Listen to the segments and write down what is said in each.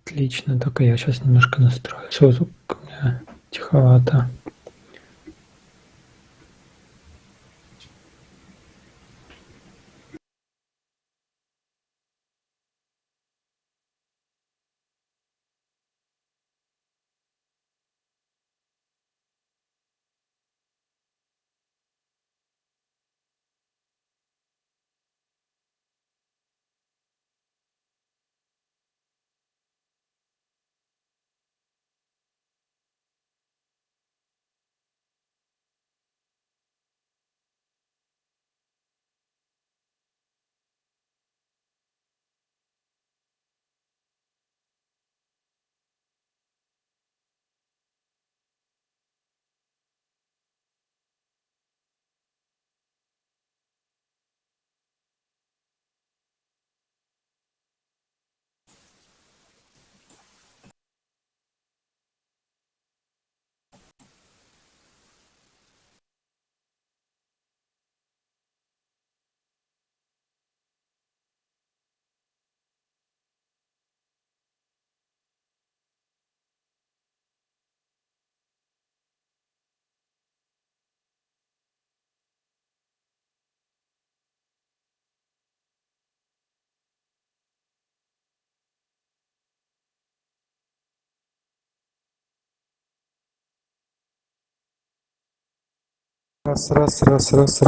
Отлично, только я сейчас немножко настрою. Все, звук у меня тиховато. Раз.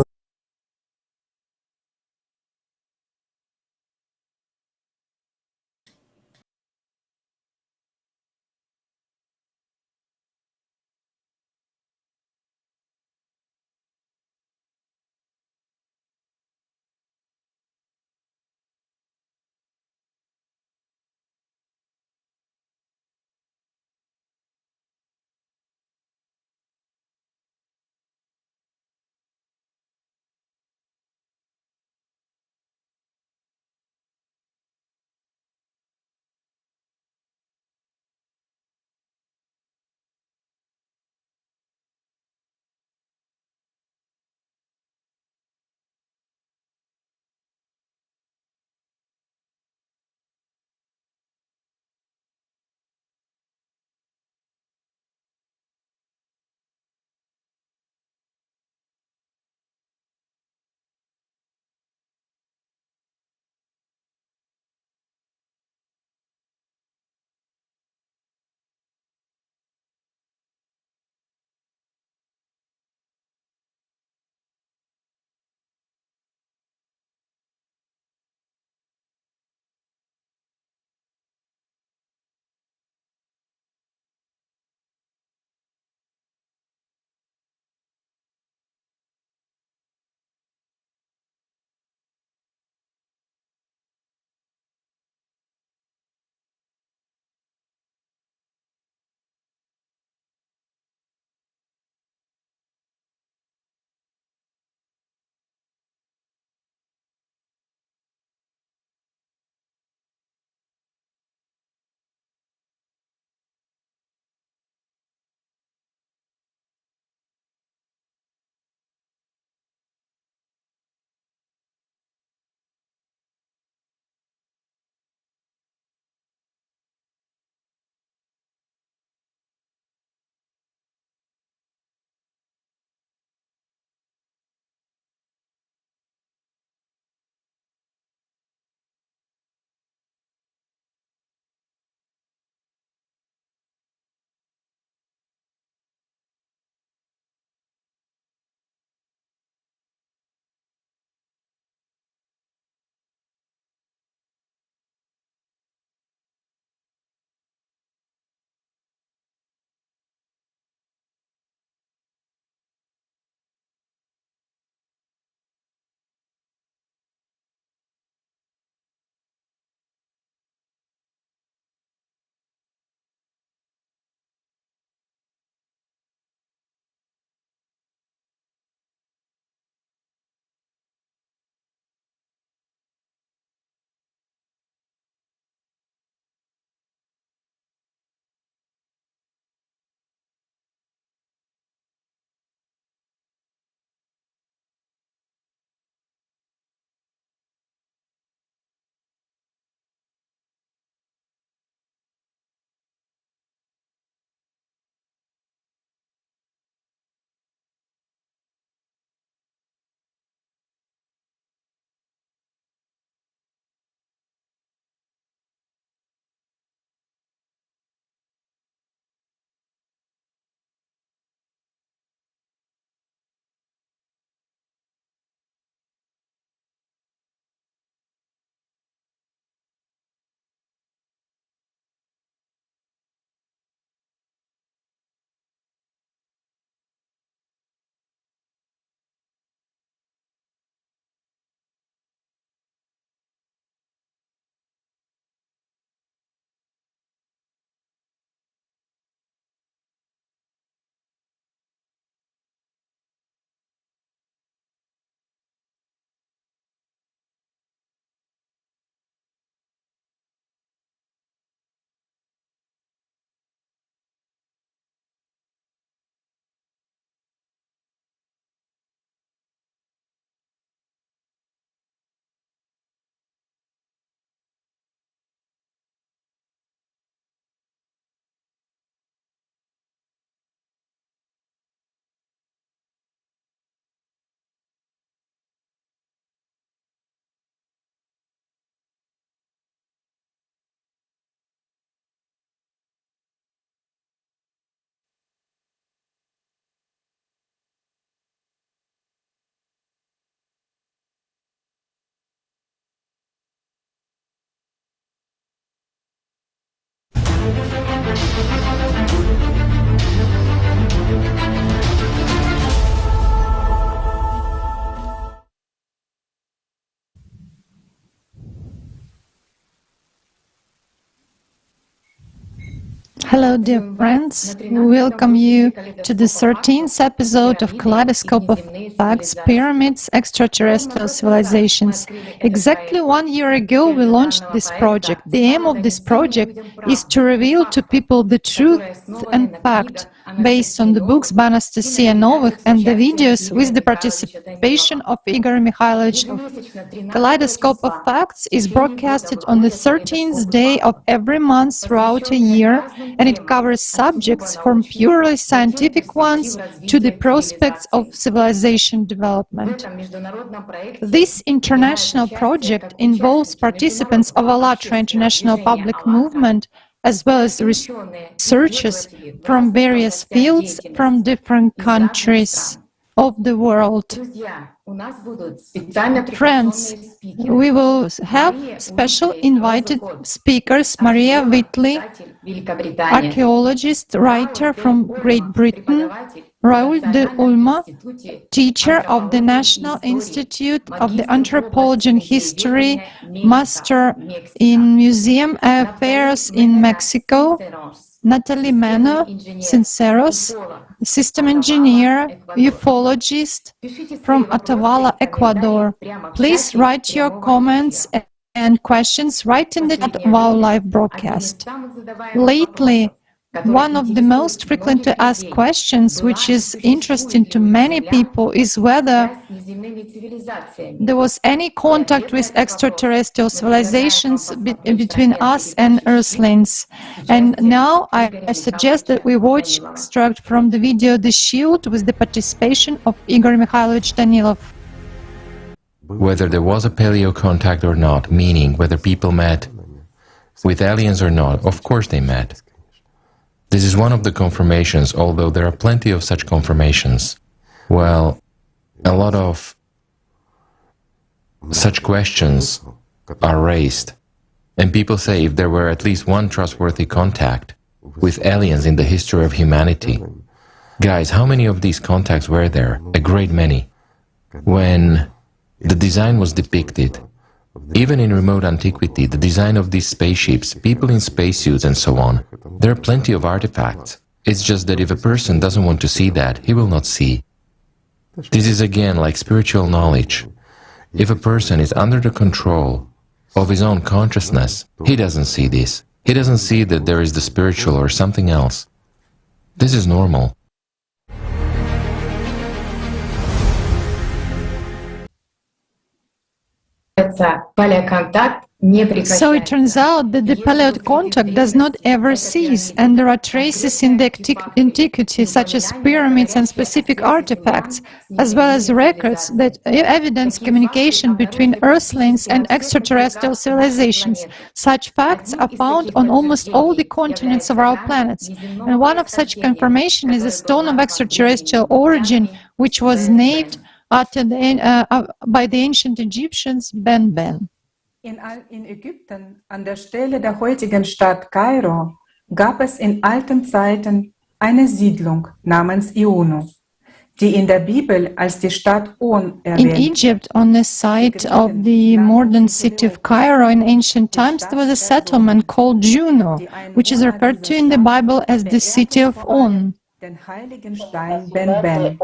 Hello, dear friends. We welcome you to the 13th episode of Kaleidoscope of Facts, Pyramids, Extraterrestrial Civilizations. Exactly 1 year ago, we launched this project. The aim of this project is to reveal to people the truth and fact based on the books by Anastasia Novych and the videos with the participation of Igor Mikhailovich. Kaleidoscope of Facts is broadcasted on the 13th day of every month throughout a year, and it covers subjects from purely scientific ones to the prospects of civilization development. This international project involves participants of ALLATRA international public movement, as well as researchers from various fields from different countries of the world. Friends, we will have special invited speakers: Maria Whitley, archaeologist, writer from Great Britain; Raoul de Ulma, teacher of the National Institute of the Anthropology and History, master in museum affairs in Mexico; Natalie Mano, Sinceros, system engineer, ufologist from Atavala, Ecuador. Please write your comments and questions right in the chat of our live broadcast. Lately, one of the most frequently asked questions, which is interesting to many people, is whether there was any contact with extraterrestrial civilizations between us and Earthlings. And now I suggest that we watch an extract from the video "The Shield" with the participation of Igor Mikhailovich Danilov. Whether there was a paleocontact or not, meaning whether people met with aliens or not, of course they met. This is one of the confirmations, although there are plenty of such confirmations. Well, a lot of such questions are raised, and people say if there were at least one trustworthy contact with aliens in the history of humanity. Guys, how many of these contacts were there? A great many. When the design was depicted, even in remote antiquity, the design of these spaceships, people in spacesuits and so on, there are plenty of artifacts. It's just that if a person doesn't want to see that, he will not see. This is again like spiritual knowledge. If a person is under the control of his own consciousness, he doesn't see this. He doesn't see that there is the spiritual or something else. This is normal. So it turns out that the paleocontact does not ever cease, and there are traces in the antiquity, such as pyramids and specific artifacts, as well as records that evidence communication between Earthlings and extraterrestrial civilizations. Such facts are found on almost all the continents of our planets, and one of such confirmation is a stone of extraterrestrial origin, which was named after by the ancient Egyptians Ben. In Ägypten, an der Stelle der heutigen Stadt Kairo, gab es in alten Zeiten eine Siedlung namens Iono, die in der Bibel als die Stadt On erwähnt. In Egypt, on the site of the modern city of Cairo in ancient times, there was a settlement called Juno, which is referred to in the Bible as the city of On. Den heiligen Stein Ben.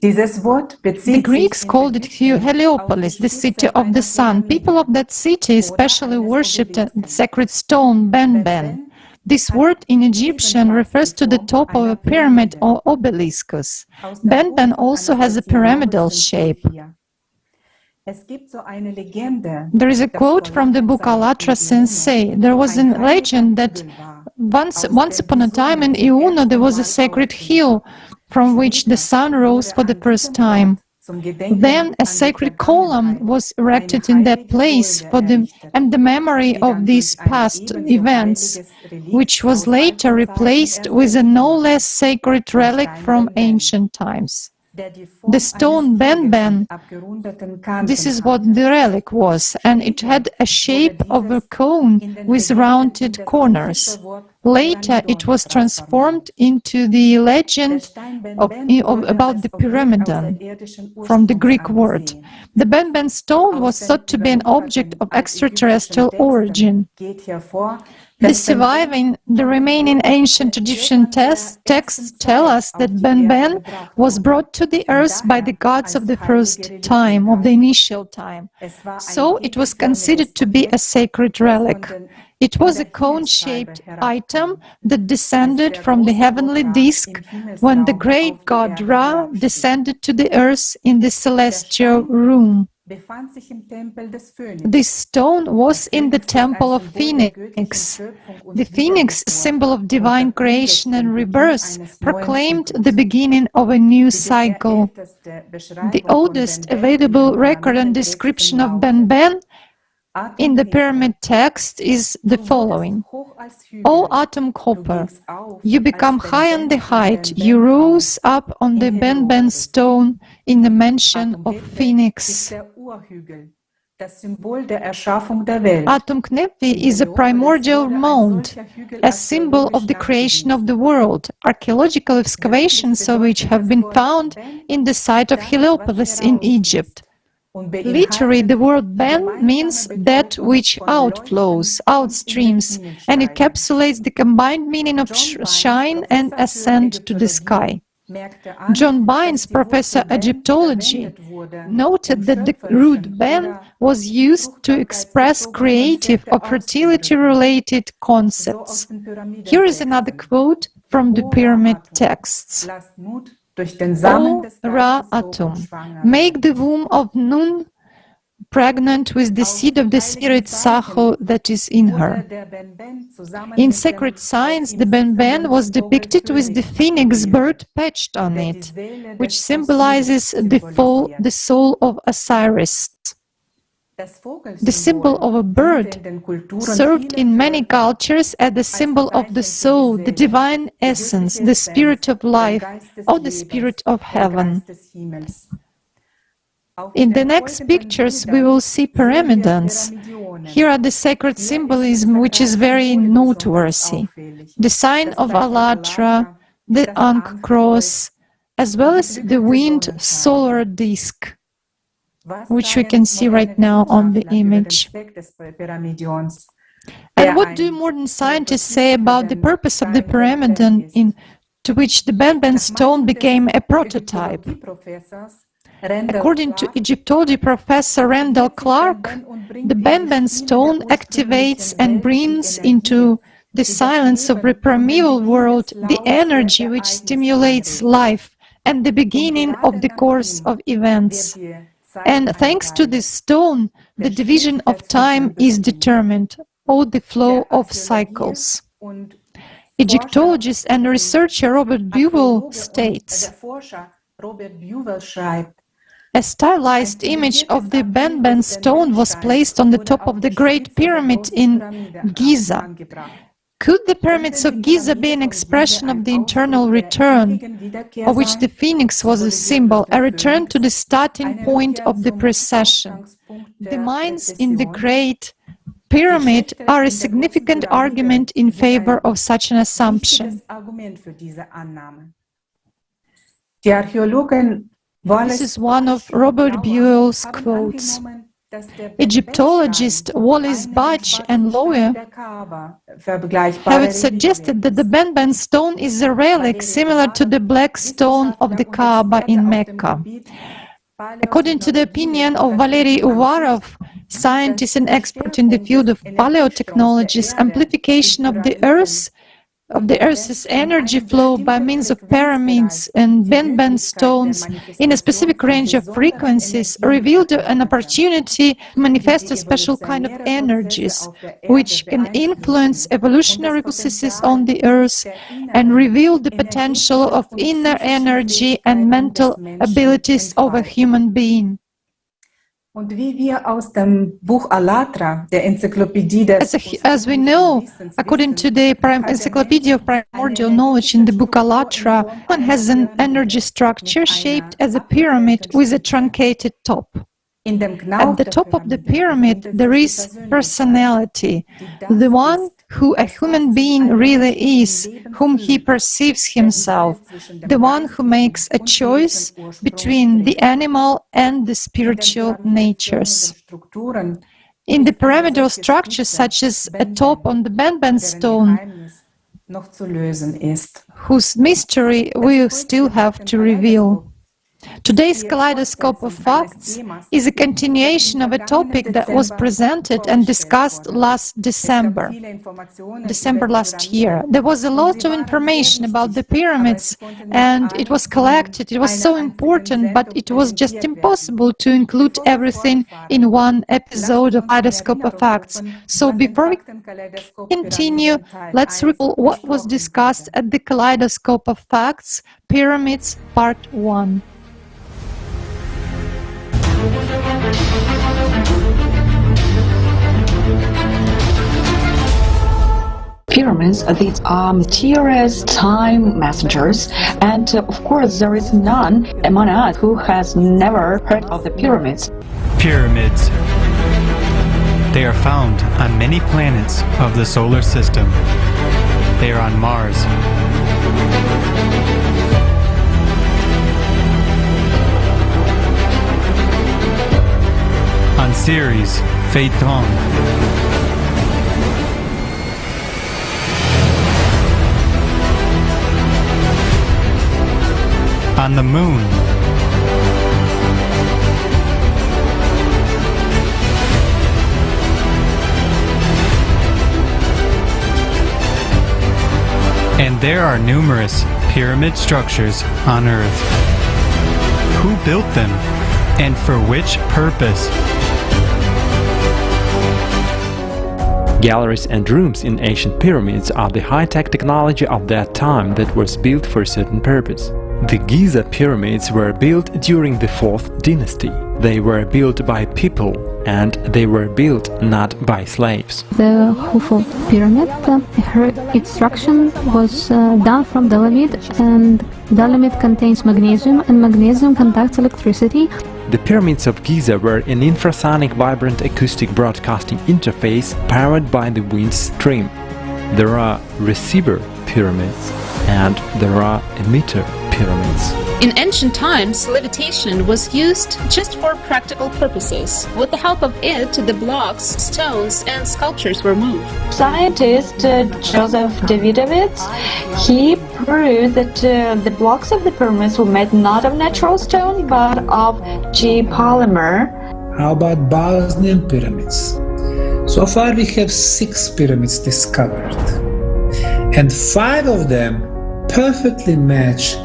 The Greeks called it Heliopolis, the city of the sun. People of that city especially worshipped the sacred stone Ben. This word in Egyptian refers to the top of a pyramid or obeliscus. Ben also has a pyramidal shape. There is a quote from the book ALLATRA Sensei. There was a legend that once upon a time in Iono there was a sacred hill from which the sun rose for the first time. Then a sacred column was erected in that place and the memory of these past events, which was later replaced with a no less sacred relic from ancient times. The stone Benben, this is what the relic was, and it had a shape of a cone with rounded corners. Later, it was transformed into the legend about the pyramidal, from the Greek word. The Benben stone was thought to be an object of extraterrestrial origin. The remaining ancient Egyptian texts tell us that Benben was brought to the earth by the gods of the first time, of the initial time. So it was considered to be a sacred relic. It was a cone-shaped item that descended from the heavenly disk when the great god Ra descended to the earth in the celestial room. This stone was in the temple of Phoenix. The phoenix, symbol of divine creation and rebirth, proclaimed the beginning of a new cycle. The oldest available record and description of Benben in the pyramid text is the following: O atom copper, you become high on the height, you rose up on the Benben stone in the mansion of Phoenix. Atom Knephi is a primordial mound, a symbol of the creation of the world, archaeological excavations of which have been found in the site of Heliopolis in Egypt. Literally, the word Ben means that which outflows, outstreams, and encapsulates the combined meaning of shine and ascend to the sky. John Bynes, professor of Egyptology, noted that the root Ben was used to express creative or fertility-related concepts. Here is another quote from the pyramid texts. O Ra Atum, make the womb of Nun pregnant with the seed of the spirit Saho that is in her. In sacred signs, the Benben was depicted with the phoenix bird patched on it, which symbolizes the soul of Osiris. The symbol of a bird served in many cultures as the symbol of the soul, the divine essence, the spirit of life, or the spirit of heaven. In the next pictures, we will see pyramids. Here are the sacred symbolism, which is very noteworthy. The sign of ALLATRA, the Ankh cross, as well as the winged solar disk, which we can see right now on the image. And what do modern scientists say about the purpose of the pyramid, to which the Benben stone became a prototype? According to Egyptology professor Randall Clark, the Benben stone activates and brings into the silence of the primeval world the energy which stimulates life and the beginning of the course of events. And thanks to this stone, the division of time is determined, or the flow of cycles. Egyptologist and researcher Robert Buell states, a stylized image of the Benben stone was placed on the top of the Great Pyramid in Giza. Could the pyramids of Giza be an expression of the internal return, of which the phoenix was a symbol, a return to the starting point of the precession? The mines in the Great Pyramid are a significant argument in favor of such an assumption. This is one of Robert Buell's quotes. Egyptologist Wallace Budge and lawyer have suggested that the Benben stone is a relic similar to the black stone of the Kaaba in Mecca. According to the opinion of Valery Uvarov, scientist and expert in the field of paleotechnologies, amplification of the Earth's energy flow by means of pyramids and Benben stones in a specific range of frequencies revealed an opportunity to manifest a special kind of energies, which can influence evolutionary processes on the Earth and reveal the potential of inner energy and mental abilities of a human being. Und wie wir aus dem Buch ALLATRA, der Enzyklopädie des As we know, according to the Encyclopedia of Primordial Knowledge in the book ALLATRA, one has an energy structure shaped as a pyramid with a truncated top. At the top of the pyramid, there is personality, the one who a human being really is, whom he perceives himself, the one who makes a choice between the animal and the spiritual natures. In the pyramidal structures, such as a top on the Benben stone, whose mystery we still have to reveal. Today's Kaleidoscope of Facts is a continuation of a topic that was presented and discussed last December last year. There was a lot of information about the pyramids and it was collected. It was so important, but it was just impossible to include everything in one episode of Kaleidoscope of Facts. So before we continue, let's recall what was discussed at the Kaleidoscope of Facts, Pyramids, Part 1. Pyramids, these are mysterious time messengers, and of course there is none among us who has never heard of the pyramids. Pyramids. They are found on many planets of the solar system. They are on Mars, on Sirius, Phaethon, on the Moon, and there are numerous pyramid structures on Earth. Who built them, and for which purpose? Galleries and rooms in ancient pyramids are the high-tech technology of that time that was built for a certain purpose. The Giza pyramids were built during the 4th dynasty. They were built by people, and they were built not by slaves. The Khufu pyramid, her extraction was done from dolomite, and dolomite contains magnesium, and magnesium conducts electricity. The pyramids of Giza were an infrasonic vibrant acoustic broadcasting interface powered by the wind stream. There are receiver pyramids and there are emitter pyramids. In ancient times, levitation was used just for practical purposes. With the help of it, the blocks, stones, and sculptures were moved. Scientist Joseph Davidovich, he proved that the blocks of the pyramids were made not of natural stone but of G-polymer. How about Bosnian pyramids? So far we have 6 pyramids discovered, and 5 of them perfectly match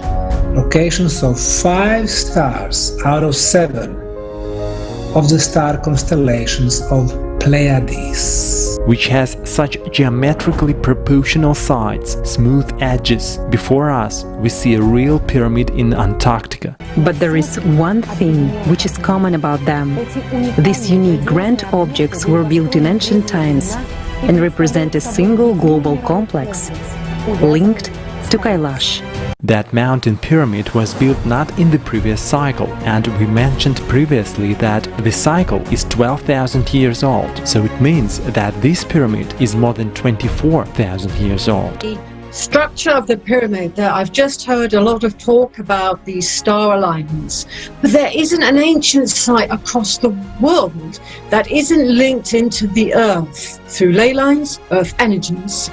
locations of 5 stars out of 7 of the star constellations of Pleiades, which has such geometrically proportional sides, smooth edges. Before us, we see a real pyramid in Antarctica. But there is one thing which is common about them. These unique grand objects were built in ancient times and represent a single global complex linked to Kailash. That mountain pyramid was built not in the previous cycle, and we mentioned previously that the cycle is 12,000 years old, so it means that this pyramid is more than 24,000 years old. Structure of the pyramid, I've just heard a lot of talk about these star alignments, but there isn't an ancient site across the world that isn't linked into the Earth through ley lines, Earth energies.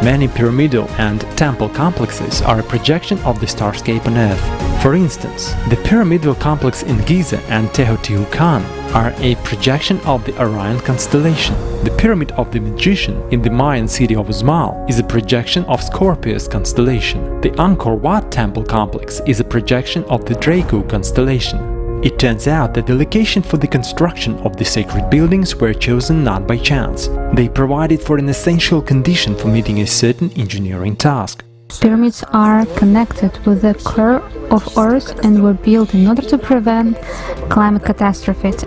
Many pyramidal and temple complexes are a projection of the starscape on Earth. For instance, the pyramidal complex in Giza and Teotihuacan are a projection of the Orion constellation. The Pyramid of the Magician in the Mayan city of Uzmal is a projection of Scorpius constellation. The Angkor Wat temple complex is a projection of the Draco constellation. It turns out that the location for the construction of the sacred buildings were chosen not by chance. They provided for an essential condition for meeting a certain engineering task. Pyramids are connected with the core of Earth and were built in order to prevent climate catastrophes.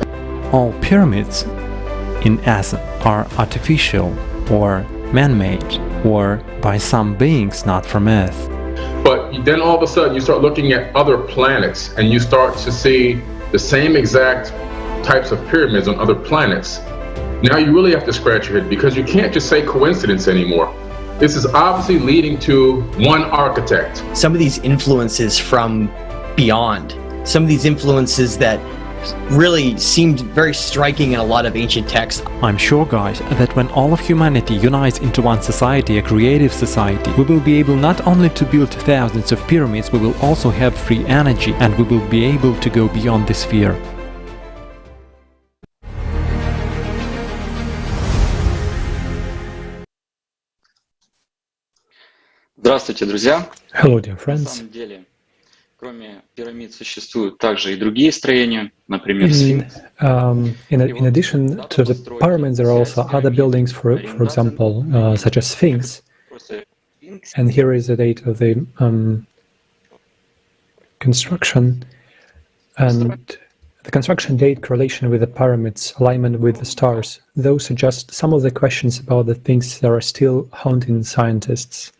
all pyramids, in essence, are artificial or man-made or by some beings not from Earth. But then all of a sudden you start looking at other planets and you start to see the same exact types of pyramids on other planets. Now you really have to scratch your head because you can't just say coincidence anymore. This is obviously leading to one architect. Some of these influences from beyond, some of these influences that really seemed very striking in a lot of ancient texts. I'm sure, guys, that when all of humanity unites into one society, a creative society, we will be able not only to build thousands of pyramids, we will also have free energy and we will be able to go beyond this sphere. Здравствуйте, друзья! Hello, dear На friends. самом деле, кроме пирамид существуют также и другие строения, например, сфинкс. In addition to the pyramids, there are also other buildings, for example, such as Sphinx. And here is the date of the construction. And the construction date, correlation with the pyramids, alignment with the stars, those are just some of the questions about the things that are still haunting scientists.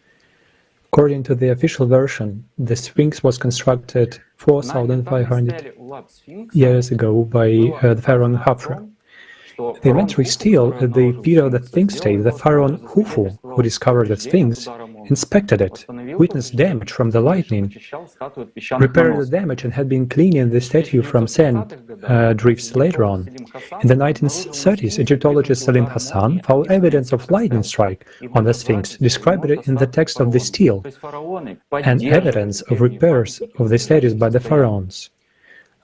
According to the official version, the Sphinx was constructed 4,500 years ago by the pharaoh Khafre. The inventory still, at the period of the Sphinx state, the pharaoh Khufu, who discovered the Sphinx, inspected it, witnessed damage from the lightning, repaired the damage and had been cleaning the statue from sand drifts later on. In the 1930s, Egyptologist Salim Hassan found evidence of lightning strike on the Sphinx, described it in the text of the stele, and evidence of repairs of the statues by the pharaohs.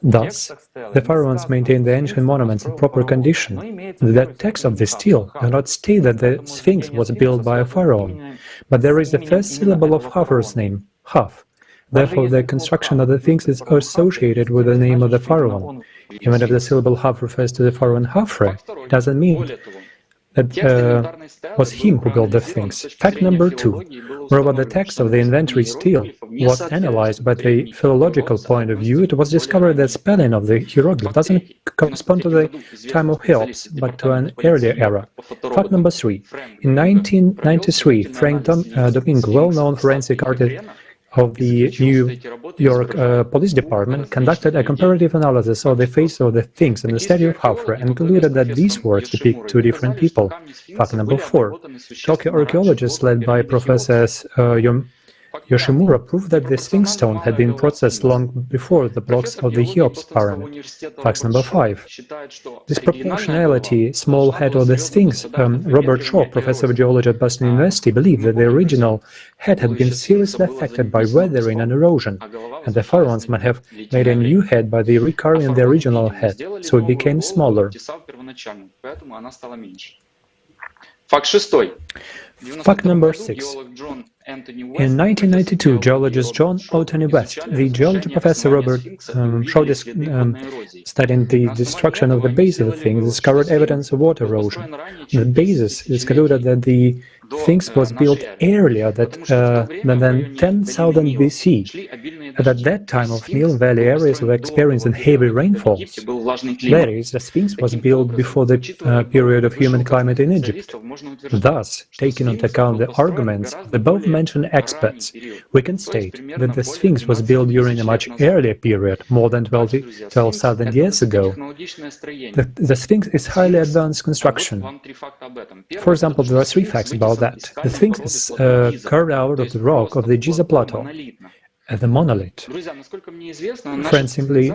Thus, the pharaohs maintained the ancient monuments in proper condition. The text of the stele does not state that the Sphinx was built by a pharaoh, but there is the first syllable of Khafre's name, Khaf. Therefore, the construction of the Sphinx is associated with the name of the pharaoh. Even if the syllable Khaf refers to the pharaoh Khafre, it doesn't mean that was him who built the Sphinx. Fact number 2. Wherever the text of the inventory stele was analyzed by the philological point of view, it was discovered that spelling of the hieroglyph doesn't correspond to the time of Cheops, but to an earlier era. Fact number 3. In 1993, Frank Domingo, well-known forensic artist of the New York Police Department, conducted a comparative analysis of the face of the Sphinx and the statue of Khafre and concluded that these works depict two different people. Fact number 4. Tokyo archaeologists led by Professor Yoshimura proved that the Sphinx stone had been processed long before the blocks of the Cheops pyramid. Fact number 5. Disproportionality, small head of the Sphinx. Robert Shaw, professor of geology at Boston University, believed that the original head had been seriously affected by weathering and erosion, and the pharaohs might have made a new head by the recarving the original head, so it became smaller. Fact number 6. In 1992, geologist John Anthony West, the geology professor Robert Shaw, studying the destruction of the base of the Sphinx, discovered evidence of water erosion. The basis is concluded that the Sphinx was built earlier than 10,000 BC. At that time of Nile Valley areas were experiencing heavy rainfalls. That is, the Sphinx was built before the period of human climate in Egypt. Thus, taking into account the arguments of the above-mentioned experts, we can state that the Sphinx was built during a much earlier period, more than 12,000 years ago. The Sphinx is highly advanced construction. For example, there are 3 facts about that. The Sphinx is carved out of the rock of the Giza Plateau, the monolith. Friends, simply,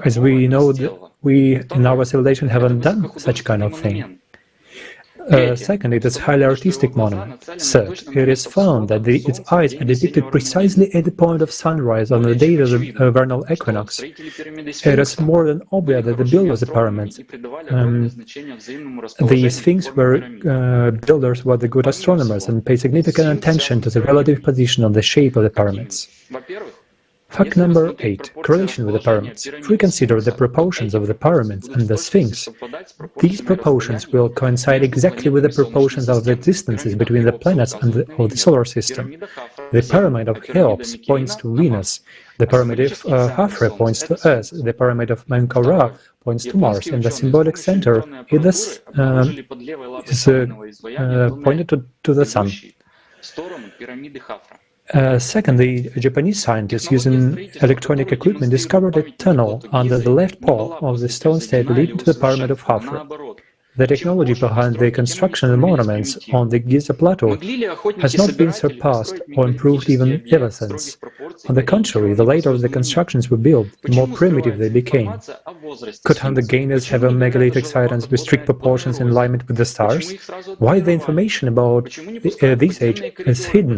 as we know, we in our civilization haven't done such kind of thing. Second, it is a highly artistic monument. Third, it is found that its eyes are depicted precisely at the point of sunrise on the day of the vernal equinox. It is more than obvious that the builders of the pyramids, the Sphinx builders were the good astronomers and paid significant attention to the relative position of the shape of the pyramids. Fact number 8. Correlation with the pyramids. If we consider the proportions of the pyramids and the Sphinx, these proportions will coincide exactly with the proportions of the distances between the planets and of the solar system. The pyramid of Cheops points to Venus. The pyramid of Hafre points to Earth. The pyramid of Menkaura points to Mars, and the symbolic center is pointed to the Sun. Second, the Japanese scientists using electronic equipment discovered a tunnel under the left pole of the stone state leading to the pyramid of Hafre. The technology behind the construction of monuments on the Giza plateau has not been surpassed or improved even ever since. On the contrary, the later the constructions were built, the more primitive they became. Could hunter-gainers have a megalithic science with strict proportions in alignment with the stars? Why the information about this age is hidden?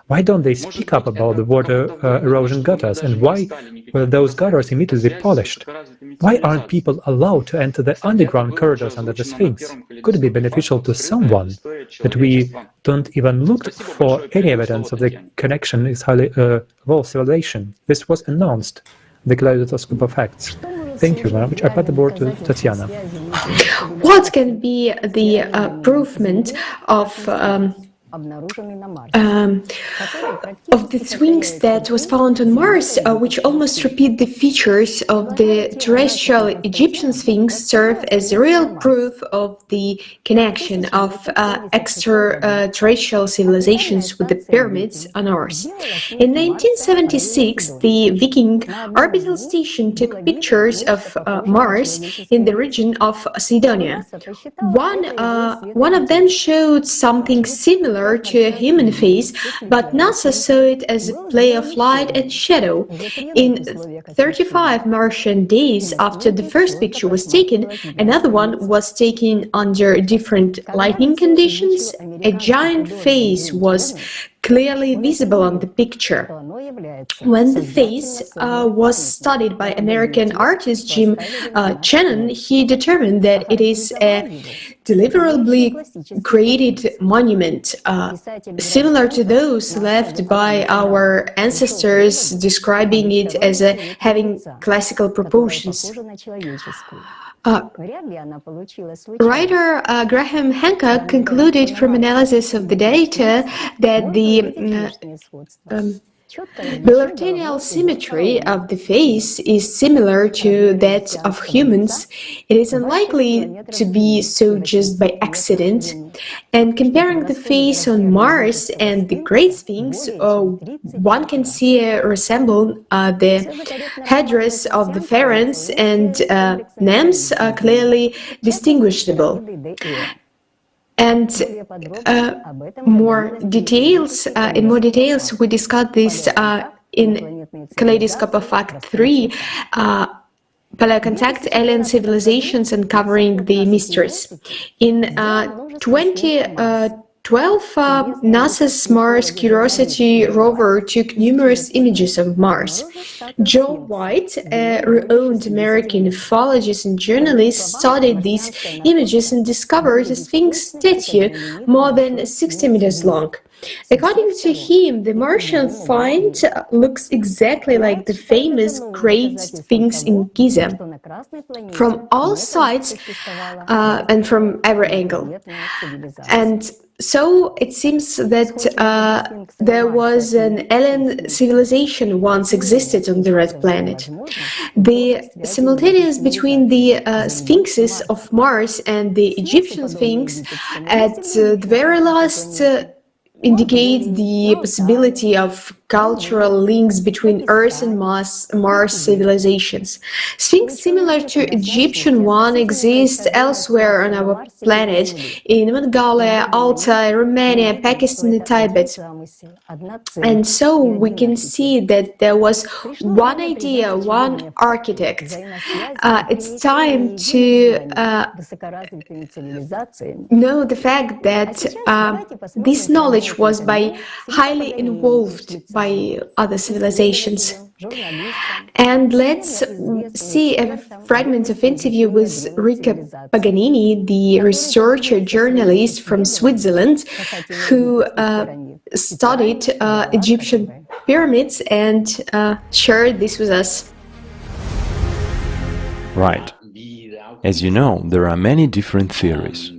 Why don't they speak up about the water erosion gutters, and why were those gutters immediately polished? Why aren't people allowed to enter the underground corridors under the Sphinx? Could it be beneficial to someone that we don't even look for any evidence of the connection with highly evolved civilization? This was announced in the Kaleidoscope of Facts. Thank you very much. I pass the board to Tatiana. What can be the provement of the Sphinx that was found on Mars, which almost repeat the features of the terrestrial Egyptian Sphinx, serve as real proof of the connection of extraterrestrial civilizations with the pyramids on Earth. In 1976, the Viking orbital station took pictures of Mars in the region of Cydonia. One of them showed something similar to a human face, but NASA saw it as a play of light and shadow. In 35 Martian days after the first picture was taken, another one was taken under different lighting conditions. A giant face was clearly visible on the picture. When the face was studied by American artist Jim Shannon, he determined that it is a deliberately created monument, similar to those left by our ancestors, describing it as having classical proportions. Writer Graham Hancock concluded from analysis of the data that the bilateral symmetry of the face is similar to that of humans. It is unlikely to be so just by accident. And comparing the face on Mars and the Great Sphinx, one can see resemble the headdress of the pharaohs and names are clearly distinguishable. And in more details, we discussed this in Kaleidoscope of Facts 3, paleocontact alien civilizations uncovering the mysteries. In 2012, NASA's Mars Curiosity rover took numerous images of Mars. Joe White, a renowned American ufologist and journalist, studied these images and discovered a Sphinx statue more than 60 meters long. According to him, the Martian find looks exactly like the famous Great Sphinx in Giza, from all sides and from every angle. And so it seems that there was an alien civilization once existed on the Red Planet. The simultaneous between the sphinxes of Mars and the Egyptian Sphinx at the very last indicate the possibility of cultural links between Earth and Mars civilizations. Sphinx similar to Egyptian one exists elsewhere on our planet, in Mongolia, Altai, Romania, Pakistan and Tibet. And so we can see that there was one idea, one architect. It's time to know the fact that this knowledge was highly involved by other civilizations. And let's see a fragment of interview with Rika Paganini, the researcher journalist from Switzerland, who studied Egyptian pyramids and shared this with us. Right. As you know, there are many different theories.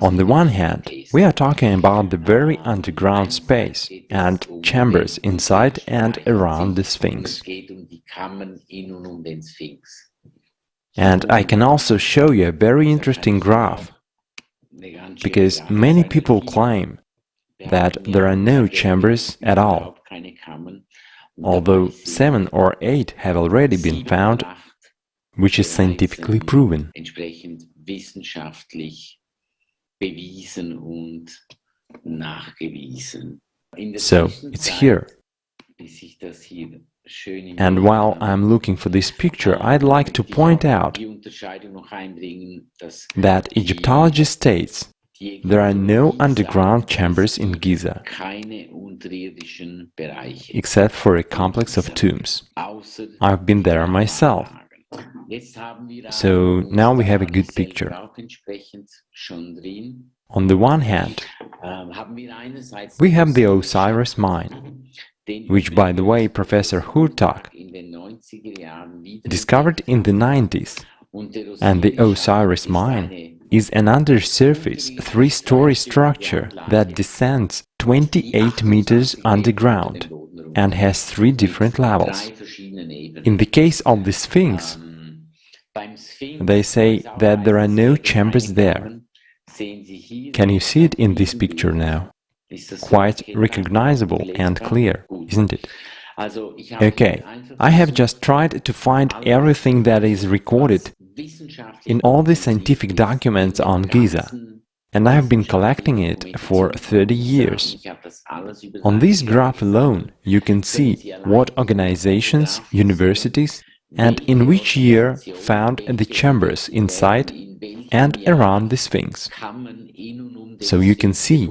On the one hand, we are talking about the very underground space and chambers inside and around the Sphinx. And I can also show you a very interesting graph, because many people claim that there are no chambers at all, although 7 or 8 have already been found, which is scientifically proven. So, it's here. And while I'm looking for this picture, I'd like to point out that Egyptology states there are no underground chambers in Giza, except for a complex of tombs. I've been there myself. So now we have a good picture. On the one hand, we have the Osiris mine, which, by the way, Professor Hurtak discovered in the 90s, and the Osiris mine is an undersurface 3-story structure that descends 28 meters underground and has 3 different levels. In the case of the Sphinx, they say that there are no chambers there. Can you see it in this picture now? Quite recognizable and clear, isn't it? Okay, I have just tried to find everything that is recorded in all the scientific documents on Giza, and I have been collecting it for 30 years. On this graph alone, you can see what organizations, universities, and in which year found the chambers inside and around the Sphinx. So you can see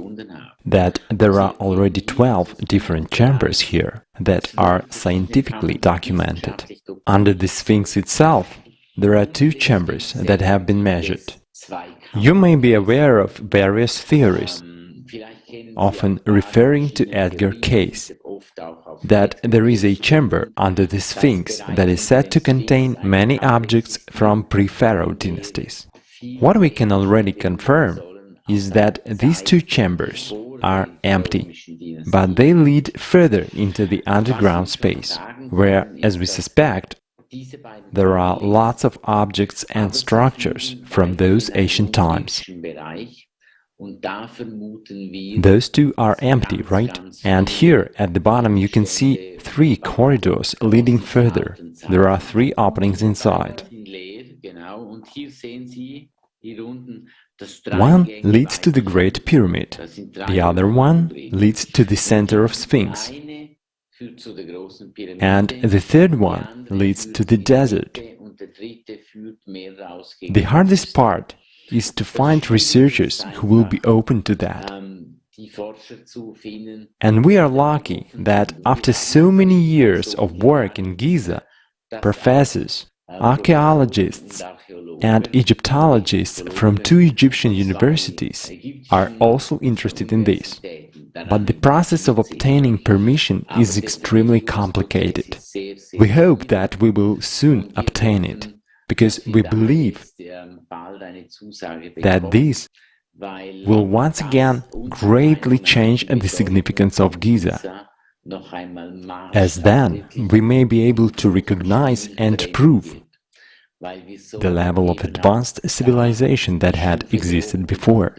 that there are already 12 different chambers here that are scientifically documented. Under the Sphinx itself, there are 2 chambers that have been measured. You may be aware of various theories, often referring to Edgar Cayce, that there is a chamber under the Sphinx that is said to contain many objects from pre-Pharaoh dynasties. What we can already confirm is that these 2 chambers are empty, but they lead further into the underground space, where, as we suspect, there are lots of objects and structures from those ancient times. Those 2 are empty, right? And here at the bottom you can see 3 corridors leading further. There are 3 openings inside. One leads to the Great Pyramid, the other one leads to the center of Sphinx, and the third one leads to the desert. The hardest part is to find researchers who will be open to that. And we are lucky that after so many years of work in Giza, professors, archaeologists, and Egyptologists from 2 Egyptian universities are also interested in this. But the process of obtaining permission is extremely complicated. We hope that we will soon obtain it, because we believe that this will once again greatly change the significance of Giza, as then we may be able to recognize and prove the level of advanced civilization that had existed before.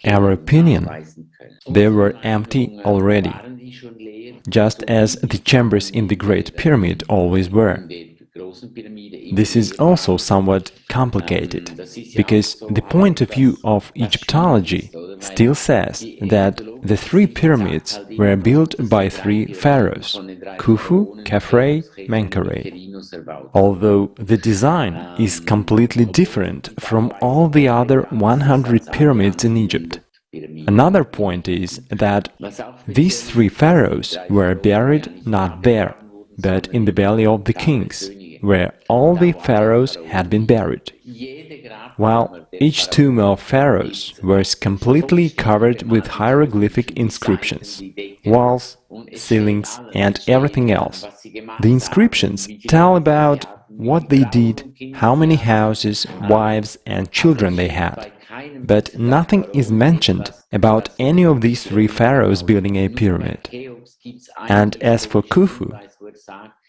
Our opinion, they were empty already, just as the chambers in the Great Pyramid always were. This is also somewhat complicated, because the point of view of Egyptology still says that the 3 pyramids were built by 3 pharaohs, Khufu, Khafre, Menkaure, although the design is completely different from all the other 100 pyramids in Egypt. Another point is that these 3 pharaohs were buried not there, but in the belly of the kings, where all the pharaohs had been buried. while each tomb of pharaohs was completely covered with hieroglyphic inscriptions, walls, ceilings, and everything else. The inscriptions tell about what they did, how many houses, wives, and children they had. But nothing is mentioned about any of these three pharaohs building a pyramid. And as for Khufu,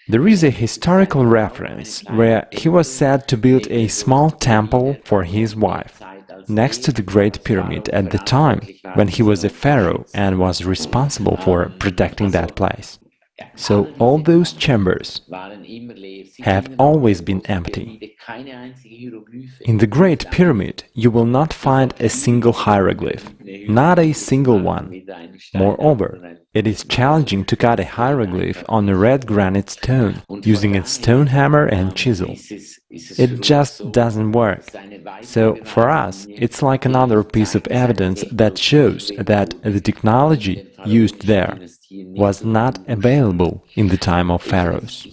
there is a historical reference where he was said to build a small temple for his wife next to the Great Pyramid at the time when he was a pharaoh and was responsible for protecting that place. So all those chambers have always been empty. In the Great Pyramid, you will not find a single hieroglyph, not a single one. Moreover, it is challenging to cut a hieroglyph on a red granite stone using a stone hammer and chisel. It just doesn't work. So for us, it's like another piece of evidence that shows that the technology used there was not available in the time of pharaohs.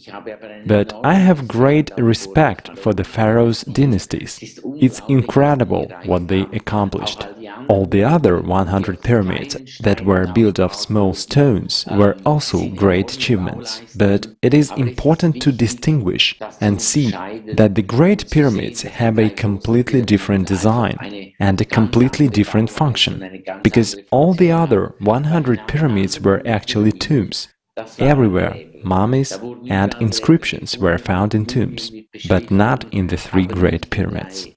But I have great respect for the pharaohs' dynasties. It's incredible what they accomplished. All the other 100 pyramids that were built of small stones were also great achievements. But it is important to distinguish and see that the Great Pyramids have a completely different design and a completely different function, because all the other 100 pyramids were actually tombs. Everywhere, mummies and inscriptions were found in tombs, but not in the three Great Pyramids.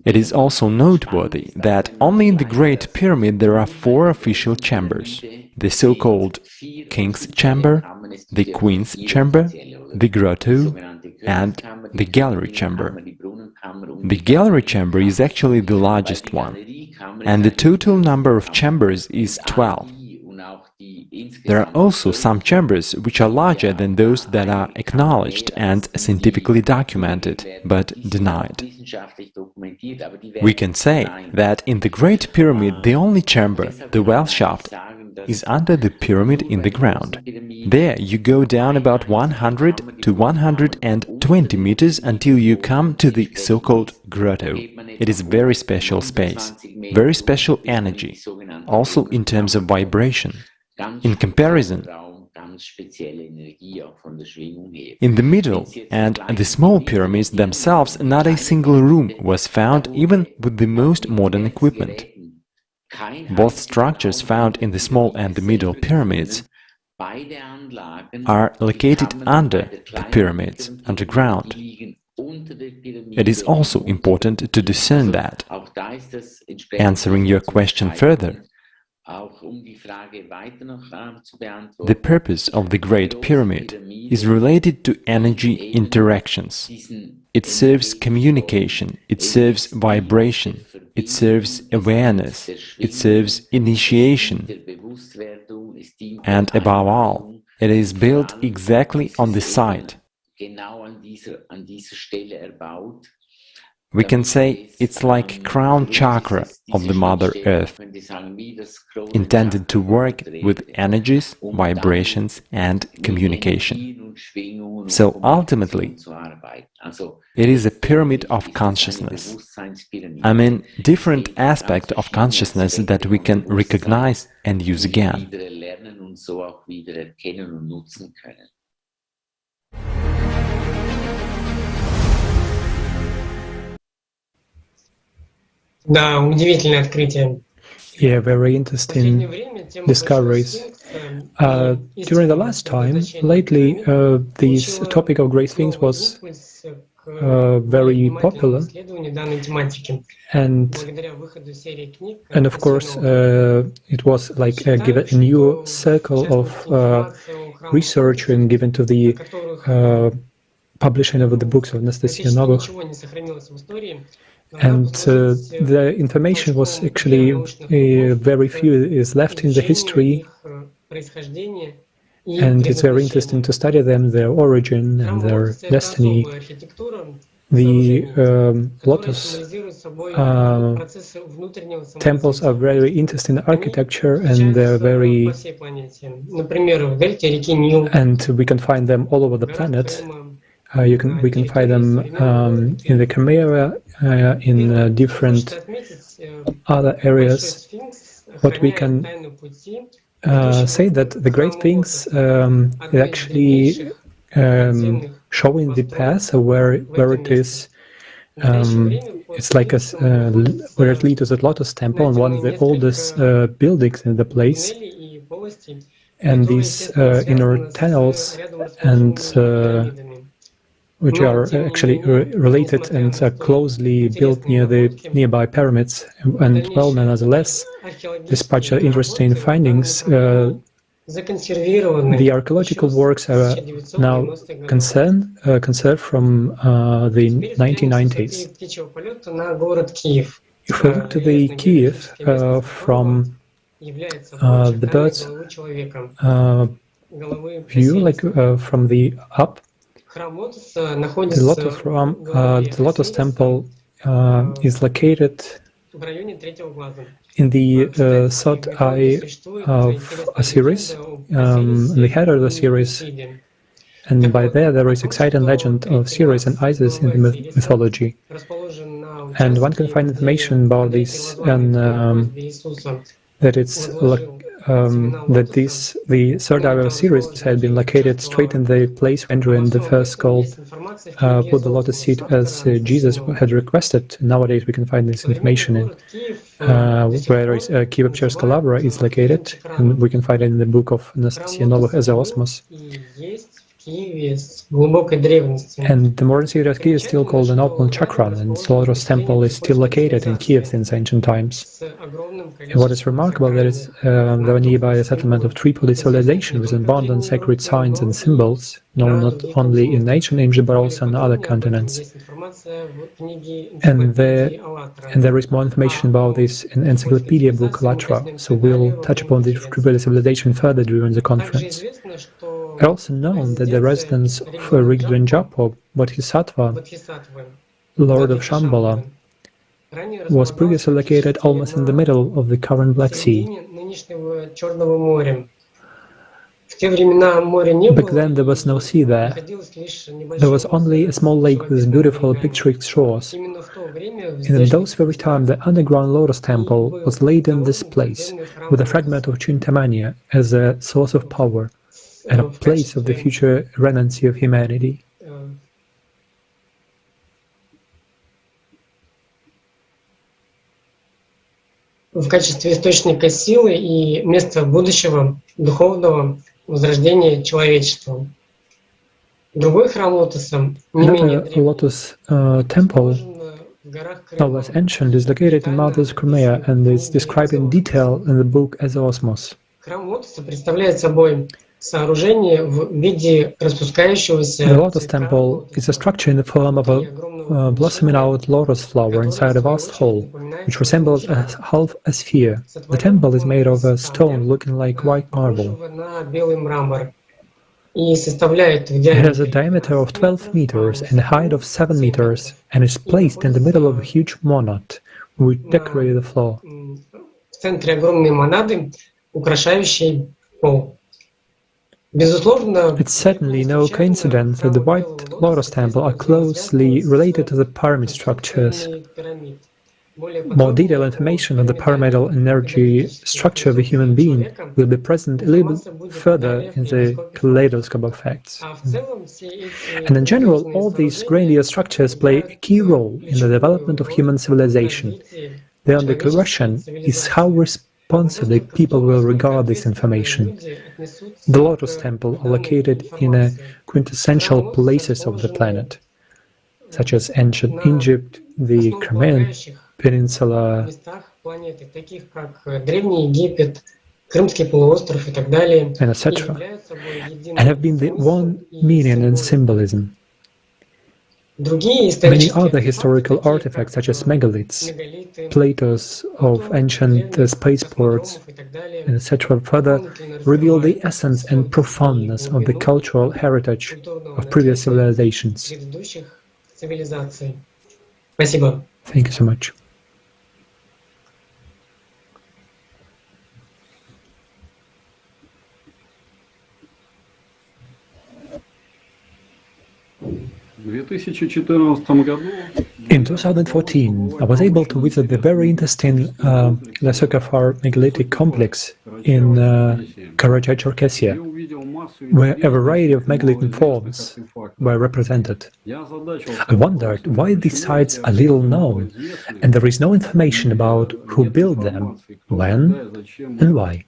It is also noteworthy that only in the Great Pyramid there are 4 official chambers: the so-called King's Chamber, the Queen's Chamber, the Grotto, and the Gallery Chamber. The Gallery Chamber is actually the largest one, and the total number of chambers is 12. There are also some chambers which are larger than those that are acknowledged and scientifically documented, but denied. We can say that in the Great Pyramid the only chamber, the well shaft, is under the pyramid in the ground. There you go down about 100 to 120 meters until you come to the so-called grotto. It is a very special space, very special energy, also in terms of vibration. In comparison, in the middle and the small pyramids themselves, not a single room was found even with the most modern equipment. Both structures found in the small and the middle pyramids are located under the pyramids, underground. It is also important to discern that. Answering your question further, the purpose of the Great Pyramid is related to energy interactions. It serves communication, it serves vibration, it serves awareness, it serves initiation, and above all, it is built exactly on the site. We can say it's like crown chakra of the Mother Earth, intended to work with energies, vibrations, and communication. So ultimately, it is a pyramid of consciousness. I mean, different aspect of consciousness that we can recognize and use again. Да, удивительное открытие. Yeah, very interesting discoveries. During the last time, lately, this topic of great things was very popular, and of course, it was like given a new circle of research and given to the publishing of the books of Anastasia Novych. And the information was actually very few is left in the history, and it's very interesting to study them, their origin and their destiny. The lotus temples are very interesting architecture, and they're very, and we can find them all over the planet. we can find them in the Crimea, in different other areas. What we can say that the Great Sphinx is actually showing the path where it is. It's like where it leads to the Lotus Temple, and one of the oldest buildings in the place. And these inner tunnels, and which are actually related and closely built near the nearby pyramids, and well, nonetheless, despite interesting findings, the archaeological works are now conserved from the 1990s. If we look to the Kiev from the bird's view, like from the up, the Lotus Temple is located in the third eye of Sirius, the head of the Sirius, and by there is exciting legend of Sirius and Isis in the mythology. And one can find information about this, and that it's the third eye of Sirius had been located straight in the place where Andrew in the first call put the lotus seed as Jesus had requested. Nowadays we can find this information in where Kiev Pcherska Lavra is located, and we can find it in the book of Anastasia Novых as Osmos. And the modern city of Kiev is still called an open chakra, and Lotus Temple is still located in Kiev since ancient times. And what is remarkable there is the nearby settlement of Tripoli civilization with abundant sacred signs and symbols, known not only in ancient Egypt but also on other continents. And there is more information about this in encyclopedia book ALLATRA, so we'll touch upon the Tripoli civilization further during the conference. Also known that the residence of Rigdrenjapo, Bodhisattva, Lord of Shambhala, was previously located almost in the middle of the current Black Sea. Back then there was no sea there. There was only a small lake with beautiful picturesque shores. And in those very times the underground Lotus Temple was laid in this place, with a fragment of Chintamania as a source of power, and a place of the future renancy of humanity. В качестве источника силы и места будущего духовного возрождения человечества. Другой храм Лотоса, не менее Lotus Temple, no less ancient, is located in Mother's Crimea and is described in detail in the book As Osmos. Храм Лотоса представляет собой сооружение в виде распускающегося. The Lotus Temple is a structure in the form of a blossoming out lotus flower inside a vast hall, which resembles half a sphere. The temple is made of a stone looking like white marble. It has a diameter of 12 meters and a height of 7 meters, and is placed in the middle of a huge monad, which decorates the floor. В центре огромной монады, украшающей пол. It's certainly no coincidence that the White Lotus Temple are closely related to the pyramid structures. More detailed information on the pyramidal energy structure of a human being will be present a little further in the Kaleidoscope of Facts. And in general, all these grandiose structures play a key role in the development of human civilization. The only question is how responsibly people will regard this information. The Lotus Temple are located in a quintessential places of the planet, such as ancient Egypt, the Crimean Peninsula, and etc., and have been the one meaning and symbolism. Many other historical artifacts, such as megaliths, platos of ancient spaceports, etc., further reveal the essence and profoundness of the cultural heritage of previous civilizations. Thank you so much. In 2014, I was able to visit the very interesting Lesocaphar megalithic complex in Karachay-Cherkessia, where a variety of megalithic forms were represented. I wondered why these sites are little known, and there is no information about who built them, when, and why.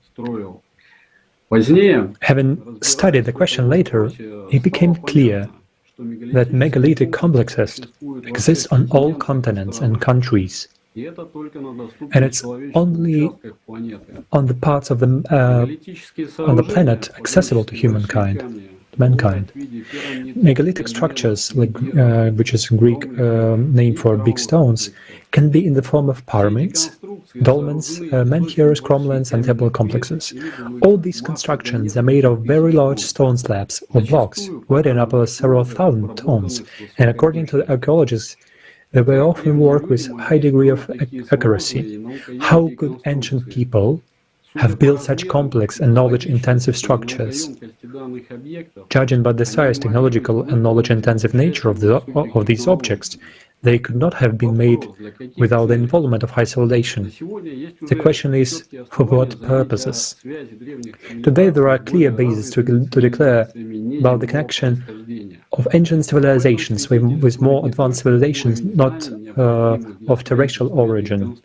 Having studied the question later, it became clear that megalithic complexes exist on all continents and countries, and it's only on the parts of on the planet accessible to mankind. Megalithic structures, which is a Greek name for big stones, can be in the form of pyramids, dolmens, menhirs, cromlechs, and temple complexes. All these constructions are made of very large stone slabs or blocks, weighing up to several thousand tons, and according to the archaeologists, they were often worked with a high degree of accuracy. How could ancient people have built such complex and knowledge-intensive structures? Judging by the size, technological and knowledge-intensive nature of these objects, they could not have been made without the involvement of high civilization. The question is, for what purposes? Today there are clear bases to declare about the connection of ancient civilizations with more advanced civilizations not of terrestrial origin.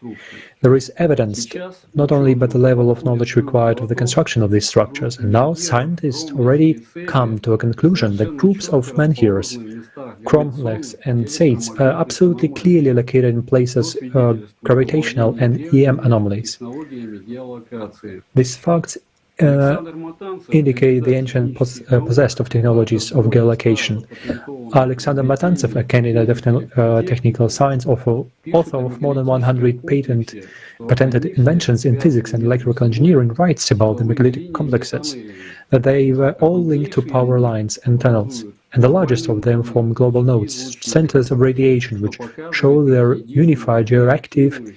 There is evidence not only by the level of knowledge required of the construction of these structures, and now scientists already come to a conclusion that groups of menhirs, cromlechs, and seites are absolutely clearly located in places gravitational and EM anomalies. These facts indicate the ancient possessed of technologies of geolocation. Alexander Matantsev, a candidate of technical science, author of more than 100 patented inventions in physics and electrical engineering, writes about the megalithic complexes, that they were all linked to power lines and tunnels, and the largest of them form global nodes, centers of radiation, which show their unified geoactive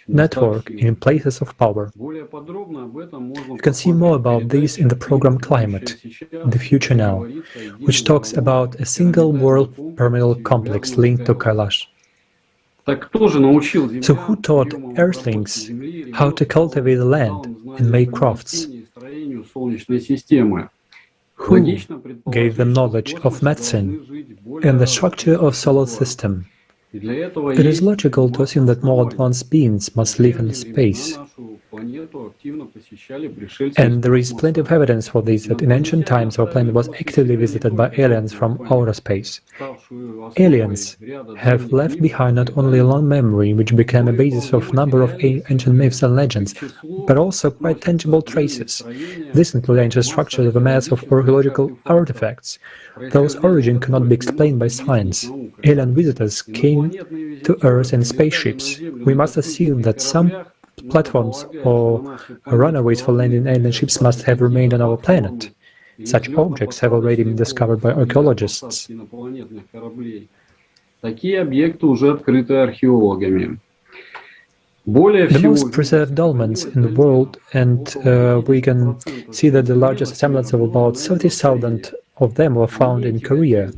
network in places of power. You can see more about this in the program Climate, the Future Now, which talks about a single world pyramidal complex linked to Kailash. So who taught Earthlings how to cultivate the land and make crafts? Who gave them knowledge of medicine and the structure of solar system? It is logical to assume that more advanced beings must live in space. And there is plenty of evidence for this, that in ancient times our planet was actively visited by aliens from outer space. Aliens have left behind not only a long memory, which became a basis of a number of ancient myths and legends, but also quite tangible traces. This includes ancient structures of a mass of archaeological artifacts. Those origins cannot be explained by science. Alien visitors came to Earth in spaceships. We must assume that some platforms or runaways for landing alien ships must have remained on our planet. Such objects have already been discovered by archaeologists. The most preserved dolmens in the world, and we can see that the largest assemblage of about 30,000 of them were found in Korea.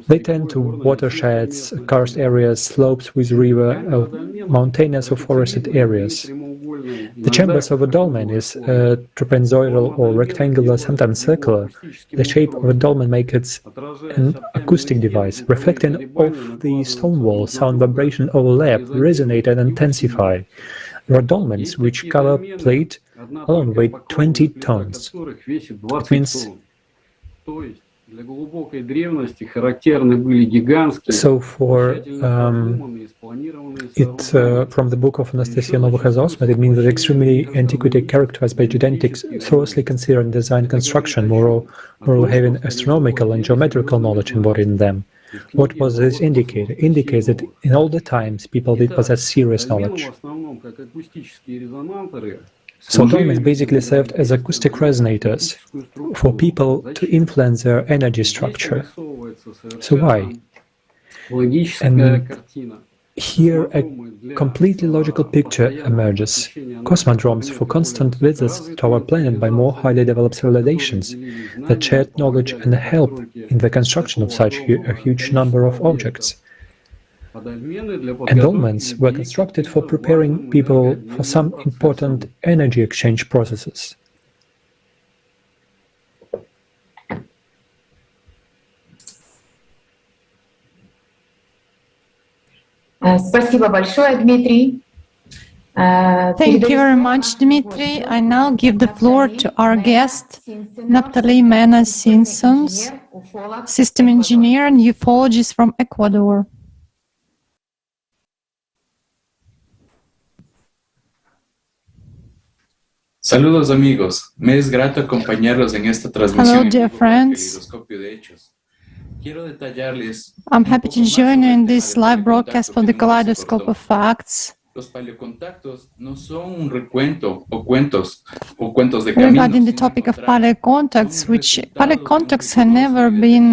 They tend to watersheds, karst areas, slopes with river, mountainous or forested areas. The chambers of a dolmen is trapezoidal or rectangular, sometimes circular. The shape of a dolmen makes it an acoustic device, reflecting off the stone wall, sound vibration overlap, resonate and intensify. There are dolmens which cover plate alone weigh 20 tons. It means so from the book of Anastasia Novokazosmet, it means that extremely antiquity characterized by genetics, thoroughly considering design construction, moreover having astronomical and geometrical knowledge embodied in them. What was this indicate? It indicates that in all the times people did possess serious knowledge. So dolmens basically served as acoustic resonators for people to influence their energy structure. So why? And Here, a completely logical picture emerges. Cosmodromes for constant visits to our planet by more highly developed civilizations that shared knowledge and help in the construction of such a huge number of objects. Endowments were constructed for preparing people for some important energy exchange processes. Спасибо большое, Дмитрий. Thank you very much, Dmitry. I now give the floor to our guest, Naphtali Mena Simpsons, system engineer and ufologist from Ecuador. Saludos amigos, me es grato acompañarlos en esta transmisión. Hello, dear friends. I'm happy to join you in this live broadcast for the Kaleidoscope of Facts. Los paleocontactos no son un recuento o cuentos de caminos. Regarding the topic of paleocontacts, which paleocontacts have never been,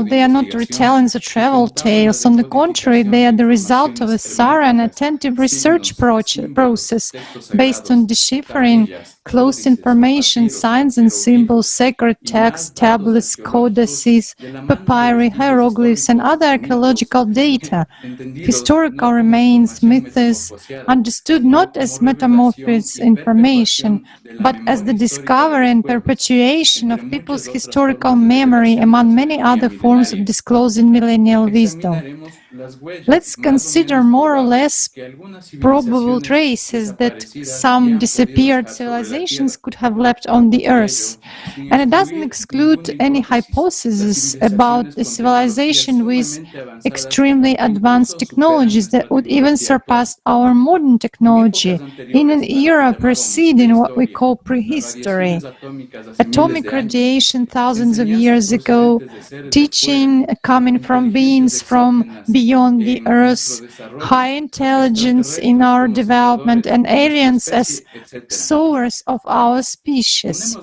they are not retellings or travel tales. On the contrary, they are the result of a thorough and attentive research process based on deciphering closed information, signs and symbols, sacred texts, tablets, codices, papyri, hieroglyphs, and other archaeological data, historical remains, myths, understood not as metamorphosed information, but as the discovery and perpetuation of people's historical memory, among many other forms of disclosing millennial wisdom. Let's consider more or less probable traces that some disappeared civilizations could have left on the Earth. And it doesn't exclude any hypothesis about a civilization with extremely advanced technologies that would even surpass our modern technology in an era preceding what we call prehistory. Atomic radiation thousands of years ago, teaching coming from beings from beyond the Earth, high intelligence in our development, and aliens as source of our species.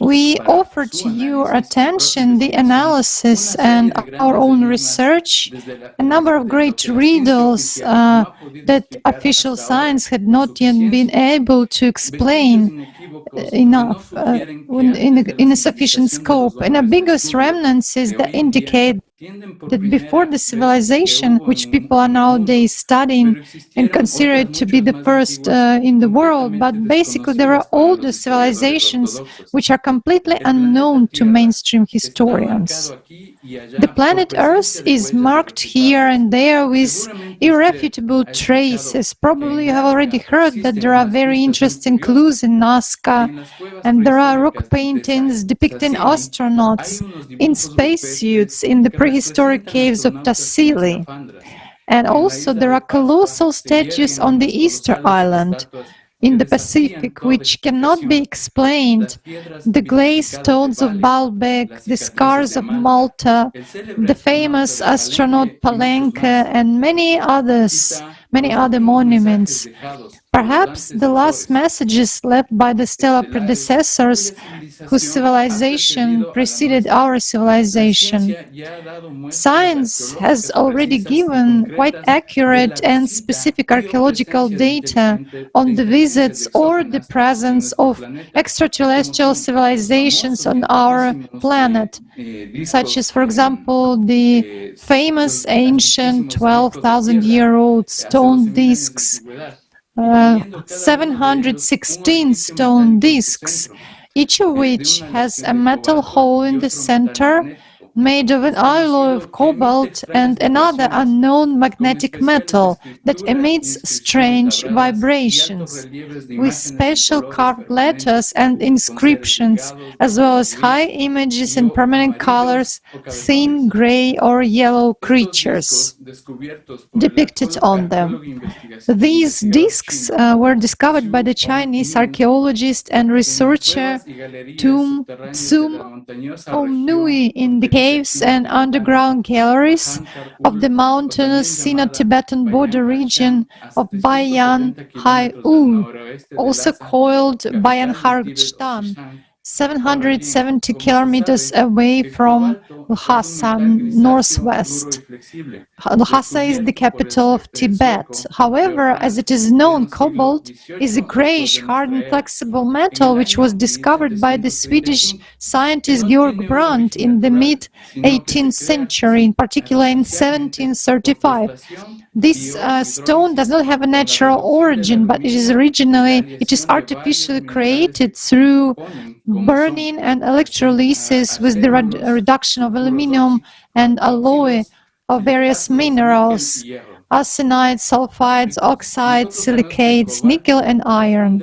We offer to your attention the analysis and our own research, a number of great riddles that official science had not yet been able to explain enough in a sufficient scope, and ambiguous remnants that indicate that before the civilization, which people are nowadays studying and consider it to be the first in the world, but basically there are older civilizations which are completely unknown to mainstream historians. The planet Earth is marked here and there with irrefutable traces. Probably you have already heard that there are very interesting clues in Nazca, and there are rock paintings depicting astronauts in spacesuits in the prehistoric caves of Tassili. And also there are colossal statues on the Easter Island in the Pacific, which cannot be explained. The glazed stones of Baalbek, the scars of Malta, the famous astronaut Palenque, and many other monuments. Perhaps the last messages left by the stellar predecessors whose civilization preceded our civilization. Science has already given quite accurate and specific archaeological data on the visits or the presence of extraterrestrial civilizations on our planet, such as, for example, the famous ancient 12,000-year-old stone discs, 716 stone discs, each of which has a metal hole in the center made of an alloy of cobalt and another unknown magnetic metal that emits strange vibrations, with special carved letters and inscriptions, as well as high images in permanent colors, thin gray or yellow creatures depicted on them. These discs were discovered by the Chinese archaeologist and researcher Tsum Omnui in the caves and underground galleries of the mountainous Sino-Tibetan border region of Bayan Hai-U, also called Bayan Hargstan, 770 kilometers away from Lhasa, northwest. Lhasa is the capital of Tibet. However, as it is known, cobalt is a grayish, hard and flexible metal which was discovered by the Swedish scientist Georg Brandt in the mid-18th century, in particular in 1735. This stone does not have a natural origin, but it is artificially created through burning and electrolysis with the reduction of aluminum and alloy of various minerals, arsenide, sulfides, oxides, silicates, nickel and iron.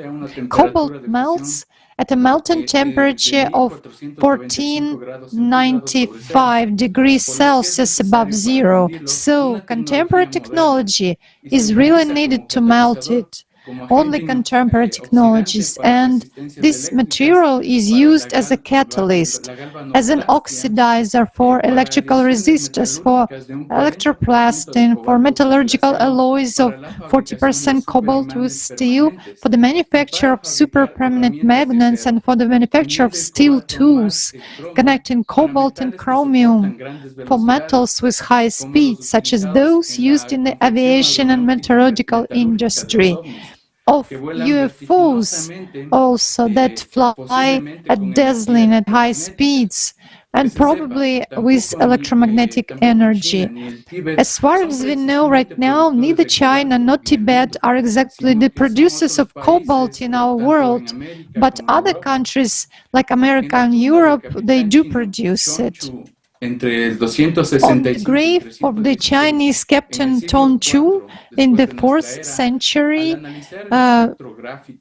Cobalt melts at a melting temperature of 1495 degrees Celsius above zero. So contemporary technology is really needed to melt it. Only contemporary technologies, and this material is used as a catalyst, as an oxidizer for electrical resistors, for electroplastin, for metallurgical alloys of 40% cobalt with steel, for the manufacture of superpermanent magnets, and for the manufacture of steel tools connecting cobalt and chromium, for metals with high speed, such as those used in the aviation and meteorological industry, of UFOs also that fly at dazzling at high speeds and probably with electromagnetic energy. As far as we know right now, neither China nor Tibet are exactly the producers of cobalt in our world, but other countries like America and Europe, they do produce it. On the grave of the Chinese Captain Tong Chu in the 4th century,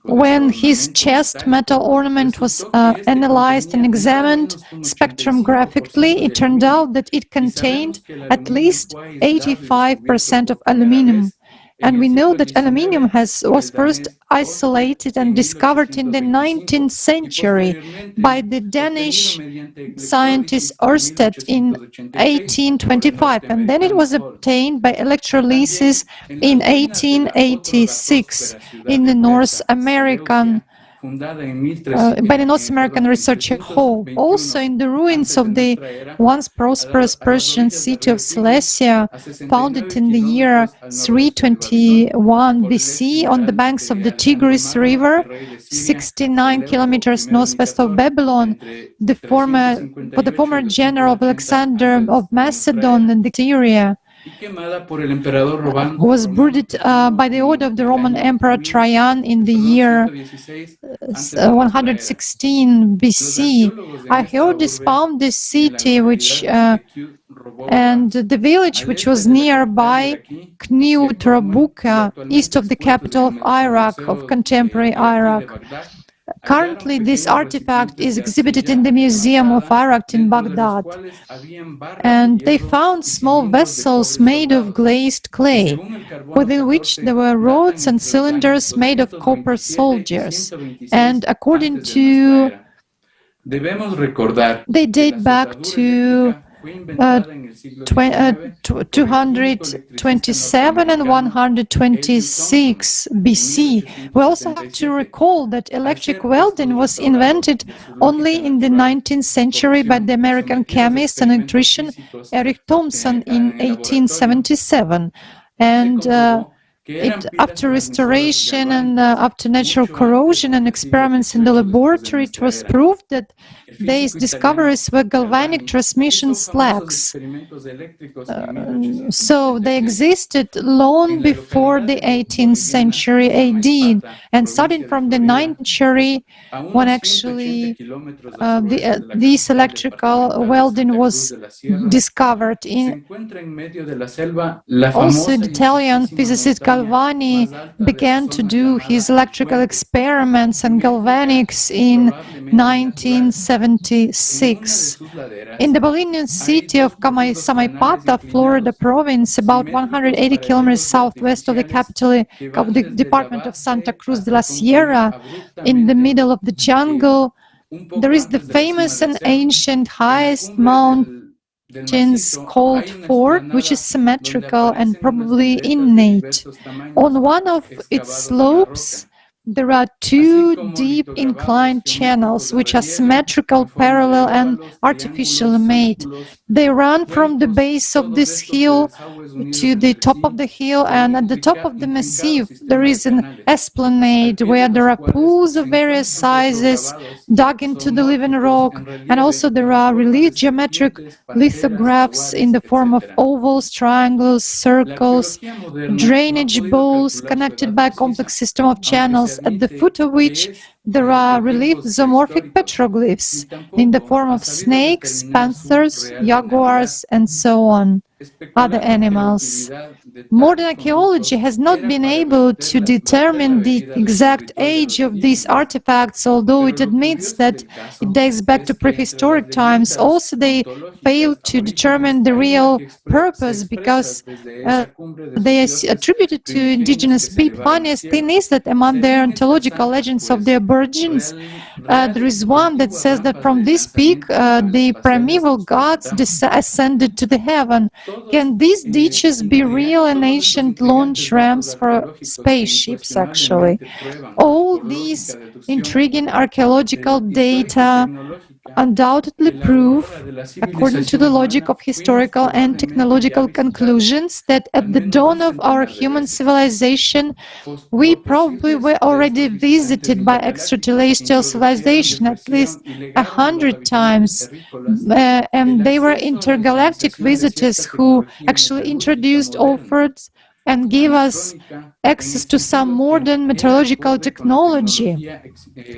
when his chest metal ornament was analyzed and examined spectrographically, it turned out that it contained at least 85% of aluminum. And we know that aluminum was first isolated and discovered in the 19th century by the Danish scientist Ørsted in 1825, and then it was obtained by electrolysis in 1886 in the North American by the North American Research Hall. Also in the ruins of the once prosperous Persian city of Cilicia, founded in the year 321 BC on the banks of the Tigris River, 69 kilometers northwest of Babylon, the former general of Alexander of Macedon and Syria, was buried by the order of the Roman Emperor Trajan in the year 116 BC. Archaeologists found this city and the village which was nearby, Kniut Rabuka, east of the capital of Iraq, of contemporary Iraq. Currently, this artifact is exhibited in the Museum of Iraq in Baghdad, and they found small vessels made of glazed clay, within which there were rods and cylinders made of copper soldiers, and according to they date back to 227 and 126 BC. We also have to recall that electric welding was invented only in the 19th century by the American chemist and electrician Eric Thomson in 1877. And after restoration and after natural corrosion and experiments in the laboratory, it was proved that these discoveries were galvanic transmission slacks. So they existed long before the 18th century AD, and starting from the 9th century, when actually this electrical welding was discovered. Also, the Italian physicist Galvani began to do his electrical experiments and galvanics in 1976. In the Bolivian city of Samaipata, Florida province, about 180 kilometers southwest of the capital of the department of Santa Cruz de la Sierra, in the middle of the jungle, there is the famous and ancient highest mountains called Fort, which is symmetrical and probably innate. On one of its slopes, there are two deep inclined channels, which are symmetrical, parallel, and artificially made. They run from the base of this hill to the top of the hill, and at the top of the massif there is an esplanade where there are pools of various sizes dug into the living rock, and also there are relief geometric lithographs in the form of ovals, triangles, circles, drainage bowls connected by a complex system of channels, at the foot of which there are relief zoomorphic petroglyphs in the form of snakes, panthers, jaguars, and so on, other animals. Modern archaeology has not been able to determine the exact age of these artifacts, although it admits that it dates back to prehistoric times. Also, they failed to determine the real purpose because they are attributed to indigenous people. Funniest thing is that among the ontological legends of the Aborigines, there is one that says that from this peak the primeval gods ascended to the heaven. Can these ditches be real and ancient launch ramps for spaceships, actually? All these intriguing archaeological data undoubtedly prove, according to the logic of historical and technological conclusions, that at the dawn of our human civilization, we probably were already visited by extraterrestrial civilization at least 100 times, and they were intergalactic visitors who actually introduced, offered, and gave us access to some modern meteorological technology,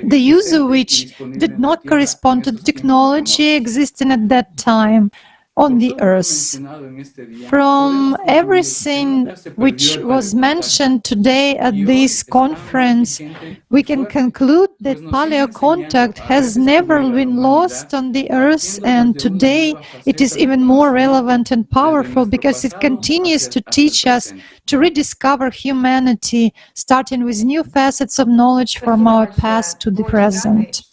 the use of which did not correspond to the technology existing at that time on the Earth. From everything which was mentioned today at this conference, we can conclude that paleocontact has never been lost on the Earth, and today it is even more relevant and powerful because it continues to teach us to rediscover humanity, starting with new facets of knowledge from our past to the present.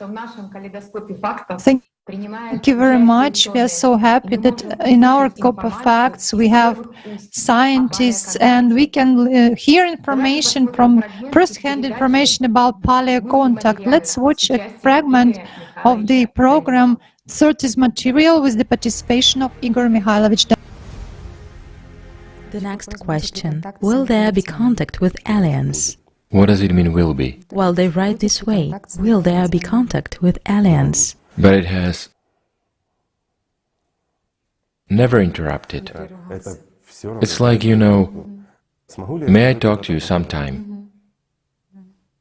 Thank you very much. We are so happy that in our Scope of Facts we have scientists and we can hear information from first-hand information about paleocontact. Let's watch a fragment of the program Surtees material with the participation of Igor Mikhailovich. The next question: will there be contact with aliens? What does it mean, will be? Well, they write this way: will there be contact with aliens? But it has never interrupted. It's like, you know, may I talk to you sometime?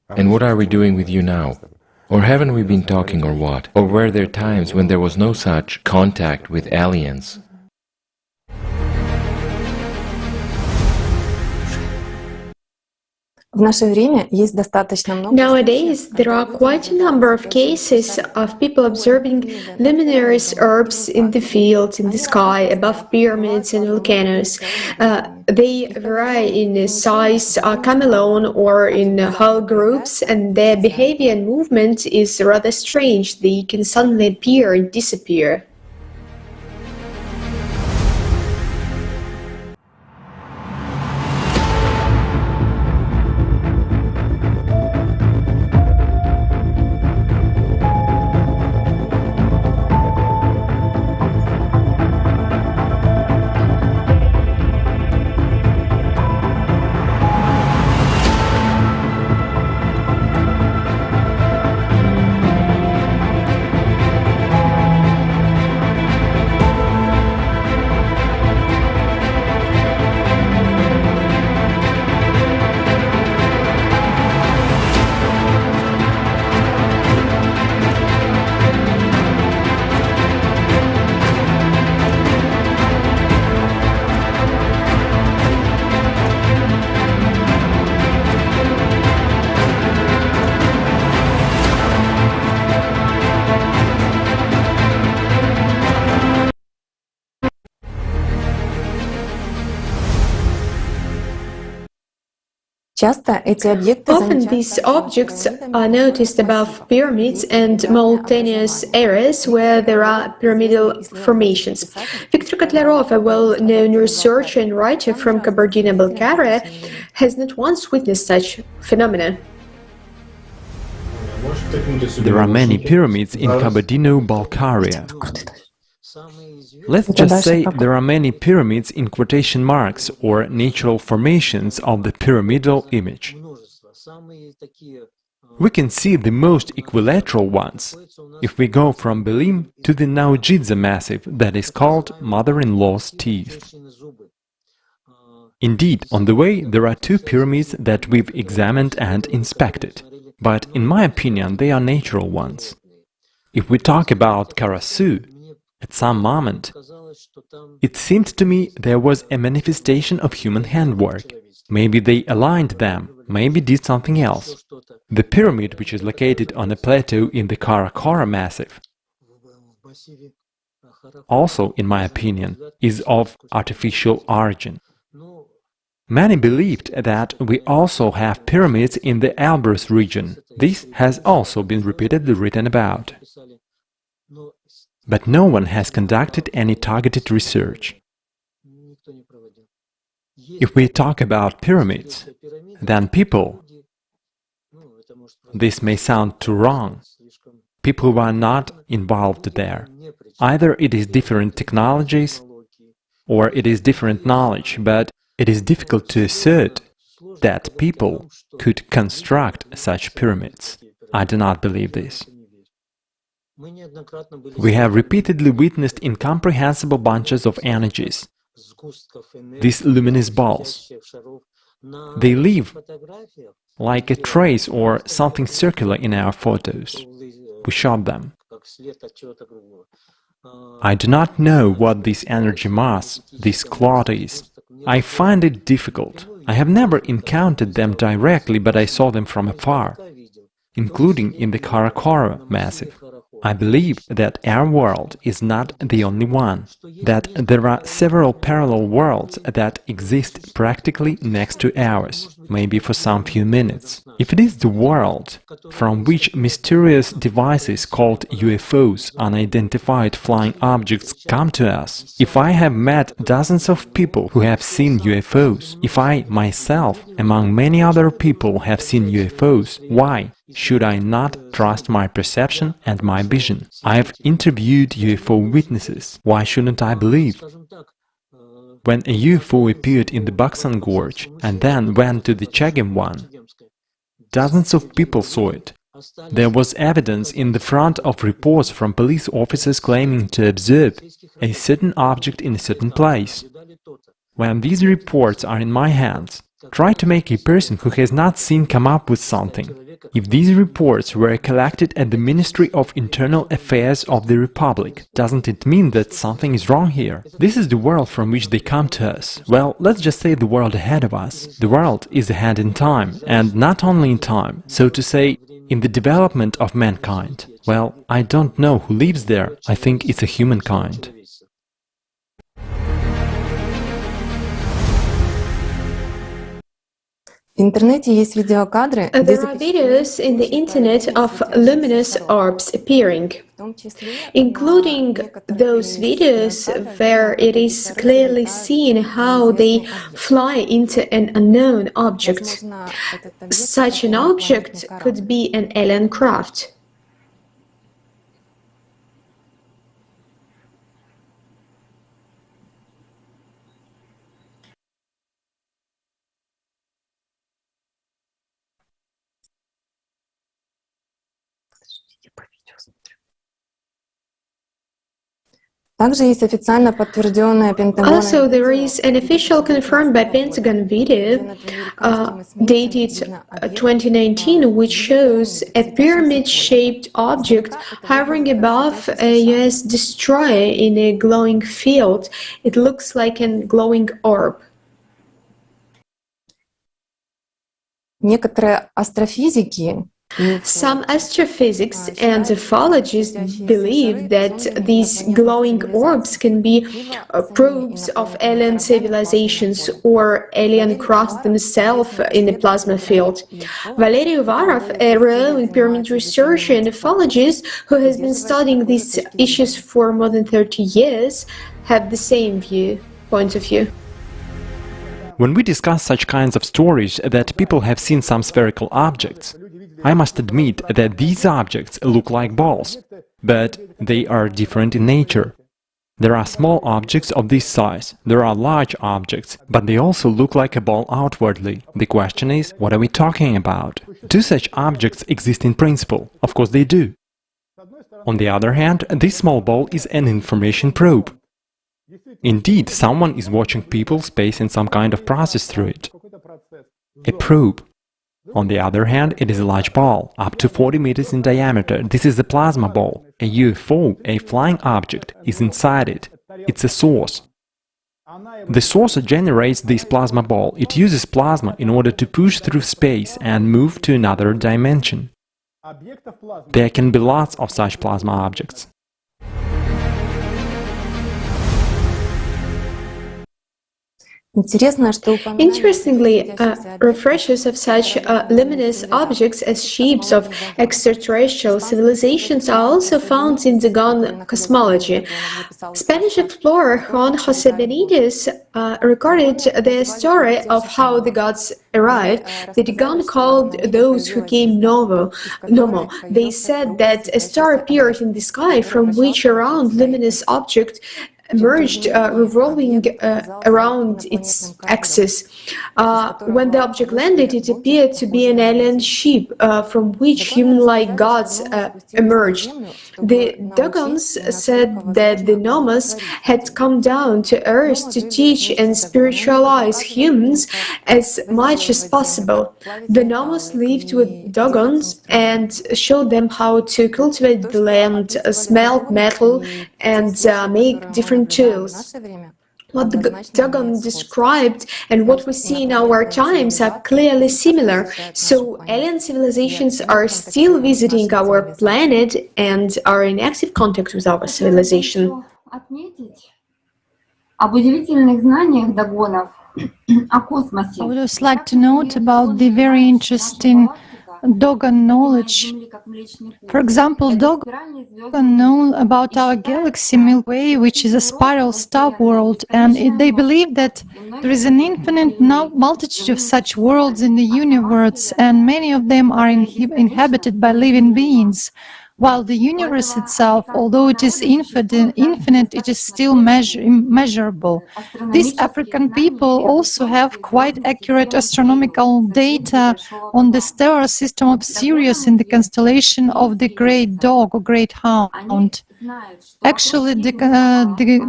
And what are we doing with you now? Or haven't we been talking or what? Or were there times when there was no such contact with aliens? Nowadays, there are quite a number of cases of people observing luminous orbs in the field, in the sky, above pyramids and volcanoes. They vary in size, come alone or in whole groups, and their behavior and movement is rather strange. They can suddenly appear and disappear. Often these objects are noticed above pyramids and mountainous areas where there are pyramidal formations. Viktor Kotlarov, a well-known researcher and writer from Kabardino-Balkaria, has not once witnessed such phenomena. There are many pyramids in Kabardino-Balkaria. Let's just say there are many pyramids in quotation marks or natural formations of the pyramidal image. We can see the most equilateral ones if we go from Belim to the Naujidze massif that is called Mother-in-law's Teeth. Indeed, on the way there are two pyramids that we've examined and inspected, but in my opinion they are natural ones. If we talk about Karasu, at some moment, it seemed to me there was a manifestation of human handwork. Maybe they aligned them, maybe did something else. The pyramid, which is located on a plateau in the Karakora massif, also, in my opinion, is of artificial origin. Many believed that we also have pyramids in the Elbrus region. This has also been repeatedly written about. But no one has conducted any targeted research. If we talk about pyramids, then people, this may sound too wrong, people who are not involved there. Either it is different technologies, or it is different knowledge, but it is difficult to assert that people could construct such pyramids. I do not believe this. We have repeatedly witnessed incomprehensible bunches of energies, these luminous balls. They leave like a trace or something circular in our photos. We shot them. I do not know what this energy mass, this clot is. I find it difficult. I have never encountered them directly, but I saw them from afar, including in the Karakora massif. I believe that our world is not the only one, that there are several parallel worlds that exist practically next to ours, maybe for some few minutes. If it is the world from which mysterious devices called UFOs, unidentified flying objects, come to us, if I have met dozens of people who have seen UFOs, if I myself, among many other people, have seen UFOs, why should I not trust my perception and my vision? I have interviewed UFO witnesses. Why shouldn't I believe? When a UFO appeared in the Baksan Gorge and then went to the Chagim one, dozens of people saw it. There was evidence in the front of reports from police officers claiming to observe a certain object in a certain place. When these reports are in my hands, try to make a person who has not seen come up with something. If these reports were collected at the Ministry of Internal Affairs of the Republic, doesn't it mean that something is wrong here? This is the world from which they come to us. Well, let's just say the world ahead of us. The world is ahead in time, and not only in time, so to say, in the development of mankind. Well, I don't know who lives there. I think it's a humankind. There are videos in the internet of luminous orbs appearing, including those videos where it is clearly seen how they fly into an unknown object. Such an object could be an alien craft. Also, there is an official confirmed by Pentagon video dated 2019, which shows a pyramid-shaped object hovering above a US destroyer in a glowing field. It looks like a glowing orb. Some astrophysics and ufologists believe that these glowing orbs can be probes of alien civilizations or alien crafts themselves in the plasma field. Valery Uvarov, a renowned pyramid researcher and ufologist who has been studying these issues for more than 30 years, have the same point of view. When we discuss such kinds of stories that people have seen some spherical objects, I must admit that these objects look like balls, but they are different in nature. There are small objects of this size, there are large objects, but they also look like a ball outwardly. The question is, what are we talking about? Do such objects exist in principle? Of course they do. On the other hand, this small ball is an information probe. Indeed, someone is watching people, space and some kind of process through it. A probe. On the other hand, it is a large ball, up to 40 meters in diameter. This is a plasma ball. A UFO, a flying object, is inside it. It's a source. The source generates this plasma ball. It uses plasma in order to push through space and move to another dimension. There can be lots of such plasma objects. Interestingly, references of such luminous objects as ships of extraterrestrial civilizations are also found in Dogon cosmology. Spanish explorer Juan José Benítez recorded the story of how the gods arrived. The Dogon called those who came Nomo. They said that a star appeared in the sky from which a round luminous object emerged, revolving around its axis. When the object landed, it appeared to be an alien ship from which human-like gods emerged. The Dogons said that the Nomos had come down to Earth to teach and spiritualize humans as much as possible. The Nomos lived with Dogons and showed them how to cultivate the land, smelt metal, and make different tools. What the Dogon described and what we see in our times are clearly similar, so alien civilizations are still visiting our planet and are in active contact with our civilization. I would just like to note about the very interesting Dogon knowledge. For example, Dogon know about our galaxy Milky Way, which is a spiral star world, and they believe that there is an infinite multitude of such worlds in the universe, and many of them are inhabited by living beings. While the universe itself, although it is infinite, it is still immeasurable. These African people also have quite accurate astronomical data on the stellar system of Sirius in the constellation of the Great Dog or Great Hound. Actually, the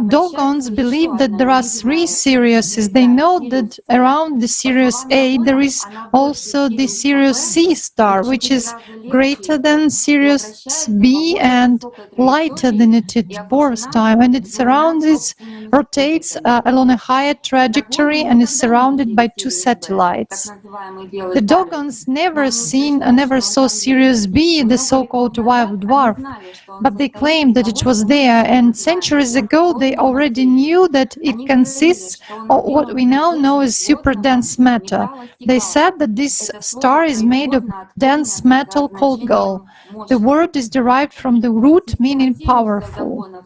Dogons believe that there are 3 Siriuses. They know that around the Sirius A there is also the Sirius C star, which is greater than Sirius B and lighter than it at 4th time, and it rotates along a higher trajectory and is surrounded by 2 satellites. The Dogons never saw Sirius B, the so-called white dwarf, but they claim that it was there, and centuries ago they already knew that it consists of what we now know as super dense matter. They said that this star is made of dense metal called gull. The word is derived from the root meaning powerful.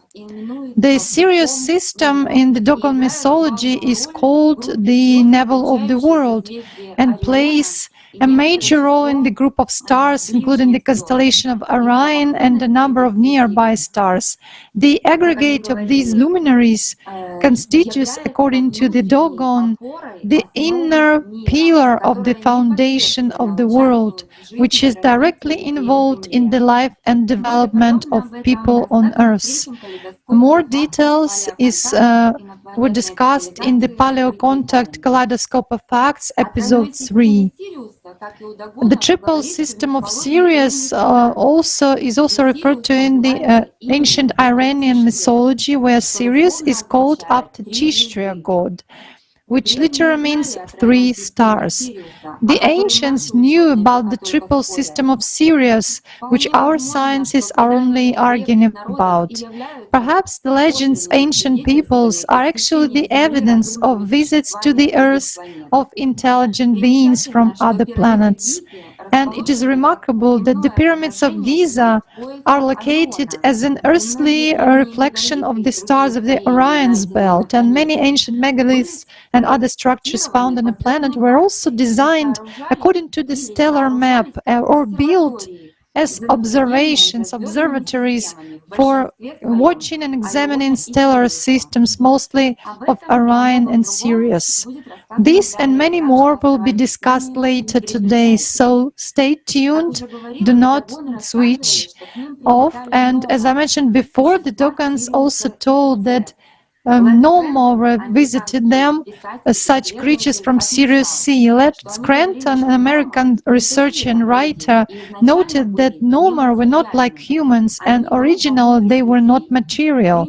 The Sirius system in the Dogon mythology is called the navel of the world and plays a major role in the group of stars, including the constellation of Orion and a number of nearby stars. The aggregate of these luminaries constitutes, according to the Dogon, the inner pillar of the foundation of the world, which is directly involved in the life and development of people on Earth. More details were discussed in the paleocontact Kaleidoscope of Facts, episode 3. The triple system of Sirius is also referred to in the ancient Iranian mythology, where Sirius is called after Tishtria god, which literally means 3 stars. The ancients knew about the triple system of Sirius, which our sciences are only arguing about. Perhaps the legends ancient peoples are actually the evidence of visits to the Earth of intelligent beings from other planets. And it is remarkable that the pyramids of Giza are located as an earthly reflection of the stars of the Orion's belt, and many ancient megaliths and other structures found on the planet were also designed according to the stellar map or built as observatories for watching and examining stellar systems, mostly of Orion and Sirius. This and many more will be discussed later today, so stay tuned, do not switch off. And as I mentioned before, the Dogons also told that no more visited them, such creatures from Sirius Sea. Let Scranton, an American researcher and writer, noted that Nomar were not like humans, and originally they were not material.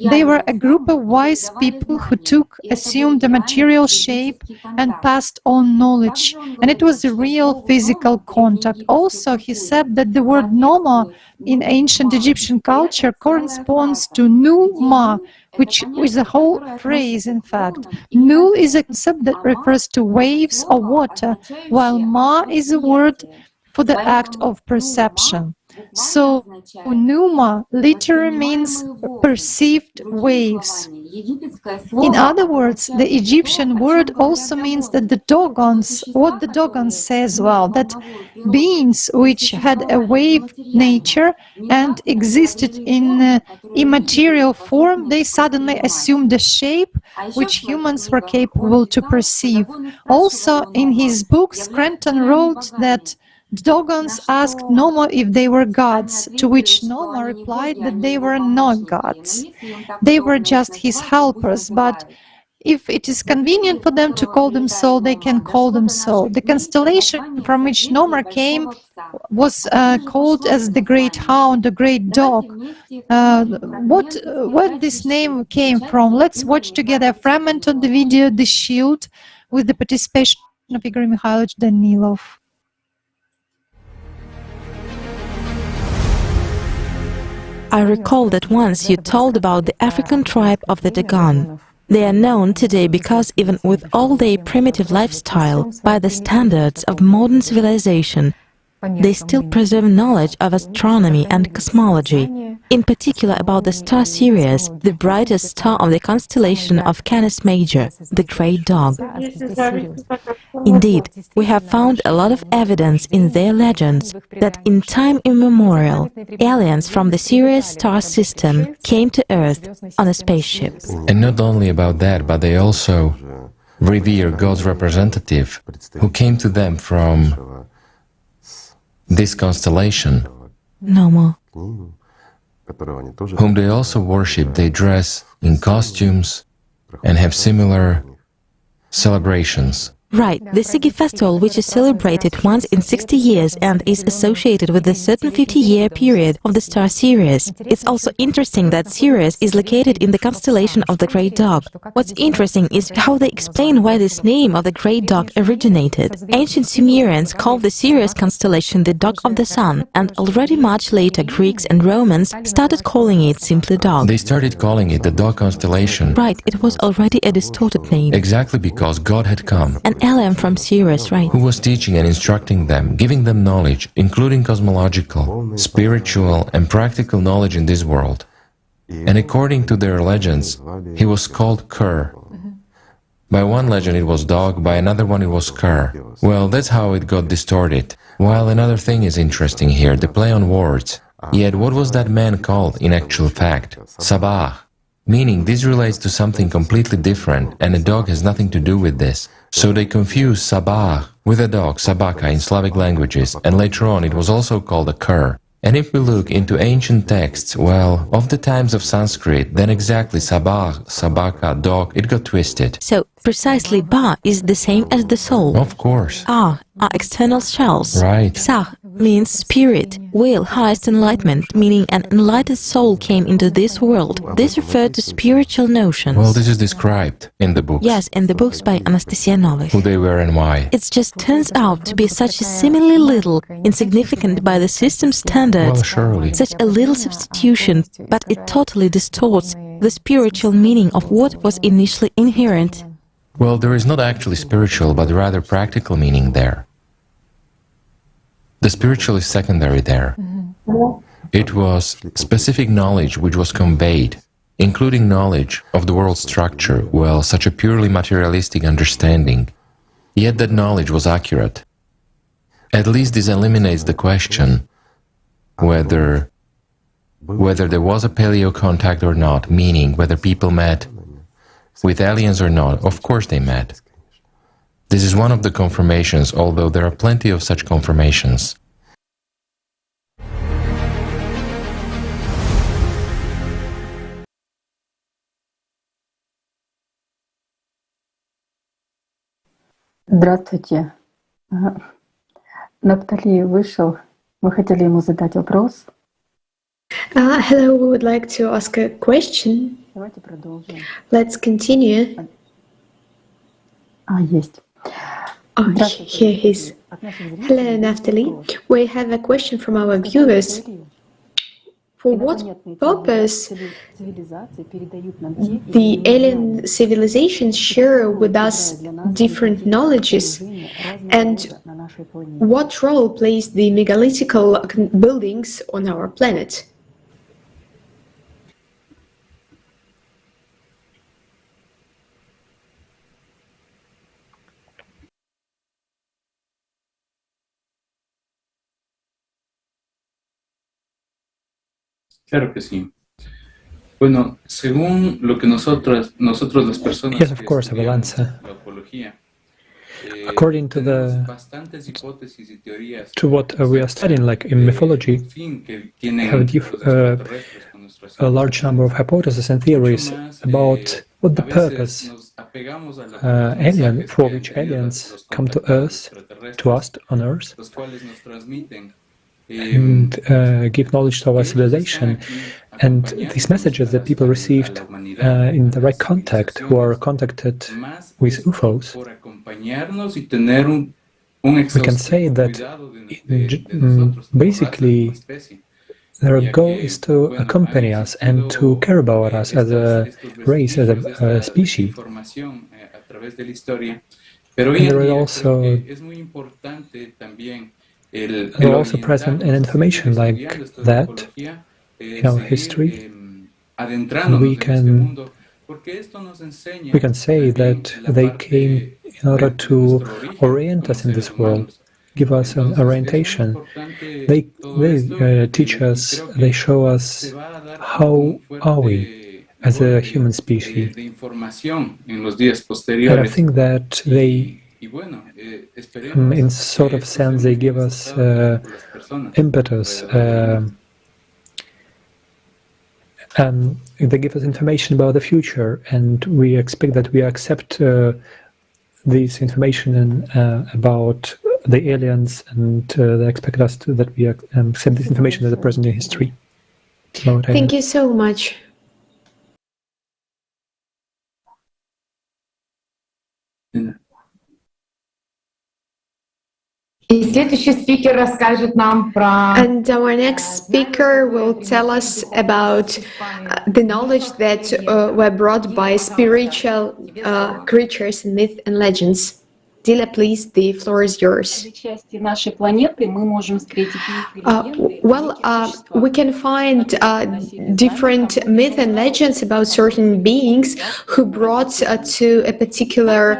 They were a group of wise people who assumed a material shape and passed on knowledge, and it was a real physical contact. Also, he said that the word Noma in ancient Egyptian culture corresponds to Numa, which is a whole phrase, in fact. Nu is a concept that refers to waves or water, while Ma is a word for the act of perception. So, Numa literally means perceived waves. In other words, the Egyptian word also means that the Dogons, what the Dogons say as well, that beings which had a wave nature and existed in immaterial form, they suddenly assumed a shape which humans were capable to perceive. Also, in his book, Scranton wrote that Dogons asked Noma if they were gods, to which Noma replied that they were not gods. They were just his helpers, but if it is convenient for them to call them so, they can call them so. The constellation from which Noma came was called as the Great Hound, the Great Dog. Where this name came from? Let's watch together a fragment of the video, The Shield, with the participation of Igor Mikhailovich Danilov. I recall that once you told about the African tribe of the Dogon. They are known today because even with all their primitive lifestyle, by the standards of modern civilization, they still preserve knowledge of astronomy and cosmology, in particular about the star Sirius, the brightest star of the constellation of Canis Major, the Great Dog. Indeed, we have found a lot of evidence in their legends that in time immemorial, aliens from the Sirius star system came to Earth on a spaceship. And not only about that, but they also revere God's representative who came to them from this constellation, Noma, whom they also worship. They dress in costumes and have similar celebrations. Right, the Sigi festival, which is celebrated once in 60 years and is associated with a certain 50-year period of the star Sirius. It's also interesting that Sirius is located in the constellation of the Great Dog. What's interesting is how they explain why this name of the Great Dog originated. Ancient Sumerians called the Sirius constellation the Dog of the Sun, and already much later Greeks and Romans started calling it simply Dog. They started calling it the Dog constellation. Right, it was already a distorted name. Exactly because God had come. An alien from Sirius, right? Who was teaching and instructing them, giving them knowledge, including cosmological, spiritual and practical knowledge in this world. And according to their legends, he was called Ker. By one legend it was dog, by another one it was Ker. Well, that's how it got distorted. While another thing is interesting here, the play on words. Yet what was that man called in actual fact? Sabah. Meaning this relates to something completely different, and a dog has nothing to do with this. So they confuse Sabah with a dog, Sabaka, in Slavic languages, and later on it was also called a cur. And if we look into ancient texts, well, of the times of Sanskrit, then exactly Sabah, Sabaka, dog, it got twisted. So, precisely Ba is the same as the soul. Of course. Ah are external shells. Right. Sah means spirit, will, highest enlightenment, meaning an enlightened soul came into this world. This referred to spiritual notions. Well, this is described in the books. Yes, in the books by Anastasia Novych. Who they were and why. It just turns out to be such a seemingly little, insignificant by the system's standards. Well, surely. Such a little substitution, but it totally distorts the spiritual meaning of what was initially inherent. Well, there is not actually spiritual, but rather practical meaning there. The spiritual is secondary there. It was specific knowledge which was conveyed, including knowledge of the world structure, well, such a purely materialistic understanding. Yet that knowledge was accurate. At least this eliminates the question whether there was a paleocontact or not, meaning whether people met with aliens or not. Of course they met. This is one of the confirmations, although there are plenty of such confirmations. Здравствуйте. Наптали вышел. Мы хотели ему задать вопрос. Hello, we would like to ask a question. Давайте продолжим. Let's continue. Есть. Here he is. Hello, Naftali. We have a question from our viewers. For what purpose the alien civilizations share with us different knowledges, and what role plays the megalithical buildings on our planet? Claro que sí. Bueno, según lo que nosotros las personas Yes, of course, I will answer. According to what we are studying, like in mythology, have a large number of hypotheses and theories about what the purpose for which aliens come to us on Earth, and give knowledge to our civilization. And these messages that people received in direct contact, who are contacted with UFOs, we can say that basically their goal is to accompany us and to care about us as a race, as a species. And there are also present in information like that in our history. And we can say that they came in order to orient us in this world, give us an orientation. They teach us, they show us how are we as a human species. And I think that they, in sort of sense, they give us impetus. They give us information about the future, and we expect that we accept this information about the aliens, and they expect us that we accept this information as a present in history. Thank you so much. And our next speaker will tell us about the knowledge that were brought by spiritual creatures in myth and legends. Dila, please, the floor is yours. We can find different myths and legends about certain beings who brought to a particular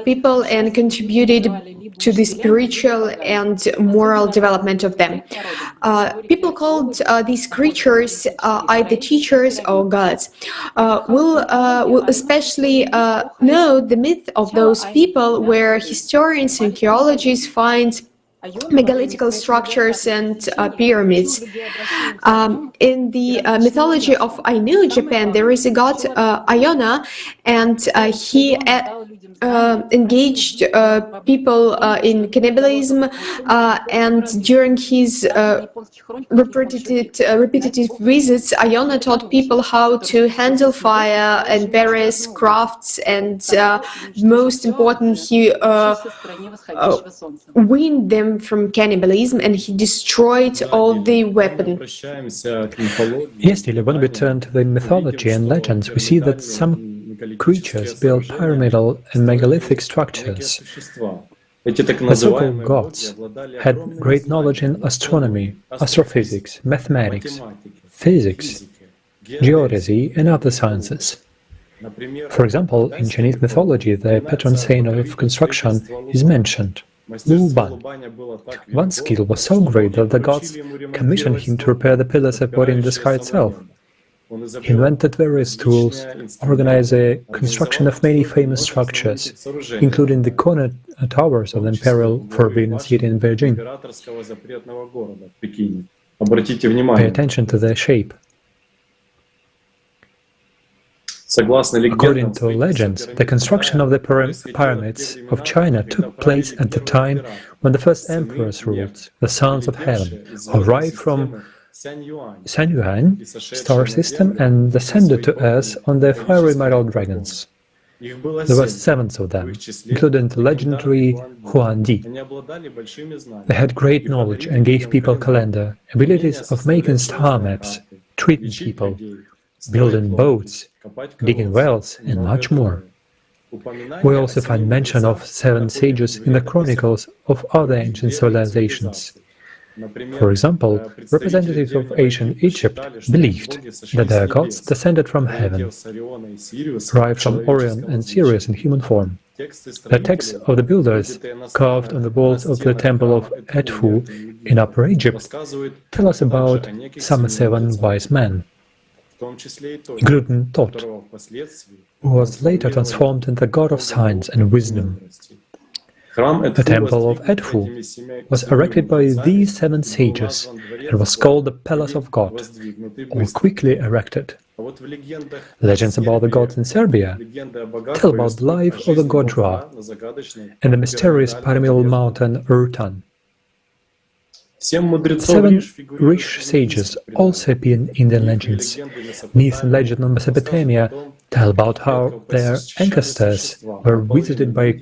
people and contributed to the spiritual and moral development of them. People called these creatures either teachers or gods. We'll especially know the myth of those people where historians and archaeologists find megalithical structures and pyramids. In the mythology of Ainu, Japan, there is a god Iona, and he engaged people in cannibalism, and during his repetitive visits, Iona taught people how to handle fire and various crafts, and most important, he weaned them from cannibalism, and he destroyed all the weapons. Yes, Delia, when we turn to the mythology and legends, we see that some creatures built pyramidal and megalithic structures. The so-called gods had great knowledge in astronomy, astrophysics, mathematics, physics, geodesy, and other sciences. For example, in Chinese mythology, the patron saint of construction is mentioned, Wu Ban. One's skill was so great that the gods commissioned him to repair the pillars supporting the sky itself. He invented various tools, organized the construction of many famous structures, including the corner towers of the Imperial Forbidden City in Beijing. Pay attention to their shape. According to legends, the construction of the pyramids of China took place at the time when the first emperors ruled, the sons of heaven, arrived from Sanyuan star system and descended to Earth on their fiery metal dragons. There were 7 of them, including the legendary Huangdi. They had great knowledge and gave people calendar, abilities of making star maps, treating people, building boats, digging wells, and much more. We also find mention of 7 sages in the chronicles of other ancient civilizations. For example, representatives of ancient Egypt believed that their gods descended from heaven, arrived from Orion and Sirius in human form. The texts of the builders, carved on the walls of the temple of Edfu in Upper Egypt, tell us about some 7 wise men, including Thoth, who was later transformed into the god of science and wisdom. The temple of Edfu was erected by these 7 sages and was called the Palace of God, all quickly erected. Legends about the gods in Serbia tell about the life of the god Ra and the mysterious pyramidal mountain Rutan. 7 rich sages also appear in the legends. Myth and legend of Mesopotamia tell about how their ancestors were visited by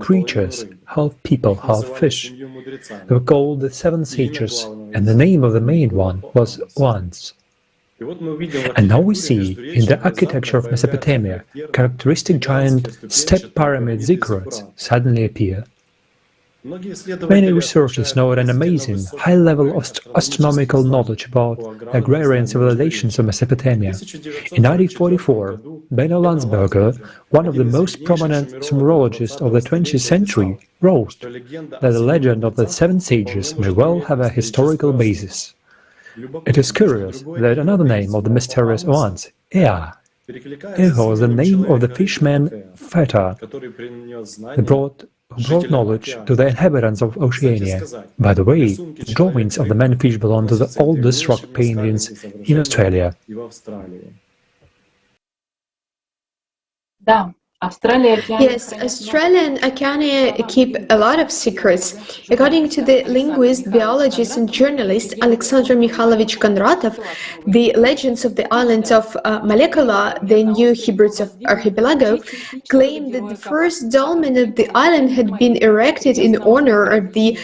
creatures, half people, half fish. They were called the 7 sages, and the name of the main one was Once. And now we see, in the architecture of Mesopotamia, characteristic giant step pyramid ziggurats suddenly appear. Many researchers know an amazing, high level of astronomical knowledge about agrarian civilizations of Mesopotamia. In 1944, Benno Landsberger, one of the most prominent sumerologists of the 20th century, wrote that the legend of the 7 sages may well have a historical basis. It is curious that another name of the mysterious ones, Ea, was the name of the fishman Feta, who brought knowledge to the inhabitants of Oceania. By the way, drawings of the man-fish belong to the oldest rock paintings in Australia. Yes, Australian Oceania keep a lot of secrets. According to the linguist, biologist and journalist Alexander Mikhailovich Konratov, the legends of the island of Malekula, the New Hebrides of Archipelago, claim that the first dolmen of the island had been erected in honor of the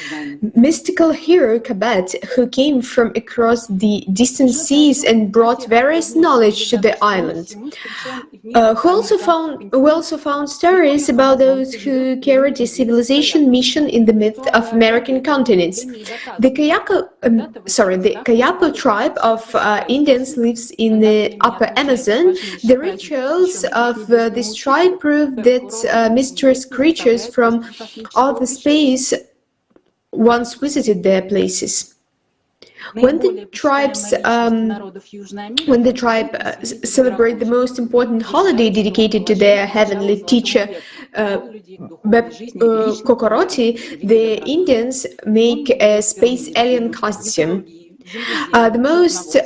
mystical hero Kabat, who came from across the distant seas and brought various knowledge to the island. We also found stories about those who carried a civilization mission in the myth of American continents. The Kayapo tribe of Indians lives in the upper Amazon. The rituals of this tribe prove that mysterious creatures from outer space once visited their places. When the tribe celebrate the most important holiday dedicated to their heavenly teacher, Kokoroti, the Indians make a space alien costume. The most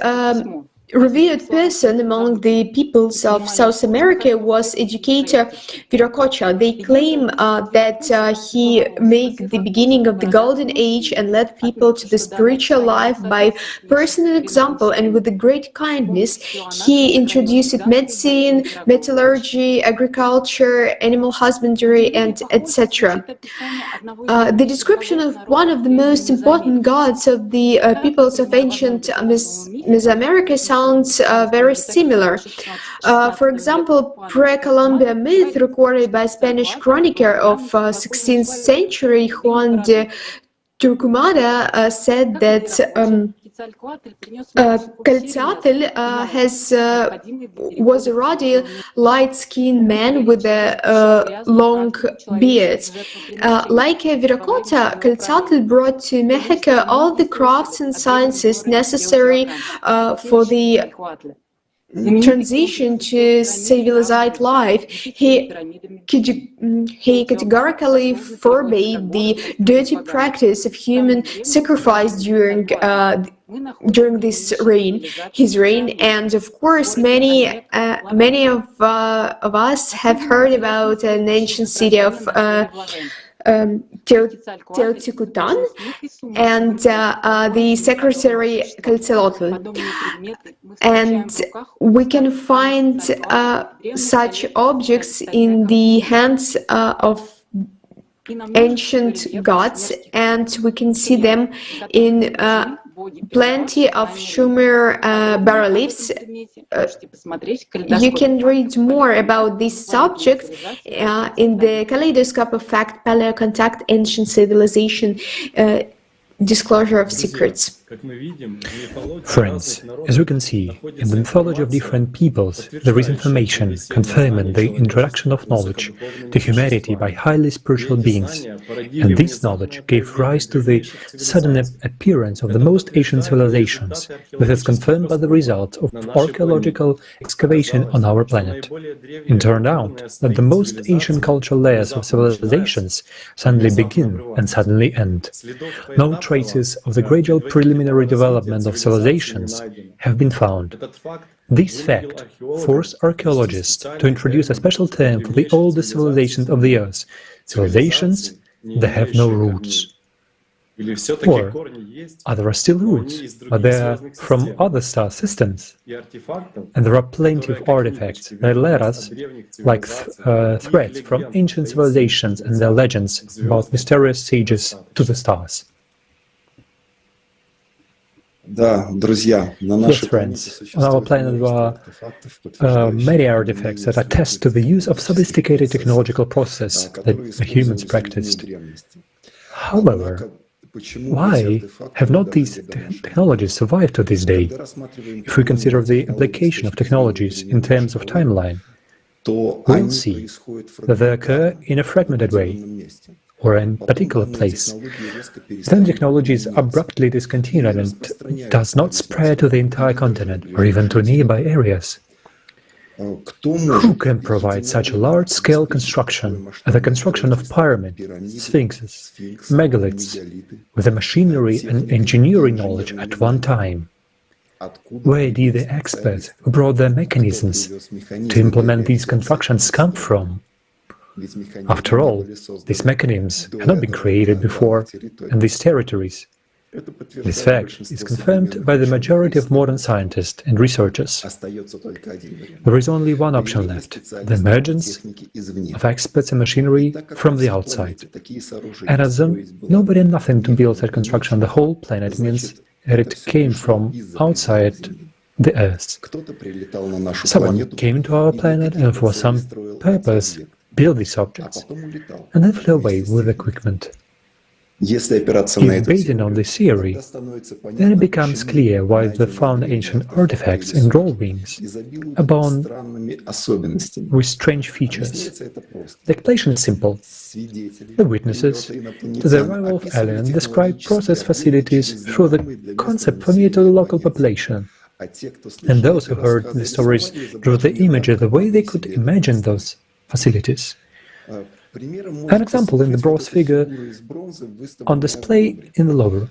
revered person among the peoples of South America was educator Viracocha. They claim that he made the beginning of the golden age and led people to the spiritual life by personal example, and with a great kindness he introduced medicine, metallurgy, agriculture, animal husbandry, and etc. The description of one of the most important gods of the peoples of ancient Mesoamerica sounds very similar. For example, pre-Columbia myth recorded by Spanish chronicler of 16th century Juan de Turcumada said that Quetzalcoatl was a ruddy, light-skinned man with a long beard. Like a Viracota, Quetzalcoatl brought to Mexico all the crafts and sciences necessary for the transition to civilized life. He categorically forbade the dirty practice of human sacrifice during this reign, his reign, and of course, many of us have heard about an ancient city of Teotihuacan and the secretary Quetzalcoatl. And we can find such objects in the hands of ancient gods, and we can see them in plenty of Schumann bas-reliefs. You can read more about this subject in the Kaleidoscope of Facts, Paleocontact, Ancient Civilization, Disclosure of Secrets. Friends, as we can see, in the mythology of different peoples, there is information confirming the introduction of knowledge to humanity by highly spiritual beings, and this knowledge gave rise to the sudden appearance of the most ancient civilizations, that is confirmed by the results of archaeological excavation on our planet. It turned out that the most ancient cultural layers of civilizations suddenly begin and suddenly end. No traces of the gradual preliminary development of civilizations have been found. This fact forced archaeologists to introduce a special term for the oldest civilizations of the Earth, civilizations that have no roots. Or there are still roots, but they are from other star systems. And there are plenty of artifacts that led us, like threads from ancient civilizations and their legends about mysterious sages, to the stars. Yes, friends, on our planet there are many artifacts that attest to the use of sophisticated technological process that the humans practiced. However, why have not these technologies survived to this day? If we consider the application of technologies in terms of timeline, we'll see that they occur in a fragmented way, or in a particular place. Then technology is abruptly discontinued and does not spread to the entire continent or even to nearby areas. Who can provide such a large-scale construction as the construction of pyramids, sphinxes, megaliths, with the machinery and engineering knowledge at one time? Where did the experts who brought their mechanisms to implement these constructions come from? After all, these mechanisms have not been created before in these territories. This fact is confirmed by the majority of modern scientists and researchers. There is only one option left: the emergence of experts and machinery from the outside. And as nobody and nothing to build that construction on the whole planet means that it came from outside the Earth. Someone came to our planet and for some purpose build these objects, and then flew away with equipment. If based on this theory, then it becomes clear why they found ancient artifacts and drawings abound with strange features. The explanation is simple. The witnesses to the arrival of aliens described process facilities through the concept familiar to the local population. And those who heard the stories drew the images the way they could imagine those facilities. An example in the bronze figure on display in the Louvre.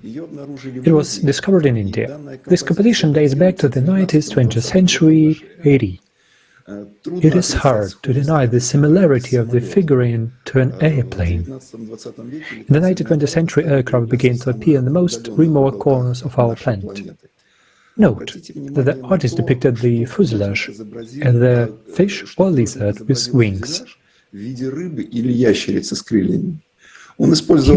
It was discovered in India. This composition dates back to the 20th century AD. It is hard to deny the similarity of the figurine to an airplane. In the 19th century, aircraft began to appear in the most remote corners of our planet. Note that the artist depicted the fuselage as a fish or lizard with wings. He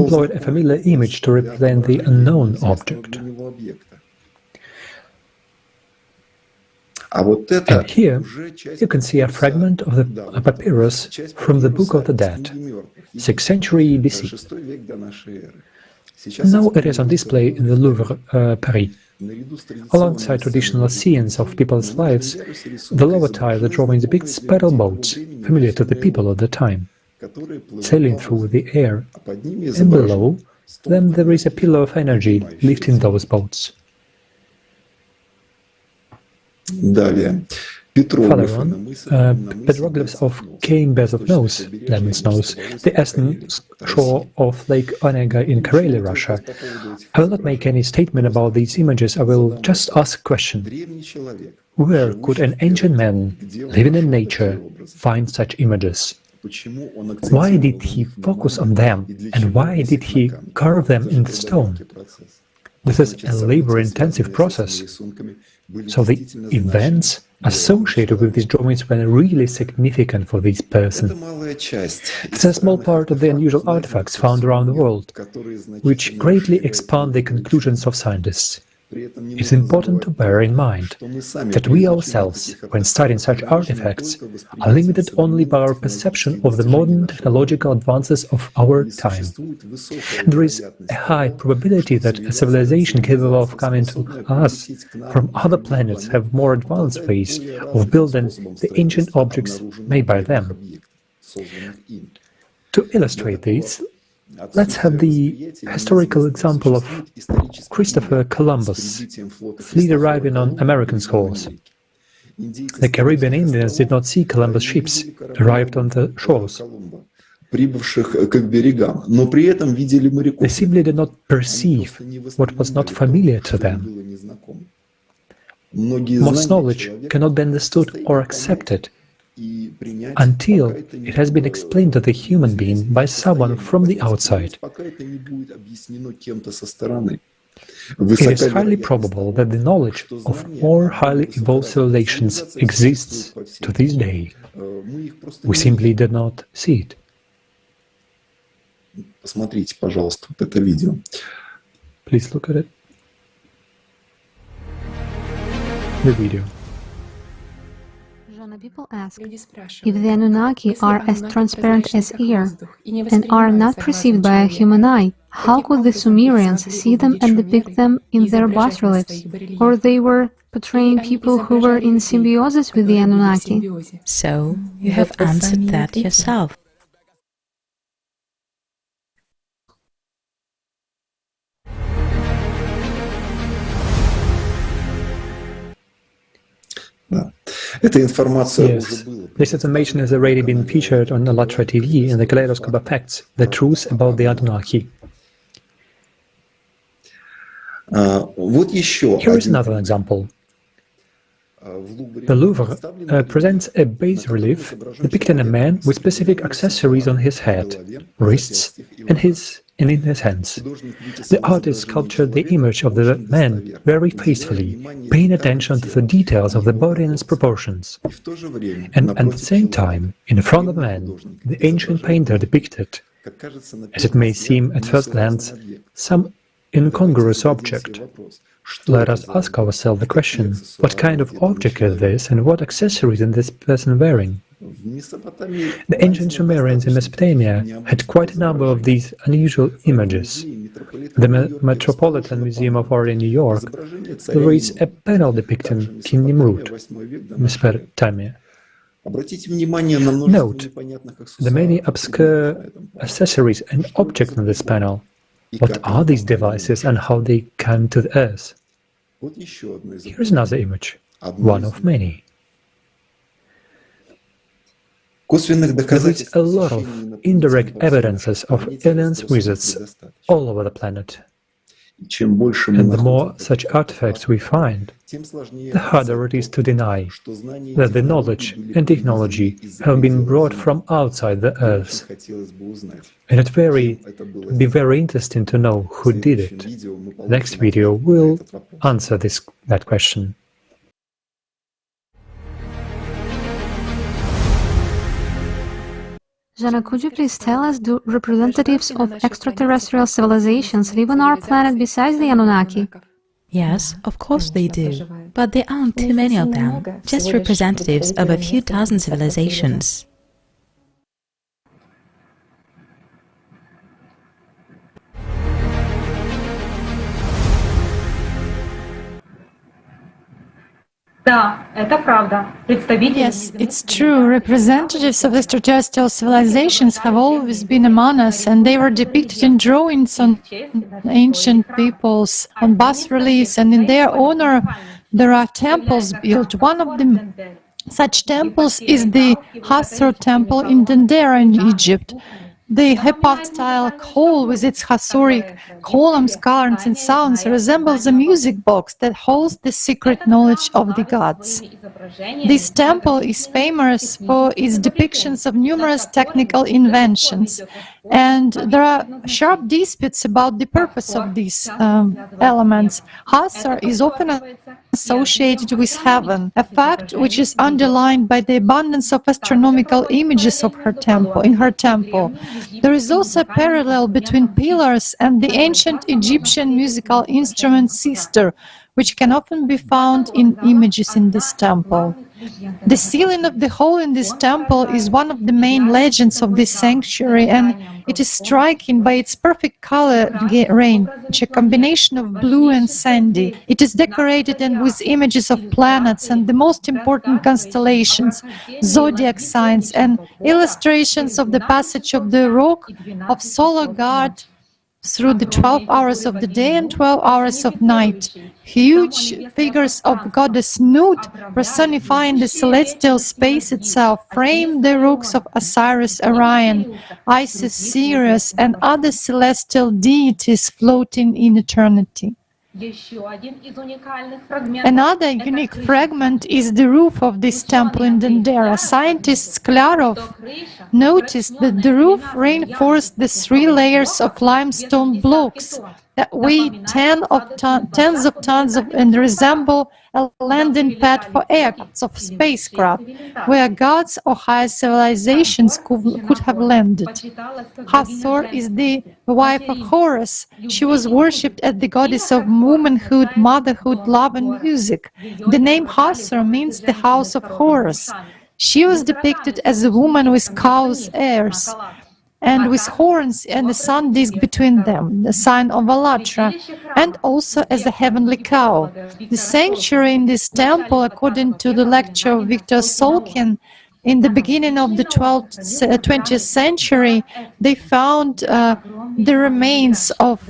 employed a familiar image to represent the unknown object. And here you can see a fragment of a papyrus from the Book of the Dead, 6th century BC. Now it is on display in the Louvre, Paris. Alongside traditional scenes of people's lives, the lower tile of the drawing depicts paddle boats, familiar to the people of the time, sailing through the air, and below them there is a pillar of energy lifting those boats. Further on, petroglyphs of Cain Bezov nose, lemon's nose, the eastern shore of Lake Onega in Karelia, Russia. I will not make any statement about these images, I will just ask a question. Where could an ancient man, living in nature, find such images? Why did he focus on them, and why did he carve them in the stone? This is a labor-intensive process, so the events associated with these drawings were really significant for this person. It's a small part of the unusual artifacts found around the world, which greatly expand the conclusions of scientists. It's important to bear in mind that we ourselves, when studying such artifacts, are limited only by our perception of the modern technological advances of our time. And there is a high probability that a civilization capable of coming to us from other planets have more advanced ways of building the ancient objects made by them. To illustrate this, let's have the historical example of Christopher Columbus, fleet arriving on American shores. The Caribbean Indians did not see Columbus ships arrived on the shores. They simply did not perceive what was not familiar to them. Most knowledge cannot be understood or accepted until it has been explained to the human being by someone from the outside. It is highly probable that the knowledge of more highly evolved civilizations exists to this day. We simply did not see it. Please look at it. The video. People ask if the Anunnaki are as transparent as air and are not perceived by a human eye, how could the Sumerians see them and depict them in their bas reliefs? Or they were portraying people who were in symbiosis with the Anunnaki? So, you have answered that yourself. Yes, this information has already been featured on ALLATRA TV in the Kaleidoscope of Facts, the truth about the Anunnaki. Here is another example. The Louvre presents a bas relief depicting a man with specific accessories on his head, wrists, and in his hands. The artist sculptured the image of the man very faithfully, paying attention to the details of the body and its proportions. And at the same time, in front of the man, the ancient painter depicted, as it may seem at first glance, some incongruous object. Let us ask ourselves the question, what kind of object is this and what accessories is this person wearing? The ancient Sumerians in Mesopotamia had quite a number of these unusual images. The Metropolitan Museum of Art in New York there is a panel depicting King Nimrud, Mesopotamia. Note the many obscure accessories and objects on this panel. What are these devices and how they came to the Earth? Here's another image, one of many. There is a lot of indirect evidences of aliens visits all over the planet. And the more such artifacts we find, the harder it is to deny that the knowledge and technology have been brought from outside the Earth. And it would be very interesting to know who did it. Next video will answer that question. Jana, could you please tell us, do representatives of extraterrestrial civilizations live on our planet besides the Anunnaki? Yes, of course they do. But there aren't too many of them, just representatives of a few dozen civilizations. Yes, it's true. Representatives of extraterrestrial civilizations have always been among us, and they were depicted in drawings on ancient peoples, on bas reliefs, and in their honor there are temples built. One of the such temples is the Hathor temple in Dendera in Egypt. The hypostyle hall with its Hathoric columns, columns and sounds resembles a music box that holds the secret knowledge of the gods. This temple is famous for its depictions of numerous technical inventions, and there are sharp disputes about the purpose of these elements. Hathor is often associated with heaven, a fact which is underlined by the abundance of astronomical images of her temple. In her temple, there is also a parallel between pillars and the ancient Egyptian musical instrument sitar, which can often be found in images in this temple. The ceiling of the hall in this temple is one of the main legends of this sanctuary, and it is striking by its perfect color range, a combination of blue and sandy. It is decorated and with images of planets and the most important constellations, zodiac signs, and illustrations of the passage of the rock of solar guard through the 12 hours of the day and 12 hours of night. Huge figures of goddess Nut, personifying the celestial space itself, frame the rooks of Osiris, Orion, Isis, Sirius, and other celestial deities floating in eternity. Another unique fragment is the roof of this temple in Dendera. Scientist Sklarov noticed that the roof reinforced the 3 layers of limestone blocks that weigh tens of tons and resemble a landing pad for aircraft of spacecraft, where gods or higher civilizations could have landed. Hathor is the wife of Horus. She was worshipped as the goddess of womanhood, motherhood, love, and music. The name Hathor means the house of Horus. She was depicted as a woman with cow's ears and with horns and a sun disk between them, the sign of ALLATRA, and also as a heavenly cow. The sanctuary in this temple, according to the lecture of Viktor Solkin, in the beginning of the 20th century, they found the remains of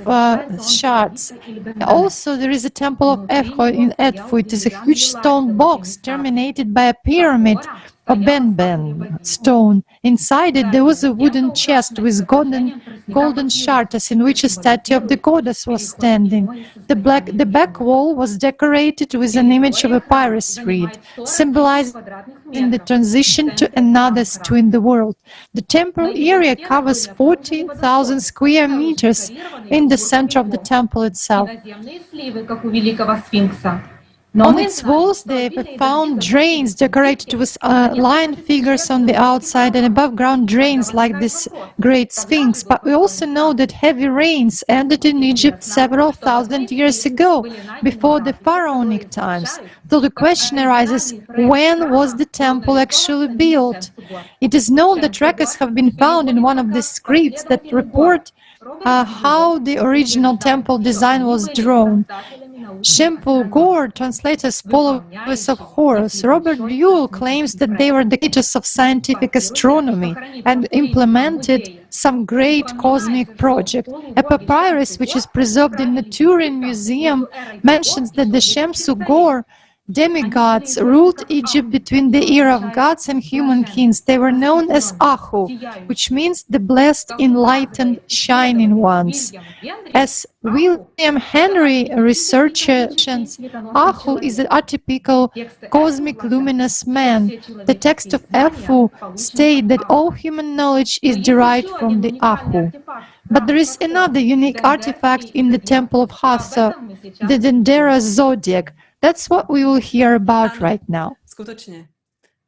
shards. Also, there is a temple of Edfu in Edfu. It is a huge stone box terminated by a pyramid, a Ben stone. Inside it, there was a wooden chest with golden shards in which a statue of the goddess was standing. The back wall was decorated with an image of a papyrus reed, symbolizing the transition to another statue in the world. The temple area covers 40,000 square meters in the center of the temple itself. On its walls, they found drains decorated with lion figures on the outside and above-ground drains like this great sphinx. But we also know that heavy rains ended in Egypt several thousand years ago, before the pharaonic times. So the question arises, when was the temple actually built? It is known that records have been found in one of the scripts that report how the original temple design was drawn. Shempo Gore translates as followers of Horus. Robert Buell claims that they were the creators of scientific astronomy and implemented some great cosmic project. A papyrus, which is preserved in the Turin Museum, mentions that the Shemsu Gore demigods ruled Egypt between the era of gods and human kings. They were known as Ahu, which means the blessed, enlightened, shining ones. As William Henry researches, Ahu is an atypical cosmic luminous man. The text of Efu states that all human knowledge is derived from the Ahu. But there is another unique artifact in the temple of Hathor, the Dendera zodiac. That's what we will hear about right now.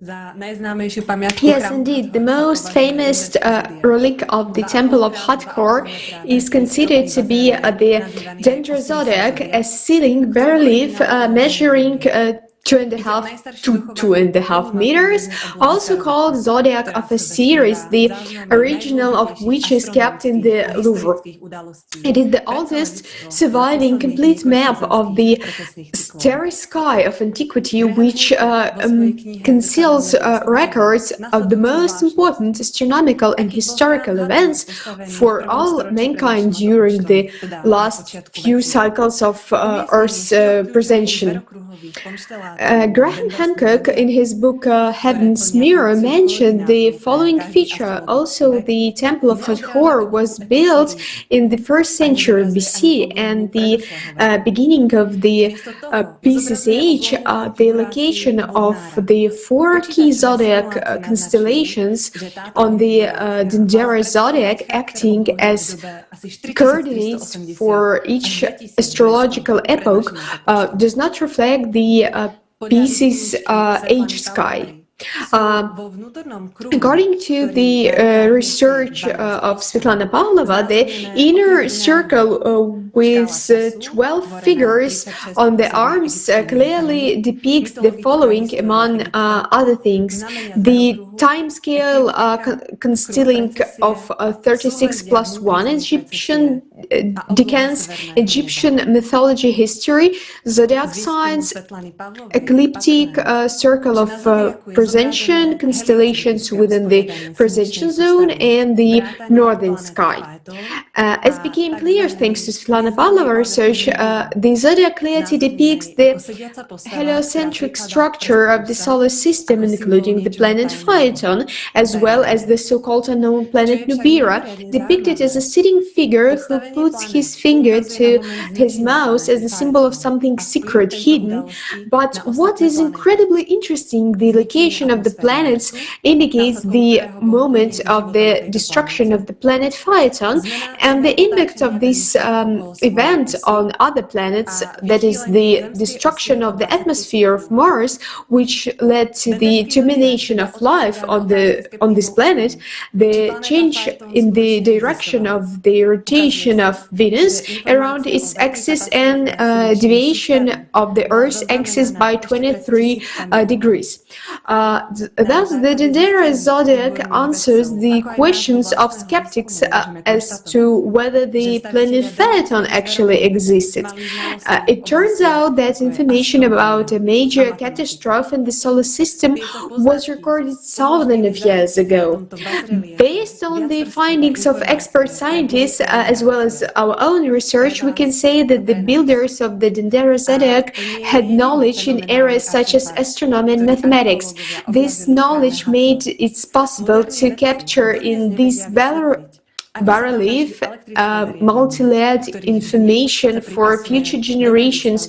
Yes, indeed. The most famous relic of the Temple of Hathor is considered to be the Dendra Zodiac, a ceiling barrel measuring 2.5 meters, also called Zodiac of Sirius, the original of which is kept in the Louvre. It is the oldest surviving complete map of the starry sky of antiquity, which conceals records of the most important astronomical and historical events for all mankind during the last few cycles of Earth's presentation. Graham Hancock, in his book Heaven's Mirror, mentioned the following feature. Also, the Temple of Hathor was built in the 1st century BC, and the beginning of the PCH, the location of the 4 key zodiac constellations on the Dendera zodiac, acting as coordinates for each astrological epoch, does not reflect the Pisces age sky. According to the research of Svetlana Pavlova, the inner circle with 12 figures on the arms clearly depicts the following, among other things: the time scale constellation of 36 plus 1 Egyptian decans, Egyptian mythology history, zodiac signs, ecliptic circle of presension, constellations within the presension zone, and the northern sky. As became clear thanks to Svetlana Pavlova research, the zodiac clearly depicts the heliocentric structure of the solar system, including the planet Phaeton, as well as the so-called unknown planet Nibiru, depicted as a sitting figure who puts his finger to his mouth as a symbol of something secret hidden. But what is incredibly interesting, the location of the planets indicates the moment of the destruction of the planet Phaeton and the impact of this event on other planets, that is the destruction of the atmosphere of Mars, which led to the termination of life on this planet, the change in the direction of the rotation of Venus around its axis, and deviation of the Earth's axis by 23 degrees. Thus, the Dendera zodiac answers the questions of skeptics as to whether the planet Phaeton actually existed. It turns out that information about a major catastrophe in the solar system was recorded thousands of years ago. Based on the findings of expert scientists, as well as our own research, we can say that the builders of the Dendera zodiac had knowledge in areas such as astronomy and mathematics. This knowledge made it possible to capture in this bas-relief multi-layered information for future generations,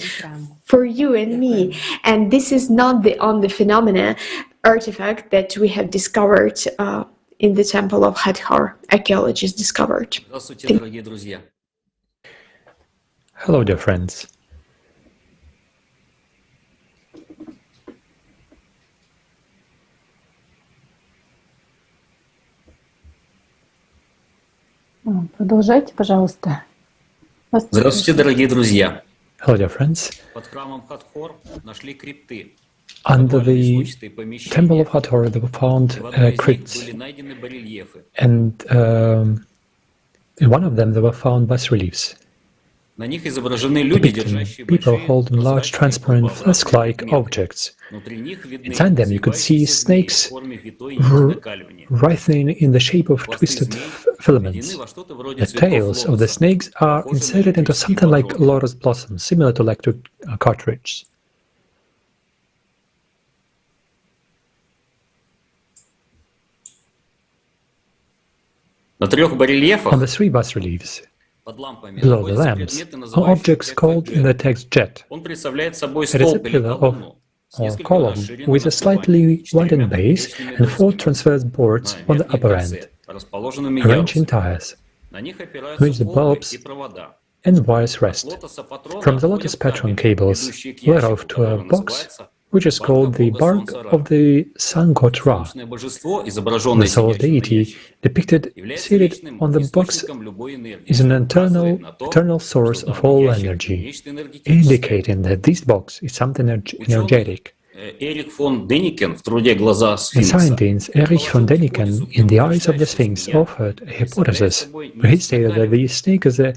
for you and me. And this is not the only phenomena artifact that we have discovered in the Temple of Hathor. Archaeologists discovered. Hello, dear friends. Продолжайте, пожалуйста. Здравствуйте, дорогие друзья. Hello, dear friends. Под храмом Хатхор нашли крипты. Under the Temple of Hathor, they were found crypts, and in one of them, there were found bas-reliefs depicting people holding large transparent flask-like objects. Inside them, you could see snakes writhing in the shape of twisted filaments. The tails of the snakes are inserted into something like lotus blossoms, similar to electric cartridge. On the 3 bas-reliefs, below the lamps, are objects called in the text jet. It is a pillar or column with a slightly widened base and 4 transverse boards on the upper end, arranged in tiers, which the bulbs and wires rest. From the lotus patron cables led off to a box which is called the bark of the sun god Ra. The solar deity depicted seated on the box is an eternal source of all energy, indicating that this box is something energetic. The scientist Erich von Däniken, in The Eyes of the Sphinx, offered a hypothesis where he stated that the snake is an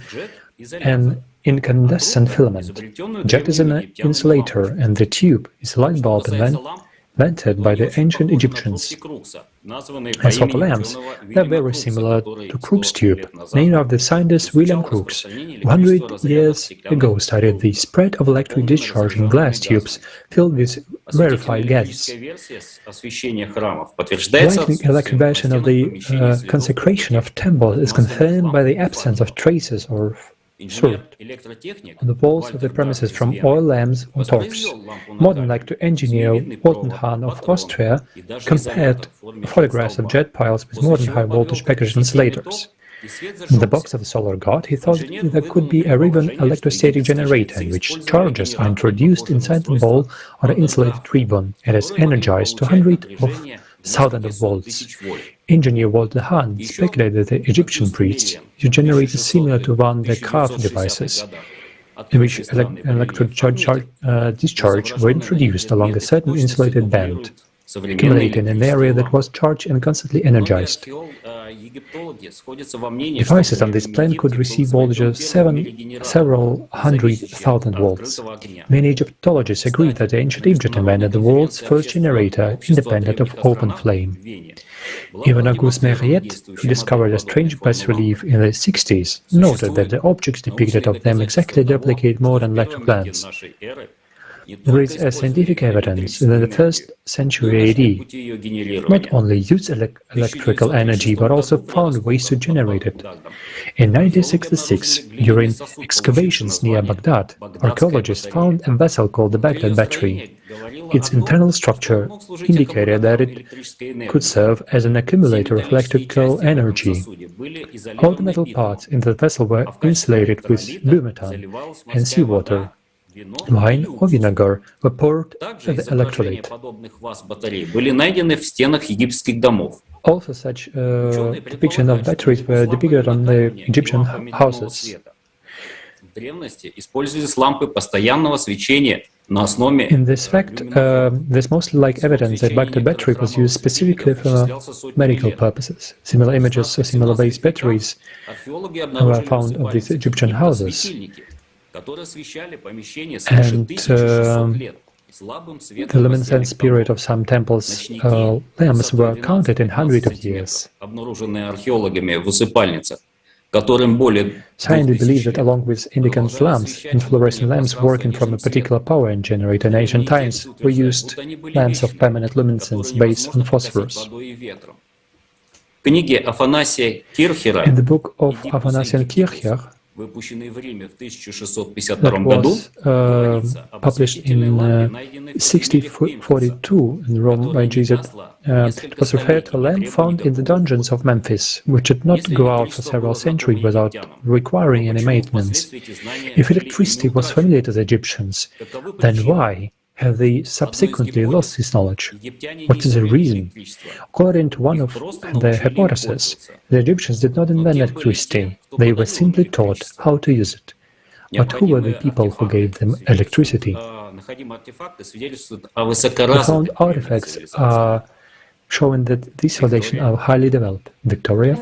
incandescent filament. Jet is an insulator, and the tube is a light bulb invented by the ancient Egyptians. As for the lamps, they are very similar to Crookes' tube, named after the scientist William Crookes, who 100 years ago studied the spread of electric discharge in glass tubes filled with rarefied gases. The electric version of the consecration of temples is confirmed by the absence of traces or soot on the walls of the premises from oil lamps or torches. Modern electric engineer Walton Hahn of Austria compared photographs of jet piles with modern high-voltage package insulators. In the box of the solar god, he thought there could be a ribbon electrostatic generator in which charges are introduced inside the ball on an insulated ribbon and is energized to hundreds of thousands of volts. Engineer Walter Hahn speculated that the Egyptian priests used generators similar to one of their carved devices, in which electric discharge were introduced along a certain insulated band, accumulating in an area that was charged and constantly energized. Devices on this plan could receive voltage of several hundred thousand volts. Many Egyptologists agree that the ancient Egypt invented the world's first generator independent of open flame. Even Auguste Mariette, who discovered a strange bas-relief in the 60s, noted that the objects depicted of them exactly replicate modern electric lamps. There is scientific evidence that in the 1st century AD not only used electrical energy but also found ways to generate it. In 1966, during excavations near Baghdad, archaeologists found a vessel called the Baghdad battery. Its internal structure indicated that it could serve as an accumulator of electrical energy. All the metal parts in the vessel were insulated with biomethan and seawater. Wine or vinegar were poured at the electrolyte. Also, such depiction of batteries were depicted on the Egyptian houses. In this fact, there's mostly like evidence that Baghdad battery was used specifically for medical purposes. Similar images of similar base batteries were found of these Egyptian houses. And the luminescence period of some temples' lamps were counted in hundreds of years. Scientists believe that along with incandescent lamps and fluorescent lamps working from a particular power generator in ancient times were used lamps of permanent luminescence based on phosphorus. In the book of Afanasian Kircher, that was published in 1642 in Rome by Jesus. It was referred to a lamp found in the dungeons of Memphis, which did not go out for several centuries without requiring any maintenance. If electricity was familiar to the Egyptians, then why have they subsequently lost this knowledge? What is the reason? According to one of the hypotheses, the Egyptians did not invent electricity, they were simply taught how to use it. But who were the people who gave them electricity? The found artifacts are showing that these civilizations are highly developed. Victoria?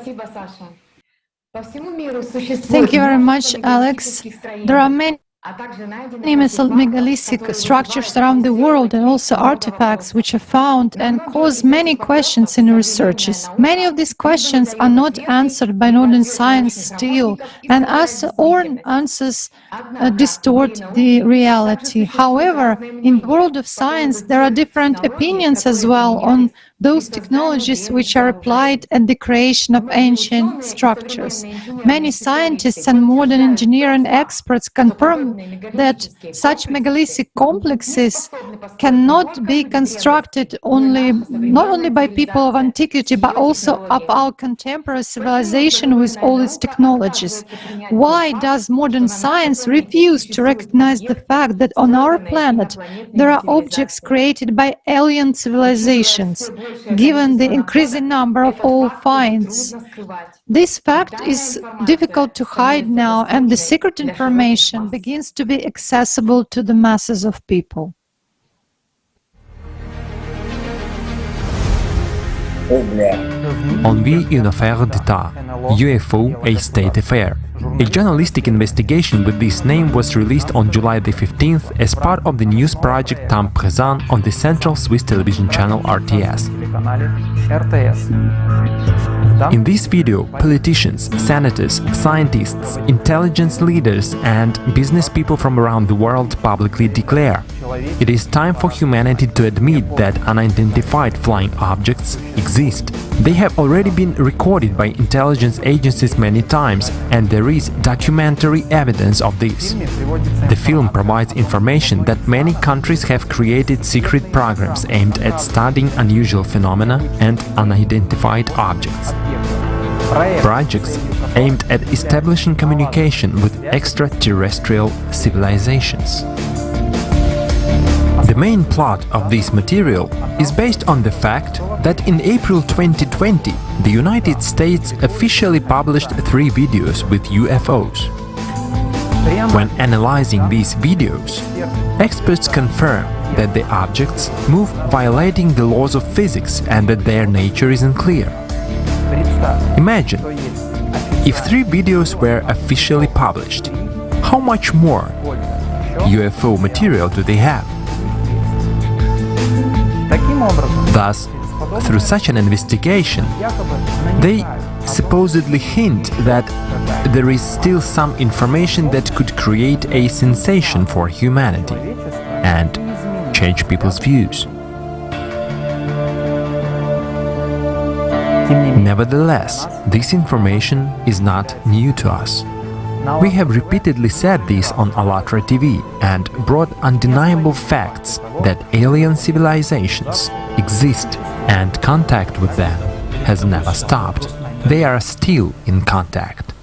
Thank you very much, Alex. There are many megalithic structures around the world and also artifacts which are found and cause many questions in researches. Many of these questions are not answered by modern science still, and answers distort the reality. However, in the world of science there are different opinions as well on those technologies which are applied at the creation of ancient structures. Many scientists and modern engineering experts confirm that such megalithic complexes cannot be constructed not only by people of antiquity, but also of our contemporary civilization with all its technologies. Why does modern science refuse to recognize the fact that on our planet there are objects created by alien civilizations, given the increasing number of all finds? This fact is difficult to hide now, and the secret information begins to be accessible to the masses of people. On vie une affaire d'État, UFO, a state affair. A journalistic investigation with this name was released on July the 15th as part of the news project Temps Présent on the central Swiss television channel RTS. In this video, politicians, senators, scientists, intelligence leaders, and business people from around the world publicly declare it is time for humanity to admit that unidentified flying objects exist. They have already been recorded by intelligence agencies many times, and there is documentary evidence of this. The film provides information that many countries have created secret programs aimed at studying unusual phenomena and unidentified objects. Projects aimed at establishing communication with extraterrestrial civilizations. The main plot of this material is based on the fact that in April 2020, the United States officially published 3 videos with UFOs. When analyzing these videos, experts confirm that the objects move violating the laws of physics and that their nature is unclear. Imagine, if 3 videos were officially published, how much more UFO material do they have? Thus, through such an investigation, they supposedly hint that there is still some information that could create a sensation for humanity and change people's views. Nevertheless, this information is not new to us. We have repeatedly said this on ALLATRA TV and brought undeniable facts that alien civilizations exist and contact with them has never stopped. They are still in contact.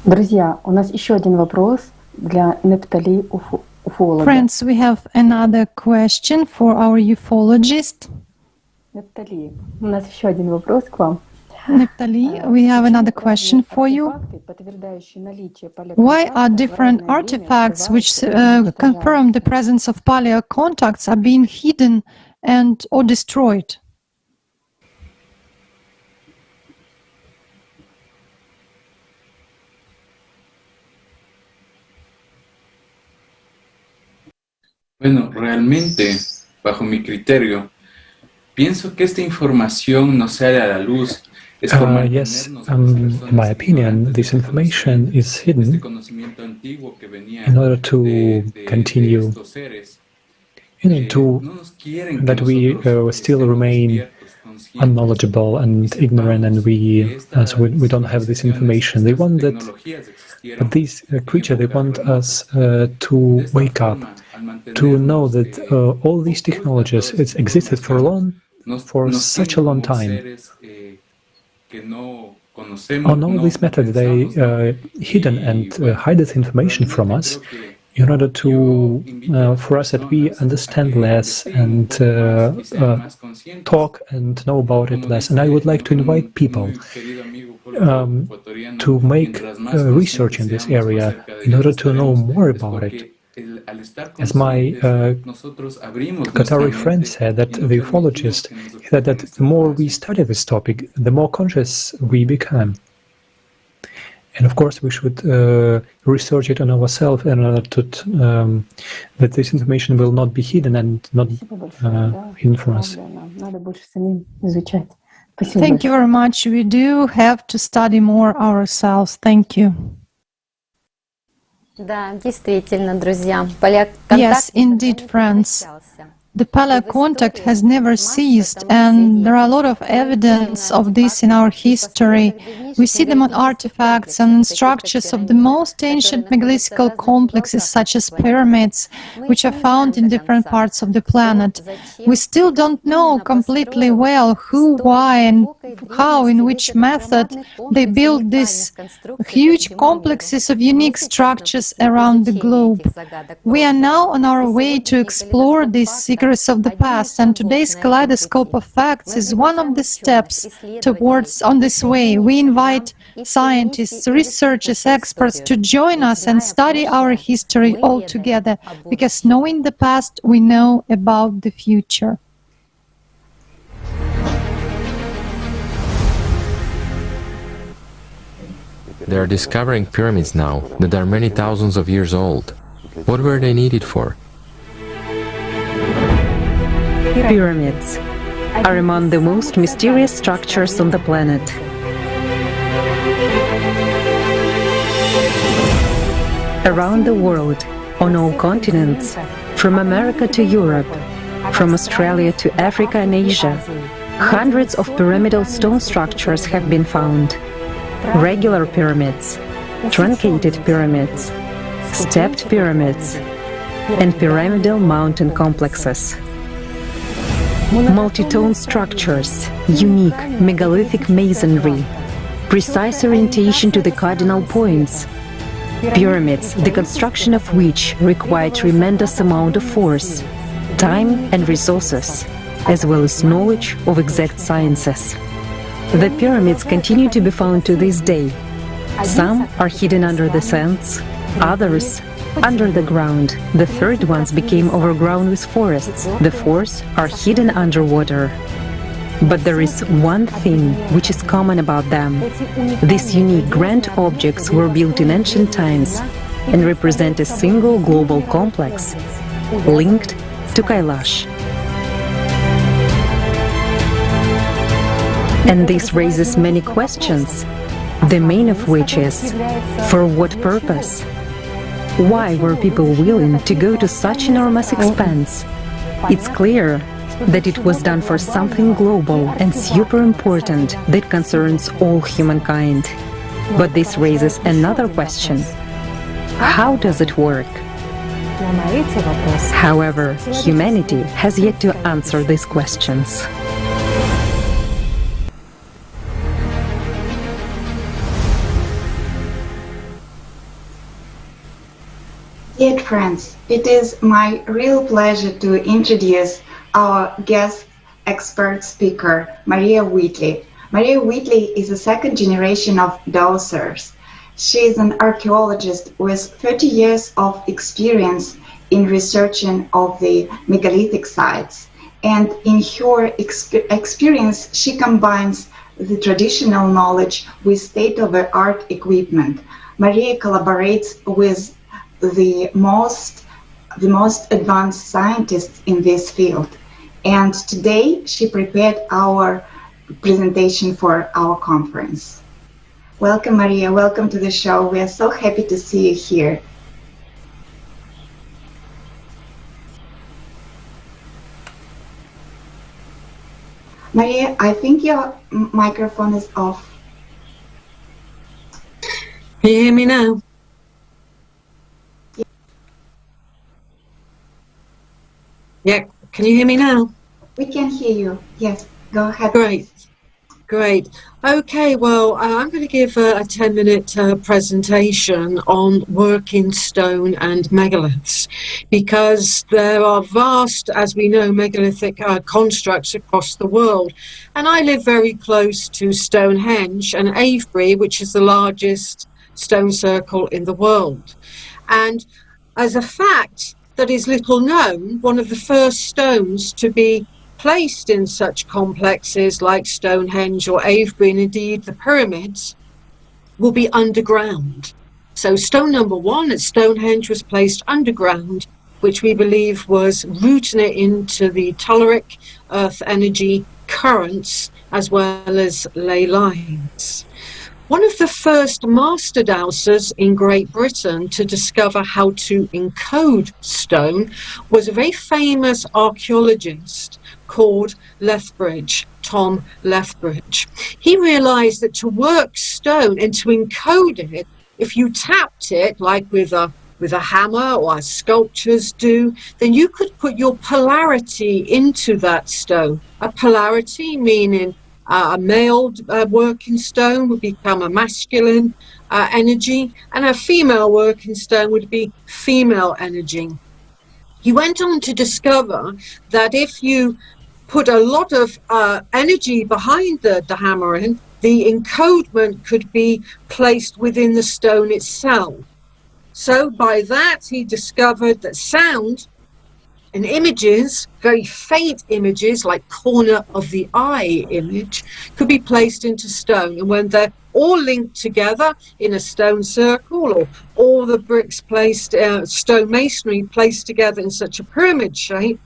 Друзья, у нас еще один вопрос для Нептали ufologa. Friends, we have another question for our ufologist. Нептали, у нас еще один вопрос к вам. Neptali, we have another question for you. Why are different artifacts which confirm the presence of paleocontacts are being hidden and or destroyed? Bueno, realmente, bajo mi criterio, pienso que esta información no sale a la luz. Yes, in my opinion, this information is hidden in order to continue, that we still remain unknowledgeable and ignorant, and we don't have this information. They want that, but these creatures, they want us to wake up, to know that all these technologies, it's existed for such a long time. On all these methods, they hidden and hide this information from us in order to, for us that we understand less and talk and know about it less. And I would like to invite people to make research in this area in order to know more about it. As my Qatari friend said, that the ufologist said that the more we study this topic, the more conscious we become. And of course, we should research it on ourselves in order to that this information will not be hidden and not hidden from us. Thank you very much. We do have to study more ourselves. Thank you. Yes, indeed, friends. The paleocontact has never ceased, and there are a lot of evidence of this in our history. We see them on artifacts and structures of the most ancient megalithic complexes, such as pyramids, which are found in different parts of the planet. We still don't know completely well who, why, and how, in which method they built these huge complexes of unique structures around the globe. We are now on our way to explore these secrets of the past, and today's Kaleidoscope of Facts is one of the steps towards on this way. We invite scientists, researchers, experts to join us and study our history all together, because knowing the past, we know about the future. They are discovering pyramids now that are many thousands of years old. What were they needed for? Pyramids are among the most mysterious structures on the planet. Around the world, on all continents, from America to Europe, from Australia to Africa and Asia, hundreds of pyramidal stone structures have been found. Regular pyramids, truncated pyramids, stepped pyramids, and pyramidal mountain complexes. Multi-tone structures, unique megalithic masonry, precise orientation to the cardinal points. Pyramids, the construction of which required tremendous amount of force, time and resources, as well as knowledge of exact sciences. The pyramids continue to be found to this day. Some are hidden under the sands, others under the ground. The third ones became overgrown with forests. The fourth are hidden underwater. But there is one thing which is common about them. These unique grand objects were built in ancient times and represent a single global complex linked to Kailash. And this raises many questions, the main of which is, for what purpose? Why were people willing to go to such enormous expense? It's clear that it was done for something global and super important that concerns all humankind. But this raises another question. How does it work? However, humanity has yet to answer these questions. Dear friends, it is my real pleasure to introduce our guest expert speaker, Maria Wheatley. Maria Wheatley is a second generation of dowsers. She is an archaeologist with 30 years of experience in researching of the megalithic sites. And in her experience, she combines the traditional knowledge with state-of-the-art equipment. Maria collaborates with the most advanced scientists in this field. And today she prepared our presentation for our conference. Welcome, Maria. Welcome to the show. We are so happy to see you here. Maria, I think your microphone is off. Can you hear me now? Yeah, can you hear me now? We can hear you. Yes, go ahead. Great. Okay, well, I'm going to give a 10-minute presentation on working stone and megaliths, because there are vast, as we know, megalithic constructs across the world. And I live very close to Stonehenge and Avebury, which is the largest stone circle in the world. And as a fact that is little known, one of the first stones to be placed in such complexes like Stonehenge or Avebury, and indeed the pyramids, will be underground. So stone number one at Stonehenge was placed underground, which we believe was rooting it into the telluric earth energy currents as well as ley lines. One of the first master dowsers in Great Britain to discover how to encode stone was a very famous archaeologist called Lethbridge, Tom Lethbridge. He realized that to work stone and to encode it, if you tapped it, like with a hammer or as sculptures do, then you could put your polarity into that stone. A polarity meaning a male working stone would become a masculine energy, and a female working stone would be female energy. He went on to discover that if you put a lot of energy behind the hammering, the encodement could be placed within the stone itself. So by that, he discovered that sound and images, very faint images like corner of the eye image, could be placed into stone. And when they're all linked together in a stone circle, or all the bricks placed, stone masonry placed together in such a pyramid shape,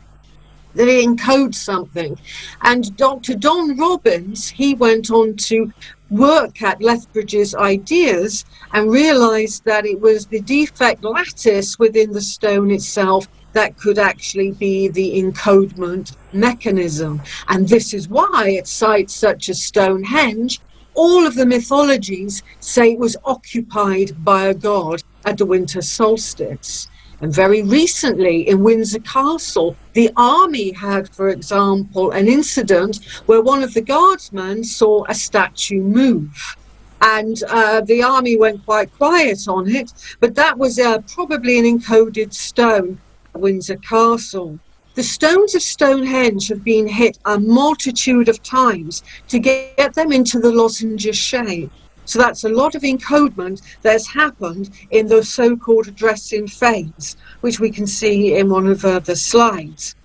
that it encodes something. And Dr. Don Robbins, he went on to work at Lethbridge's ideas and realized that it was the defect lattice within the stone itself that could actually be the encodement mechanism. And this is why at sites such as Stonehenge, all of the mythologies say it was occupied by a god at the winter solstice. And very recently in Windsor Castle, the army had, for example, an incident where one of the guardsmen saw a statue move. And the army went quite quiet on it, but that was probably an encoded stone at Windsor Castle. The stones of Stonehenge have been hit a multitude of times to get them into the lozenge shape. So that's a lot of encodement that's happened in the so-called dressing phase, which we can see in one of the slides.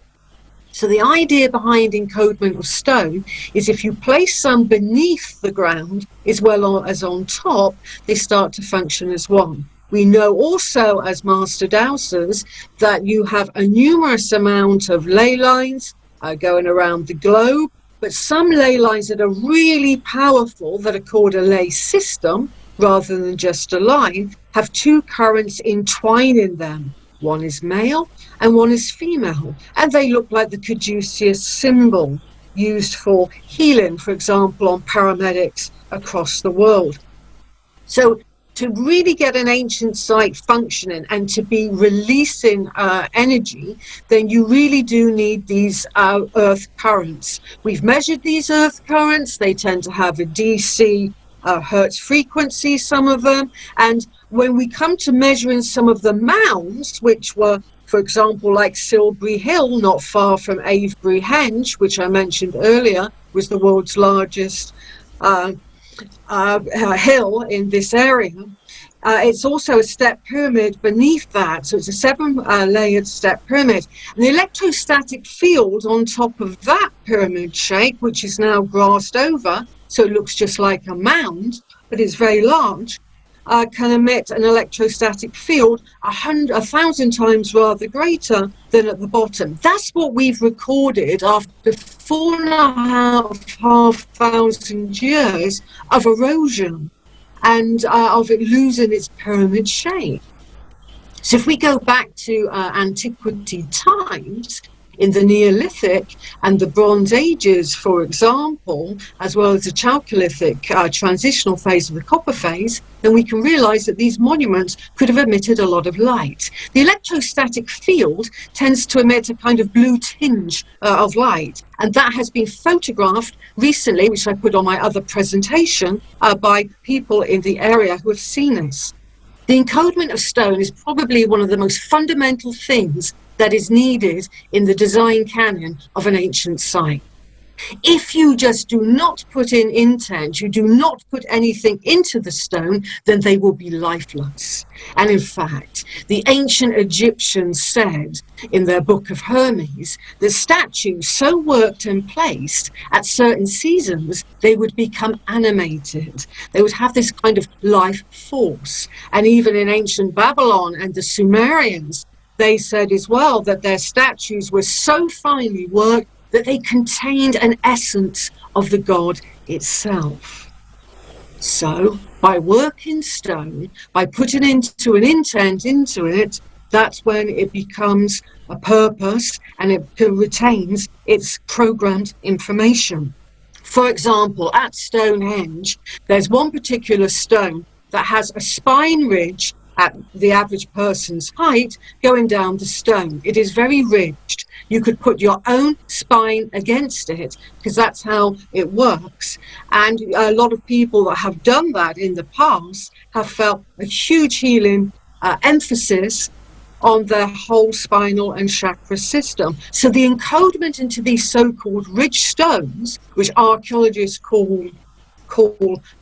So the idea behind encodement of stone is if you place some beneath the ground as well as on top, they start to function as one. We know also as master dowsers that you have a numerous amount of ley lines going around the globe, but some ley lines that are really powerful, that are called a ley system, rather than just a line, have two currents entwining them. One is male and one is female, and they look like the caduceus symbol used for healing, for example, on paramedics across the world. So to really get an ancient site functioning and to be releasing energy, then you really do need these earth currents. We've measured these earth currents. They tend to have a DC hertz frequency, some of them. And when we come to measuring some of the mounds, which were, for example, like Silbury Hill, not far from Avebury Henge, which I mentioned earlier, was the world's largest hill in this area. It's also a step pyramid beneath that, so it's a 7-layered step pyramid. And the electrostatic field on top of that pyramid shape, which is now grassed over, so it looks just like a mound, but it's very large, can emit an electrostatic field 1,000 times rather greater than at the bottom. That's what we've recorded after 4,500 years of erosion and of it losing its pyramid shape. So if we go back to antiquity times, in the Neolithic and the Bronze Ages, for example, as well as the Chalcolithic transitional phase of the Copper phase, then we can realize that these monuments could have emitted a lot of light. The electrostatic field tends to emit a kind of blue tinge of light, and that has been photographed recently, which I put on my other presentation, by people in the area who have seen this. The encodement of stone is probably one of the most fundamental things that is needed in the design canon of an ancient site. If you just do not put in intent, you do not put anything into the stone, then they will be lifeless. And in fact, the ancient Egyptians said in their Book of Hermes that statues so worked and placed at certain seasons, they would become animated. They would have this kind of life force. And even in ancient Babylon and the Sumerians, they said as well that their statues were so finely worked that they contained an essence of the god itself. So By working stone, by putting into an intent into it, that's when it becomes a purpose and it retains its programmed information. For example, at Stonehenge, there's one particular stone that has a spine ridge at the average person's height going down the stone. It is very ridged. You could put your own spine against it because that's how it works. And a lot of people that have done that in the past have felt a huge healing emphasis on their whole spinal and chakra system. So the encodement into these so-called ridge stones, which archaeologists call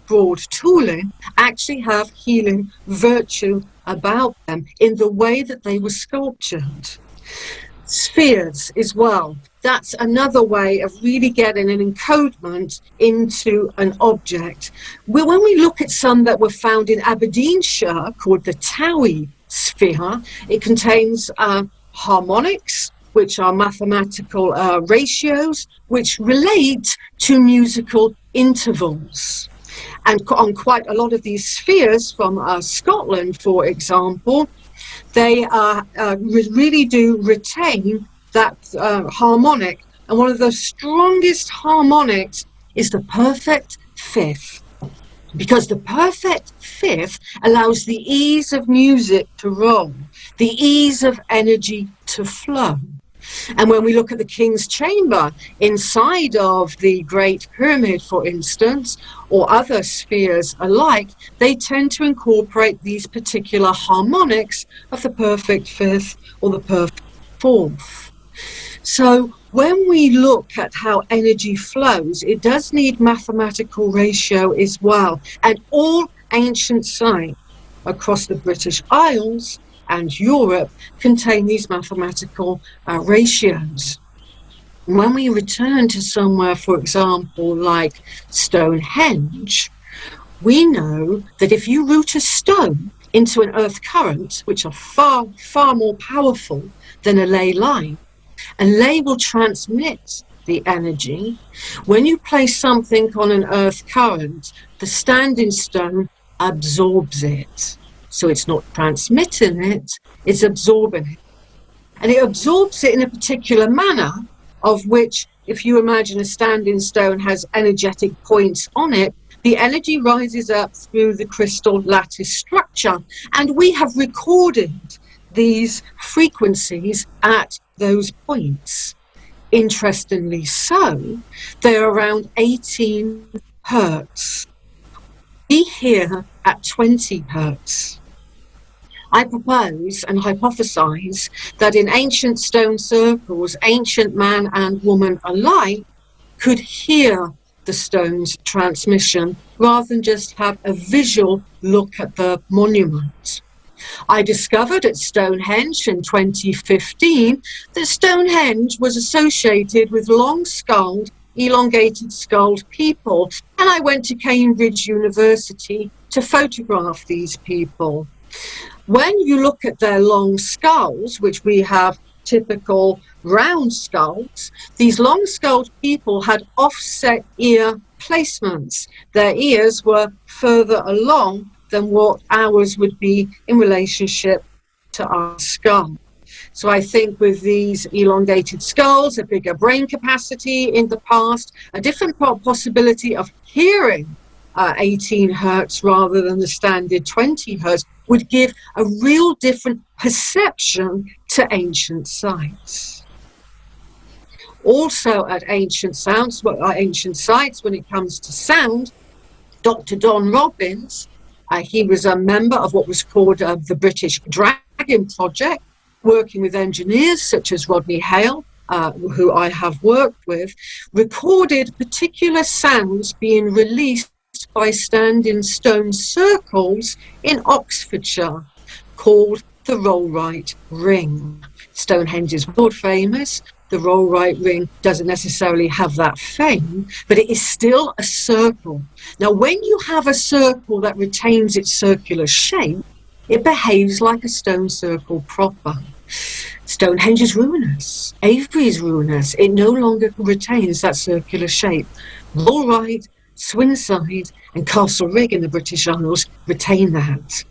broad tooling, actually have healing virtue about them in the way that they were sculptured. Spheres as well. That's another way of really getting an encodement into an object. When we look at some that were found in Aberdeenshire called the Towie sphere, it contains harmonics, which are mathematical ratios, which relate to musical intervals. And on quite a lot of these spheres from Scotland, for example, they really do retain that harmonic. And one of the strongest harmonics is the perfect fifth, because the perfect fifth allows the ease of music to roll, the ease of energy to flow. And when we look at the King's Chamber inside of the Great Pyramid, for instance, or other spheres alike, they tend to incorporate these particular harmonics of the perfect fifth or the perfect fourth. So when we look at how energy flows, it does need mathematical ratio as well. And all ancient sites across the British Isles and Europe contain these mathematical ratios. When we return to somewhere, for example, like Stonehenge, we know that if you root a stone into an earth current, which are far, far more powerful than a ley line, a ley will transmit the energy. When you place something on an earth current, the standing stone absorbs it. So it's not transmitting it, it's absorbing it. And it absorbs it in a particular manner, of which, if you imagine a standing stone has energetic points on it, the energy rises up through the crystal lattice structure. And we have recorded these frequencies at those points. Interestingly so, they're around 18 hertz. We hear at 20 hertz. I propose and hypothesize that in ancient stone circles, ancient man and woman alike could hear the stone's transmission rather than just have a visual look at the monument. I discovered at Stonehenge in 2015 that Stonehenge was associated with long-skulled, elongated-skulled people, and I went to Cambridge University to photograph these people. When you look at their long skulls, which we have typical round skulls, these long-skulled people had offset ear placements. Their ears were further along than what ours would be in relationship to our skull. So I think with these elongated skulls, a bigger brain capacity in the past, a different possibility of hearing 18 hertz rather than the standard 20 hertz would give a real different perception to ancient sites. Also at ancient sites, when it comes to sound, Dr. Don Robbins, he was a member of what was called the British Dragon Project, working with engineers such as Rodney Hale, who I have worked with, recorded particular sounds being released by standing stone circles in Oxfordshire called the Rollright Ring. Stonehenge is world famous. The Rollright Ring doesn't necessarily have that fame, but it is still a circle. Now, when you have a circle that retains its circular shape, it behaves like a stone circle proper. Stonehenge is ruinous. Avebury is ruinous. It no longer retains that circular shape. Rollright Swinside and Castlereagh in the British Isles retain that.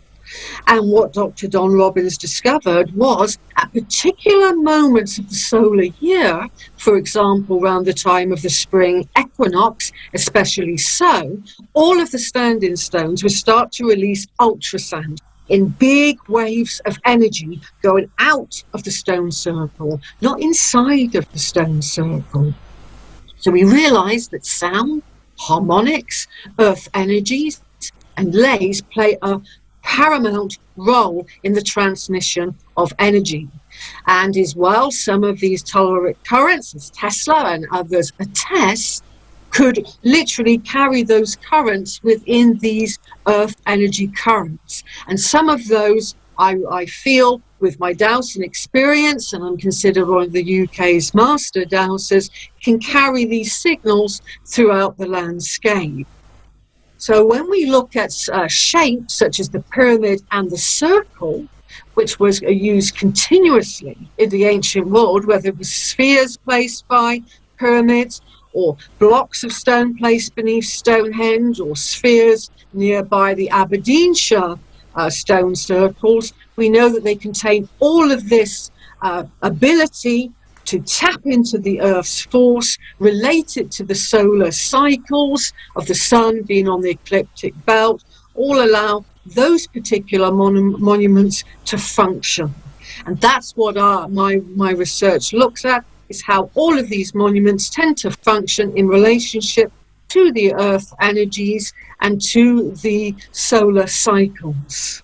And what Dr. Don Robbins discovered was at particular moments of the solar year, for example, around the time of the spring equinox, especially so, all of the standing stones would start to release ultrasound in big waves of energy going out of the stone circle, not inside of the stone circle. So we realized that sound, harmonics, earth energies, and lays play a paramount role in the transmission of energy. And as well, some of these telluric currents, as Tesla and others attest, could literally carry those currents within these earth energy currents. And some of those, I feel, with my dowsing experience, and I'm considered one of the UK's master dowsers, can carry these signals throughout the landscape. So when we look at shapes such as the pyramid and the circle, which was used continuously in the ancient world, whether it was spheres placed by pyramids or blocks of stone placed beneath Stonehenge or spheres nearby the Aberdeenshire stone circles, we know that they contain all of this ability to tap into the Earth's force related to the solar cycles of the sun being on the ecliptic belt, all allow those particular monuments to function. And that's what my research looks at, is how all of these monuments tend to function in relationship to the Earth energies and to the solar cycles.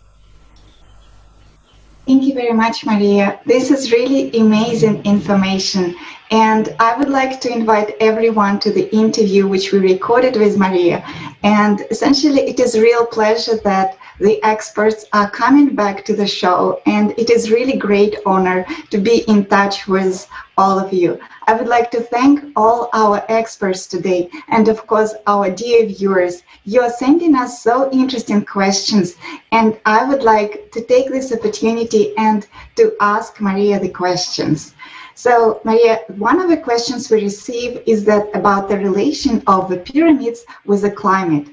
Thank you very much, Maria. This is really amazing information. And I would like to invite everyone to the interview which we recorded with Maria. And essentially, it is a real pleasure that the experts are coming back to the show. And it is really great honor to be in touch with all of you. I would like to thank all our experts today. And of course, our dear viewers. You are sending us so interesting questions. And I would like to take this opportunity and to ask Maria the questions. So, Maria, one of the questions we receive is that about the relation of the pyramids with the climate.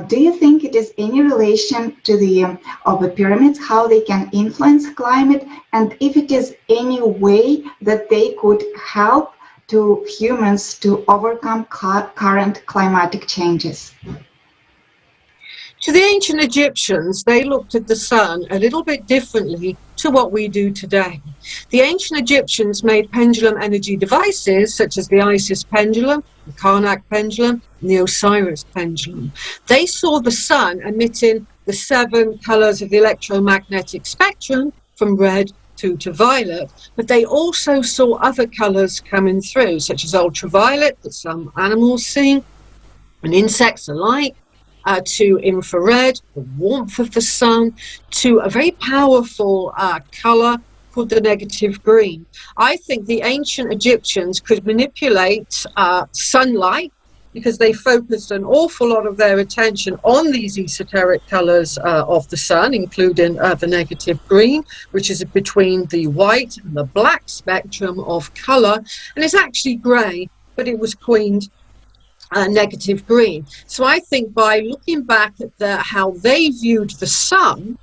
Do you think it is any relation to the of the pyramids, how they can influence climate, and if it is any way that they could help to humans to overcome current climatic changes? To the ancient Egyptians, they looked at the sun a little bit differently to what we do today. The ancient Egyptians made pendulum energy devices such as the Isis pendulum, the Karnak pendulum, and the Osiris pendulum. They saw the sun emitting the 7 colors of the electromagnetic spectrum from red through to violet, but they also saw other colors coming through, such as ultraviolet that some animals see, and insects alike, to infrared, the warmth of the sun, to a very powerful color called the negative green. I think the ancient Egyptians could manipulate sunlight because they focused an awful lot of their attention on these esoteric colors of the sun, including the negative green, which is between the white and the black spectrum of color, and it's actually gray, but it was coined negative green. So I think by looking back at how they viewed the sun,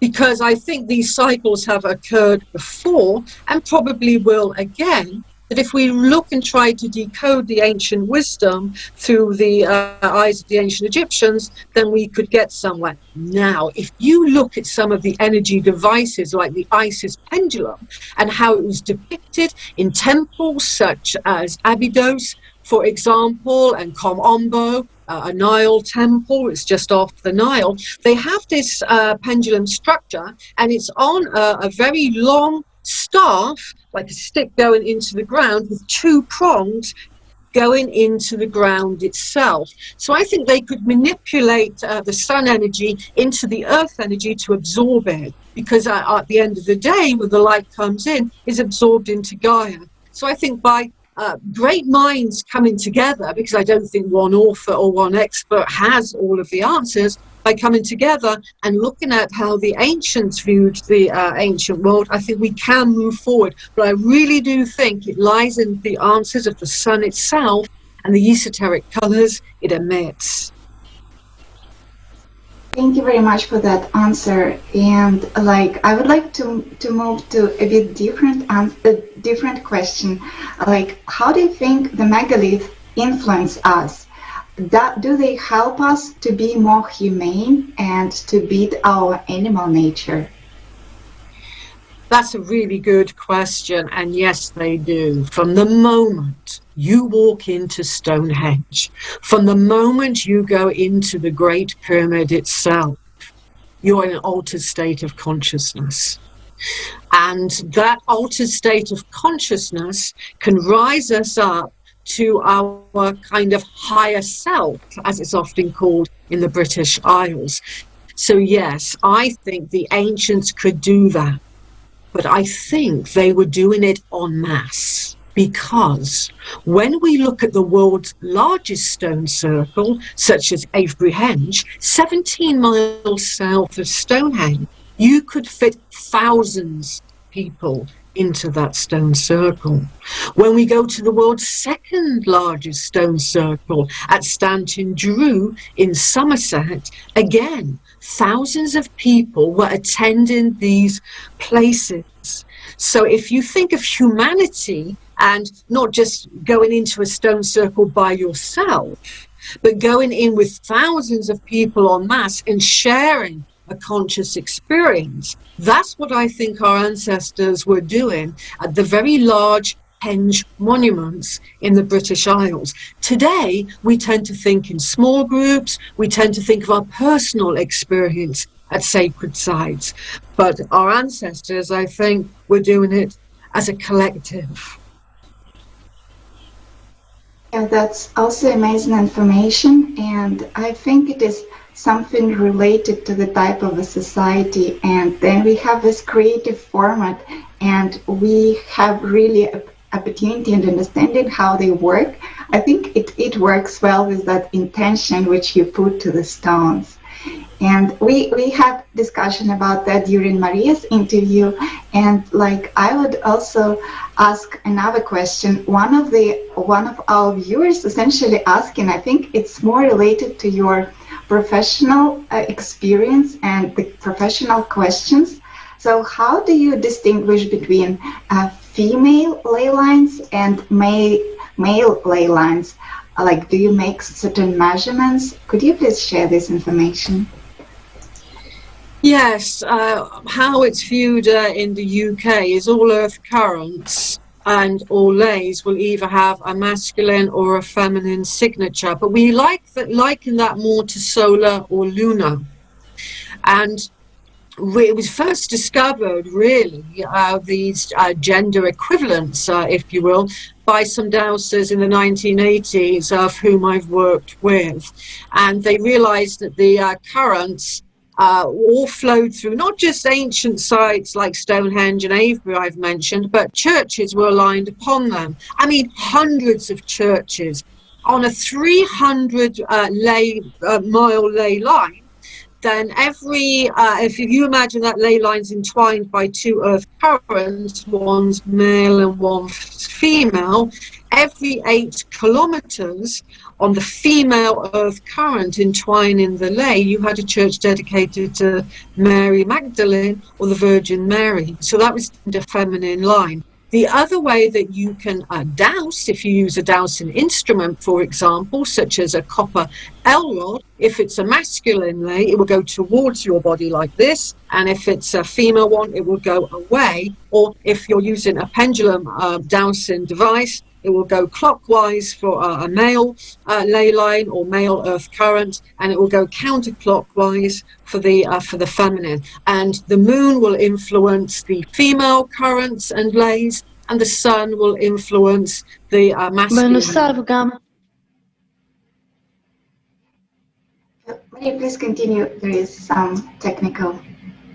because I think these cycles have occurred before and probably will again, that if we look and try to decode the ancient wisdom through the eyes of the ancient Egyptians, then we could get somewhere. Now, if you look at some of the energy devices like the Isis pendulum and how it was depicted in temples such as Abydos, for example, and Kom Ombo, a Nile temple, it's just off the Nile, they have this pendulum structure, and it's on a very long staff, like a stick going into the ground, with 2 prongs going into the ground itself. So I think they could manipulate the sun energy into the earth energy to absorb it, because at the end of the day, when the light comes in, is absorbed into Gaia. So I think by great minds coming together, because I don't think one author or one expert has all of the answers, by coming together and looking at how the ancients viewed the ancient world, I think we can move forward. But I really do think it lies in the answers of the sun itself and the esoteric colors it emits. Thank you very much for that answer. And I would like to move to a bit different question. How do you think the megalith influence us? Do they help us to be more humane and to beat our animal nature? That's a really good question, and yes, they do. From the moment you walk into Stonehenge, from the moment you go into the Great Pyramid itself, you're in an altered state of consciousness. And that altered state of consciousness can rise us up to our kind of higher self, as it's often called in the British Isles. So yes, I think the ancients could do that. But I think they were doing it en masse, because when we look at the world's largest stone circle, such as Avebury-Henge, 17 miles south of Stonehenge, you could fit thousands of people into that stone circle. When we go to the world's second largest stone circle at Stanton Drew in Somerset, again, thousands of people were attending these places. So if you think of humanity and not just going into a stone circle by yourself, but going in with thousands of people en masse and sharing a conscious experience, that's what I think our ancestors were doing at the very large Henge monuments in the British Isles. Today, we tend to think in small groups, we tend to think of our personal experience at sacred sites. But our ancestors, I think, were doing it as a collective. Yeah, that's also amazing information, and I think it is something related to the type of a society, and then we have this creative format, and we have really opportunity and understanding how they work. I think it works well with that intention which you put to the stones. And we had discussion about that during Maria's interview, and I would also ask another question. One of our viewers essentially asking, I think it's more related to your professional experience and the professional questions. So how do you distinguish between female ley lines and male ley lines? Do you make certain measurements? Could you please share this information? Yes, how it's viewed in the UK is all earth currents and all lays will either have a masculine or a feminine signature, but we liken that more to solar or lunar. And it was first discovered, really, these gender equivalents, if you will, by some dowsers in the 1980s, of whom I've worked with. And they realized that the currents all flowed through not just ancient sites like Stonehenge and Avebury I've mentioned, but churches were aligned upon them. I mean, hundreds of churches on a 300 mile ley line. Then if you imagine that ley line's entwined by two earth currents, one's male and one's female, every 8 kilometers on the female earth current entwining the ley, you had a church dedicated to Mary Magdalene or the Virgin Mary. So that was the feminine line. The other way that you can dowse, if you use a dowsing instrument, for example, such as a copper L-rod, if it's a masculine ley, it will go towards your body like this, and if it's a female one, it will go away. Or if you're using a pendulum dowsing device, it will go clockwise for a male ley line or male earth current, and it will go counterclockwise for the feminine. And the moon will influence the female currents and lays, and the sun will influence the masculine. May you please continue? There is some technical.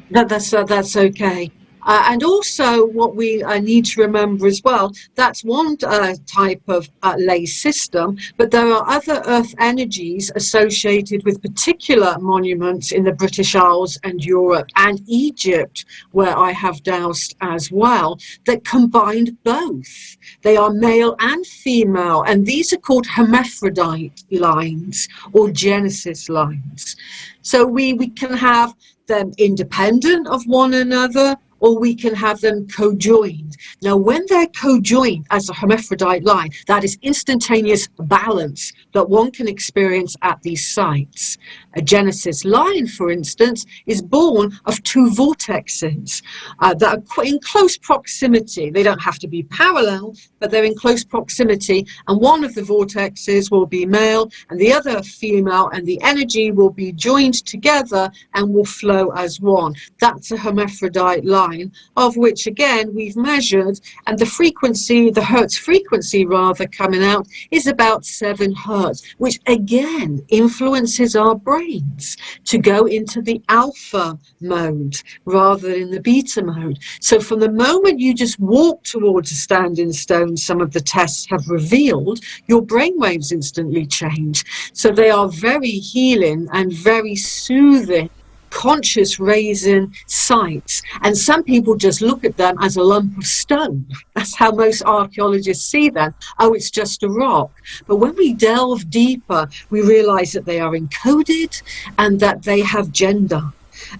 That's okay. And also what we need to remember as well, that's one type of ley system, but there are other earth energies associated with particular monuments in the British Isles and Europe and Egypt, where I have doused as well, that combined both. They are male and female, and these are called hermaphrodite lines or Genesis lines. So we can have them independent of one another, or we can have them co-joined. Now, when they're co-joined as a hermaphrodite line, that is instantaneous balance that one can experience at these sites. A Genesis line, for instance, is born of two vortexes that are in close proximity. They don't have to be parallel, but they're in close proximity, and one of the vortexes will be male and the other female, and the energy will be joined together and will flow as one. That's a hermaphrodite line, of which again we've measured, and the frequency, the Hertz frequency rather, coming out is about 7 Hertz, which again influences our brains to go into the alpha mode rather than the beta mode. So from the moment you just walk towards a standing stone, some of the tests have revealed, your brainwaves instantly change. So they are very healing and very soothing, conscious raising sites, and some people just look at them as a lump of stone. That's how most archaeologists see them. Oh, it's just a rock. But when we delve deeper, we realize that they are encoded and that they have gender,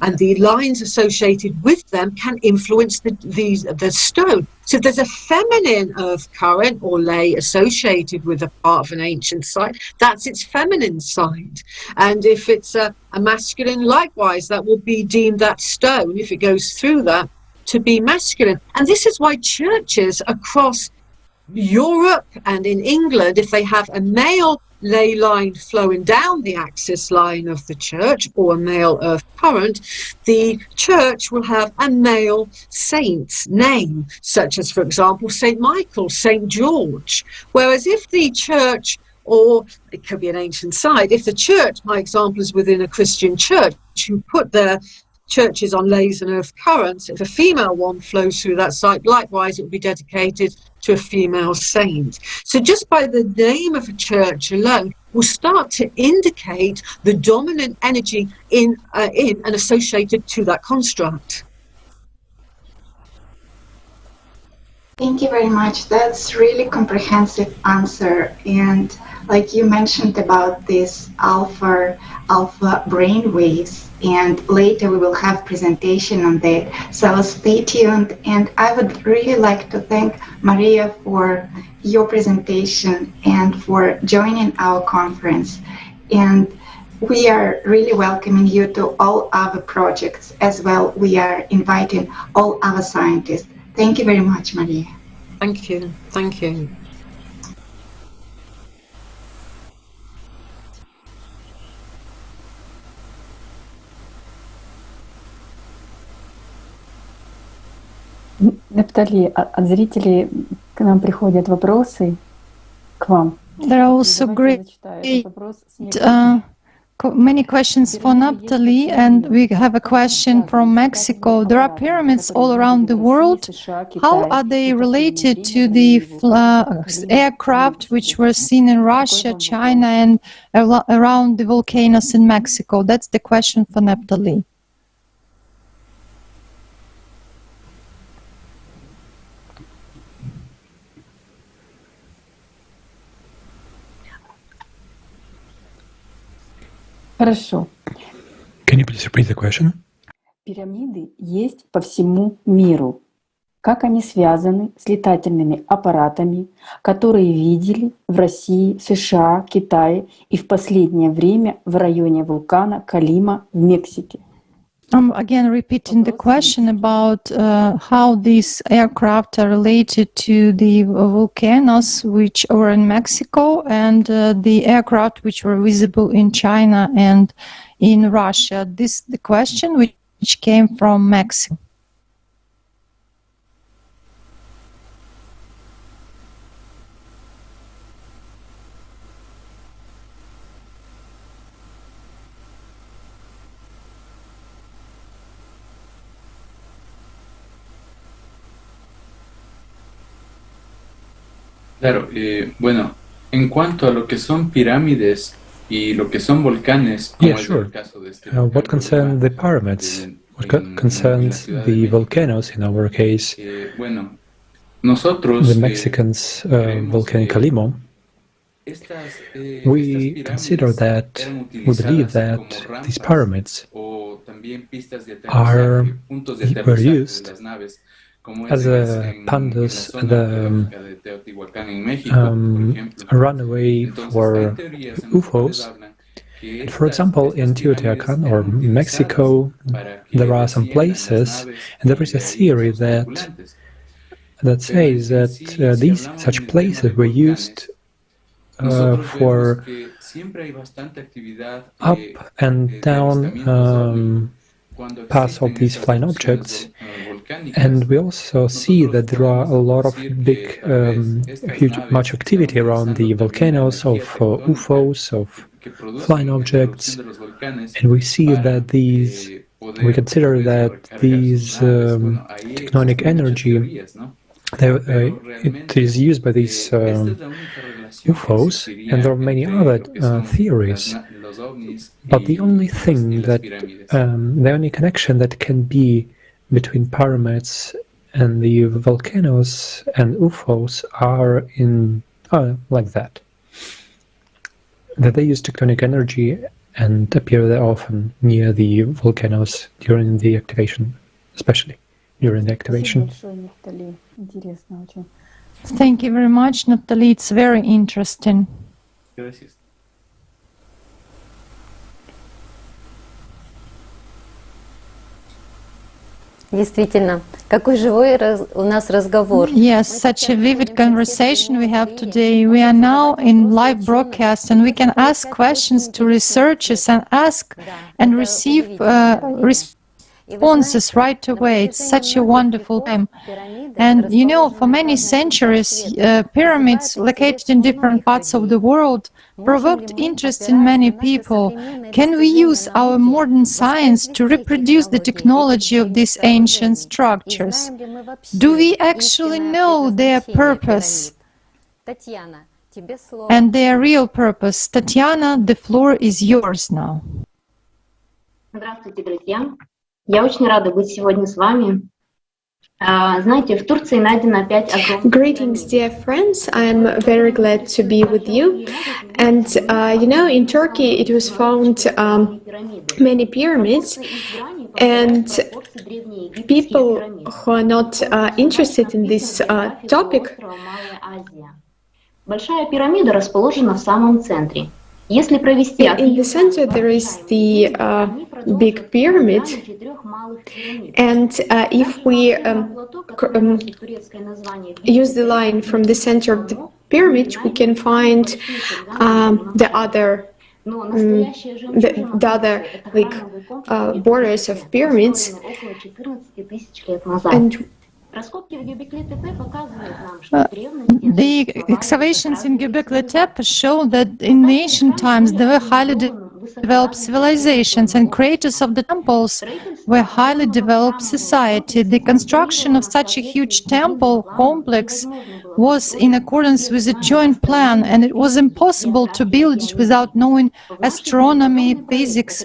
and the lines associated with them can influence the stone. So there's a feminine earth current or ley associated with a part of an ancient site. That's its feminine side. And if it's a masculine, likewise, that will be deemed, that stone, if it goes through that, to be masculine. And this is why churches across Europe and in England, if they have a male ley line flowing down the axis line of the church, or a male earth current, the church will have a male saint's name, such as, for example, St. Michael, St. George. Whereas if the church, or it could be an ancient site, if the church, my example is within a Christian church, who put their churches on leys and earth currents, if a female one flows through that site, likewise it will be dedicated to a female saint. So just by the name of a church alone will start to indicate the dominant energy in and associated to that construct. Thank you very much. That's really comprehensive answer. And like you mentioned about this alpha brain waves, and later we will have presentation on that. So stay tuned. And I would really like to thank Maria for your presentation and for joining our conference. And we are really welcoming you to all our projects as well. We are inviting all our scientists. Thank you very much, Maria. Thank you. Thank you. Нептали, от зрителей к нам приходят вопросы, к вам. There are also many questions for Naphtali, and we have a question from Mexico. There are pyramids all around the world. How are they related to the aircraft which were seen in Russia, China, and around the volcanoes in Mexico? That's the question for Naphtali. Хорошо. Can you please repeat the question? Пирамиды есть по всему миру. Как они связаны с летательными аппаратами, которые видели в России, США, Китае и в последнее время в районе вулкана Колима в Мексике? I'm again repeating the question about how these aircraft are related to the volcanoes which were in Mexico and the aircraft which were visible in China and in Russia. This is the question which came from Mexico. Claro, bueno, en cuanto a lo que son pirámides y lo que son volcanes, como Yeah, es sure. el caso de este What local concerns the pyramids, what concerns the volcanoes in our case, bueno, nosotros the Mexicans' volcano Calimo, we consider that, we believe that these pyramids were used as a pandus, a runaway for UFOs. And for example, in Teotihuacan or Mexico, there are some places, and there is a theory that says that these such places were used for up and down paths of these flying objects, and we also see that there are a lot of big, much activity around the volcanoes of UFOs, of flying objects, and we see that we consider that these tectonic energy, it is used by these UFOs, and there are many other theories. But the only thing that, the only connection that can be between pyramids and the volcanoes and UFOs are in like that. That they use tectonic energy and appear there often near the volcanoes during the activation, especially during the activation. Thank you very much, Natalie. It's very interesting. Действительно, какой живой у нас разговор. Yes, such a vivid conversation we have today. We are now in live broadcast and we can ask questions to researchers and ask and receive responses right away. It's such a wonderful time. And you know, for many centuries, pyramids located in different parts of the world provoked interest in many people. Can we use our modern science to reproduce the technology of these ancient structures? Do we actually know their purpose and their real purpose? Tatiana, the floor is yours now. Здравствуйте, друзья. Я очень рада быть сегодня с вами. Знаете, в Турции найдено 5 огромных... Greetings, dear friends. I'm very glad to be with you. And you know, in Turkey it was found many pyramids, and people who are not interested in this topic. Большая пирамида расположена в самом центре. In the center there is the big pyramid, and if we use the line from the center of the pyramid, we can find the other like borders of pyramids. And the excavations in Göbekli Tepe show that in the ancient times there were highly developed civilizations, and creators of the temples were highly developed society. The construction of such a huge temple complex was in accordance with a joint plan, and it was impossible to build it without knowing astronomy, physics,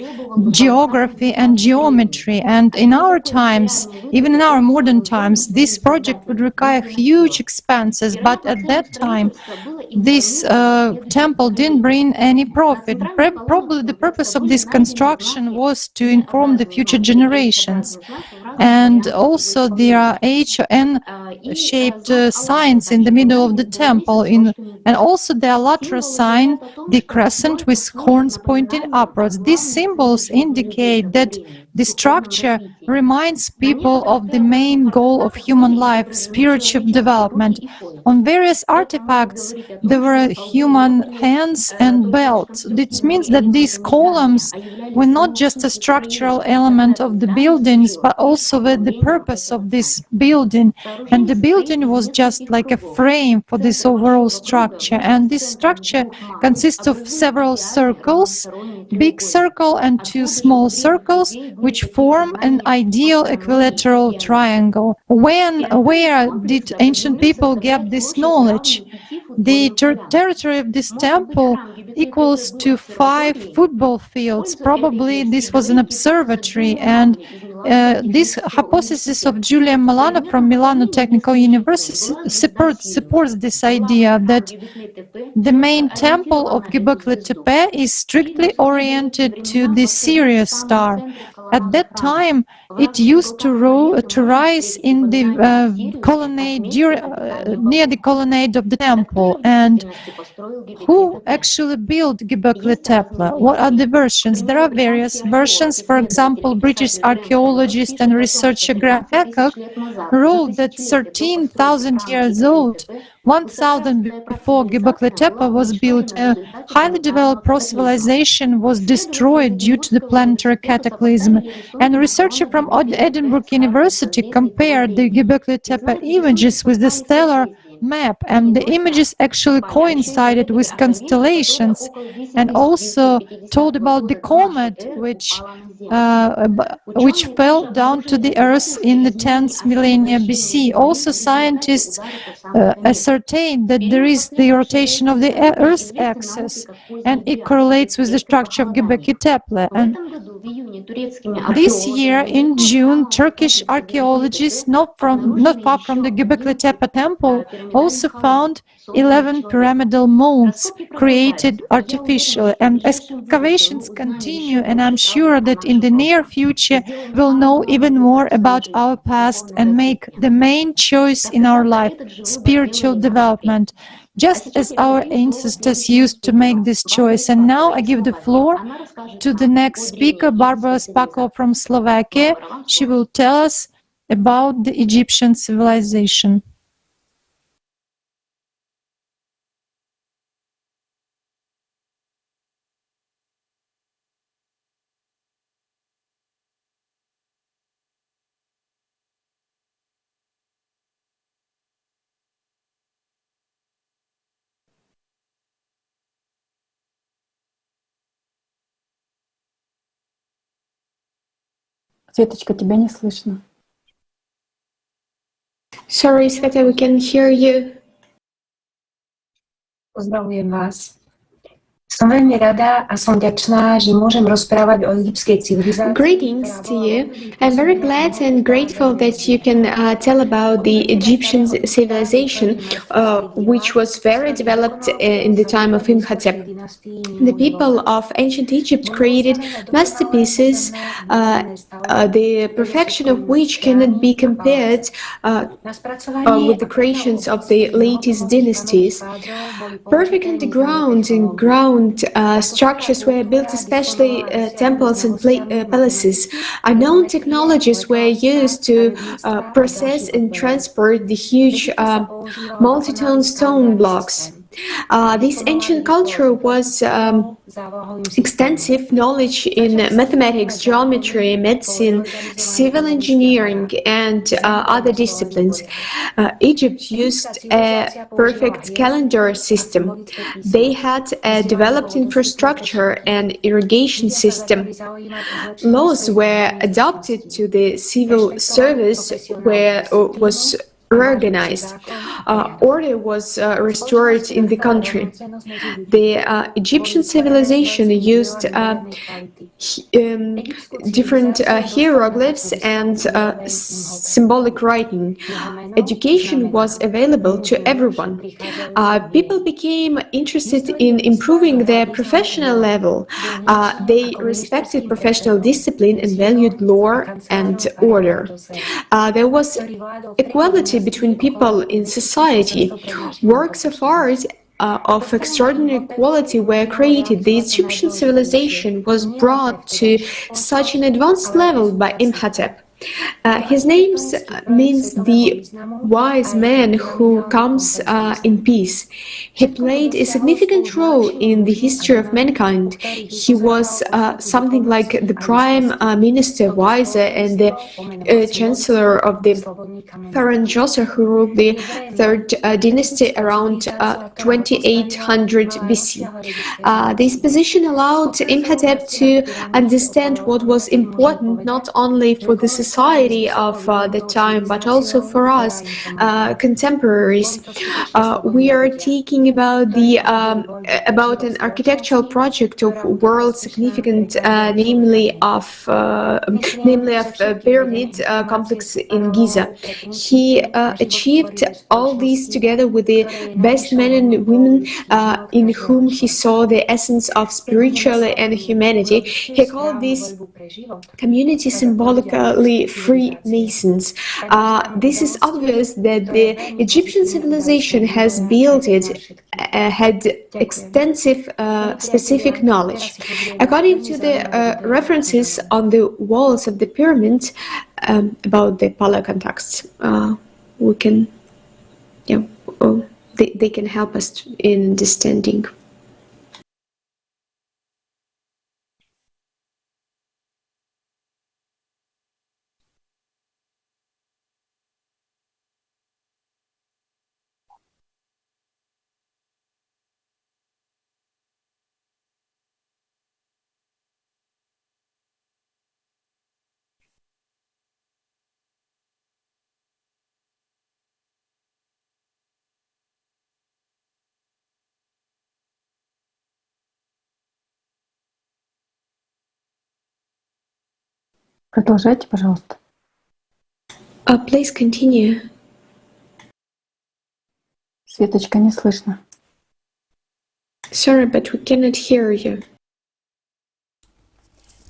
geography, and geometry. And in our times, even in our modern times, this project would require huge expenses, but at that time this temple didn't bring any profit. Probably the purpose of this construction was to inform the future generations. And also there are H or N shaped signs in the middle of the temple, and also the ALLATRA sign, the crescent with horns pointing upwards. These symbols indicate that the structure reminds people of the main goal of human life, spiritual development. On various artifacts, there were human hands and belts. This means that these columns were not just a structural element of the buildings, but also the purpose of this building. And the building was just like a frame for this overall structure. And this structure consists of several circles, big circle and 2 small circles, which form an ideal equilateral triangle. Where did ancient people get this knowledge? The territory of this temple equals to 5 football fields. Probably this was an observatory, and this hypothesis of Giulia Milano from Milano Technical University supports this idea that the main temple of Göbekli Tepe is strictly oriented to the Sirius star. At that time, it used to rise in the colonnade near the colonnade of the temple. And who actually built Göbekli Tepe? What are the versions? There are various versions. For example, British archaeologist and researcher Graham Hancock wrote that 13,000 years old, 1,000 before Göbekli Tepe was built, a highly developed pro-civilization was destroyed due to the planetary cataclysm. And a researcher from Edinburgh University compared the Göbekli Tepe images with the stellar map, and the images actually coincided with constellations, and also told about the comet which fell down to the Earth in the 10th millennia BC. Also, scientists ascertained that there is the rotation of the Earth's axis, and it correlates with the structure of Göbekli Tepe. And this year, in June, Turkish archaeologists not far from the Göbekli Tepe temple also found 11 pyramidal molds created artificially, and excavations continue, and I'm sure that in the near future we'll know even more about our past and make the main choice in our life, spiritual development, just as our ancestors used to make this choice. And now I give the floor to the next speaker, Barbara Spakova from Slovakia. She will tell us about the Egyptian civilization. Светочка, тебя не слышно. Sorry, Sveta, we can hear you. Pozdravujem vás. Som veľmi rada a som vďačná, že môžem rozprávať o egyptskej civilizácii. Greetings to you. I'm very glad and grateful that you can tell about the Egyptian civilization, which was very developed in the time of Imhotep. The people of ancient Egypt created masterpieces, the perfection of which cannot be compared with the creations of the latest dynasties. Perfect underground and ground structures were built, especially temples and palaces. Unknown technologies were used to process and transport the huge multi-ton stone blocks. This ancient culture was extensive knowledge in mathematics, geometry, medicine, civil engineering, and other disciplines. Egypt used a perfect calendar system. They had a developed infrastructure and irrigation system. Laws were adopted to the civil service where was reorganized. Order was restored in the country. The Egyptian civilization used different hieroglyphs and symbolic writing. Education was available to everyone. People became interested in improving their professional level. They respected professional discipline and valued law and order. There was equality between people in society. Works of art of extraordinary quality were created. The Egyptian civilization was brought to such an advanced level by Imhotep. His name means the wise man who comes in peace. He played a significant role in the history of mankind. He was something like the prime minister, vizier, and the chancellor of the Pharaoh Djoser, who ruled the third dynasty around 2800 BC. This position allowed Imhotep to understand what was important not only for the society society of the time, but also for us contemporaries. We are talking about about an architectural project of world significant, namely of pyramid complex in Giza. He achieved all these together with the best men and women in whom he saw the essence of spirituality and humanity. He called this community symbolically Freemasons. This is obvious that the Egyptian civilization has built it, had extensive specific knowledge. According to the references on the walls of the pyramid about the paleocontacts, we can, they can help us in understanding. Продолжайте, пожалуйста. Please continue. Светочка, не слышно. Sorry, but we cannot hear you.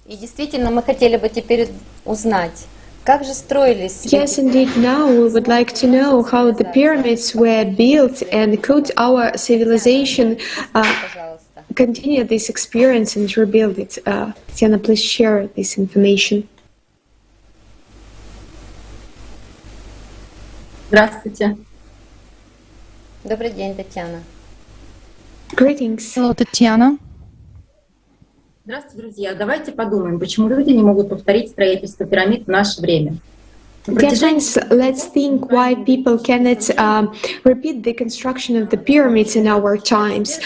И действительно, мы хотели бы теперь узнать, как же строились. Yes, indeed. Now we would like to know how the pyramids were built, and could our civilization continue this experience and rebuild it? Tatiana, please share this information. Здравствуйте. Добрый день, Татьяна. Greetings. Hello, Tatiana. Здравствуйте, друзья. Давайте подумаем, почему люди не могут повторить строительство пирамид в наше время. Dear friends, let's think why people cannot repeat the construction of the pyramids in our times.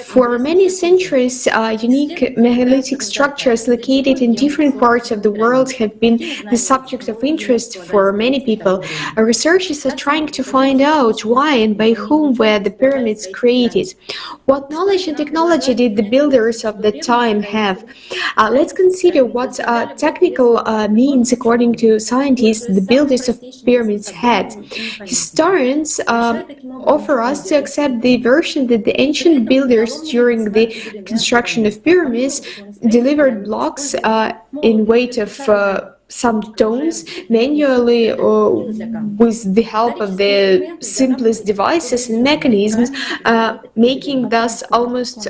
For many centuries, unique megalithic structures located in different parts of the world have been the subject of interest for many people. Researchers are trying to find out why and by whom were the pyramids created. What knowledge and technology did the builders of that time have? Let's consider what technical means, according to scientists, the builders of pyramids had. Historians offer us to accept the version that the ancient builders during the construction of pyramids delivered blocks in weight of some tons manually or with the help of the simplest devices and mechanisms, making thus almost...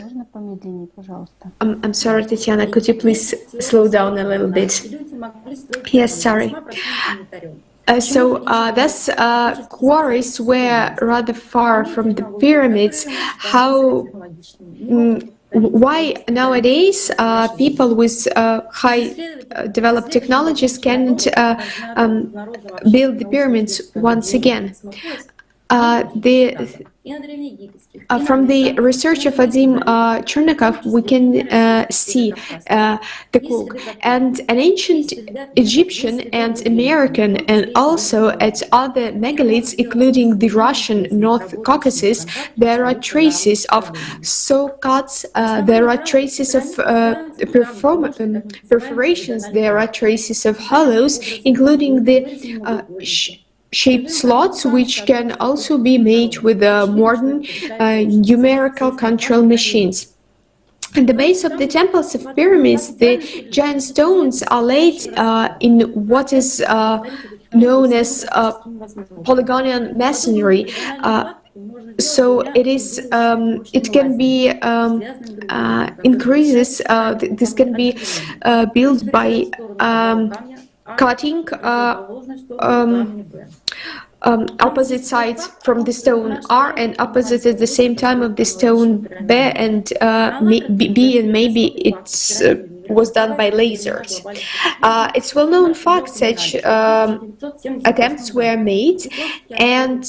I'm sorry, Tatiana, could you please slow down a little bit? Yes, sorry. Thus, quarries were rather far from the pyramids. Why nowadays people with high developed technologies can't build the pyramids once again? From the research of Vadim Chernikov, we can see the quote. And an ancient Egyptian and American, and also at other megaliths, including the Russian North Caucasus, there are traces of saw cuts, there are traces of perforations, there are traces of hollows, including the shaped slots, which can also be made with modern numerical control machines. At the base of the temples of pyramids, the giant stones are laid in what is known as polygonal masonry. So it is. It can be increases. This can be built by cutting opposite sides from the stone R and opposite at the same time of the stone B, and B, and maybe it's was done by lasers. It's well-known fact such attempts were made, and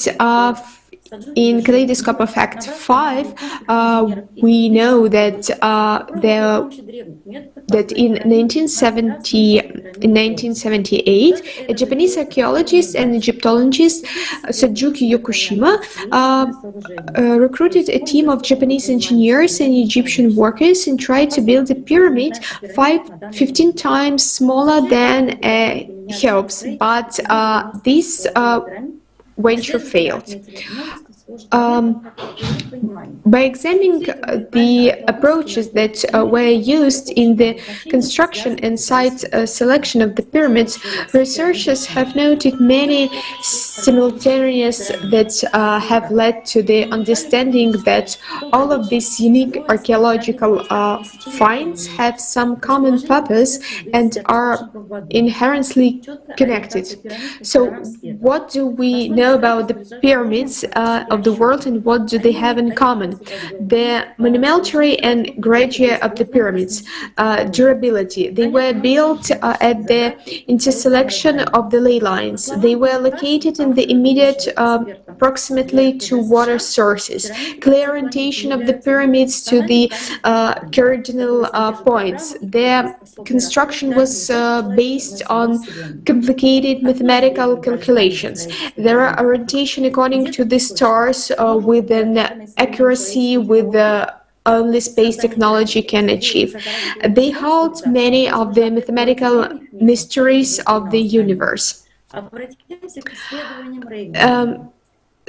in Kaleidoscope of Fact 5, we know that in 1978, a Japanese archaeologist and Egyptologist, Suzuki Yokoshima, recruited a team of Japanese engineers and Egyptian workers and tried to build a pyramid 15 times smaller than Cheops, but this venture failed. By examining the approaches that were used in the construction and site selection of the pyramids, researchers have noted many similarities that have led to the understanding that all of these unique archaeological finds have some common purpose and are inherently connected. So, what do we know about the pyramids of the world, and what do they have in common? The monumentary and grandeur of the pyramids, durability. They were built at the intersection of the ley lines. They were located in the immediate proximity to water sources. Clear orientation of the pyramids to the cardinal points. Their construction was based on complicated mathematical calculations. Their orientation according to the stars with an accuracy with only space technology can achieve. They hold many of the mathematical mysteries of the universe.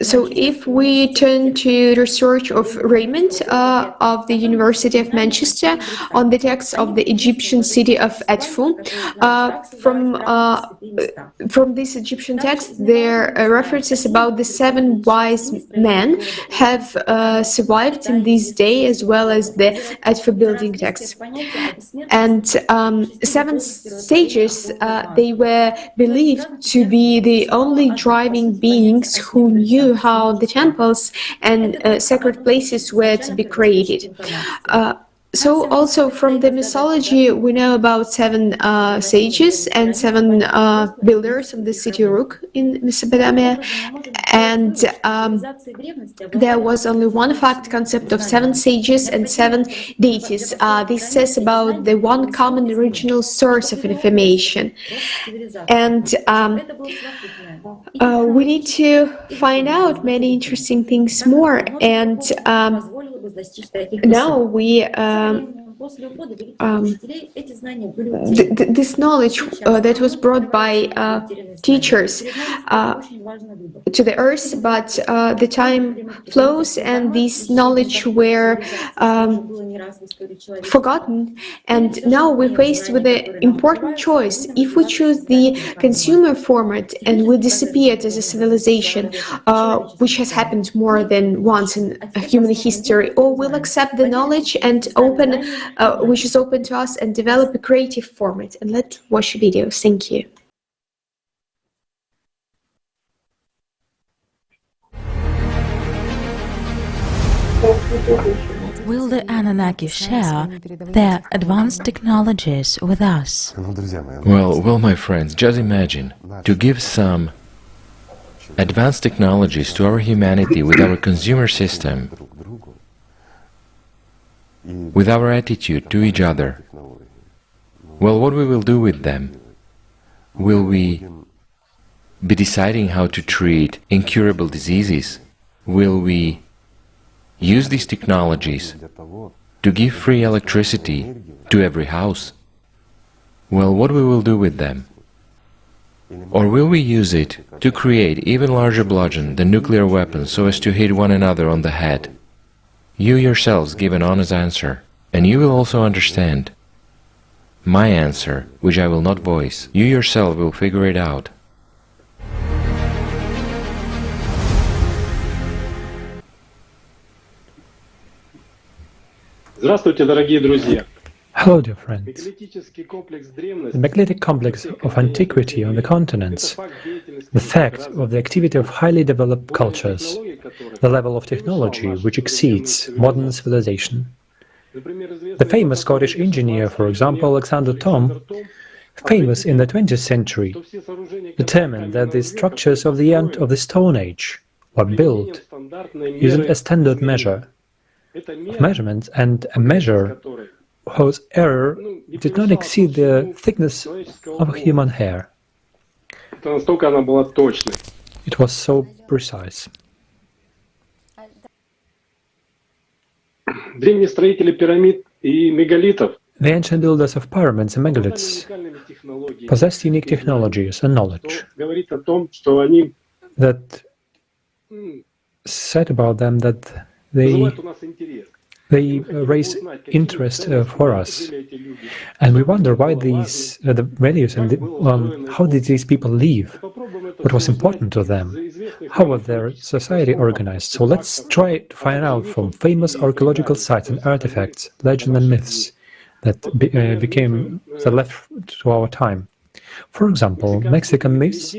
So if we turn to research of Raymond of the University of Manchester on the text of the Egyptian city of Edfu, from this Egyptian text, there are references about the 7 wise men have survived in this day, as well as the Edfu building text. And 7 sages, they were believed to be the only driving beings who knew how the temples and sacred places were to be created. So also from the mythology, we know about 7 sages and 7 builders of the city Uruk in Mesopotamia. And there was only one fact concept of 7 sages and 7 deities. This says about the one common original source of information. And we need to find out many interesting things more. And now we this knowledge that was brought by teachers to the earth, but the time flows and this knowledge were forgotten, and now we're faced with an important choice. If we choose the consumer format and we disappear as a civilization, which has happened more than once in human history, or we'll accept the knowledge and open which is open to us and develop a creative format. And let's watch videos. Thank you. Will the Anunnaki share their advanced technologies with us? Well, my friends, just imagine to give some advanced technologies to our humanity with our consumer system, with our attitude to each other. Well, what we will do with them? Will we be deciding how to treat incurable diseases? Will we use these technologies to give free electricity to every house? Well, what we will do with them? Or will we use it to create even larger bludgeon than nuclear weapons so as to hit one another on the head? You yourselves give an honest answer, and you will also understand my answer, which I will not voice. You yourself will figure it out. Здравствуйте, дорогие друзья! Hello, dear friends. The megalithic complex of antiquity on the continents, the fact of the activity of highly developed cultures, the level of technology which exceeds modern civilization. The famous Scottish engineer, for example, Alexander Thom, famous in the 20th century, determined that the structures of the end of the Stone Age were built using a standard measure of measurements, and a measure whose error did not exceed the thickness of a human hair. It was so precise. The ancient builders of pyramids and megaliths possessed unique technologies and knowledge that said about them that they raise interest for us, and we wonder why these the values and how did these people live, what was important to them, how was their society organized. So let's try to find out from famous archaeological sites and artifacts, legends and myths that became the left to our time. For example, Mexican myths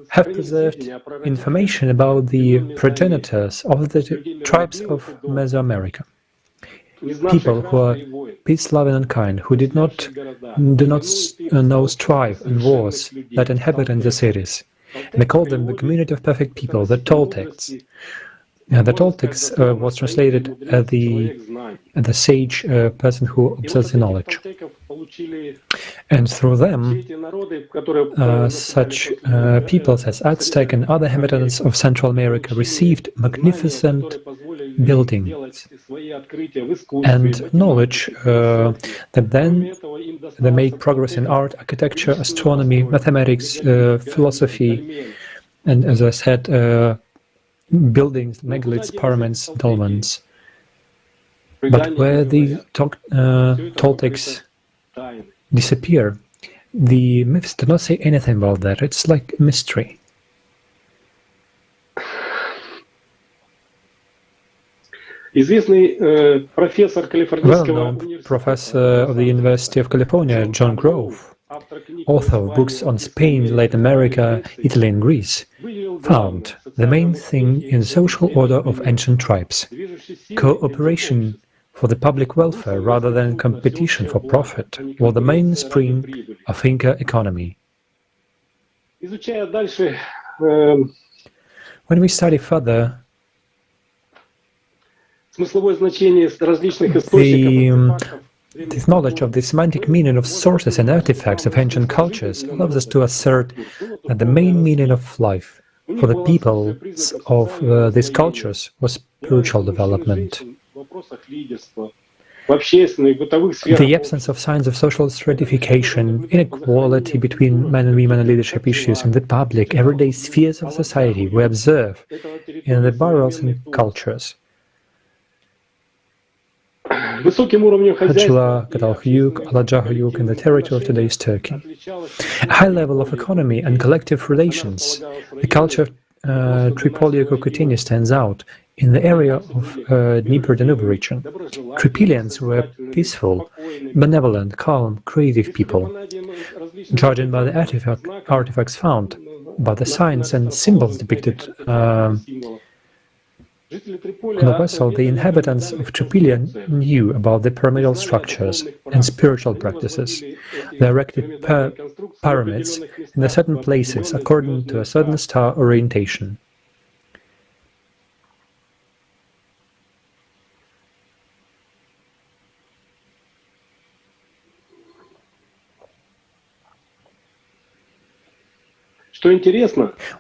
have preserved information about the progenitors of the tribes of Mesoamerica. People who are peace-loving and kind, who do not know strife and wars that inhabit the cities. And they call them the community of perfect people, the Toltecs. The Toltecs was translated as the sage person who obsesses knowledge. And through them, such peoples as Aztec and other inhabitants of Central America received magnificent buildings and knowledge that then they made progress in art, architecture, astronomy, mathematics, philosophy, and as I said, buildings, megaliths, pyramids, dolmens. But where the Toltecs disappear, the myths do not say anything about that. It's like a mystery. Well-known professor of the University of California, John Grove, author of books on Spain, Latin America, Italy and Greece, found the main thing in the social order of ancient tribes: cooperation for the public welfare rather than competition for profit was the mainspring of Inca economy. When we study further this knowledge of the semantic meaning of sources and artifacts of ancient cultures allows us to assert that the main meaning of life for the peoples of these cultures was spiritual development. The absence of signs of social stratification, inequality between men and women, and leadership issues in the public, everyday spheres of society we observe in the burials and cultures. Hacılar, Catalhuyuk, ALLATRA in the territory of today's Turkey. A high level of economy and collective relations. The culture of Tripoli-Kokutini stands out in the area of Dnieper-Danube region. Tripilians were peaceful, benevolent, calm, creative people. Judging by the artifacts found, by the signs and symbols depicted on the vessel, the inhabitants of Tripilia knew about the pyramidal structures and spiritual practices. They erected pyramids in certain places according to a certain star orientation.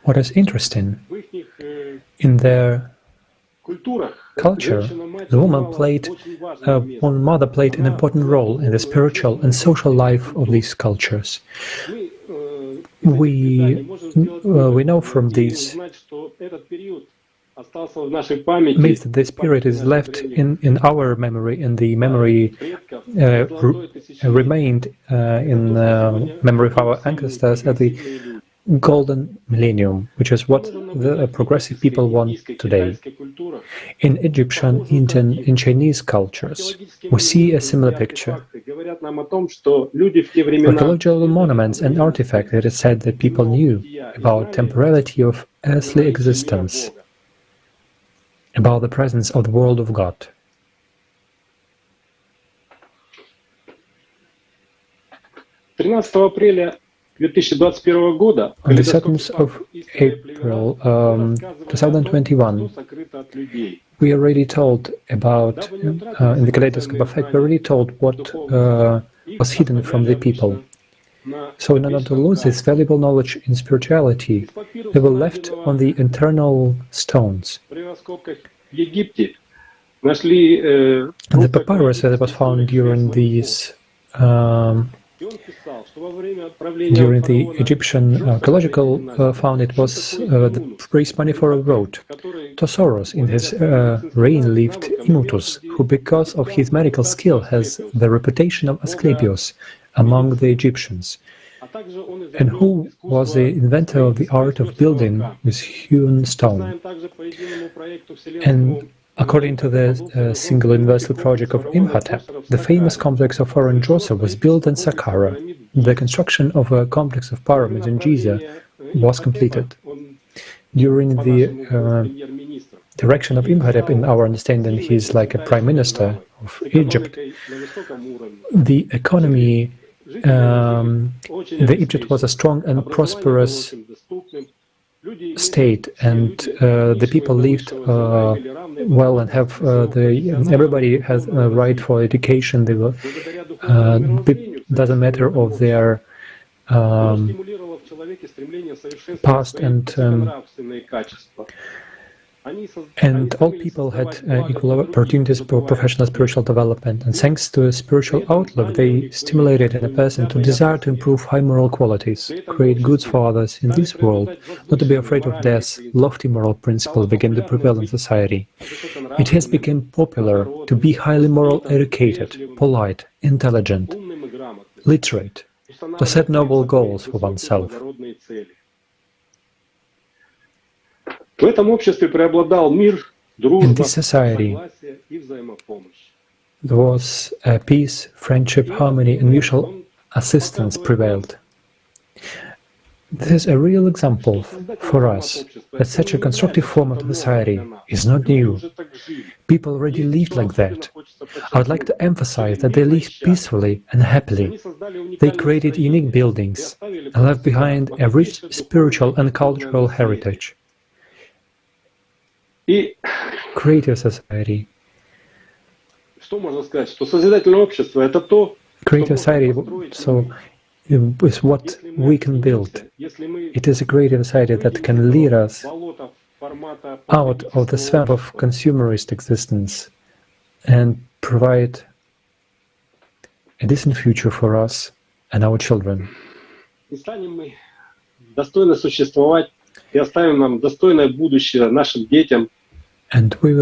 What is interesting, in their culture, the one mother played an important role in the spiritual and social life of these cultures. We know from these myths that this period is left in our memory, and the memory remained in the memory of our ancestors at the golden millennium, which is what the progressive people want today. In Egyptian, Indian, and Chinese cultures, we see a similar picture. Archaeological monuments and artifacts, it is said that people knew about temporality of earthly existence, about the presence of the world of God. On the 7th of April 2021, we already told about, in the Kaleidoscope of Facts, we already told what was hidden from the people. So in order to lose this valuable knowledge in spirituality, they were left on the internal stones. And the papyrus that was found during these during the Egyptian archaeological found it was the priest Maniphoro wrote, Tosoros in his reign lived Imutus, who because of his medical skill has the reputation of Asclepius among the Egyptians, and who was the inventor of the art of building with hewn stone. And according to the single universal project of Imhotep, the famous complex of Orion was built in Saqqara. The construction of a complex of pyramids in Giza was completed. During the direction of Imhotep, in our understanding, he is like a prime minister of Egypt. The economy, the Egypt was a strong and prosperous state, and the people lived well and have everybody has a right for education. They will, doesn't matter of their past, and all people had equal opportunities for professional spiritual development, and thanks to a spiritual outlook, they stimulated in a person to desire to improve high moral qualities, create goods for others in this world, not to be afraid of death. Lofty moral principles began to prevail in society. It has become popular to be highly moral, educated, polite, intelligent, literate, to set noble goals for oneself. In this society, there was peace, friendship, harmony, and mutual assistance prevailed. This is a real example for us that such a constructive form of society is not new. People already lived like that. I would like to emphasize that they lived peacefully and happily. They created unique buildings and left behind a rich spiritual and cultural heritage. Creative society. Creative society, so is what we can build. It is a creative society that can lead us out of the swamp of consumerist existence and provide a decent future for us and our children. And we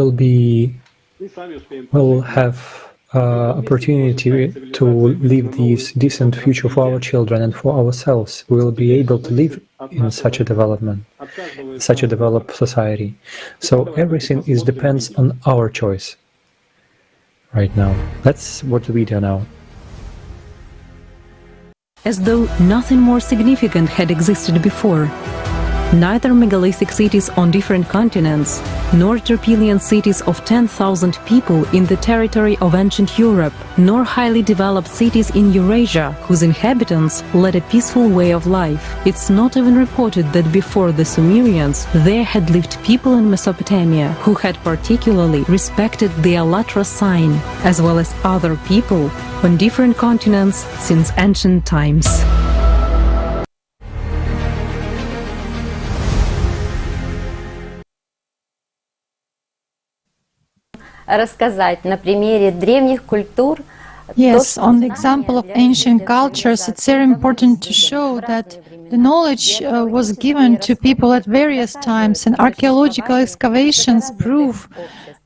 will have opportunity to live this decent future for our children and for ourselves. We will be able to live in such a development, such a developed society. So everything depends on our choice right now. Let's watch the video now. As though nothing more significant had existed before. Neither megalithic cities on different continents, nor Terpelian cities of 10,000 people in the territory of ancient Europe, nor highly developed cities in Eurasia, whose inhabitants led a peaceful way of life. It's not even reported that before the Sumerians, there had lived people in Mesopotamia who had particularly respected the ALLATRA sign, as well as other people on different continents since ancient times. Рассказать на примере древних культур. Yes, on the example of ancient cultures, it's very important to show that the knowledge was given to people at various times, and archaeological excavations prove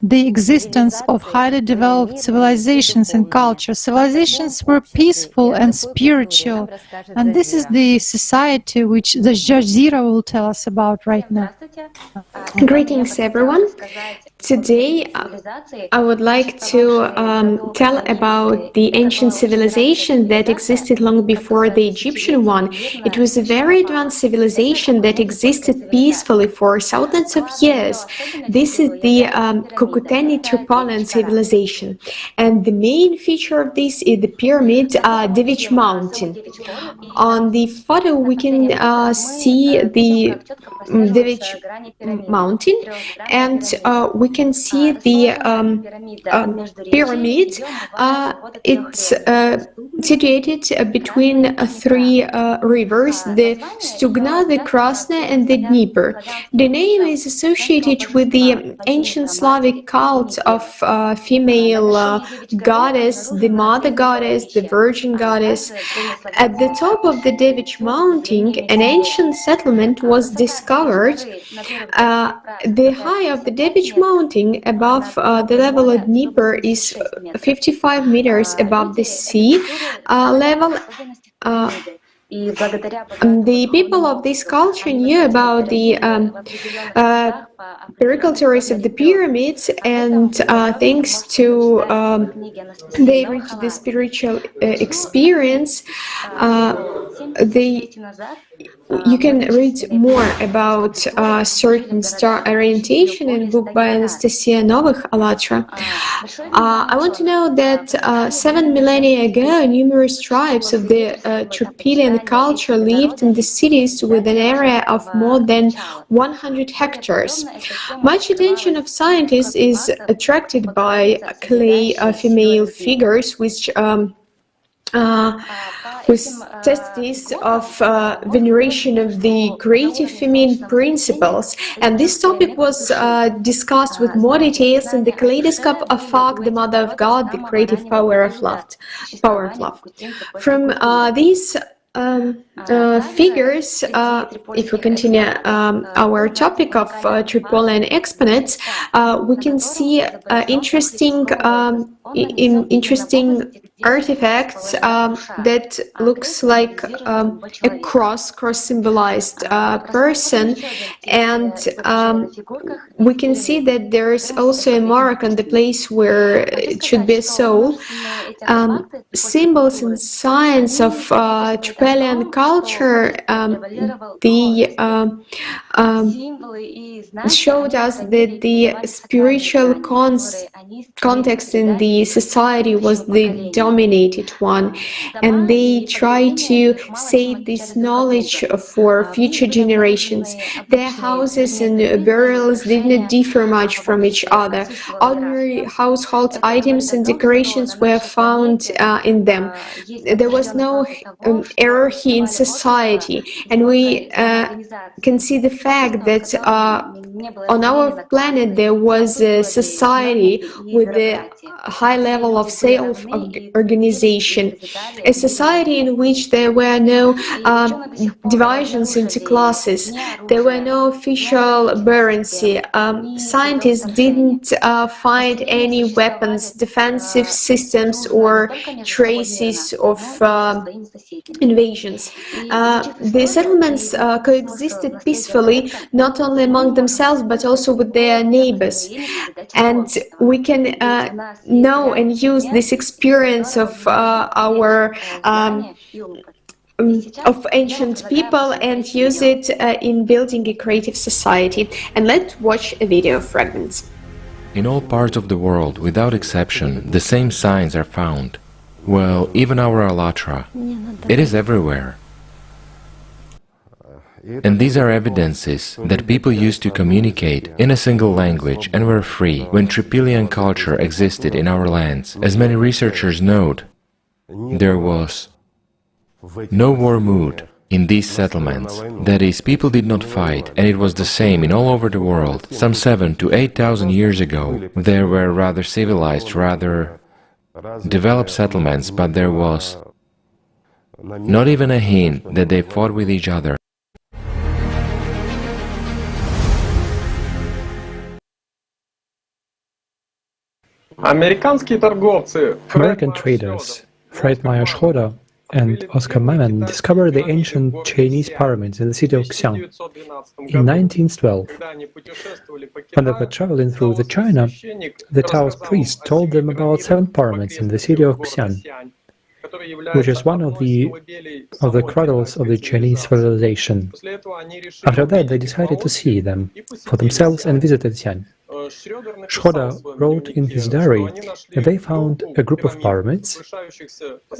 the existence of highly developed civilizations and cultures. Civilizations were peaceful and spiritual, and this is the society which the Jazeera will tell us about right now. Greetings, everyone. Today, I would like to tell about the ancient civilization that existed long before the Egyptian one. It was a very advanced civilization that existed peacefully for thousands of years. This is the Cucuteni-Tripolitan civilization. And the main feature of this is the pyramid Devich Mountain. On the photo we can see the Devich Mountain, and we can see the pyramid. It's situated between three rivers, the Stugna, the Krasna, and the Dnieper. The name is associated with the ancient Slavic cult of female goddess, the mother goddess, the virgin goddess. At the top of the Devich Mountain, an ancient settlement was discovered. The height of the Devich Mountain above the level of Dnieper is 55 meters above the sea level. The people of this culture knew about the pericultures of the pyramids, and thanks to they reached the spiritual experience. You can read more about certain star orientation in a book by Anastasia Novych, ALLATRA. I want to know that 7 millennia ago, numerous tribes of the Tripolitan culture lived in the cities with an area of more than 100 hectares. Much attention of scientists is attracted by clay female figures which with testes of veneration of the creative feminine principles, and this topic was discussed with more details in the Kaleidoscope of Facts, the Mother of God, the creative power of love. From these figures, if we continue our topic of Tripolitan exploits, we can see interesting artifacts that looks like a cross symbolized person, and we can see that there is also a mark on the place where it should be a soul. Symbols and signs of Tripolitan culture, they showed us that the spiritual context in the society was the dominated one, and they try to save this knowledge for future generations. Their houses and burials did not differ much from each other. Ordinary household items and decorations were found in them. There was no hierarchy in society, and we can see the fact that on our planet there was a society with a high level of self-organization, a society in which there were no divisions into classes, there were no official bureaucracy, scientists didn't find any weapons, defensive systems, or traces of invasions. The settlements coexisted peacefully, not only among themselves but also with their neighbors, and we can know and use this experience of our of ancient people and use it in building a creative society. And let's watch a video of fragments. In all parts of the world, without exception, the same signs are found. Well, even our ALLATRA. It is everywhere. And these are evidences that people used to communicate in a single language and were free when Tripolitan culture existed in our lands. As many researchers note, there was no war mood in these settlements. That is, people did not fight, and it was the same in all over the world. Some 7,000 to 8,000 years ago, there were rather civilized, rather developed settlements, but there was not even a hint that they fought with each other. American traders Friedmeier Schroeder and Oscar Mammon discovered the ancient Chinese pyramids in the city of Xi'an in 1912. When they were traveling through China, the Taoist priest told them about 7 pyramids in the city of Xi'an, which is one of the cradles of the Chinese civilization. After that, they decided to see them for themselves and visited Xi'an. Schroeder wrote in his diary that they found a group of pyramids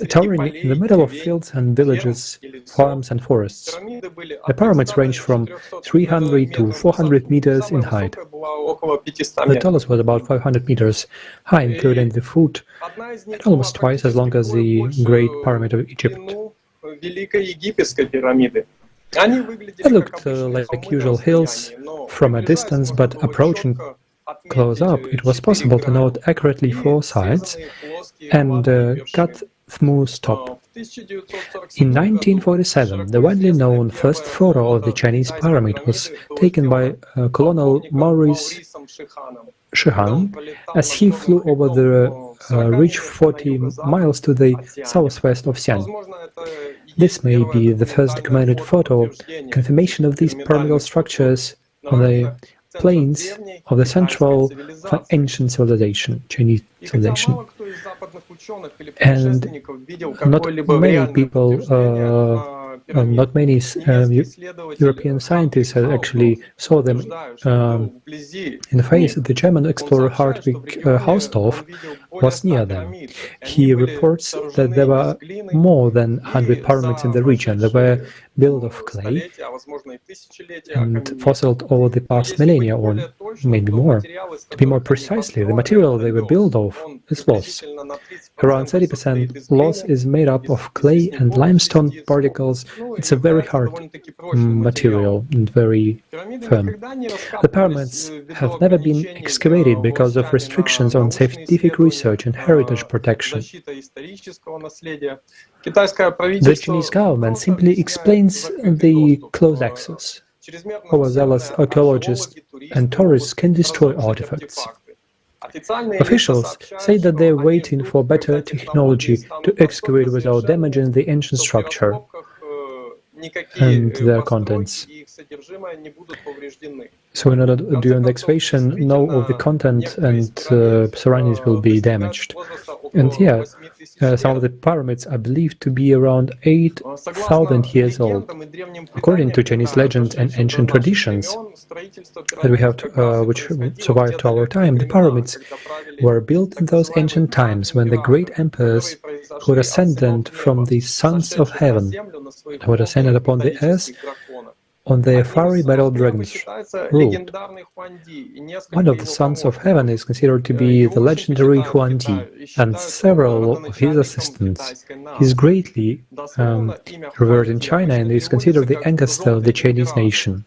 towering in the middle of fields and villages, farms and forests. The pyramids range from 300 to 400 meters in height. The tallest was about 500 meters high, including the foot, and almost twice as long as the Great Pyramid of Egypt. They looked like usual hills from a distance, but approaching close up, it was possible to note accurately 4 sides and cut smooth top. In 1947, the widely known first photo of the Chinese pyramid was taken by Colonel Maurice Schumann as he flew over the ridge 40 miles to the southwest of Xi'an. This may be the first documented photo, confirmation of these pyramidal structures on the plains of the central ancient civilization, Chinese civilization. And not many people, not many European scientists actually saw them in the face. The German explorer Hartwig Hausdorff was near them. He reports that there were more than 100 pyramids in the region. They were built of clay and fossiled over the past millennia, or maybe more. To be more precisely, the material they were built of is loss. Around 30% loss is made up of clay and limestone particles. It's a very hard material and very firm. The pyramids have never been excavated because of restrictions on scientific research and heritage protection. The Chinese government simply explains the closed access. Overzealous archaeologists and tourists can destroy artifacts. Officials say that they're waiting for better technology to excavate without damaging the ancient structure and their contents. So in order during the excavation, no of the content and surroundings will be damaged. And yeah, some of the pyramids are believed to be around 8,000 years old. According to Chinese legends and ancient traditions that we have, which survived to our time, the pyramids were built in those ancient times when the great emperors who were ascendant from the sons of heaven, who were ascended upon the earth on their fiery battle dragons ruled. One of the sons of heaven is considered to be the legendary Huangdi, and several of his assistants. He is greatly revered in China and is considered the ancestor of the Chinese nation.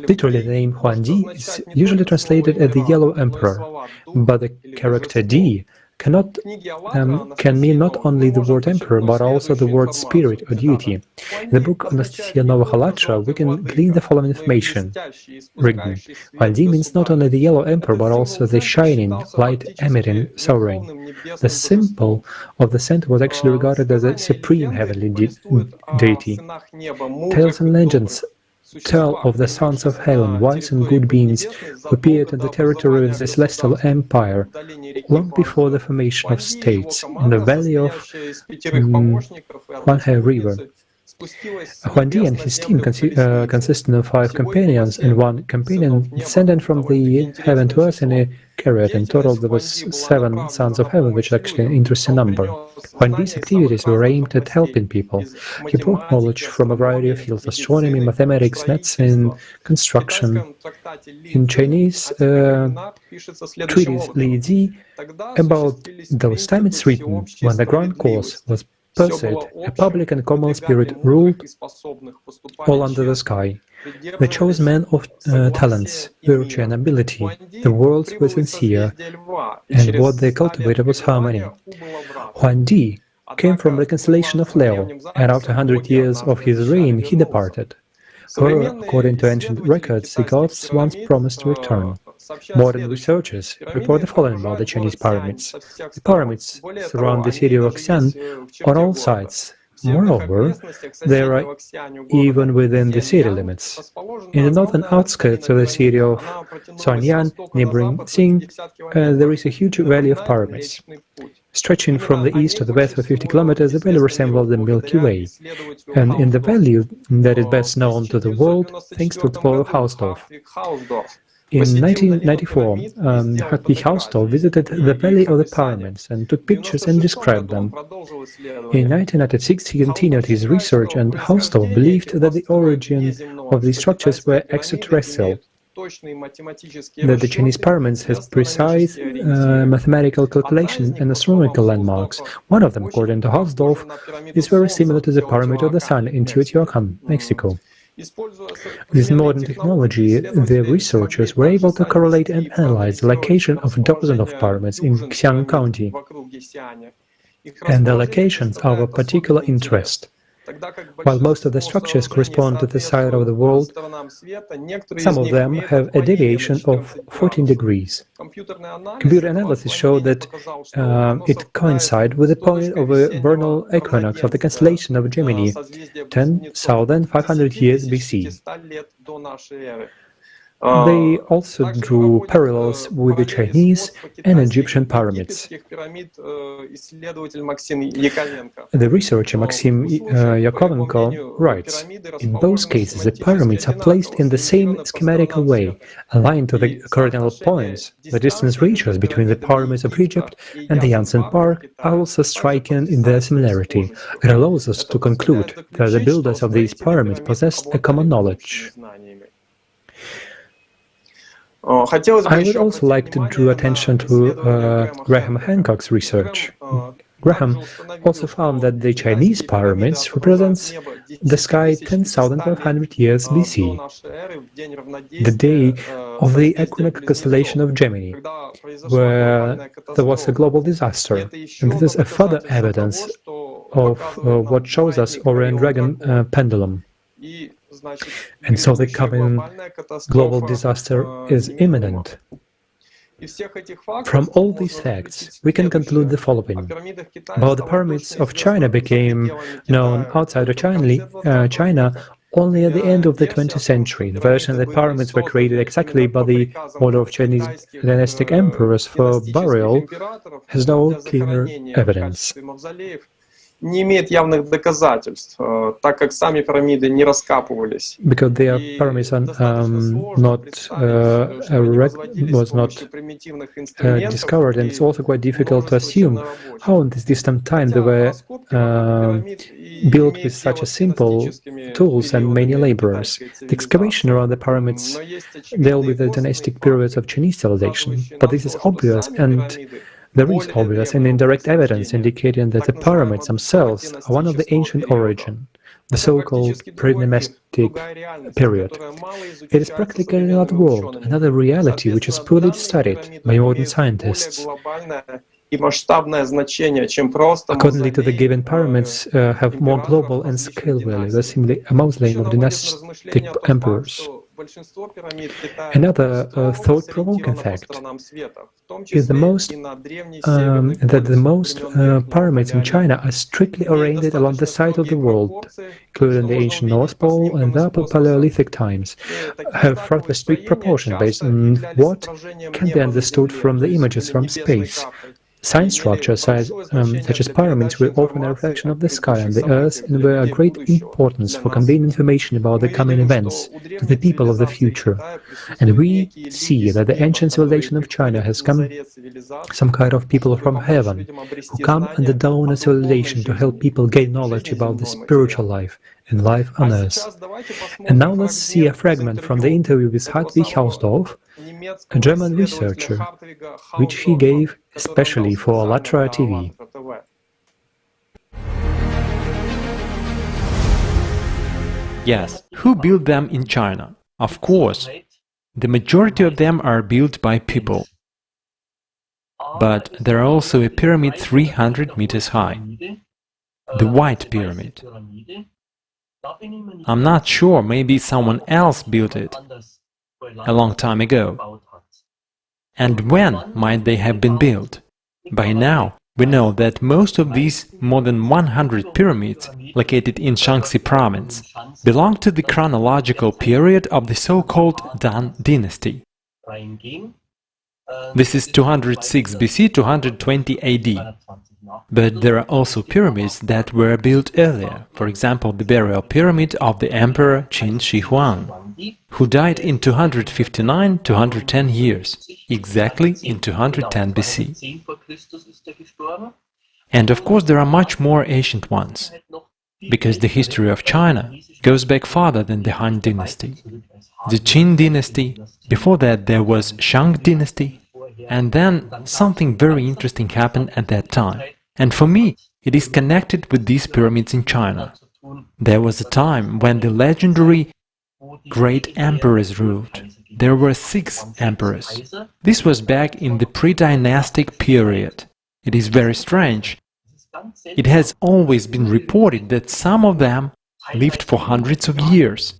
Literally, the name Huangdi is usually translated as the Yellow Emperor, but the character Di can mean not only the word emperor, but also the word spirit or deity. In the book Anastasia Novых ALLATRA, we can glean the following information. Written, Huangdi means not only the yellow emperor, but also the shining, light-emitting sovereign. The symbol of the center was actually regarded as a supreme heavenly deity. Tales and legends tell of the sons of heaven, wise and good beings, who appeared in the territory of the celestial empire long before the formation of states in the valley of Huanghe River. Huangdi and his team consisted of 5 companions, and 1 companion descended from the heaven to earth in a chariot. In total, there was 7 sons of heaven, which is actually an interesting number. Huangdi's activities were aimed at helping people. He brought knowledge from a variety of fields: astronomy, mathematics, medicine, construction. In Chinese treatise Li Ji, about those time it's written, when the grand course was pursued, a public and common spirit ruled all under the sky. They chose men of talents, virtue and ability. The worlds were sincere, and what they cultivated was harmony. Huangdi came from the constellation of Leo, and after 100 years of his reign, he departed. However, according to ancient records, the gods once promised to return. Modern researchers report the following about the Chinese pyramids. The pyramids surround the city of Xi'an on all sides. Moreover, they are even within the city limits. In the northern outskirts of the city of Suanyan, neighboring Xing, there is a huge valley of pyramids. Stretching from the east to the west for 50 kilometers, the valley resembles the Milky Way. And in the valley that is best known to the world, thanks to explorer Hausdorff. In 1994, Hartwig Hausdorff visited the Valley of the Pyramids and took pictures and described them. In 1996, he continued his research, and Hausdorff believed that the origin of these structures were extraterrestrial, that the Chinese pyramids has precise mathematical calculations and astronomical landmarks. One of them, according to Hausdorff, is very similar to the Pyramid of the Sun in Teotihuacan, Mexico. With modern technology, the researchers were able to correlate and analyze the location of dozens of pyramids in Xi'an County, and the locations are of particular interest. While most of the structures correspond to the side of the world, some of them have a deviation of 14 degrees. Computer analysis showed that it coincides with the point of a vernal equinox of the constellation of Gemini, 10,500 years BC. They also drew parallels with the Chinese and Egyptian pyramids. The researcher Maxim Yakovenko writes, in both cases the pyramids are placed in the same schematical way, aligned to the cardinal points. The distance ratios between the pyramids of Egypt and the Yangtze Park are also striking in their similarity. It allows us to conclude that the builders of these pyramids possessed a common knowledge. I would also like to draw attention to Graham Hancock's research. Graham also found that the Chinese pyramids represents the sky 10,500 years BC, the day of the equinox constellation of Gemini, where there was a global disaster. And this is a further evidence of what shows us Orion Dragon pendulum. And so the coming global disaster is imminent. From all these facts, we can conclude the following. About the pyramids of China became known outside of China only at the end of the 20th century. The version that pyramids were created exactly by the order of Chinese dynastic emperors for burial has no clear evidence. Не имеет явных доказательств, так как сами пирамиды не раскапывались. Because their pyramids are not discovered, and it's also quite difficult to assume how in this distant time they were built with such a simple tools and many laborers. The excavation around the pyramids dealt with the dynastic periods of Chinese civilization, but this is obvious, and there is obvious and indirect evidence indicating that the pyramids themselves are one of the ancient origin, the so-called pre-Neolithic period. It is practically another world, another reality which is poorly studied by modern scientists. Accordingly to the given pyramids have more global and scale value than simply a mausoleum of dynastic emperors. Another thought-provoking fact is that the most pyramids in China are strictly oriented along the side of the world, including the ancient North Pole and the Upper Paleolithic times, have rather strict proportion based on what can be understood from the images from space. Science structures such as pyramids were often a reflection of the sky and the earth and were of great importance for conveying information about the coming events to the people of the future. And we see that the ancient civilization of China has come some kind of people from heaven who come and the dawn of civilization to help people gain knowledge about the spiritual life and life on earth. And now let's see a fragment from the interview with Hartwig Hausdorff, a German researcher, which he gave especially for ALLATRA TV. Yes, who built them in China? Of course, the majority of them are built by people. But there are also a pyramid 300 meters high, the White Pyramid. I'm not sure, maybe someone else built it a long time ago. And when might they have been built? By now, we know that most of these more than 100 pyramids located in Shaanxi province belong to the chronological period of the so-called Dan dynasty. This is 206 BC, 220 AD. But there are also pyramids that were built earlier, for example the burial pyramid of the Emperor Qin Shi Huang. who died in 259-210 years, exactly in 210 BC. And of course there are much more ancient ones, because the history of China goes back farther than the Han Dynasty. The Qin Dynasty, before that there was Shang Dynasty, and then something very interesting happened at that time. And for me, it is connected with these pyramids in China. There was a time when the legendary great emperors ruled. There were 6 emperors. This was back in the pre-dynastic period. It is very strange. It has always been reported that some of them lived for hundreds of years.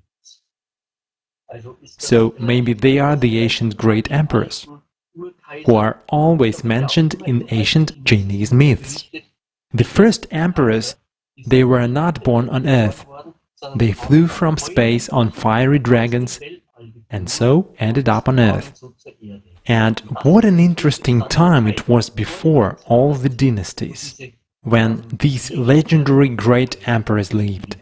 So maybe they are the ancient great emperors, who are always mentioned in ancient Chinese myths. The first emperors, they were not born on Earth. They flew from space on fiery dragons and so ended up on Earth. And what an interesting time it was before all the dynasties, when these legendary great emperors lived.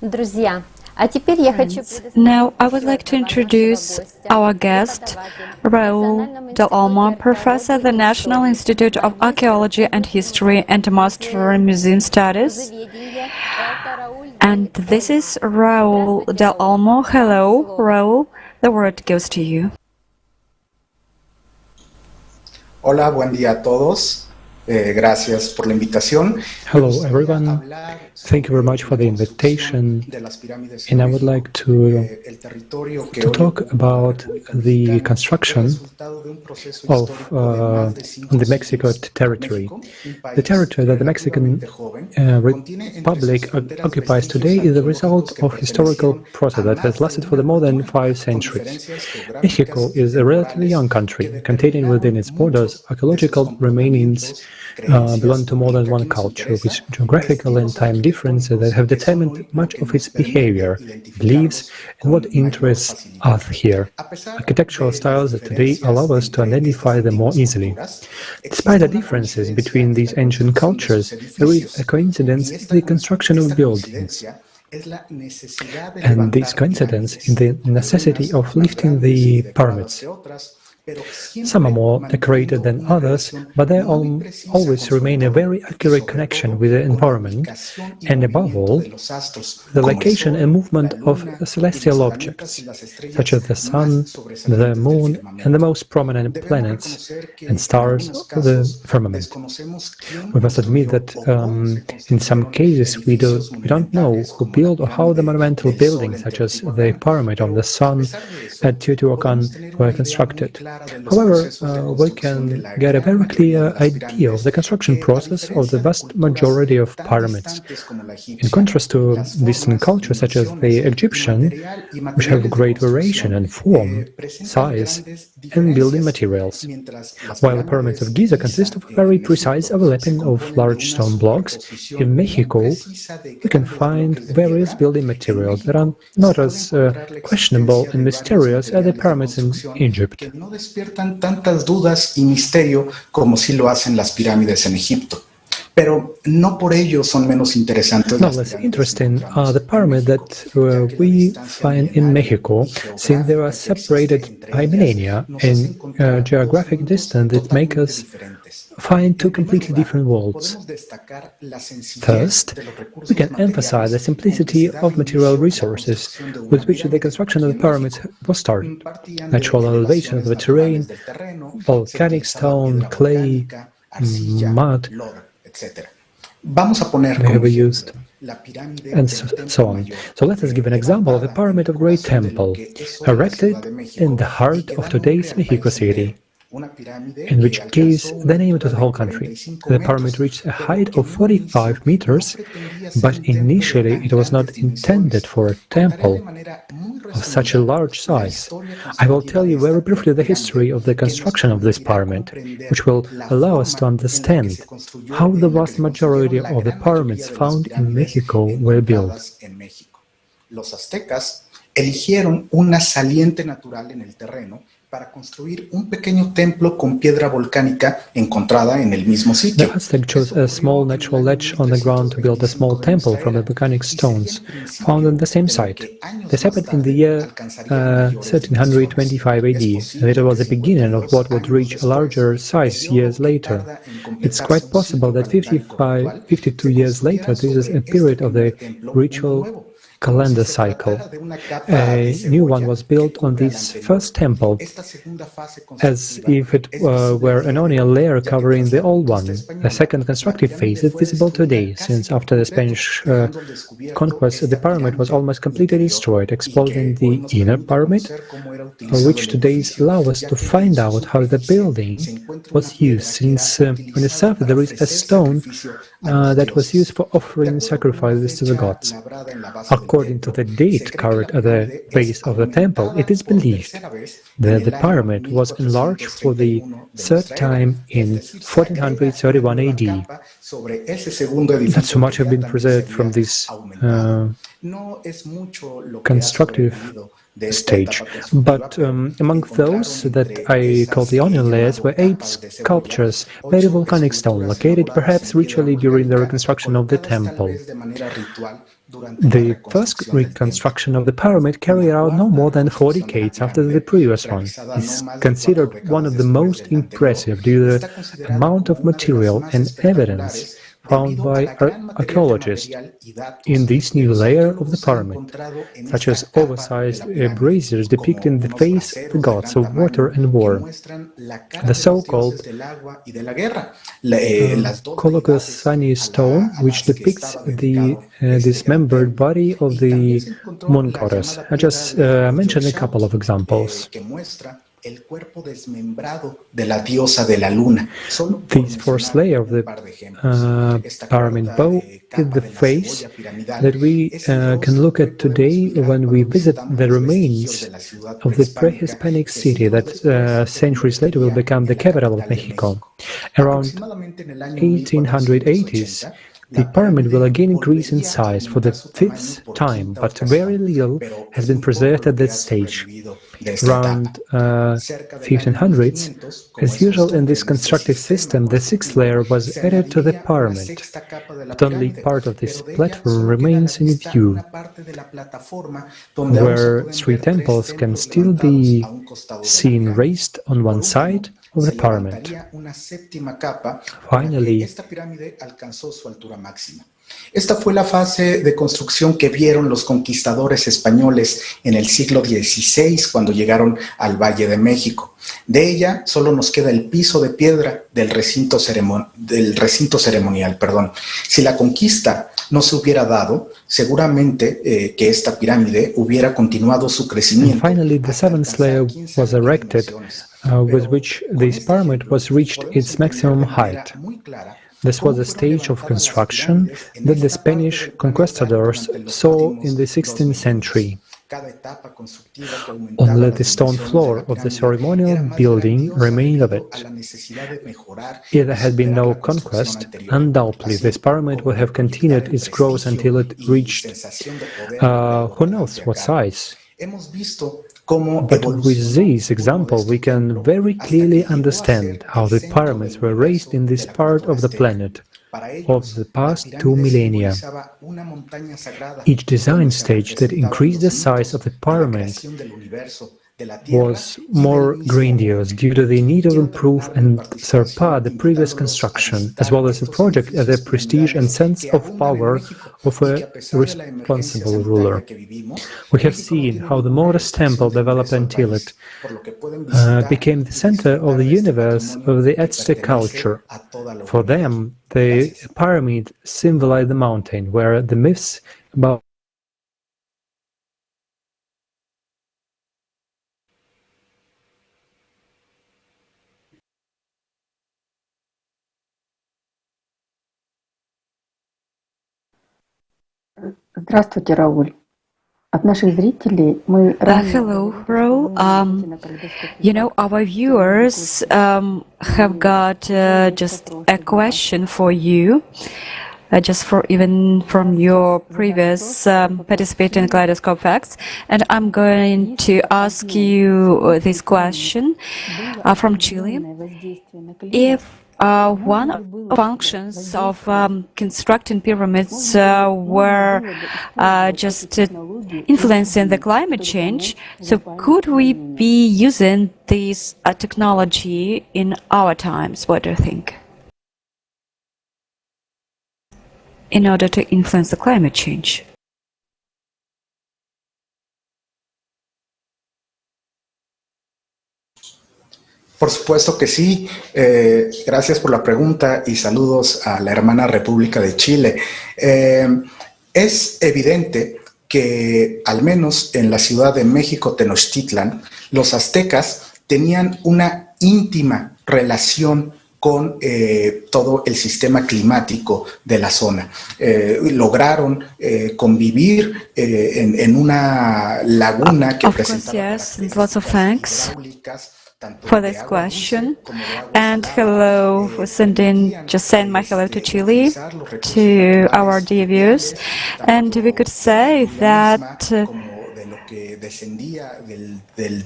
Друзья, а теперь я хочу Now I would like to introduce our guest, Raul Del Olmo, professor at the National Institute of Archaeology and History and Master in Museum Studies. And this is Raul Del Olmo. Hello, Raul. The word goes to you. Hola, buen día a todos. Gracias por la invitación. Hello everyone, thank you very much for the invitation, and I would like to talk about the construction of the Mexico territory. The territory that the Mexican Republic occupies today is the result of historical process that has lasted for more than 5 centuries. Mexico is a relatively young country, containing within its borders archaeological remains belong to more than one culture, with geographical and time differences that have determined much of its behavior, beliefs, and what interests us here. Architectural styles that today allow us to identify them more easily. Despite the differences between these ancient cultures, there is a coincidence in the construction of buildings. And this coincidence in the necessity of lifting the pyramids. Some are more decorated than others, but they always remain a very accurate connection with the environment, and above all, the location and movement of celestial objects, such as the sun, the moon, and the most prominent planets and stars of the firmament. We must admit that in some cases we don't know who built or how the monumental buildings, such as the Pyramid of the Sun at Teotihuacan, were constructed. However, we can get a very clear idea of the construction process of the vast majority of pyramids. In contrast to distant cultures such as the Egyptian, which have great variation in form, size, and building materials, while the pyramids of Giza consist of a very precise overlapping of large stone blocks, in Mexico we can find various building materials that are not as questionable and mysterious as the pyramids in Egypt. Tantas dudas y misterio como si lo hacen las pirámides en Egipto. Pero no por ello son menos interesantes. No less interesting are the pyramids that we find in Mexico, since they are separated by millennia and geographic distance that make us find 2 completely different worlds. First, we can emphasize the simplicity of material resources with which the construction of the pyramids was started. Natural elevation of the terrain, volcanic stone, clay, mud, they were used, and so on. So let us give an example of the Pyramid of Great Temple, erected in the heart of today's Mexico City, in which gives the name to the whole country. The pyramid reached a height of 45 meters, but initially it was not intended for a temple of such a large size. I will tell you very briefly the history of the construction of this pyramid, which will allow us to understand how the vast majority of the pyramids found in Mexico were built. Los aztecas eligieron una saliente natural en el terreno para construir un pequeño templo con piedra volcánica encontrada en el mismo sitio. The Aztec chose a small natural ledge on the ground to build a small temple from the volcanic stones found on the same site. This happened in the year 1325 AD, and it was the beginning of what would reach a larger size years later. It's quite possible that 52 years later, this is a period of the ritual calendar cycle. A new one was built on this first temple, as if it were an onion layer covering the old one. The second constructive phase is visible today, since after the Spanish conquest, the pyramid was almost completely destroyed, exposing the inner pyramid, which today allows us to find out how the building was used, since on the surface there is a stone that was used for offering sacrifices to the gods. According to the date carved at the base of the temple, it is believed that the pyramid was enlarged for the third time in 1431 AD. Not so much have been preserved from this constructive stage, but among those that I call the onion layers were 8 sculptures made of volcanic stone, located perhaps ritually during the reconstruction of the temple. The first reconstruction of the pyramid carried out no more than 4 decades after the previous one. It's considered one of the most impressive due to the amount of material and evidence found by archaeologists in this new layer of the pyramid, such as oversized braziers depicting the face of the gods of water and war, the so-called Colocosani stone, which depicts the dismembered body of the moon goddess. I just mentioned a couple of examples. El cuerpo desmembrado de la diosa de la luna. This fourth layer of the pyramid bow is the face that we can look at today when we visit the remains of the pre-Hispanic city that centuries later will become the capital of Mexico. Around 1880s, the pyramid will again increase in size for the 5th time, but very little has been preserved at that stage. Around 1500s, as usual in this constructive system, the 6th layer was added to the pyramid, but only part of this platform remains in view, where 3 temples can still be seen raised on one side of the pyramid. Finally, esta fue la fase de construcción que vieron los conquistadores españoles en el siglo XVI cuando llegaron al Valle de México. De ella solo nos queda el piso de piedra del recinto ceremonial. Si la conquista no se hubiera dado, seguramente que esta pirámide hubiera continuado su crecimiento. And finally, the 7th layer was erected, with which this pyramid was reached its maximum height. This was a stage of construction that the Spanish conquistadors saw in the 16th century. Only the stone floor of the ceremonial building remained of it. If there had been no conquest, undoubtedly this pyramid would have continued its growth until it reached who knows what size. But with this example, we can very clearly understand how the pyramids were raised in this part of the planet of the past 2 millennia. Each design stage that increased the size of the pyramid was more grandiose due to the need to improve and surpass the previous construction, as well as the project as a prestige and sense of power of a responsible ruler. We have seen how the modest temple developed until it became the center of the universe of the Aztec culture. For them, the pyramid symbolized the mountain, where the myths about Здравствуйте, Рауль. От наших зрителей мы Hello, Ro. Our viewers have got just a question for you. just for even from your previous participating in Kaleidoscope Facts. And I'm going to ask you this question from Chile. If one of the functions of constructing pyramids were just influencing the climate change, so could we be using this technology in our times? What do you think? In order to influence the climate change. Por supuesto que sí. Gracias por la pregunta y saludos a la hermana República de Chile. Es evidente que al menos en la Ciudad de México, Tenochtitlan, los aztecas tenían una íntima relación con todo el sistema climático de la zona. Lograron convivir en una laguna que presentaba for this question, and hello for send my hello to Chile, to our dear viewers, and we could say that it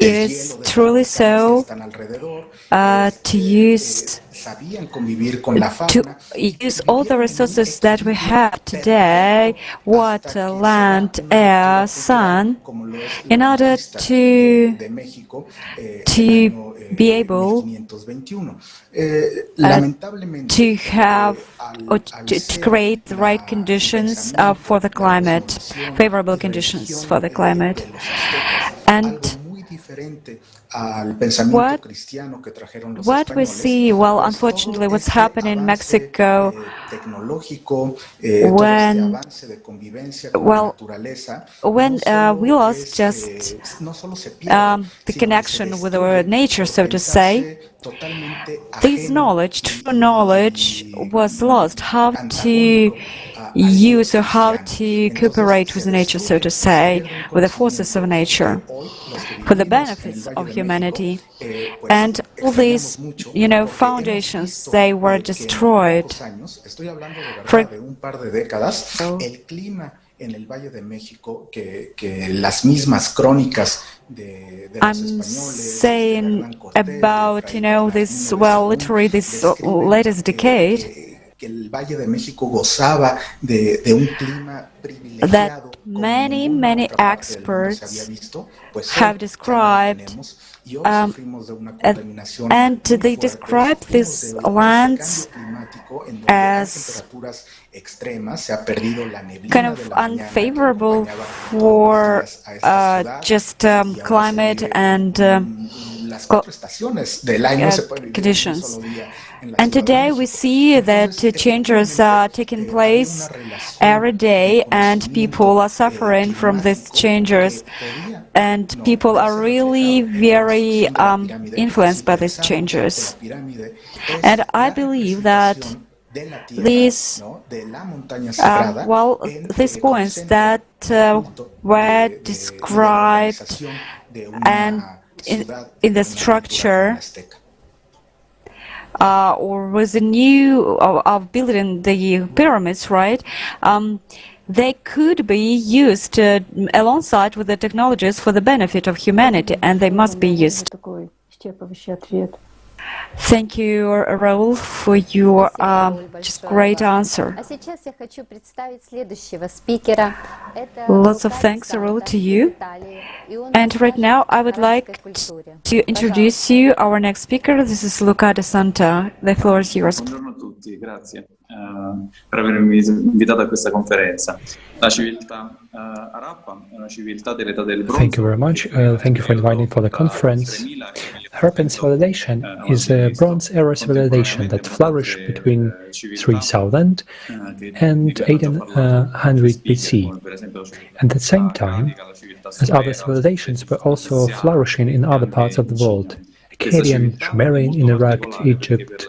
is truly so to use all the resources that we have today, water, land, air, sun, in order to be able to have or to create the right conditions for the climate, favorable conditions for the climate. And what we see, well, unfortunately, what's happening in Mexico when we lost just the connection with our nature, so to say, this knowledge, true knowledge, was lost. How to use or how to cooperate with nature, so to say, with the forces of nature, for the benefits of humanity. And all these, foundations, they were destroyed. I'm saying about, this, well, literally this latest decade, that many experts have described, and they describe these lands as kind of unfavorable for just climate and conditions. And today we see that changes are taking place every day, and people are suffering from these changes, and people are really very influenced by these changes. And I believe that these points that were described and in the structure or with the new of building the pyramids, right? They could be used alongside with the technologies for the benefit of humanity, and they must be used. Thank you, Raul, for your just great answer. Lots of thanks, Raul, to you. And right now, I would like to introduce you our next speaker. This is Luca De Santa. The floor is yours. Per avermi invitato a questa conferenza. La civiltà Harappa è una civiltà dell'età del bronzo. Thank you very much. Thank you for inviting for the conference. Harappan civilization is a Bronze Era civilization that flourished between 3000 and 1800 BC. At the same time, as other civilizations were also flourishing in other parts of the world. Akkadian, Sumerian in Iraq, Egypt,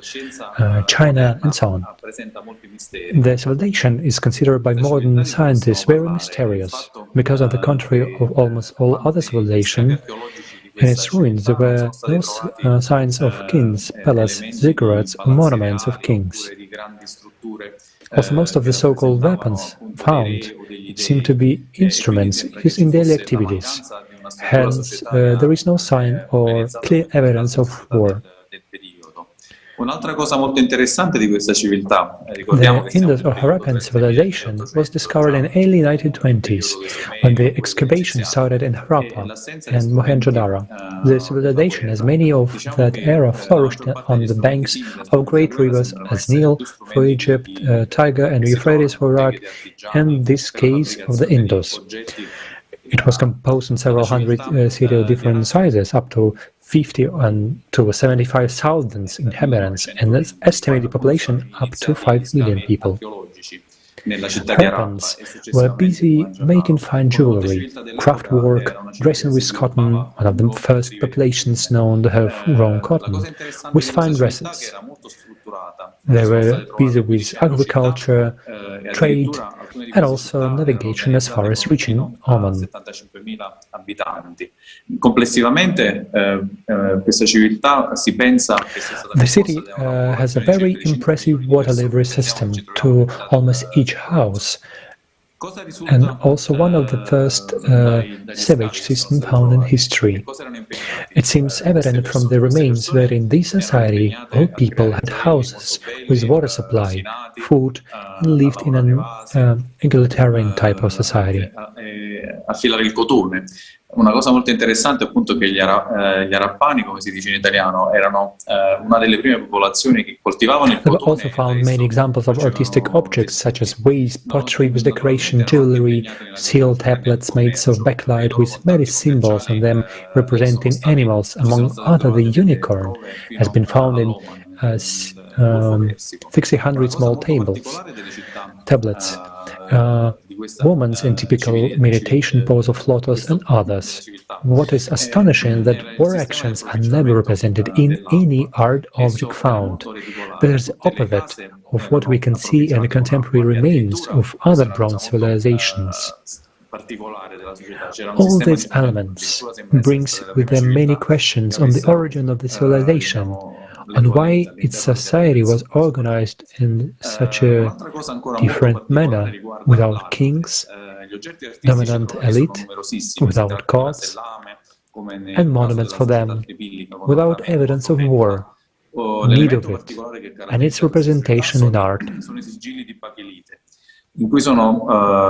China, and so on. The civilization is considered by modern scientists very mysterious, because on the contrary of almost all other civilizations, in its ruins there were no signs of kings, palaces, ziggurats, or monuments of kings. Also, most of the so-called weapons found seem to be instruments used in daily activities. Hence, there is no sign or clear evidence of war. Un'altra cosa molto interessante di questa civiltà, ricordiamo The che stiamo Indus or Harappan civilization was discovered in early 1920s when the excavation started in Harappa and Mohenjo-daro. The civilization, as many of that era, flourished on the banks of great rivers as Nile for Egypt, Tiger and Euphrates for Iraq, and this case of the Indus. It was composed in several hundred cities of different sizes, up to 50 and to 75,000 inhabitants, and its estimated population up to 5 million people. Harappans were busy making fine jewelry, craft work, dressing with cotton, one of the first populations known to have grown cotton, with fine dresses. They were busy with agriculture, trade, and also navigation as far as reaching Oman. Complessivamente questa civiltà si pensa che sia stata The city has a very impressive water delivery system to almost each house, and also one of the first sewage systems found in history. It seems evident from the remains that in this society all people had houses with water supply, food, and lived in an egalitarian type of society. Affilare il cotone. Una cosa molto interessante è appunto che gli Arappani, come si dice in italiano, erano una delle prime popolazioni che coltivavano il We've cotone. also found many examples of artistic objects such as vase, pottery with decoration, jewelry, seal tablets made of bakelite with many symbols on them representing animals, among other the unicorn has been found in 600 small tablets. Women's in typical meditation pose of lotus and others. What is astonishing that war actions are never represented in any art object found. That is the opposite of what we can see in the contemporary remains of other bronze civilizations. All these elements brings with them many questions on the origin of the civilization, and why its society was organized in such a different manner, without kings, dominant elite, without gods, and monuments for them, without evidence of war, need of it, and its representation in art. In cui sono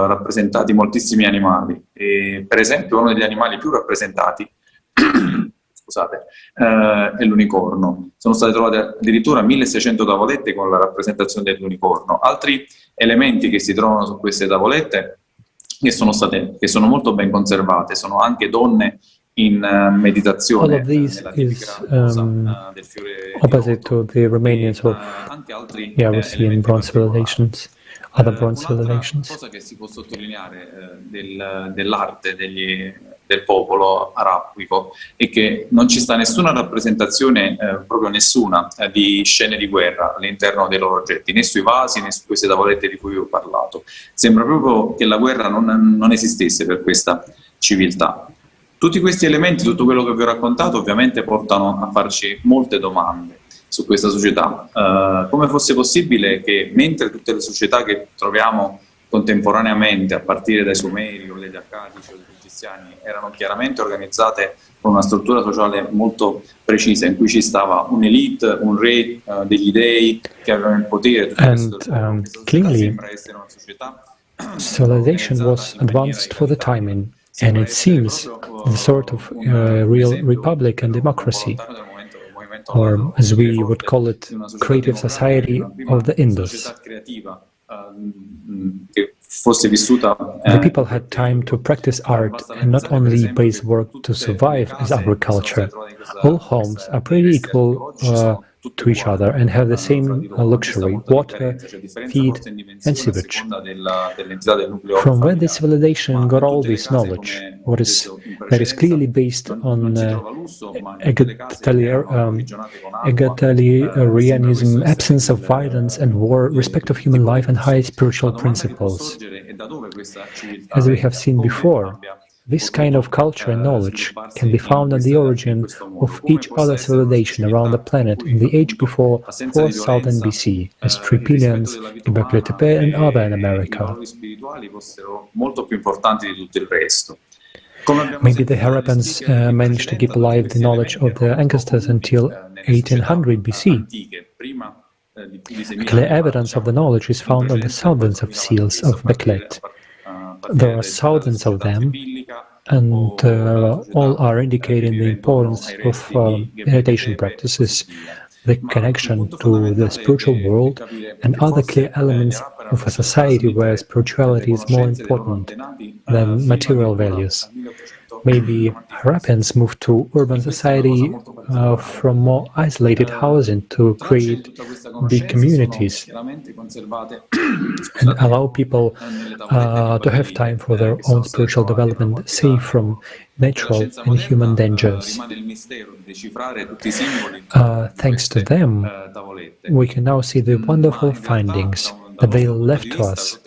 rappresentati moltissimi animali. Per esempio, uno degli animali più rappresentati è l'unicorno. Sono state trovate addirittura 1600 tavolette con la rappresentazione dell'unicorno. Altri elementi che si trovano su queste tavolette che sono molto ben conservate sono anche donne in meditazione. All of these is opposite to the remains of we see in bronze civilizations. Other bronze civilizations. Una cosa che si può sottolineare dell'arte del popolo arabico è che non ci sta nessuna rappresentazione, proprio nessuna, di scene di guerra all'interno dei loro oggetti, né sui vasi né su queste tavolette di cui vi ho parlato. Sembra proprio che la guerra non esistesse per questa civiltà. Tutti questi elementi, tutto quello che vi ho raccontato, ovviamente portano a farci molte domande su questa società. Come fosse possibile che mentre tutte le società che troviamo contemporaneamente, a partire dai Sumeri o dagli Accadici o dagli Egiziani, erano chiaramente organizzate con una struttura sociale molto precisa, in cui ci stava un'elite, un re, degli dei che avevano il potere. And clearly, civilization was advanced for the timing, and it seems the sort of real republic and democracy, or as we would call it, creative society of the Indus. The people had time to practice art and not only base work to survive as agriculture. All homes are pretty equal to each other and have the same luxury: water, feed, and sewage. From where the civilization got all this knowledge, that is clearly based on egalitarianism, absence of violence and war, respect of human life, and high spiritual principles. As we have seen before, This kind of culture and knowledge can be found at the origin of each other civilization around the planet in the age before 4000 BC, as Tripilians, Göbekli Tepe and other in America. Maybe the Harappans managed to keep alive the knowledge of their ancestors until 1800 BC. Clear evidence of the knowledge is found on the thousands of seals of Beklet. There are thousands of them, and all are indicating the importance of meditation practices, the connection to the spiritual world, and other clear elements of a society where spirituality is more important than material values. Maybe Harappans moved to urban society from more isolated housing to create big communities and allow people to have time for their own spiritual development, safe from natural and human dangers. Thanks to them, we can now see the wonderful findings that they left to us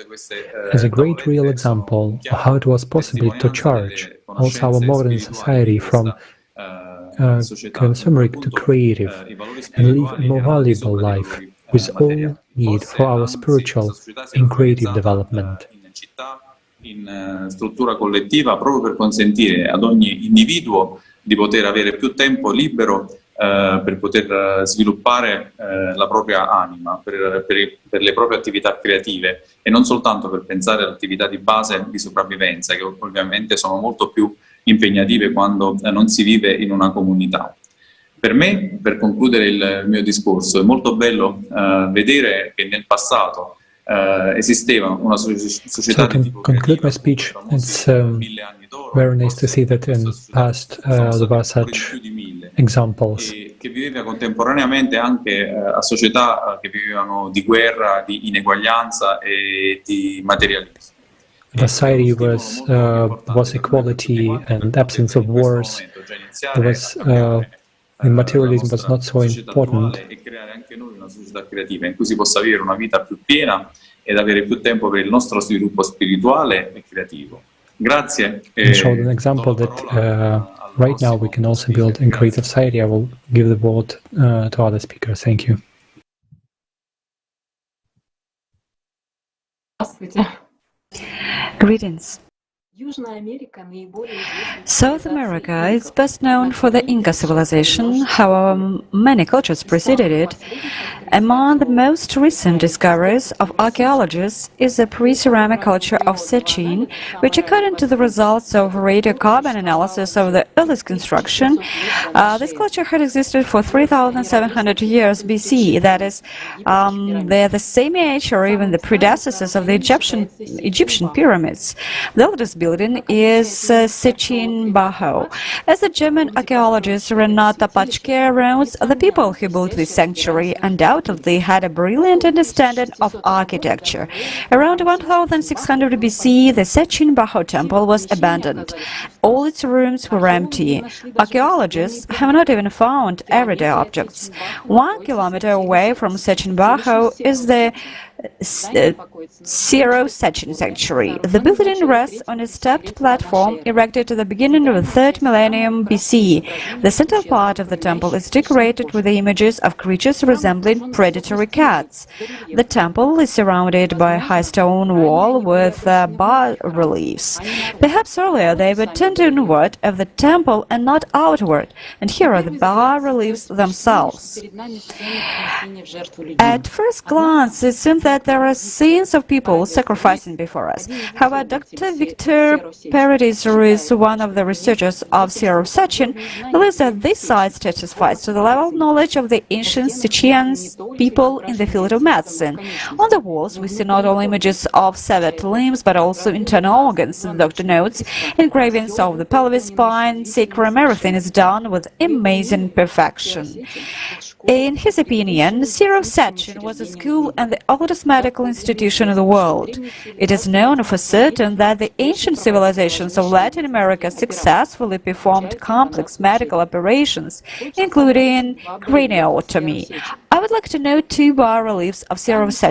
as a great real example of how it was possible to charge also our modern society from consumeric to creative and live a more valuable life with all need for our spiritual and creative development. In struttura collettiva proprio per consentire ad ogni individuo di poter avere più tempo libero per poter sviluppare la propria anima, per le proprie attività creative e non soltanto per pensare alle attività di base di sopravvivenza, che ovviamente sono molto più impegnative quando non si vive in una comunità. Per me, per concludere il mio discorso, è molto bello vedere che nel passato esisteva una società di tipo conclude my speech. It's very nice to see that in past there were such examples. Che viveva contemporaneamente anche a società che vivevano di guerra, di ineguaglianza e di materialismo. The society was equality and absence of wars. There was materialism was not so important. E creare anche noi una società creativa in cui si possa vivere una vita più piena ed avere più tempo per il nostro sviluppo spirituale e creativo. Grazie. And showed an example that right now we can also build a creative society. I will give the word to other speakers. Thank you. Greetings. South America is best known for the Inca civilization, however many cultures preceded it. Among the most recent discoveries of archaeologists is the pre-ceramic culture of Sechin, which, according to the results of radiocarbon analysis of the earliest construction, this culture had existed for 3,700 years BC. That is, they're the same age or even the predecessors of the Egyptian pyramids. The oldest building is Sechin Baho. As the German archaeologist Renata Pachke wrote, the people who built this sanctuary undoubtedly had a brilliant understanding of architecture. Around 1600 BC, the Sechin Baho temple was abandoned. All its rooms were empty. Archaeologists have not even found everyday objects. 1 kilometer away from Sechin Baho is the Sechin sanctuary. The building rests on a stepped platform erected at the beginning of the 3rd millennium BC. The central part of the temple is decorated with the images of creatures resembling predatory cats. The temple is surrounded by a high stone wall with bas-reliefs. Perhaps earlier they were turned inward of the temple and not outward, and here are the bas-reliefs themselves. At first glance, it seems that there are scenes of people sacrificing before us. However, Dr. Victor Paradis, who is one of the researchers of Sirius Sechin, believes that this site testifies to the level of knowledge of the ancient Sechian people in the field of medicine. On the walls, we see not only images of severed limbs, but also internal organs. The doctor notes engravings of the pelvis, spine, sacrum. Everything is done with amazing perfection. In his opinion, Sirius Sechin was a school and the oldest medical institution in the world. It is known for certain that the ancient civilizations of Latin America successfully performed complex medical operations, including craniotomy. I would like to note two bas-reliefs of Sirius.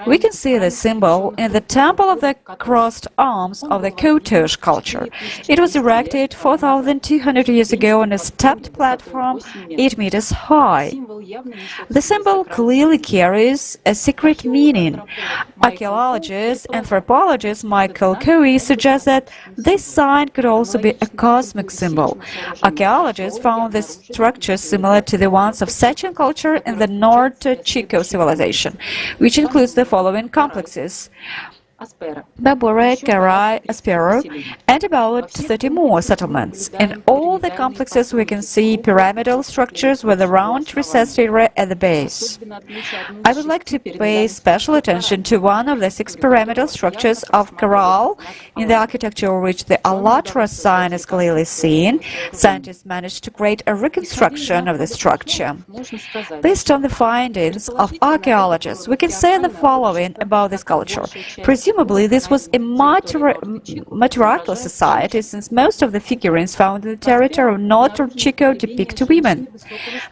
We can see the symbol in the Temple of the Crossed Arms of the Kotosh culture. It was erected 4,200 years ago on a stepped platform 8 meters high. The symbol clearly carries a secret meaning. Archaeologist, anthropologist Michael Coe suggests that this sign could also be a cosmic symbol. Archaeologists found this structure similar to the ones of Sechin culture in the North Chico civilization, which includes the following complexes: Babure, Karai, Aspero, and about 30 more settlements. In all the complexes we can see pyramidal structures with a round recessed area at the base. I would like to pay special attention to one of the 6 pyramidal structures of Karal, in the architecture of which the ALLATRA sign is clearly seen. Scientists managed to create a reconstruction of the structure. Based on the findings of archaeologists, we can say the following about this culture. Presumably, this was a matriarchal society, since most of the figurines found in the territory of North Chico depict women.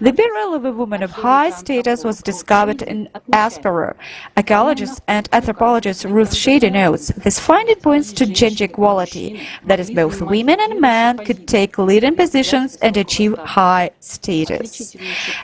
The burial of a woman of high status was discovered in Aspero. Archaeologist and anthropologist Ruth Shady notes, this finding points to gender equality, that is, both women and men could take leading positions and achieve high status.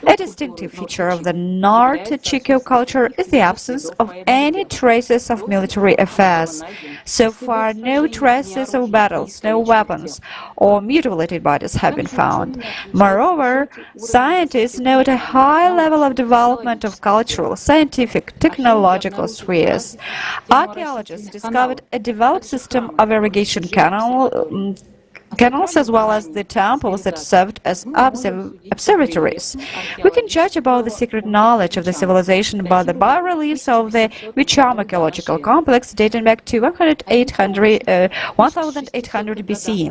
A distinctive feature of the North Chico culture is the absence of any traces of military affairs. So far, no traces of battles, no weapons, or mutilated bodies have been found. Moreover, scientists note a high level of development of cultural, scientific, technological spheres. Archaeologists discovered a developed system of irrigation canals as well as the temples that served as observatories. We can judge about the secret knowledge of the civilization by the bas-reliefs of the Wicham archaeological complex dating back to 1800 BC.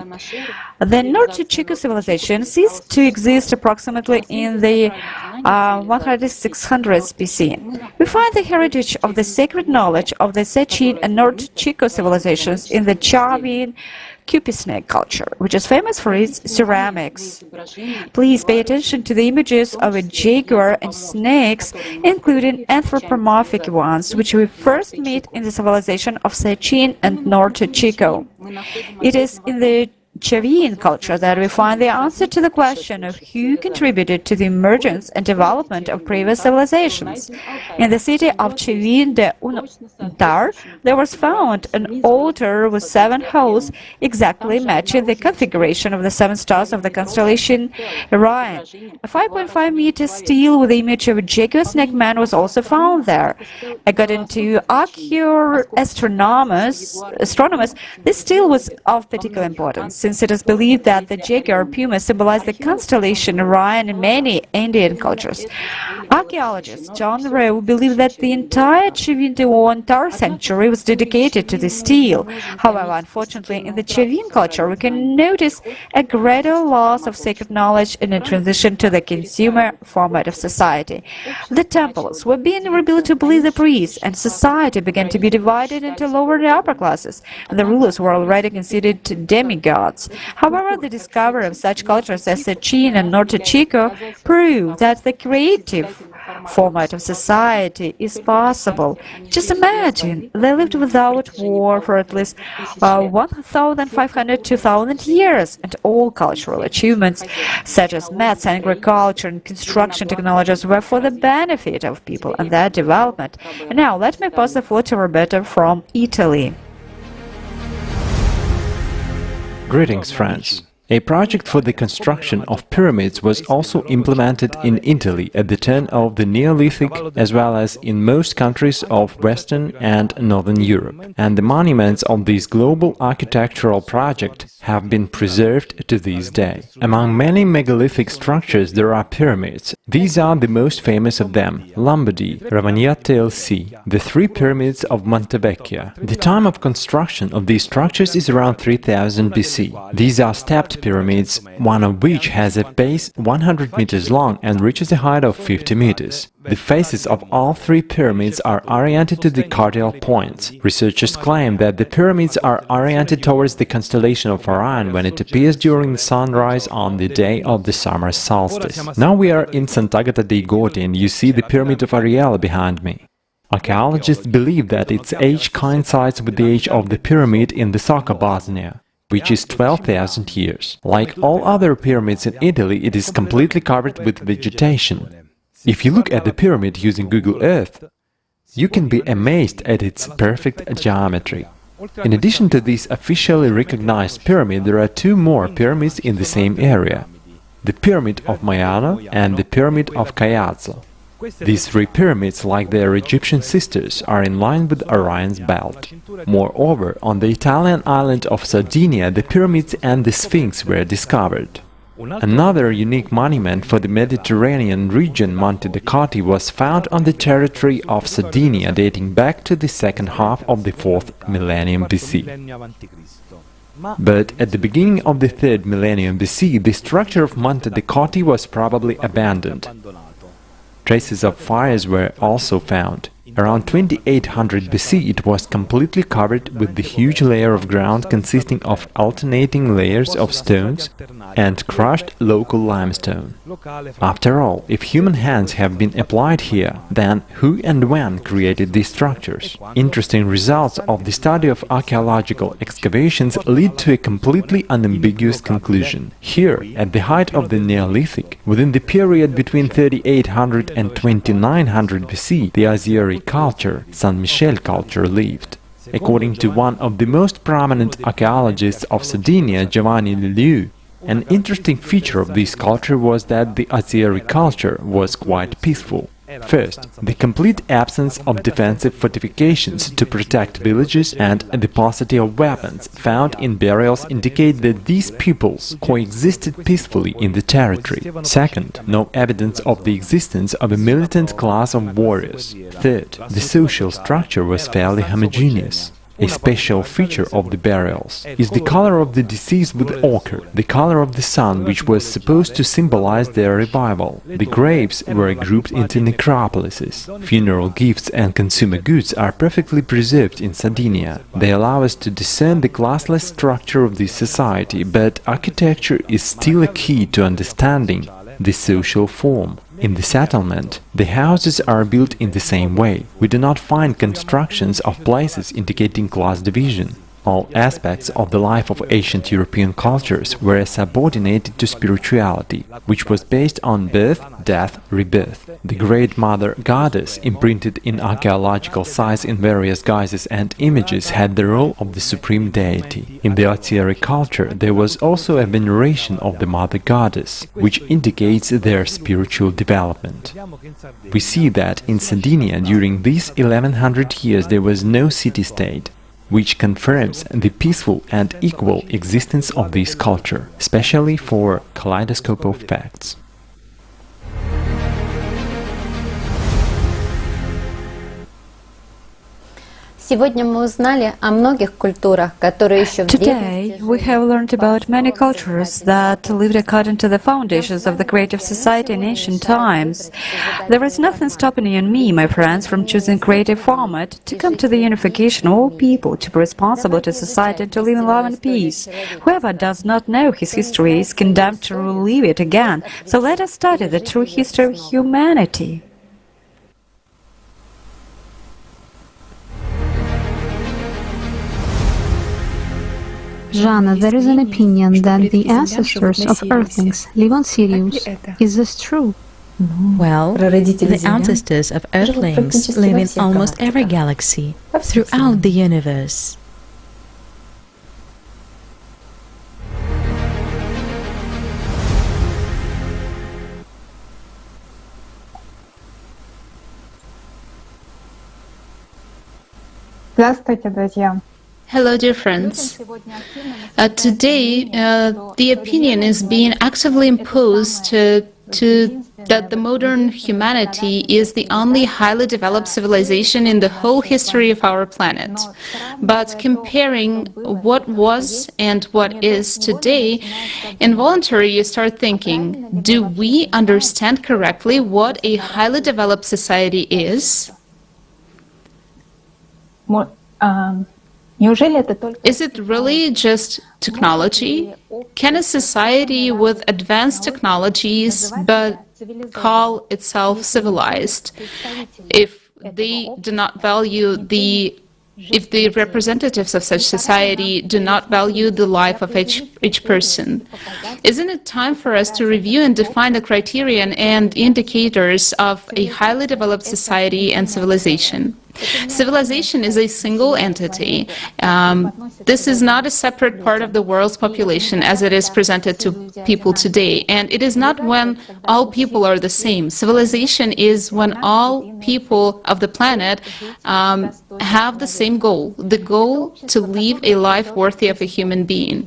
The North Chico civilization ceased to exist approximately in the 1600s BC. We find the heritage of the sacred knowledge of the Sechin and North Chico civilizations in the Chavin Cupisnake culture, which is famous for its ceramics. Please pay attention to the images of a jaguar and snakes, including anthropomorphic ones, which we first meet in the civilization of Sechin and North Chico. It is in the Chavin culture that we find the answer to the question of who contributed to the emergence and development of previous civilizations. In the city of Chavin de Untar, there was found an altar with 7 holes exactly matching the configuration of the 7 stars of the constellation Orion. A 5.5-meter stele with the image of a jaguar snake man was also found there. According to astronomers, this stele was of particular importance, since it is believed that the jaguar puma symbolized the constellation Orion in many Indian cultures. Archaeologist John Rowe believed that the entire Chavin-de-Ontar sanctuary was dedicated to this stele. However, unfortunately, in the Chavin culture, we can notice a gradual loss of sacred knowledge and a transition to the consumer format of society. The temples were being rebuilt to please the priests, and society began to be divided into lower and upper classes. The rulers were already considered demigods. However, the discovery of such cultures as Sechin and North Chico proved that the creative format of society is possible. Just imagine, they lived without war for at least 1,500 to 2,000 years, and all cultural achievements, such as maths, agriculture, and construction technologies, were for the benefit of people and their development. And now, let me pass the floor to Roberto from Italy. Greetings, friends. A project for the construction of pyramids was also implemented in Italy at the turn of the Neolithic, as well as in most countries of Western and Northern Europe. And the monuments of this global architectural project have been preserved to this day. Among many megalithic structures there are pyramids. These are the most famous of them: Lombardy, Ravagnate LC, the 3 pyramids of Montevecchia. The time of construction of these structures is around 3000 BC. These are stepped pyramids, one of which has a base 100 meters long and reaches a height of 50 meters. The faces of all three pyramids are oriented to the cardinal points. Researchers claim that the pyramids are oriented towards the constellation of Orion when it appears during the sunrise on the day of the summer solstice. Now we are in Sant'Agata dei Goti and you see the pyramid of Ariel behind me. Archaeologists believe that its age coincides with the age of the pyramid in the Saka, Bosnia, which is 12,000 years. Like all other pyramids in Italy, it is completely covered with vegetation. If you look at the pyramid using Google Earth, you can be amazed at its perfect geometry. In addition to this officially recognized pyramid, there are two more pyramids in the same area: the Pyramid of Maiano and the Pyramid of Caiazzo. These three pyramids, like their Egyptian sisters, are in line with Orion's belt. Moreover, on the Italian island of Sardinia, the pyramids and the Sphinx were discovered. Another unique monument for the Mediterranean region, Monte de' Coti, was found on the territory of Sardinia, dating back to the second half of the 4th millennium BC. But at the beginning of the 3rd millennium BC, the structure of Monte de' Coti was probably abandoned. Traces of fires were also found. Around 2800 BC, it was completely covered with the huge layer of ground consisting of alternating layers of stones and crushed local limestone. After all, if human hands have been applied here, then who and when created these structures? Interesting results of the study of archaeological excavations lead to a completely unambiguous conclusion. Here, at the height of the Neolithic, within the period between 3800 and 2900 BC, the Azieri culture, San Michel culture, lived. According to one of the most prominent archaeologists of Sardinia, Giovanni Liliu, an interesting feature of this culture was that the Azieri culture was quite peaceful. First, the complete absence of defensive fortifications to protect villages and the paucity of weapons found in burials indicate that these peoples coexisted peacefully in the territory. Second, no evidence of the existence of a militant class of warriors. Third, the social structure was fairly homogeneous. A special feature of the burials is the color of the deceased with ochre, the color of the sun, which was supposed to symbolize their revival. The graves were grouped into necropolises. Funeral gifts and consumer goods are perfectly preserved in Sardinia. They allow us to discern the classless structure of this society, but architecture is still a key to understanding the social form. In the settlement, the houses are built in the same way. We do not find constructions of places indicating class division. All aspects of the life of ancient European cultures were subordinated to spirituality, which was based on birth, death, rebirth. The Great Mother Goddess, imprinted in archaeological sites in various guises and images, had the role of the supreme deity. In the Azieri culture, there was also a veneration of the Mother Goddess, which indicates their spiritual development. We see that in Sardinia during these 1100 years there was no city-state, which confirms the peaceful and equal existence of this culture, especially for Kaleidoscope of Facts. Сегодня мы узнали о многих культурах, которые еще в Today, we have learned about many cultures that lived according to the foundations of the creative society in ancient times. There is nothing stopping you and me, my friends, from choosing creative format to come to the unification of all people, to be responsible to society and to live in love and peace. Whoever does not know his history is condemned to relive it again. So let us study the true history of humanity. Jana, there is an opinion that the ancestors of Earthlings live on Sirius. Is this true? Well, the ancestors of Earthlings live in almost every galaxy, throughout the universe. Здравствуйте, друзья. Hello, dear friends. Today, the opinion is being actively imposed that the modern humanity is the only highly developed civilization in the whole history of our planet. But comparing what was and what is today, involuntarily you start thinking, do we understand correctly what a highly developed society is? Is it really just technology? Can a society with advanced technologies but call itself civilized if they do not value if the representatives of such society do not value the life of each person? Isn't it time for us to review and define the criterion and indicators of a highly developed society and civilization? Civilization is a single entity. This is not a separate part of the world's population as it is presented to people today. And it is not when all people are the same. Civilization is when all people of the planet have the same goal, the goal to live a life worthy of a human being.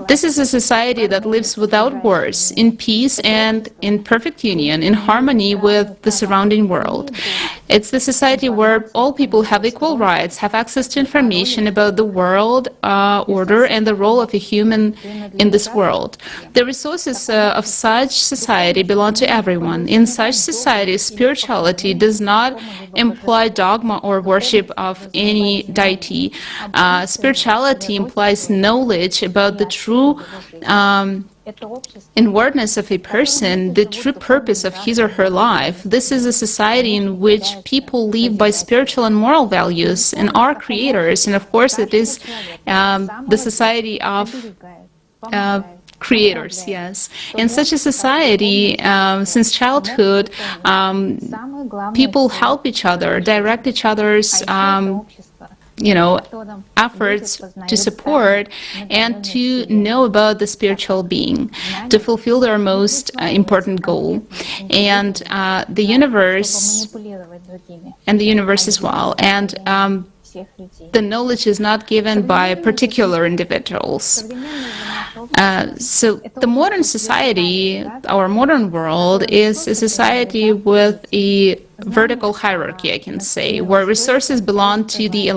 This is a society that lives without wars, in peace and in perfect union, in harmony with the surrounding world. It's the society where all people have equal rights, have access to information about the world order and the role of a human in this world. The resources of such society belong to everyone. In such society, spirituality does not imply dogma or worship of any deity. Spirituality implies knowledge about the true inwardness of a person, the true purpose of his or her life. This is a society in which people live by spiritual and moral values and are creators. And of course, it is the society of creators, yes. In such a society, since childhood, people help each other, direct each other's efforts to support and to know about the spiritual being, to fulfill their most important goal, and the universe as well. And the knowledge is not given by particular individuals. So the modern society, our modern world, is a society with a vertical hierarchy, I can say, where resources belong to the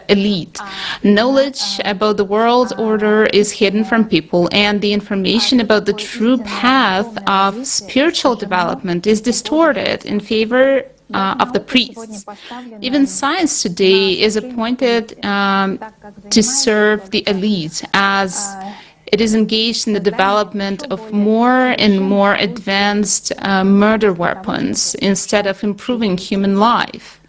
elite. Knowledge about the world order is hidden from people, and the information about the true path of spiritual development is distorted in favor of the priests. Even science today is appointed to serve the elite, as it is engaged in the development of more and more advanced murder weapons instead of improving human life.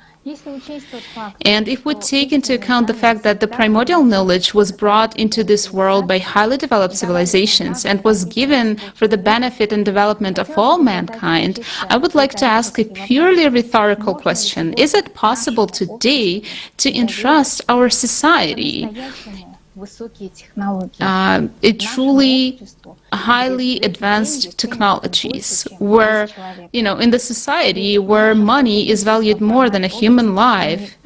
And if we take into account the fact that the primordial knowledge was brought into this world by highly developed civilizations and was given for the benefit and development of all mankind, I would like to ask a purely rhetorical question. Is it possible today to entrust our society a truly highly advanced technologies, where, in the society where money is valued more than a human life,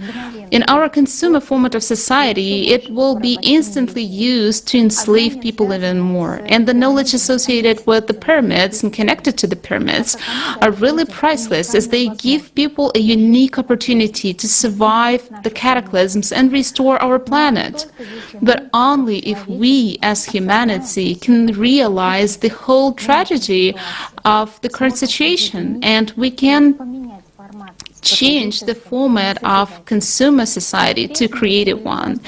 in our consumer format of society, it will be instantly used to enslave people even more. And the knowledge associated with the pyramids and connected to the pyramids are really priceless, as they give people a unique opportunity to survive the cataclysms and restore our planet. But only if we, as humanity, can realize the whole tragedy of the current situation, and we can change the format of consumer society to create a one.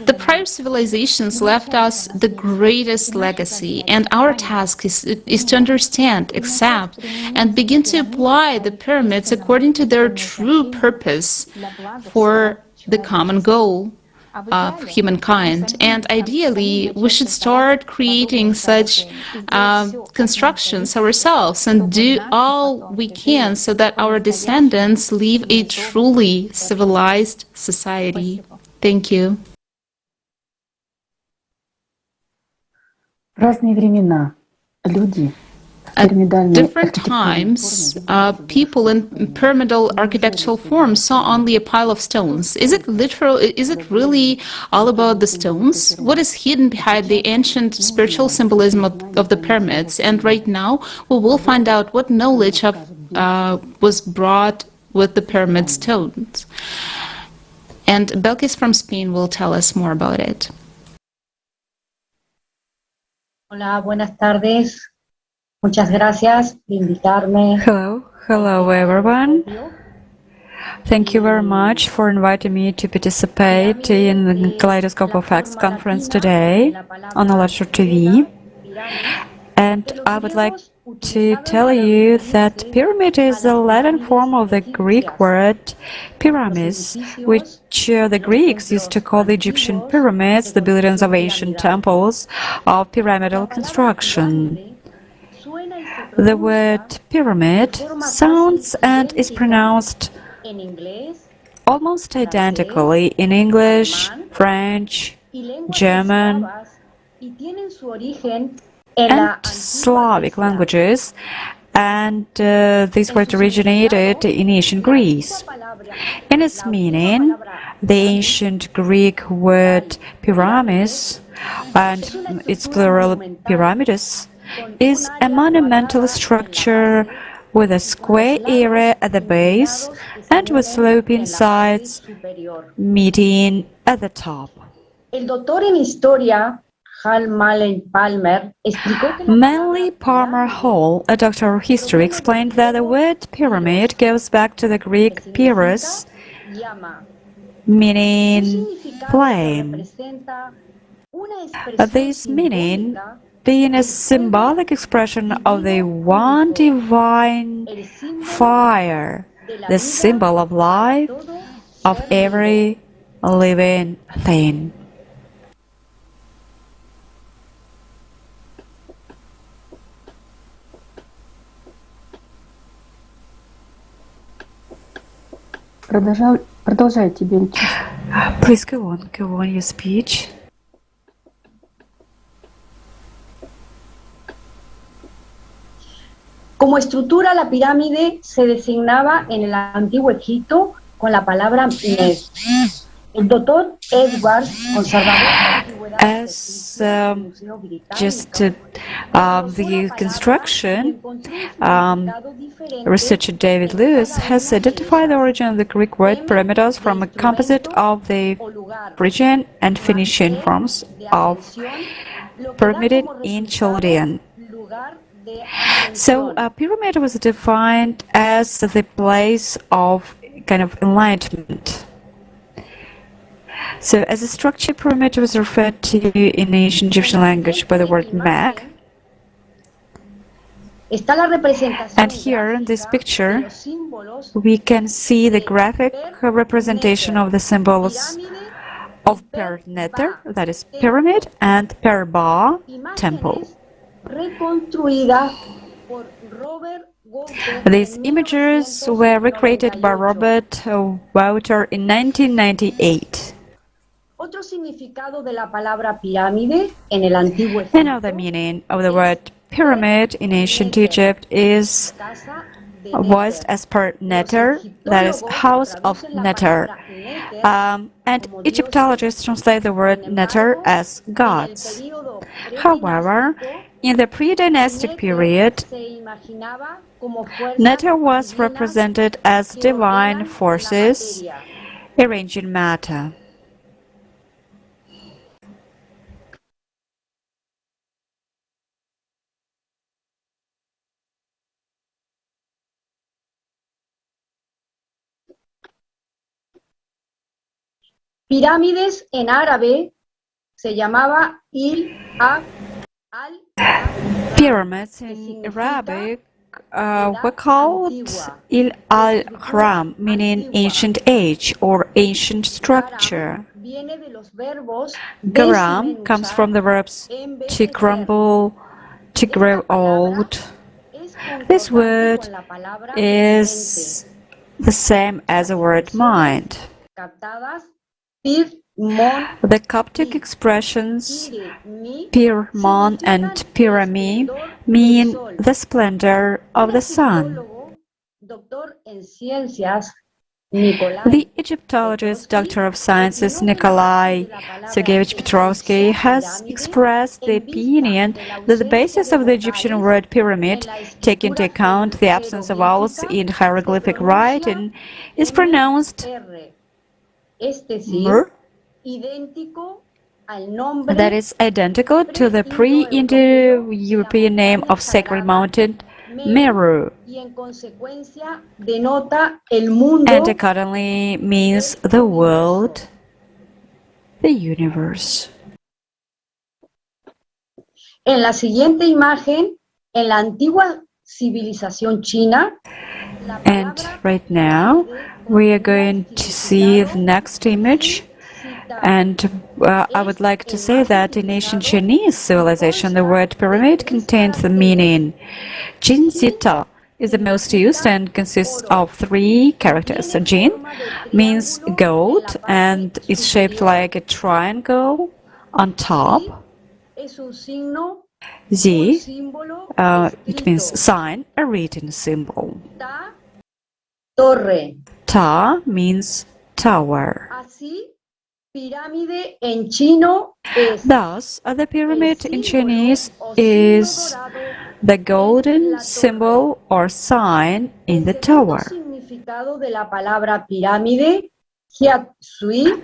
The prior civilizations left us the greatest legacy, and our task is to understand, accept, and begin to apply the pyramids according to their true purpose for the common goal of humankind. And ideally, we should start creating such constructions ourselves and do all we can so that our descendants live a truly civilized society. Thank you. В разные времена люди At different times, people in pyramidal architectural forms saw only a pile of stones. Is it literal? Is it really all about the stones? What is hidden behind the ancient spiritual symbolism of the pyramids? And right now, we will find out what knowledge was brought with the pyramid stones. And Belkis from Spain will tell us more about it. Hola, buenas tardes. Muchas gracias de invitarme. Hello everyone. Thank you very much for inviting me to participate in the Kaleidoscope of Facts conference today on ALLATRA TV. And I would like to tell you that pyramid is the Latin form of the Greek word pyramids, which the Greeks used to call the Egyptian pyramids, the buildings of ancient temples of pyramidal construction. The word pyramid sounds and is pronounced almost identically in English, French, German, and Slavic languages, and this word originated in ancient Greece. In its meaning, the ancient Greek word pyramids, and its plural pyramides, is a monumental structure with a square area at the base and with sloping sides meeting at the top. Manly Palmer Hall, a doctor of history, explained that the word pyramid goes back to the Greek pyrrhus, meaning flame. This meaning being a symbolic expression of the one divine fire, the symbol of life of every living thing. Продолжайте, Белкис. Please go on your speech. Como estructura, la pirámide se designaba en el antiguo Egipto con la palabra Nes. El doctor Edwards, conservador de the construction, researcher David Lewis has identified the origin of the Greek word pyramidos from a composite of the Phrygian and Phoenician forms of pyramid in Chaldean. So a pyramid was defined as the place of kind of enlightenment. So as a structure, pyramid was referred to in ancient Egyptian language by the word meg. And here in this picture, we can see the graphic representation of the symbols of per neter, that is pyramid, and per ba, temple. These images were recreated by Robert Wouter in 1998. Another meaning of the word pyramid in ancient Egypt is voiced as per neter, that is house of neter. And Egyptologists translate the word neter as gods. However, in the pre-dynastic period, neter was represented as divine forces arranging matter. Pirámides en árabe se llamaba Pyramids in Arabic were called Il al-Hram, meaning ancient age or ancient structure. Garam comes from the verbs to crumble, to grow old. This word is the same as the word mind. The Coptic expressions Pir-mon and Pirami mean the splendor of the sun. The Egyptologist, Doctor of Sciences Nikolai Sergeyevich Petrovsky has expressed the opinion that the basis of the Egyptian word pyramid, taking into account the absence of vowels in hieroglyphic writing, is pronounced Mr, that is identical to the pre-Indo-European name of sacred mountain Meru, and accordingly means the world, the universe. En la siguiente imagen, en la antigua civilización china, and right now we are going to see the next image. And I would like to say that in ancient Chinese civilization, the word pyramid contains the meaning Jin Zita is the most used and consists of 3 characters. Jin means gold and is shaped like a triangle on top. Z, it means sign, a written symbol. Ta means tower. Thus, the pyramid in Chinese is the golden symbol or sign in the tower.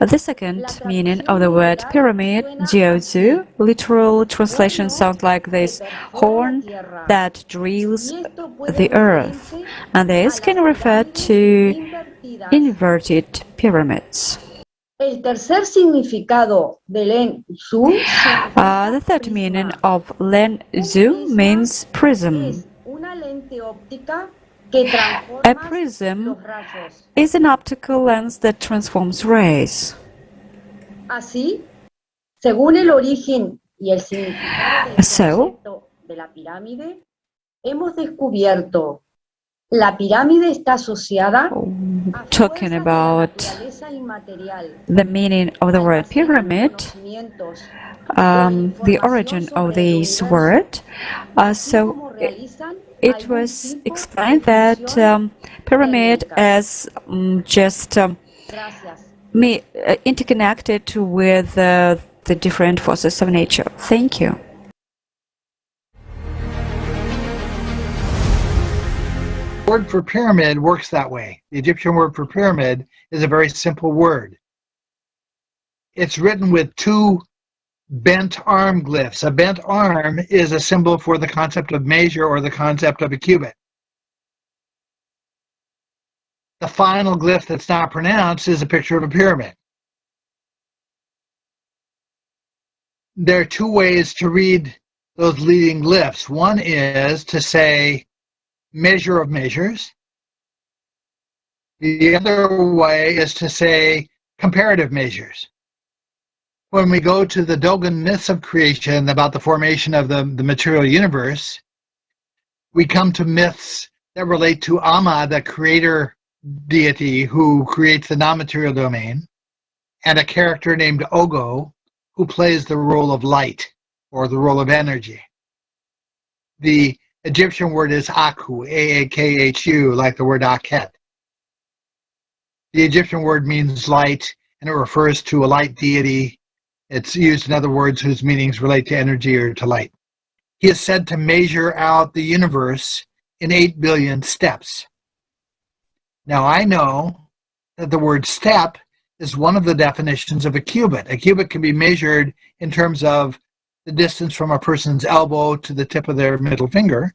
The second meaning of the word pyramid, jiaozu, literal translation sounds like this: horn that drills the earth, and this can refer to inverted pyramids. The third meaning of lens-zu means prism. A prism is an optical lens that transforms rays. So, talking about the meaning of the word pyramid, the origin of this word, so it was explained that pyramid is just interconnected with the different forces of nature. Thank you. The word for pyramid works that way. The Egyptian word for pyramid is a very simple word. It's written with 2 bent arm glyphs. A bent arm is a symbol for the concept of measure or the concept of a cubit. The final glyph that's not pronounced is a picture of a pyramid. There are 2 ways to read those leading glyphs. One is to say measure of measures. The other way is to say comparative measures. When we go to the Dogon myths of creation about the formation of the material universe, we come to myths that relate to Amma, the creator deity who creates the non-material domain, and a character named Ogo who plays the role of light or the role of energy. The Egyptian word is Aku, A-A-K-H-U, like the word Akhet. The Egyptian word means light, and it refers to a light deity. It's used in other words whose meanings relate to energy or to light. He is said to measure out the universe in 8 billion steps. Now I know that the word step is one of the definitions of a cubit. A cubit can be measured in terms of the distance from a person's elbow to the tip of their middle finger,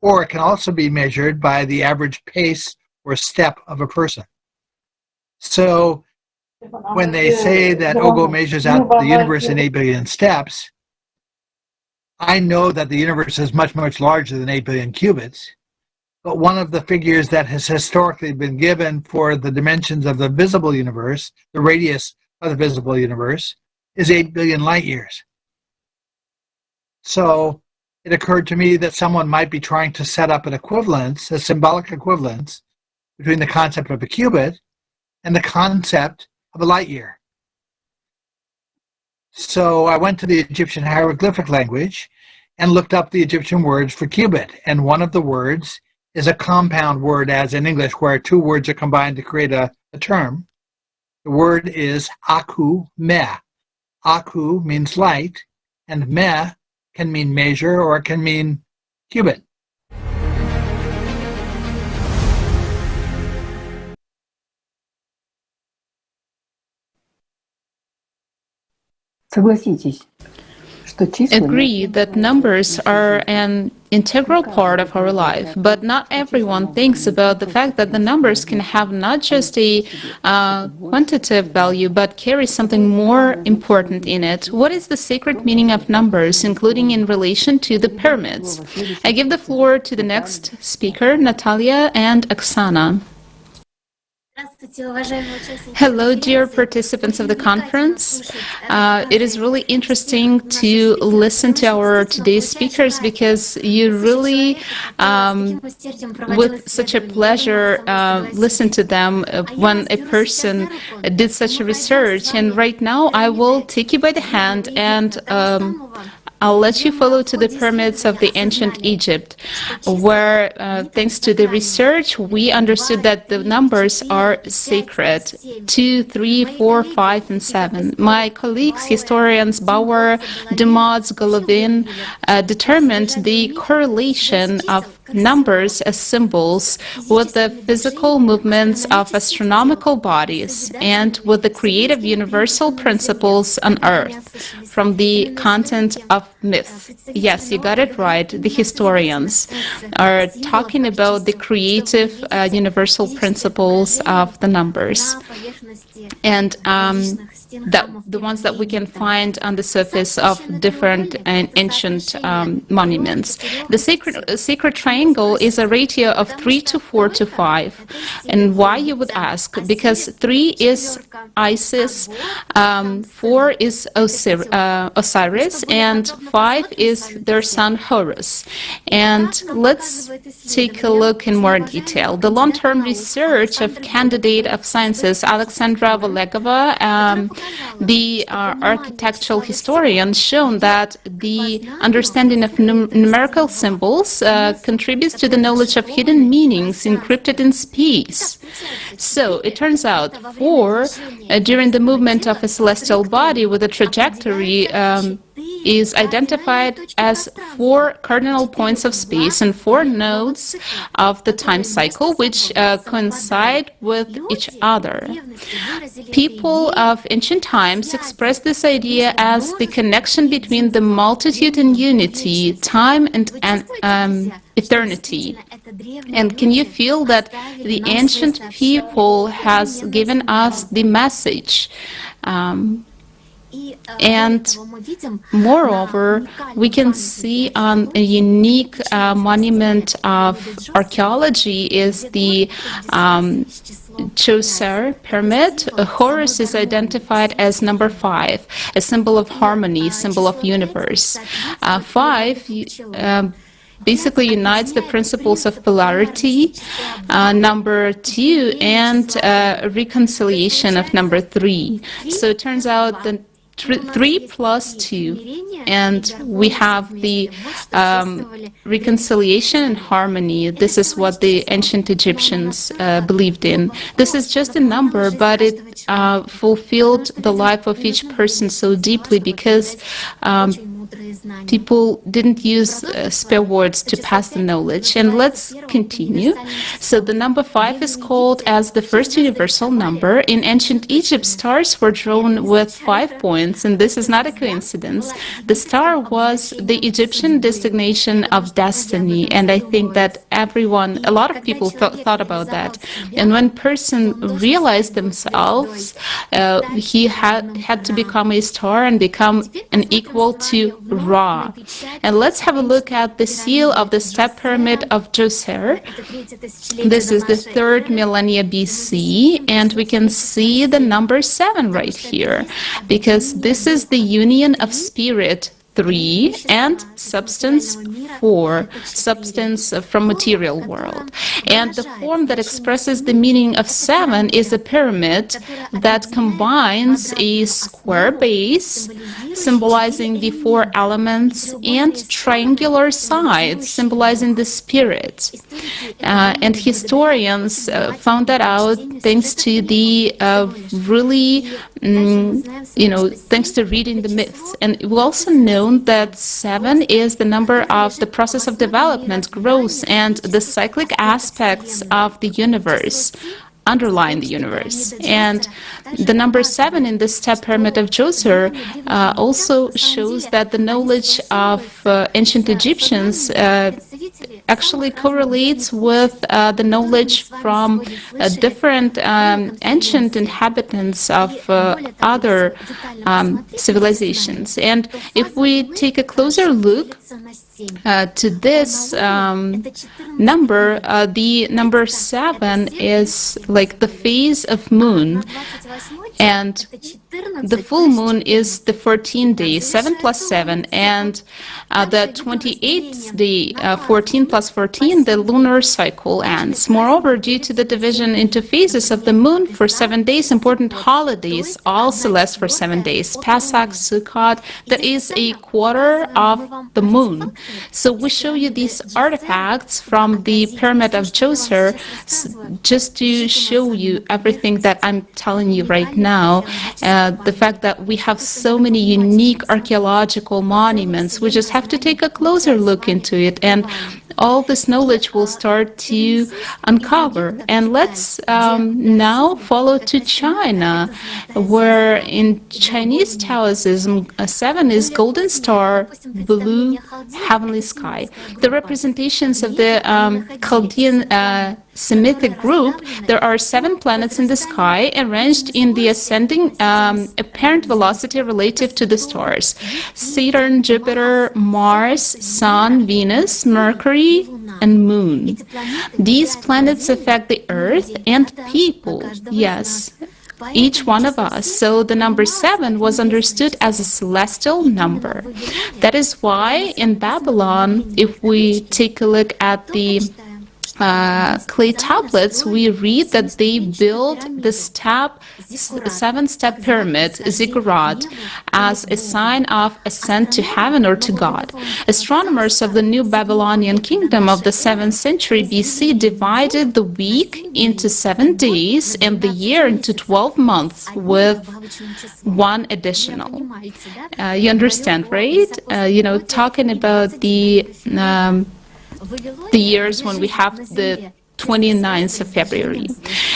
or it can also be measured by the average pace or step of a person. So when they say that Ogo measures out the universe in 8 billion steps, I know that the universe is much, much larger than 8 billion cubits, but one of the figures that has historically been given for the dimensions of the visible universe, the radius of the visible universe, is 8 billion light years. So it occurred to me that someone might be trying to set up an equivalence, a symbolic equivalence, between the concept of a cubit and the concept of a light year. So I went to the Egyptian hieroglyphic language and looked up the Egyptian words for cubit. And one of the words is a compound word, as in English, where two words are combined to create a term. The word is aku meh. Aku means light, and meh can mean measure or it can mean cubit. Согласитесь, что числа... Agree that numbers are an integral part of our life, but not everyone thinks about the fact that the numbers can have not just a quantitative value, but carry something more important in it. What is the sacred meaning of numbers, including in relation to the pyramids? I give the floor to the next speaker, Natalia and Oksana. Hello, dear participants of the conference. It is really interesting to listen to our today's speakers because you really, with such a pleasure, listen to them when a person did such a research. And right now, I will take you by the hand and I'll let you follow to the pyramids of the ancient Egypt, where, thanks to the research, we understood that the numbers are sacred: 2, 3, 4, 5, and 7. My colleagues, historians Bauer, Demods, Golovin, determined the correlation of numbers as symbols with the physical movements of astronomical bodies and with the creative universal principles on Earth from the content of myth. Yes, you got it right. The historians are talking about the creative universal principles of the numbers. And the ones that we can find on the surface of different ancient monuments. The sacred triangle is a ratio of 3 to 4 to 5. And why, you would ask? Because 3 is Isis, 4 is Osiris, and 5 is their son Horus. And let's take a look in more detail. The long-term research of candidate of sciences Alexandra Valegova, the architectural historian, shown that the understanding of numerical symbols contributes to the knowledge of hidden meanings encrypted in space. So it turns out 4, during the movement of a celestial body with a trajectory, is identified as 4 cardinal points of space and 4 nodes of the time cycle, which coincide with each other. People of ancient times expressed this idea as the connection between the multitude and unity, time and eternity. And can you feel that the ancient people has given us the message? And moreover, we can see on a unique monument of archaeology is the Djoser pyramid. Horus is identified as number 5, a symbol of harmony, symbol of universe. 5 basically unites the principles of polarity, number 2, and reconciliation of number 3. So it turns out that 3 plus 2, and we have the reconciliation and harmony. This is what the ancient Egyptians believed in. This is just a number, but it fulfilled the life of each person so deeply because people didn't use spare words to pass the knowledge. And let's continue. So the number 5 is called as the first universal number. In ancient Egypt, stars were drawn with 5 points, and this is not a coincidence. The star was the Egyptian designation of destiny, and I think that a lot of people thought about that. And when person realized themselves, he had to become a star and become an equal to Ra. And let's have a look at the seal of the step pyramid of Djoser. This is the 3rd millennia BC, and we can see the number 7 right here, because this is the union of spirit 3, and substance 4, substance from material world. And the form that expresses the meaning of 7 is a pyramid that combines a square base, symbolizing the 4 elements, and triangular sides, symbolizing the spirit. And historians found that out thanks to the thanks to reading the myths. And we also know that 7 is the number of the process of development, growth, and the cyclic aspects of the universe, underlying the universe. And the number 7 in the step pyramid of Djoser also shows that the knowledge of ancient Egyptians actually correlates with the knowledge from different ancient inhabitants of other civilizations. And if we take a closer look to this number, the number 7 is like the phase of moon, and the full moon is the 14th day, 7 plus 7, and the 28th day, 14 plus 14, the lunar cycle ends. Moreover, due to the division into phases of the moon for 7 days, important holidays also last for 7 days. Pesach, Sukkot, that is a quarter of the moon. So we show you these artifacts from the pyramid of Djoser just to show you everything that I'm telling you right now. The fact that we have so many unique archaeological monuments, we just have to take a closer look into it, and all this knowledge will start to uncover. And let's now follow to China, where in Chinese Taoism, 7 is golden star, blue, heavenly sky. The representations of the Chaldean Semitic group, there are 7 planets in the sky arranged in the ascending apparent velocity relative to the stars: Saturn, Jupiter, Mars, Sun, Venus, Mercury, and Moon. These planets affect the Earth and people, yes, each one of us. So the number 7 was understood as a celestial number. That is why in Babylon, if we take a look at the clay tablets, we read that they built the 7-step pyramid, ziggurat, as a sign of ascent to heaven or to God. Astronomers of the New Babylonian Kingdom of the 7th century BC divided the week into 7 days and the year into 12 months, with one additional. You understand, right? Talking about the years when we have the 29th of February.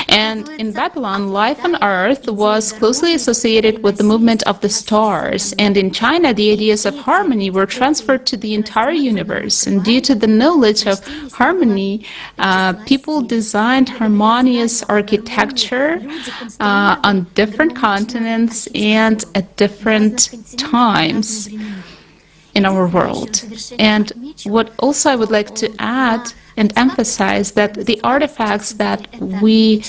And in Babylon, life on Earth was closely associated with the movement of the stars. And in China, the ideas of harmony were transferred to the entire universe. And due to the knowledge of harmony, people designed harmonious architecture on different continents and at different times in our world. And what also I would like to add and emphasize that the artifacts that we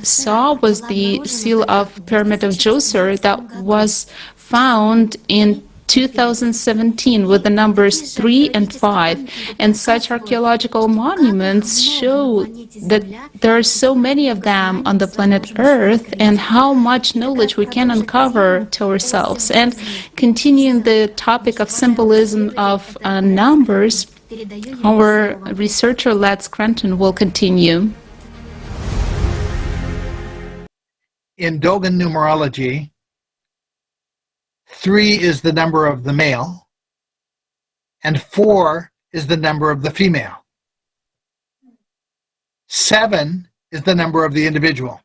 saw was the seal of Pyramid of Djoser that was found in 2017 with the numbers 3 and 5. And such archaeological monuments show that there are so many of them on the planet Earth, and how much knowledge we can uncover to ourselves. And continuing the topic of symbolism of numbers, our researcher Lad Scranton will continue. In Dogon numerology, 3 is the number of the male, and 4 is the number of the female. 7 is the number of the individual.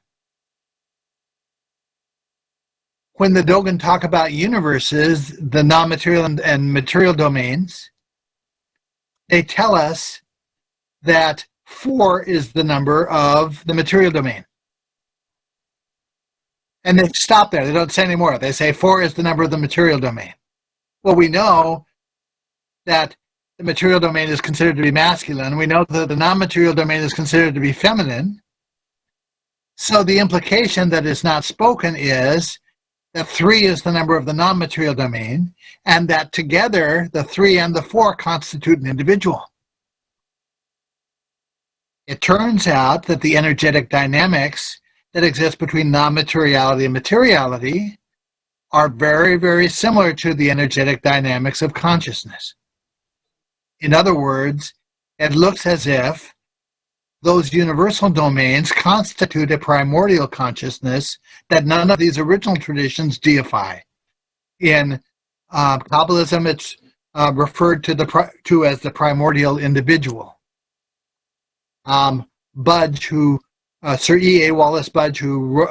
When the Dogon talk about universes, the non-material and material domains, they tell us that 4 is the number of the material domain. And they stop there. They don't say any more. They say 4 is the number of the material domain. Well, we know that the material domain is considered to be masculine. We know that the non-material domain is considered to be feminine. So the implication that is not spoken is that 3 is the number of the non-material domain, and that together the 3 and the 4 constitute an individual. It turns out that the energetic dynamics that exist between non-materiality and materiality are very, very similar to the energetic dynamics of consciousness. In other words, it looks as if those universal domains constitute a primordial consciousness that none of these original traditions deify. In Kabbalism, it's referred to as the primordial individual. Budge, Sir E. A. Wallace Budge, who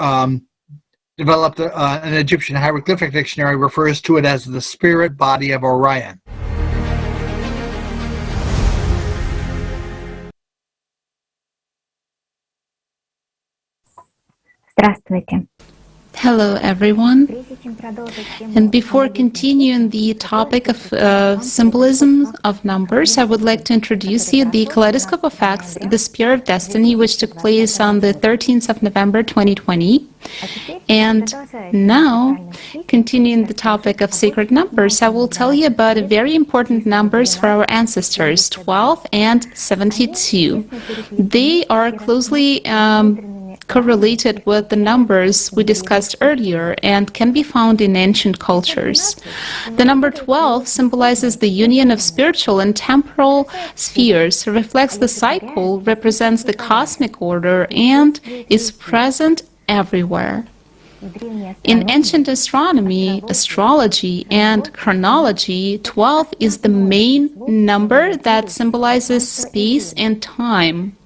developed an Egyptian hieroglyphic dictionary, refers to it as the spirit body of Orion. Здравствуйте. Hello, everyone. And before continuing the topic of symbolism of numbers, I would like to introduce you the Kaleidoscope of Facts, the Spear of Destiny, which took place on the 13th of November 2020. And now, continuing the topic of sacred numbers, I will tell you about very important numbers for our ancestors, 12 and 72. They are closely correlated with the numbers we discussed earlier and can be found in ancient cultures. The number 12 symbolizes the union of spiritual and temporal spheres, reflects the cycle, represents the cosmic order, and is present everywhere. In ancient astronomy, astrology, and chronology, 12 is the main number that symbolizes space and time,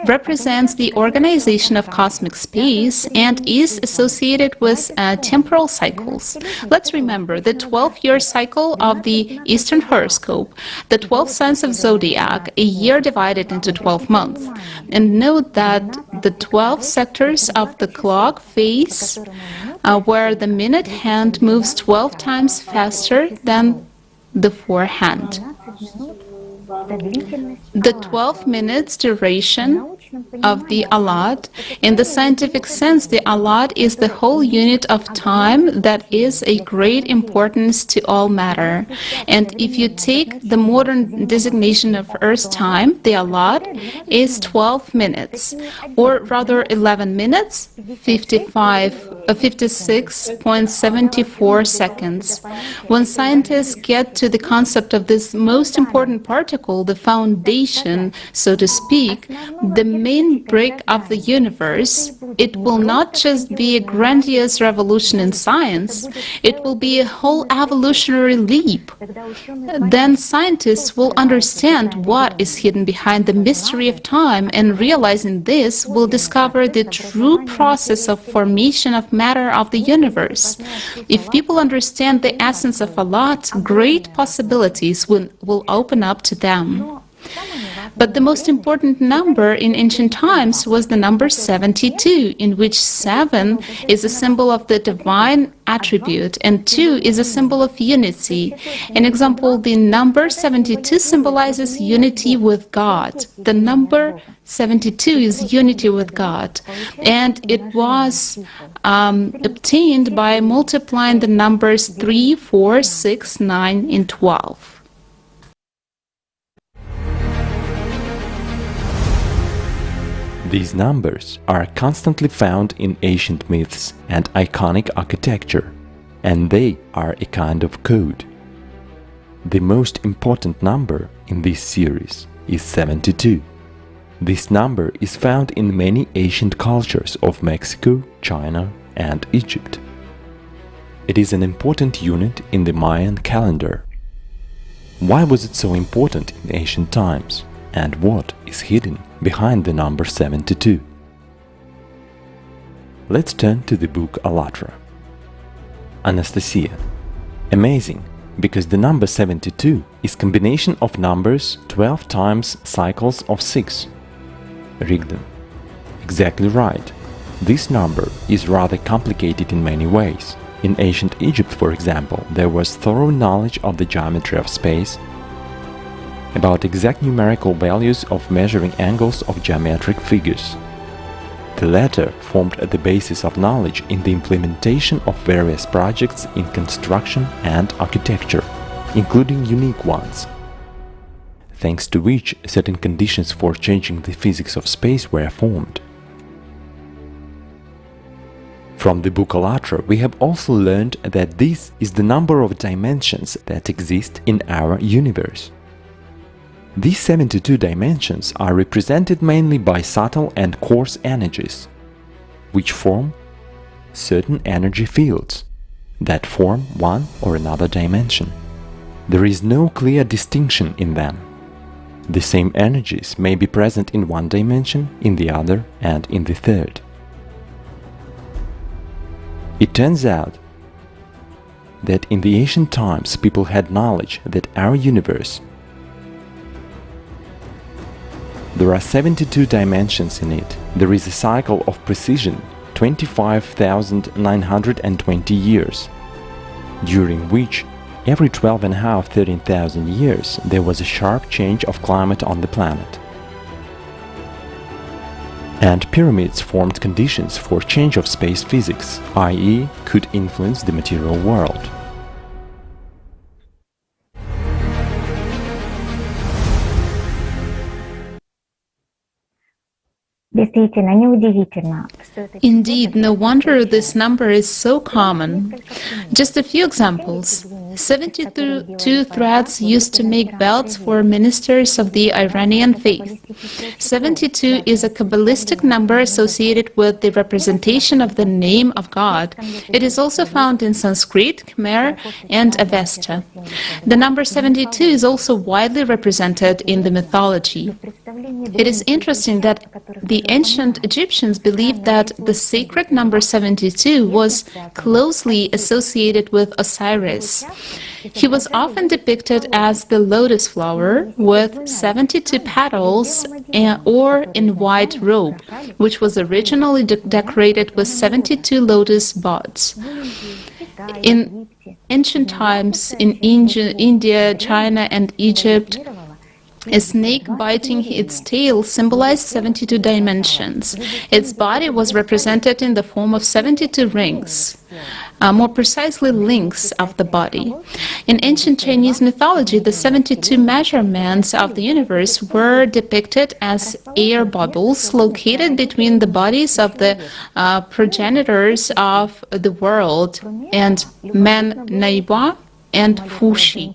represents the organization of cosmic space, and is associated with temporal cycles. Let's remember the 12-year cycle of the Eastern horoscope, the 12 signs of zodiac, a year divided into 12 months. And note that the 12 sectors of the clock face where the minute hand moves 12 times faster than the forehand. The 12 minutes duration of the allot. In the scientific sense, the allot is the whole unit of time that is a great importance to all matter. And if you take the modern designation of Earth's time, the allot is 12 minutes, or rather 11 minutes, 56.74 seconds. When scientists get to the concept of this most important particle, the foundation, so to speak, the main brick of the universe, it will not just be a grandiose revolution in science, it will be a whole evolutionary leap. Then scientists will understand what is hidden behind the mystery of time, and realizing this will discover the true process of formation of matter of the universe. If people understand the essence of allot, great possibilities will open up to them. But the most important number in ancient times was the number 72, in which 7 is a symbol of the divine attribute and 2 is a symbol of unity. An example, the number 72 symbolizes unity with God. The number 72 is unity with God, and it was obtained by multiplying the numbers 3, 4, 6, 9, and 12. These numbers are constantly found in ancient myths and iconic architecture, and they are a kind of code. The most important number in this series is 72. This number is found in many ancient cultures of Mexico, China, and Egypt. It is an important unit in the Mayan calendar. Why was it so important in ancient times? And what is hidden behind the number 72? Let's turn to the book ALLATRA. Anastasia. Amazing, because the number 72 is combination of numbers 12 times cycles of 6. Rigdon. Exactly right. This number is rather complicated in many ways. In ancient Egypt, for example, there was thorough knowledge of the geometry of space, about exact numerical values of measuring angles of geometric figures. The latter formed the basis of knowledge in the implementation of various projects in construction and architecture, including unique ones, thanks to which certain conditions for changing the physics of space were formed. From the book ALLATRA, we have also learned that this is the number of dimensions that exist in our universe. These 72 dimensions are represented mainly by subtle and coarse energies, which form certain energy fields that form one or another dimension. There is no clear distinction in them. The same energies may be present in one dimension, in the other, and in the third. It turns out that in the ancient times people had knowledge that our universe, there are 72 dimensions in it. There is a cycle of precision, 25,920 years, during which every 13,000 years there was a sharp change of climate on the planet. And pyramids formed conditions for change of space physics, i.e., could influence the material world. Indeed, no wonder this number is so common. Just a few examples. 72 threads used to make belts for ministers of the Iranian faith. 72 is a Kabbalistic number associated with the representation of the name of God. It is also found in Sanskrit, Khmer, and Avesta. The number 72 is also widely represented in the mythology. It is interesting that the ancient Egyptians believed that the sacred number 72 was closely associated with Osiris. He was often depicted as the lotus flower with 72 petals or in white robe, which was originally decorated with 72 lotus buds. In ancient times, in India, China, and Egypt, a snake biting its tail symbolized 72 dimensions. Its body was represented in the form of 72 rings, more precisely links of the body. In ancient Chinese mythology, the 72 measurements of the universe were depicted as air bubbles located between the bodies of the progenitors of the world, and Men Naiba and Fushi.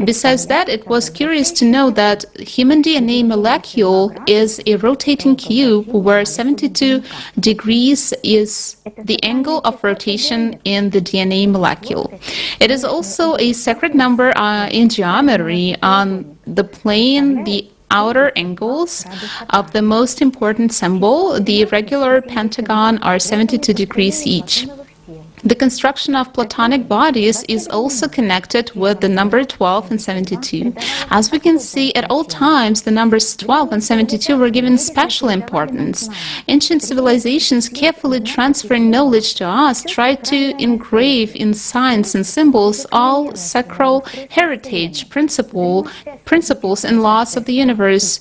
Besides that, it was curious to know that human DNA molecule is a rotating cube where 72 degrees is the angle of rotation in the DNA molecule. It is also a sacred number in geometry. On the plane, the outer angles of the most important symbol, the regular pentagon, are 72 degrees each. The construction of Platonic bodies is also connected with the number 12 and 72. As we can see, at all times, the numbers 12 and 72 were given special importance. Ancient civilizations, carefully transferring knowledge to us, tried to engrave in signs and symbols all sacral heritage principles and laws of the universe,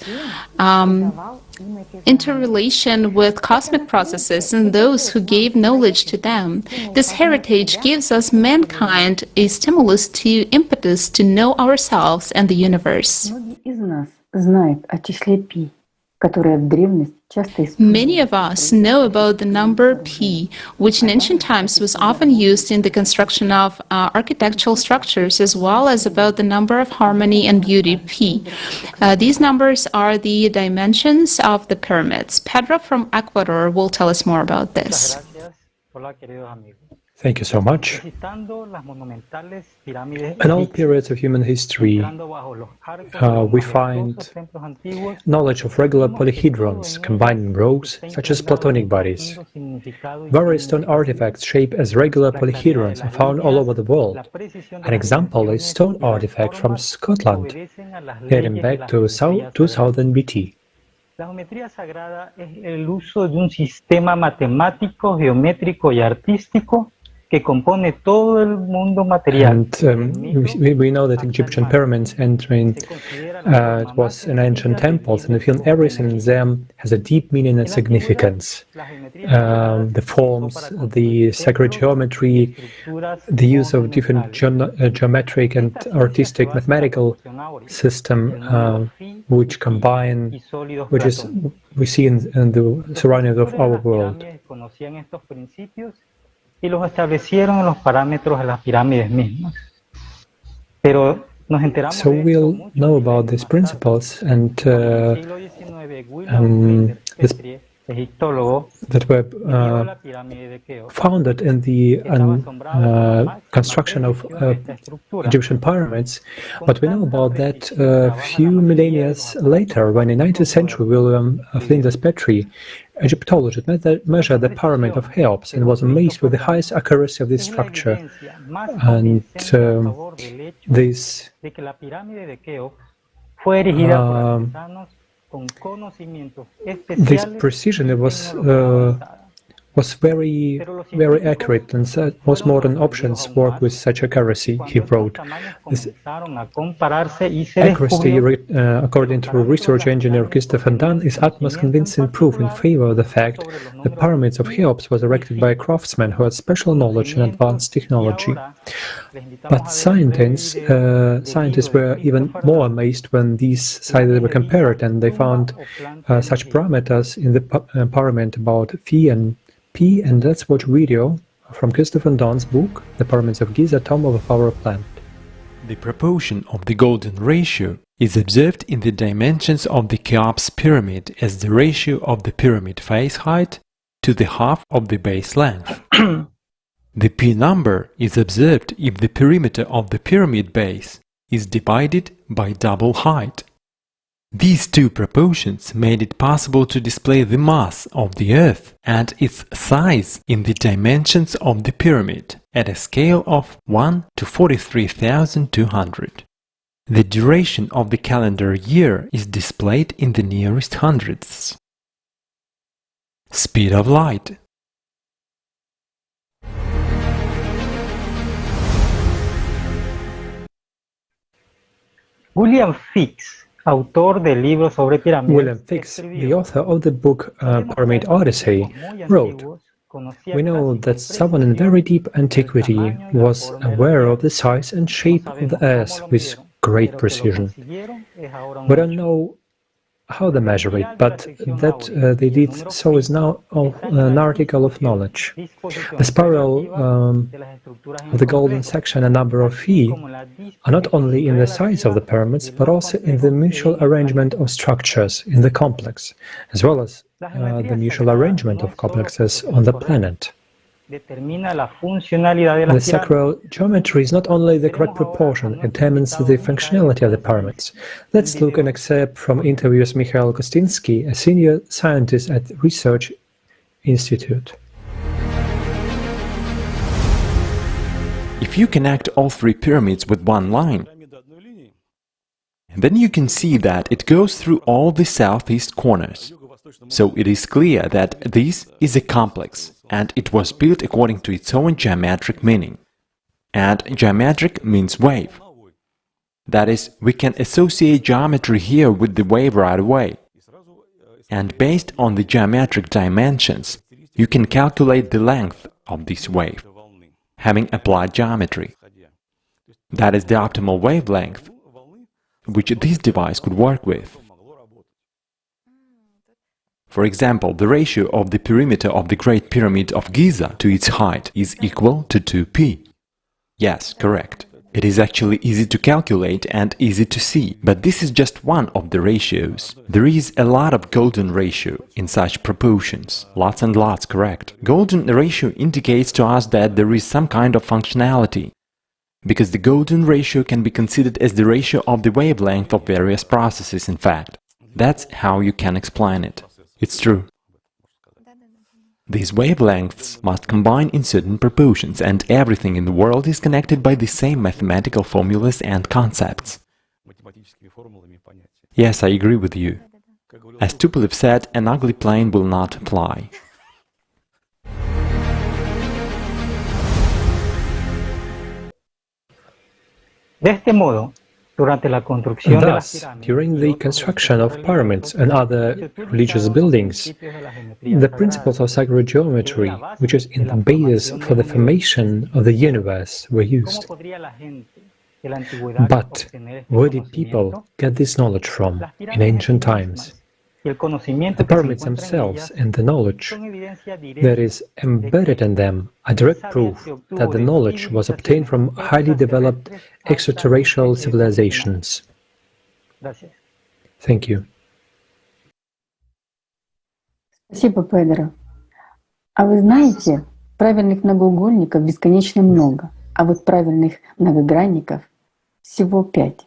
interrelation with cosmic processes and those who gave knowledge to them. This heritage gives us, mankind, a stimulus to impetus to know ourselves and the universe. Many of us know about the number pi, which in ancient times was often used in the construction of architectural structures, as well as about the number of harmony and beauty, pi. These numbers are the dimensions of the pyramids. Pedro from Ecuador will tell us more about this. Thank you so much. In all periods of human history, we find knowledge of regular polyhedrons combined in rows, such as Platonic bodies. Various stone artifacts shaped as regular polyhedrons are found all over the world. An example is stone artifact from Scotland, dating back to 2000 BT. La geometría sagrada es el uso de un sistema matemático, geométrico y artístico que compone todo el mundo material. And we know that Egyptian pyramids entering it was in ancient temples, and we feel everything in them has a deep meaning and significance. The forms, the sacred geometry, the use of different geometric and artistic mathematical system which combine, which is we see in the surroundings of our world. Y los establecieron en los parámetros de las pirámides mismas. Pero nos enteramos so we'll know about these principles and that were founded in the construction of Egyptian pyramids. But we know about that a few millennia later, when in the 19th century William Flinders Petrie, Egyptologist, measured the pyramid of Cheops and was amazed with the highest accuracy of this structure. And this precision was very accurate, and most modern options work with such accuracy, he wrote. This accuracy, according to research engineer Christopher Van Daan, is utmost convincing proof in favor of the fact the pyramids of Cheops was erected by a craftsman who had special knowledge and advanced technology. But scientists were even more amazed when these sizes were compared, and they found such parameters in the pyramid about phi and P, and let's watch video from Christopher Van Daan's book, The Pyramids of Giza, Tomb of a Power Plant. The proportion of the golden ratio is observed in the dimensions of the Cheops pyramid as the ratio of the pyramid face height to the half of the base length. The P number is observed if the perimeter of the pyramid base is divided by double height. These two proportions made it possible to display the mass of the Earth and its size in the dimensions of the pyramid at a scale of 1 to 43,200. The duration of the calendar year is displayed in the nearest hundredths. Speed of light. William Fix, autor del libro sobre pirámides, William Fix, the author of the book Pyramid Odyssey, wrote, "We know that someone in very deep antiquity was aware of the size and shape of the Earth with great precision. We don't know how they measure it, but that they did so is now an article of knowledge. The spiral of the golden section and number of phi are not only in the size of the pyramids, but also in the mutual arrangement of structures in the complex, as well as the mutual arrangement of complexes on the planet. The sacral geometry is not only the correct proportion, it determines the functionality of the pyramids. Let's look at an excerpt from interviews Mikhail Kostinsky, a senior scientist at the Research Institute. If you connect all three pyramids with one line, then you can see that it goes through all the southeast corners. So it is clear that this is a complex, and it was built according to its own geometric meaning. And geometric means wave. That is, we can associate geometry here with the wave right away. And based on the geometric dimensions, you can calculate the length of this wave, having applied geometry. That is the optimal wavelength, which this device could work with. For example, the ratio of the perimeter of the Great Pyramid of Giza to its height is equal to 2p. Yes, correct. It is actually easy to calculate and easy to see, but this is just one of the ratios. There is a lot of golden ratio in such proportions. Lots and lots, correct. Golden ratio indicates to us that there is some kind of functionality, because the golden ratio can be considered as the ratio of the wavelength of various processes, in fact. That's how you can explain it. It's true. These wavelengths must combine in certain proportions, and everything in the world is connected by the same mathematical formulas and concepts. Yes, I agree with you. As Tupolev said, an ugly plane will not fly. Thus, during the construction of pyramids and other religious buildings, the principles of sacred geometry, which is in the basis for the formation of the universe, were used. But where did people get this knowledge from in ancient times? The pyramids themselves and the knowledge that is embedded in them are direct proof that the knowledge was obtained from highly developed extraterrestrial civilizations. Thank you. Спасибо, Педро. А вы знаете, правильных многоугольников бесконечно много, а вот правильных многогранников всего 5.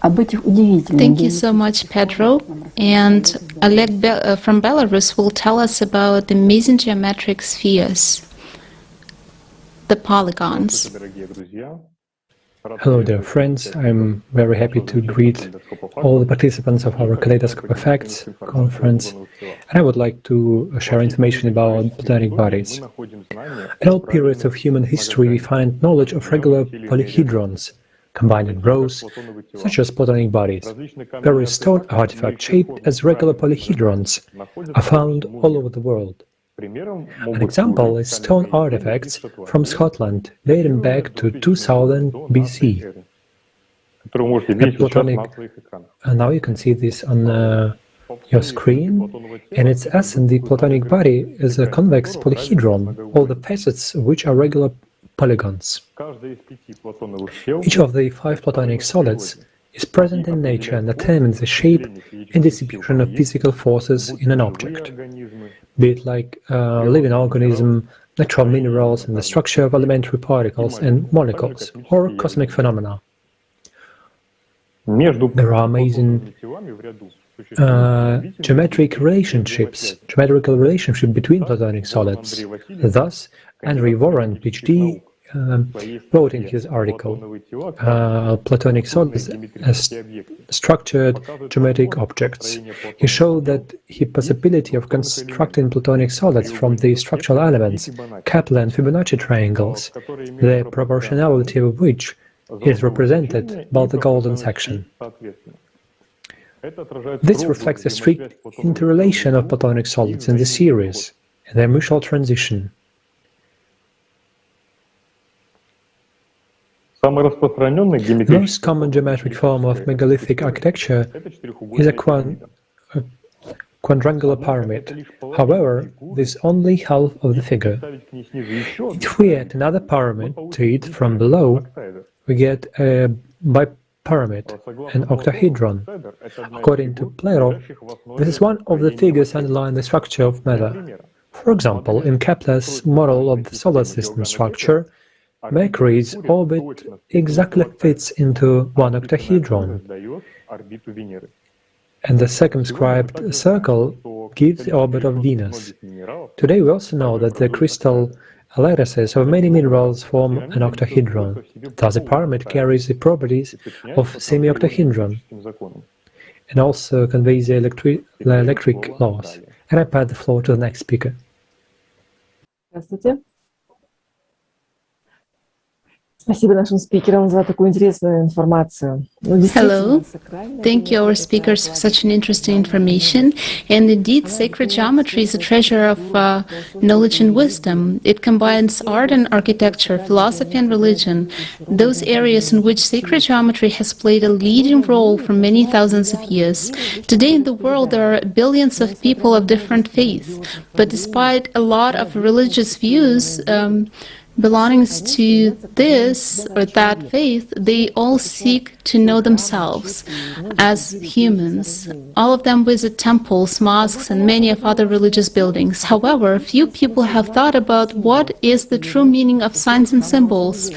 Thank you so much, Pedro. And Oleg from Belarus will tell us about the amazing geometric spheres, the polygons. Hello dear friends, I'm very happy to greet all the participants of our Kaleidoscope of Facts conference, and I would like to share information about platonic bodies. In all periods of human history we find knowledge of regular polyhedrons, combined in rows, such as platonic bodies. Various stone artifacts shaped as regular polyhedrons are found all over the world. An example is stone artifacts from Scotland dating back to 2000 BC. Now you can see this on your screen, and its essence, the platonic body, is a convex polyhedron, all the facets of which are regular polygons. Each of the 5 platonic solids is present in nature and determines the shape and distribution of physical forces in an object, be it like a living organism, natural minerals, and the structure of elementary particles and molecules, or cosmic phenomena. There are amazing geometrical relationship between platonic solids. Thus, Andrew Warren, PhD, wrote in his article, Platonic solids as structured geometric objects. He showed that the possibility of constructing platonic solids from the structural elements, Kepler and Fibonacci triangles, the proportionality of which is represented by the golden section. This reflects the strict interrelation of platonic solids in the series and their mutual transition. The most common geometric form of megalithic architecture is a quadrangular pyramid. However, this is only half of the figure. If we add another pyramid to it from below, we get a bipyramid, an octahedron. According to Plato, this is one of the figures underlying the structure of matter. For example, in Kepler's model of the solar system structure, Mercury's orbit exactly fits into one octahedron, and the circumscribed circle gives the orbit of Venus. Today we also know that the crystal lattices of many minerals form an octahedron. Thus a pyramid carries the properties of semi-octahedron and also conveys the electric laws. And I pass the floor to the next speaker. Спасибо нашим спикерам за такую интересную информацию. Hello. Thank you, our speakers, for such an interesting information. And indeed, sacred geometry is a treasure of knowledge and wisdom. It combines art and architecture, philosophy and religion, those areas in which sacred geometry has played a leading role for many thousands of years. Today in the world, there are billions of people of different faiths. But despite a lot of religious views, belonging to this or that faith, they all seek to know themselves as humans. All of them visit temples, mosques, and many of other religious buildings. However, few people have thought about what is the true meaning of signs and symbols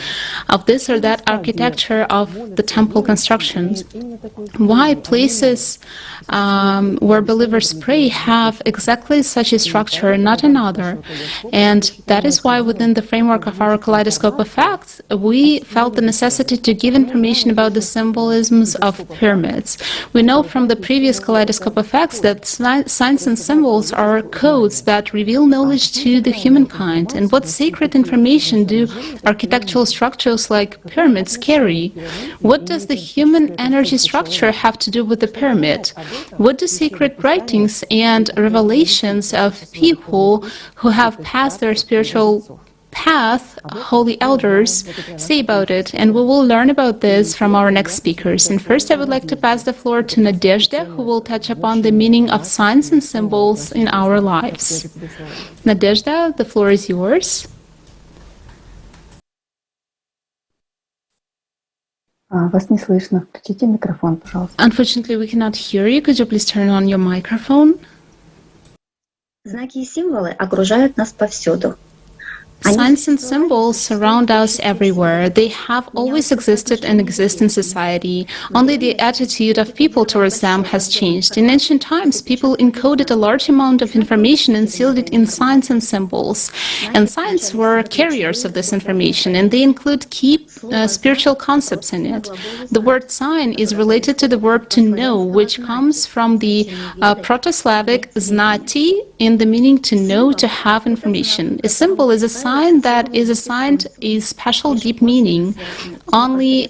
of this or that architecture of the temple constructions. Why places where believers pray have exactly such a structure and not another? And that is why within the framework of our Kaleidoscope of Facts, we felt the necessity to give information about the symbolisms of pyramids. We know from the previous Kaleidoscope of Facts that signs and symbols are codes that reveal knowledge to the humankind. And what sacred information do architectural structures like pyramids carry? What does the human energy structure have to do with the pyramid? What do sacred writings and revelations of people who have passed their spiritual path, holy elders, say about it? And we will learn about this from our next speakers. And first I would like to pass the floor to Nadezhda, who will touch upon the meaning of signs and symbols in our lives. Nadezhda, the floor is yours. Вас не слышно. Включите микрофон, пожалуйста. Unfortunately, we cannot hear you. Could you please turn on your microphone? Знаки и символы окружают нас повсюду. Signs and symbols surround us everywhere. They have always existed and exist in society. Only the attitude of people towards them has changed. In ancient times, people encoded a large amount of information and sealed it in signs and symbols. And signs were carriers of this information, and they include key spiritual concepts in it. The word sign is related to the verb to know, which comes from the Proto-Slavic znati, in the meaning to know, to have information. A symbol is a sign that is assigned a special deep meaning, only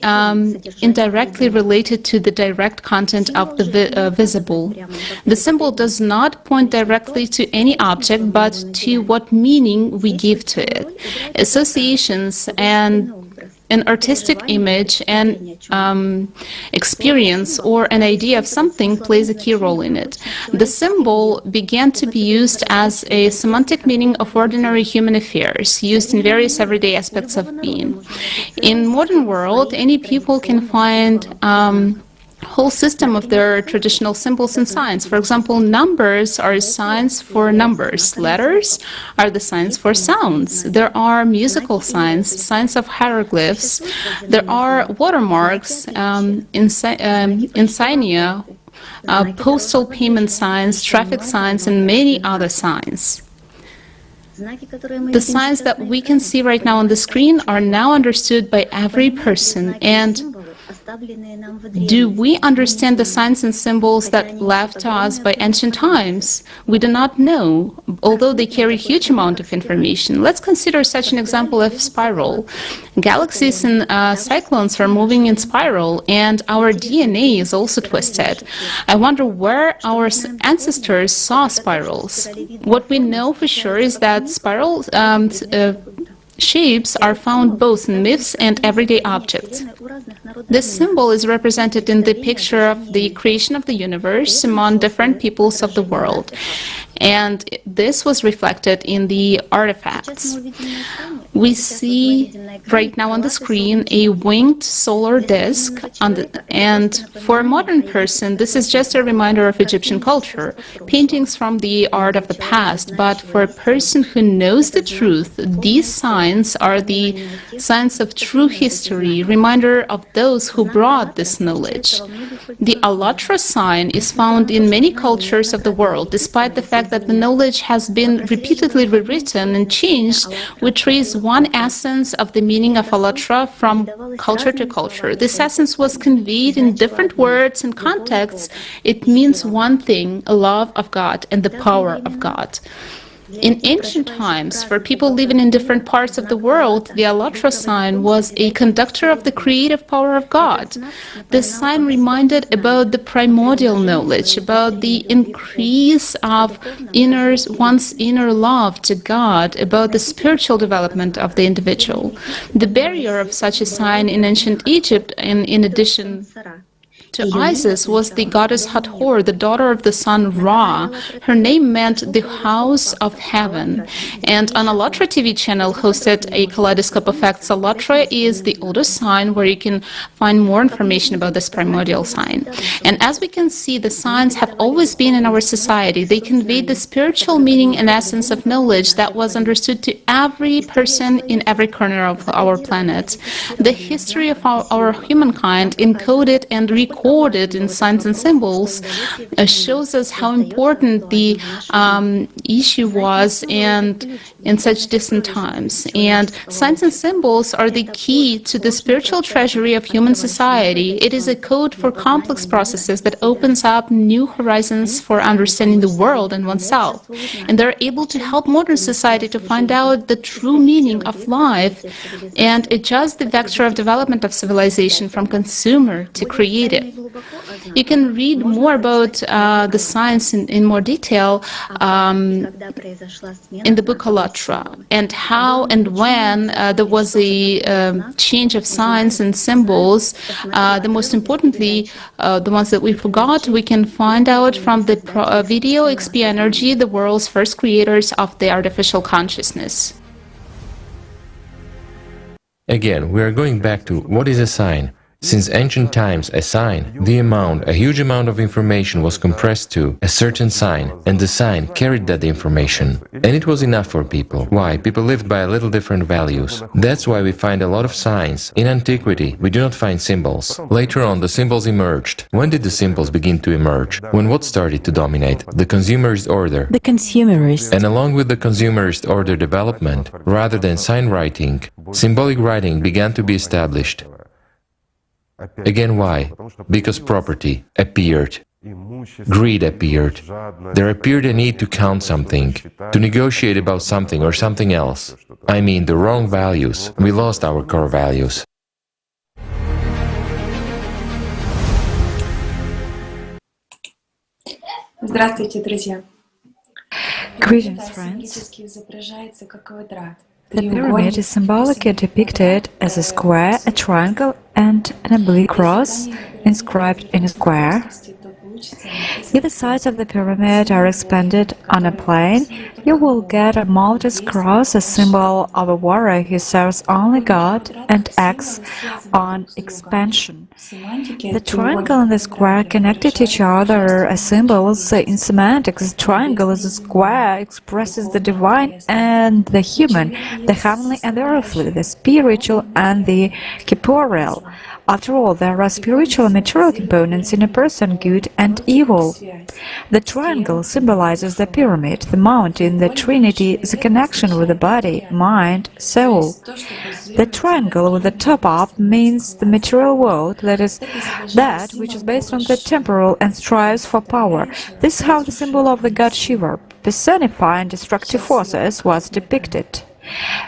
indirectly related to the direct content of the visible. The symbol does not point directly to any object, but to what meaning we give to it. Associations and an artistic image and experience or an idea of something plays a key role in it. The symbol began to be used as a semantic meaning of ordinary human affairs, used in various everyday aspects of being. In modern world, any people can find whole system of their traditional symbols and signs. For example, numbers are signs for numbers. Letters are the signs for sounds. There are musical signs, signs of hieroglyphs. There are watermarks, insignia, postal payment signs, traffic signs, and many other signs. The signs that we can see right now on the screen are now understood by every person. And do we understand the signs and symbols that left to us by ancient times? We do not know, although they carry a huge amount of information. Let's consider such an example of spiral. Galaxies and cyclones are moving in spiral, and our DNA is also twisted. I wonder where our ancestors saw spirals. What we know for sure is that spiral shapes are found both in myths and everyday objects. This symbol is represented in the picture of the creation of the universe among different peoples of the world. And this was reflected in the artifacts. We see right now on the screen a winged solar disk, and for a modern person, this is just a reminder of Egyptian culture, paintings from the art of the past. But for a person who knows the truth, these signs are the signs of true history, reminder of those who brought this knowledge. The ALLATRA sign is found in many cultures of the world. Despite the fact that the knowledge has been repeatedly rewritten and changed, we trace one essence of the meaning of ALLATRA from culture to culture. This essence was conveyed in different words and contexts. It means one thing, a love of God and the power of God. In ancient times, for people living in different parts of the world, the ALLATRA sign was a conductor of the creative power of God. This sign reminded about the primordial knowledge, about the increase of one's inner love to God, about the spiritual development of the individual. The bearer of such a sign in ancient Egypt, in addition to Isis, was the goddess Hathor, the daughter of the sun Ra. Her name meant the house of heaven. And on ALLATRA TV channel hosted a Kaleidoscope of Facts. ALLATRA is the oldest sign where you can find more information about this primordial sign. And as we can see, the signs have always been in our society. They conveyed the spiritual meaning and essence of knowledge that was understood to every person in every corner of our planet. The history of our humankind encoded and recorded recorded in signs and symbols shows us how important the issue was and in such distant times. And signs and symbols are the key to the spiritual treasury of human society. It is a code for complex processes that opens up new horizons for understanding the world and oneself. And they're able to help modern society to find out the true meaning of life and adjust the vector of development of civilization from consumer to creative. You can read more about the science in more detail in the book ALLATRA, and how and when there was a change of signs and symbols. The most importantly, the ones that we forgot, we can find out from the video XP Energy, the world's first creators of the artificial consciousness. Again, we are going back to what is a sign. Since ancient times, a sign, a huge amount of information was compressed to a certain sign, and the sign carried that information. And it was enough for people. Why? People lived by a little different values. That's why we find a lot of signs. In antiquity, we do not find symbols. Later on, the symbols emerged. When did the symbols begin to emerge? When what started to dominate? The consumerist order. The consumerist. And along with the consumerist order development, rather than sign writing, symbolic writing began to be established. Again, why? Because property appeared. Greed appeared. There appeared a need to count something, to negotiate about something or something else. I mean, the wrong values. We lost our core values. Здравствуйте, друзья. Greetings, friends. The pyramid is symbolically depicted as a square, a triangle, and an oblique cross inscribed in a square. If the sides of the pyramid are expanded on a plane, you will get a Maltese cross, a symbol of a warrior who serves only God and acts on expansion. The triangle and the square connected to each other as symbols. In semantics, the triangle as a square expresses the divine and the human, the heavenly and the earthly, the spiritual and the corporeal. After all, there are spiritual and material components in a person, good and evil. The triangle symbolizes the pyramid, the mountain, the Trinity, the connection with the body, mind, soul. The triangle with the top up means the material world, that is, that which is based on the temporal and strives for power. This is how the symbol of the god Shiva, personifying destructive forces, was depicted.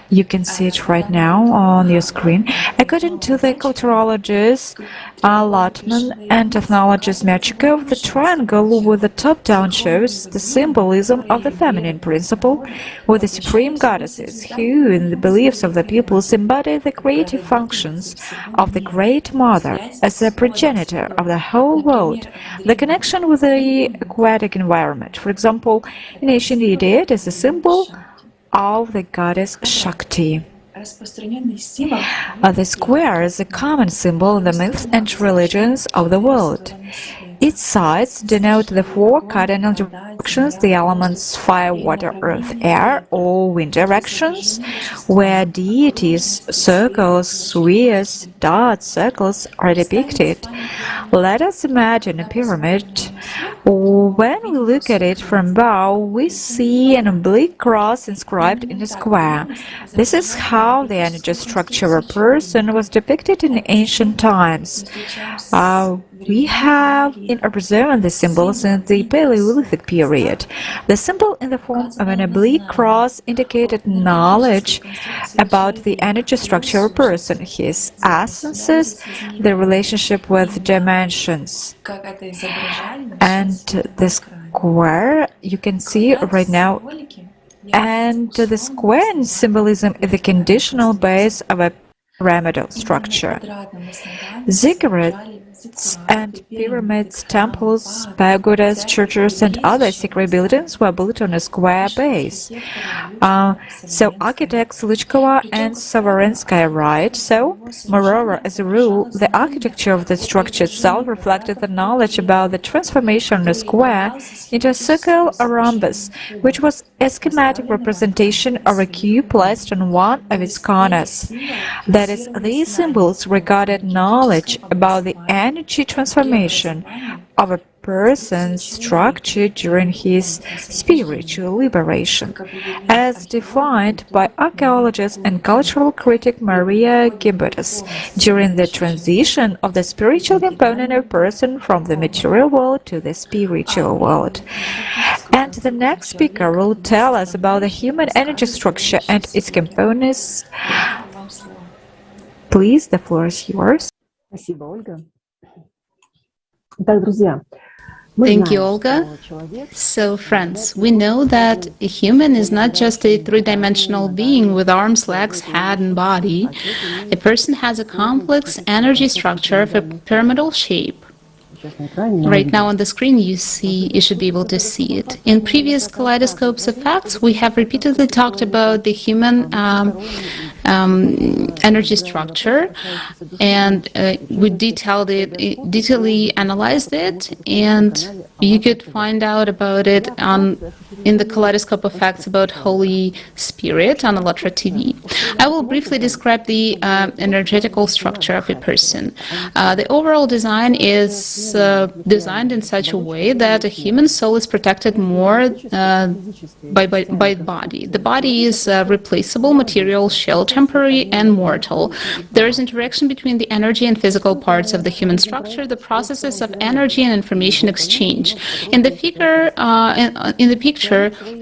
You can see it right now on your screen. According to the culturologist ALLATRA and ethnologist Merchikov, the triangle with the top down shows the symbolism of the feminine principle, with the supreme goddesses, who, in the beliefs of the peoples, embody the creative functions of the Great Mother as the progenitor of the whole world, the connection with the aquatic environment. For example, in ancient India, it is a symbol of the goddess Shakti. The square is a common symbol in the myths and religions of the world. Its sides denote the four cardinal directions, the elements fire, water, earth, air, or wind directions, where deities, circles, spheres, dots, circles are depicted. Let us imagine a pyramid. When we look at it from above, we see an oblique cross inscribed in a square. This is how the energy structure of a person was depicted in ancient times. We have preserved the symbols in the Paleolithic period. The symbol in the form of an oblique cross indicated knowledge about the energy structure of a person, his essences, the relationship with dimensions. And the square, you can see right now, and the square in symbolism is the conditional base of a pyramidal structure. Ziggurats and pyramids, temples, pagodas, churches, and other sacred buildings were built on a square base. So architects Lichkova and Soverenskaya write, moreover, as a rule, the architecture of the structure itself reflected the knowledge about the transformation of a square into a circle or rhombus, which was a schematic representation of a cube placed on one of its corners. That is, these symbols regarded knowledge about the energy transformation of a person's structure during his spiritual liberation, as defined by archaeologist and cultural critic Maria Gimbutas during the transition of the spiritual component of a person from the material world to the spiritual world. And the next speaker will tell us about the human energy structure and its components. Please, the floor is yours. Спасибо, Ольга. Итак, друзья, Thank you, Olga. So, friends, we know that a human is not just a three-dimensional being with arms, legs, head, and body. A person has a complex energy structure of a pyramidal shape. Right now on the screen you should be able to see it. In previous Kaleidoscopes of Facts, we have repeatedly talked about the human energy structure, and we detailedly analyzed it, and you could find out about it in the Kaleidoscope of Facts about Holy Spirit on ALLATRA TV. I will briefly describe the energetical structure of a person. The overall design is designed in such a way that a human soul is protected more by the body. The body is replaceable material shell, temporary and mortal. There is interaction between the energy and physical parts of the human structure, the processes of energy and information exchange. In the picture,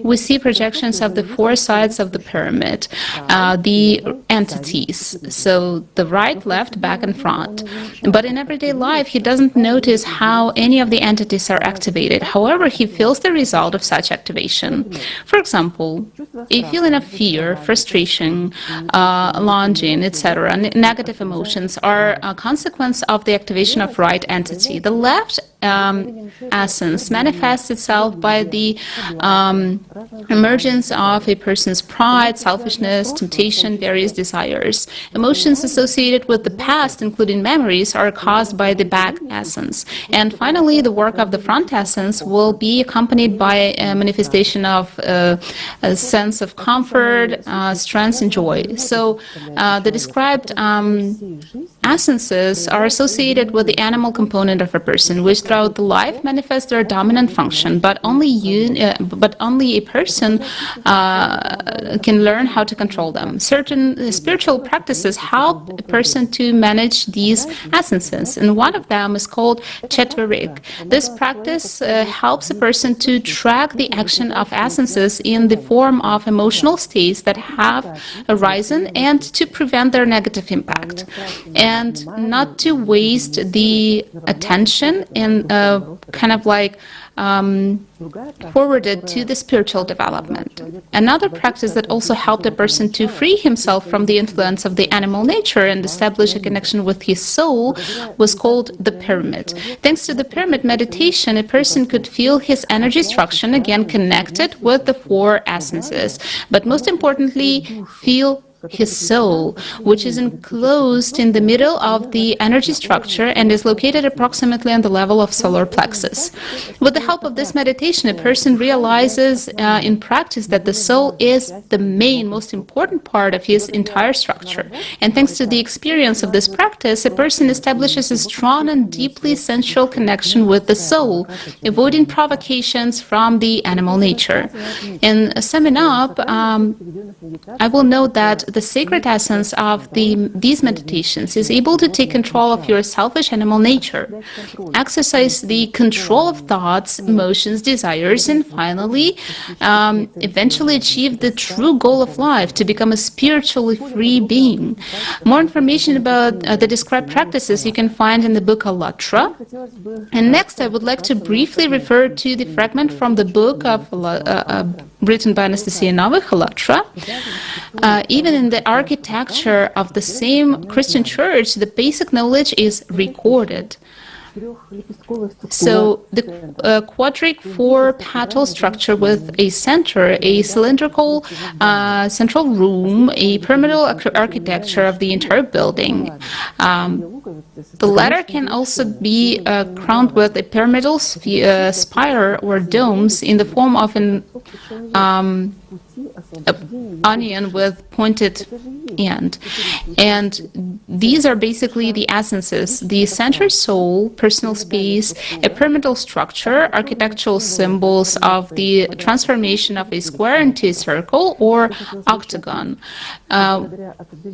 we see projections of the four sides of the pyramid, the entities, so the right, left, back, and front. But in everyday life, he doesn't notice how any of the entities are activated. However, he feels the result of such activation. For example, a feeling of fear, frustration, longing, etc., negative emotions are a consequence of the activation of right entity. The left essence manifests itself by the emergence of a person's pride, selfishness, temptation, various desires. Emotions associated with the past, including memories, are caused by the back essence. And finally, the work of the front essence will be accompanied by a manifestation of a sense of comfort, strength, and joy. So the described essences are associated with the animal component of a person, which throughout the life manifest their dominant function, but only a person can learn how to control them. Certain spiritual practices help a person to manage these essences, and one of them is called chetverik. This practice helps a person to track the action of essences in the form of emotional states that have arisen and to prevent their negative impact, and not to waste the attention and kind of like forwarded to the spiritual development. Another practice that also helped a person to free himself from the influence of the animal nature and establish a connection with his soul was called the pyramid. Thanks to the pyramid meditation, a person could feel his energy structure again connected with the four essences, but most importantly, feel his soul, which is enclosed in the middle of the energy structure and is located approximately on the level of solar plexus. With the help of this meditation, a person realizes in practice that the soul is the main, most important part of his entire structure. And thanks to the experience of this practice, a person establishes a strong and deeply sensual connection with the soul, avoiding provocations from the animal nature. In summing up, I will note that the sacred essence of these meditations is able to take control of your selfish animal nature, exercise the control of thoughts, emotions, desires, and finally, eventually achieve the true goal of life, to become a spiritually free being. More information about the described practices you can find in the book ALLATRA. And next, I would like to briefly refer to the fragment from the book of written by Anastasia Novych, ALLATRA. Even in the architecture of the same Christian church, the basic knowledge is recorded. So the quadric four-petal structure with a center, a cylindrical central room, a pyramidal architecture of the entire building. The latter can also be crowned with a pyramidal spire or domes in the form of an onion with pointed end. And these are basically the essences: the center soul, personal space, a pyramidal structure, architectural symbols of the transformation of a square into a circle or octagon.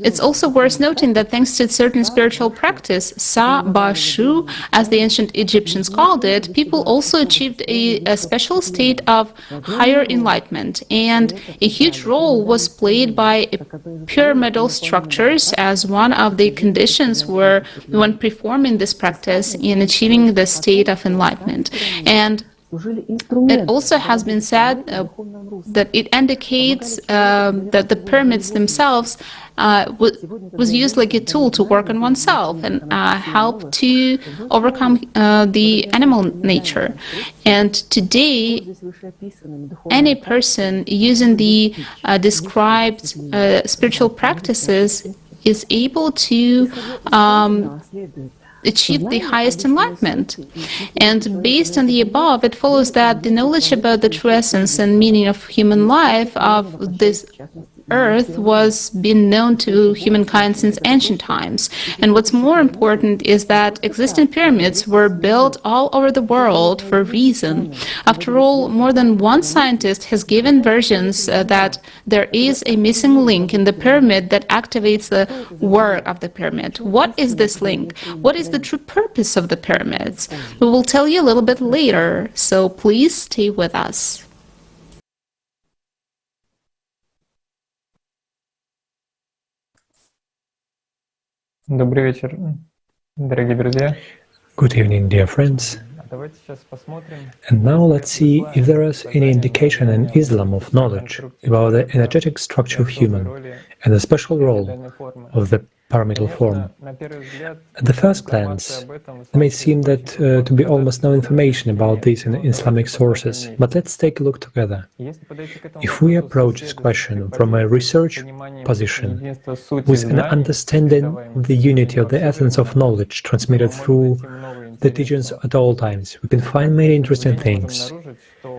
It's also worth noting that thanks to certain spiritual practice, Sa Ba Shu, as the ancient Egyptians called it, people also achieved a special state of higher enlightenment, and a huge role was played by pyramidal structures as one of the conditions when performing this practice in achieving the state of enlightenment. And it also has been said that it indicates that the pyramids themselves was used like a tool to work on oneself and help to overcome the animal nature. And today, any person using the described spiritual practices is able to achieve the highest enlightenment. And based on the above, it follows that the knowledge about the true essence and meaning of human life, of this Earth, was being known to humankind since ancient times. And what's more important is that existing pyramids were built all over the world for a reason. After all, more than one scientist has given versions that there is a missing link in the pyramid that activates the work of the pyramid. What is this link? What is the true purpose of the pyramids? We will tell you a little bit later, so please stay with us. Добрый вечер, дорогие друзья. Good evening, dear friends. And now let's see if there is any indication in Islam of knowledge about the energetic structure of human and the special role of the pyramidal form. At the first glance, it may seem that to be almost no information about this in Islamic sources, but let's take a look together. If we approach this question from a research position, with an understanding of the unity of the essence of knowledge transmitted through the teachings at all times, we can find many interesting things.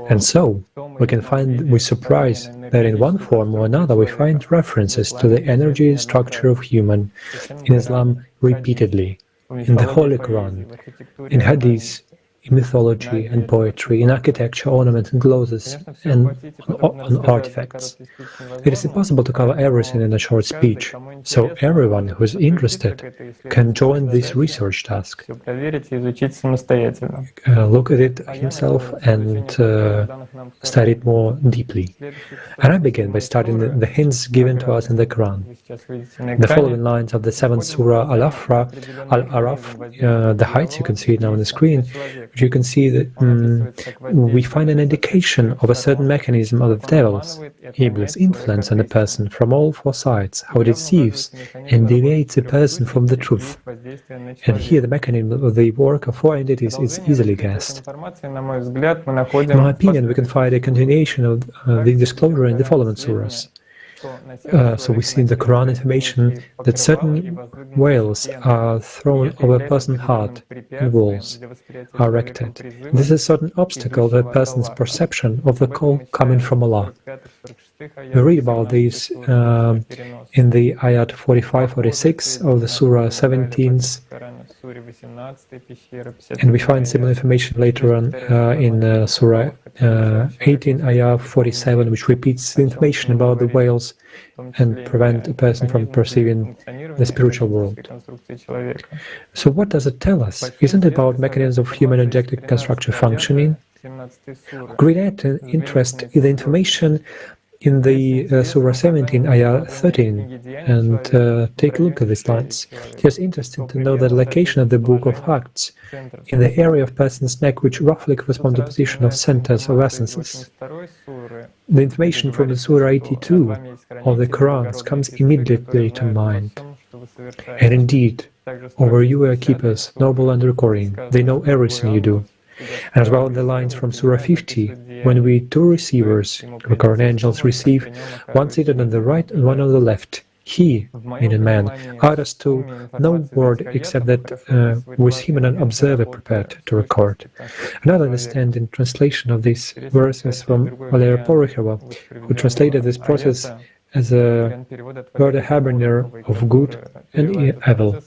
And so, we can find with surprise that in one form or another we find references to the energy structure of human in Islam repeatedly, in the Holy Quran, in Hadith, in mythology and poetry, in architecture, ornaments and clothes, and on artifacts. It is impossible to cover everything in a short speech, so everyone who is interested can join this research task, look at it himself and study it more deeply. And I begin by studying the hints given to us in the Quran. The following lines of the 7th Surah Al-Araf, the heights you can see it now on the screen, you can see that we find an indication of a certain mechanism of the devil's, Iblis' influence on a person from all four sides, how it deceives and deviates a person from the truth. And here the mechanism of the work of four entities is easily guessed. In my opinion, we can find a continuation of the disclosure in the following surahs. So we see in the Quran information that certain veils are thrown over a person's heart and walls are erected. This is a certain obstacle to a person's perception of the call coming from Allah. We read about this in the ayat 45-46 of the Surah 17, and we find similar information later on in Surah 18, ayah 47, which repeats the information about the veils and prevent a person from perceiving the spiritual world. So what does it tell us? Isn't it about mechanisms of human energetic construction functioning? Great interest in the information in the Surah 17, Ayah 13, and take a look at these lines. It is interesting to know the location of the Book of Facts in the area of person's neck, which roughly corresponds to the position of centers of essences. The information from the Surah 82 of the Quran comes immediately to mind. And indeed, over you are keepers, noble and recording. They know everything you do. And as well the lines from Surah 50, when we two receivers, recording angels, receive, one seated on the right and one on the left, He, meaning man, utters to no word except that with him an observer prepared to record. Another understanding translation of this verse is from Valeria Porokhova, who translated this process as a word harbinger of good and evil.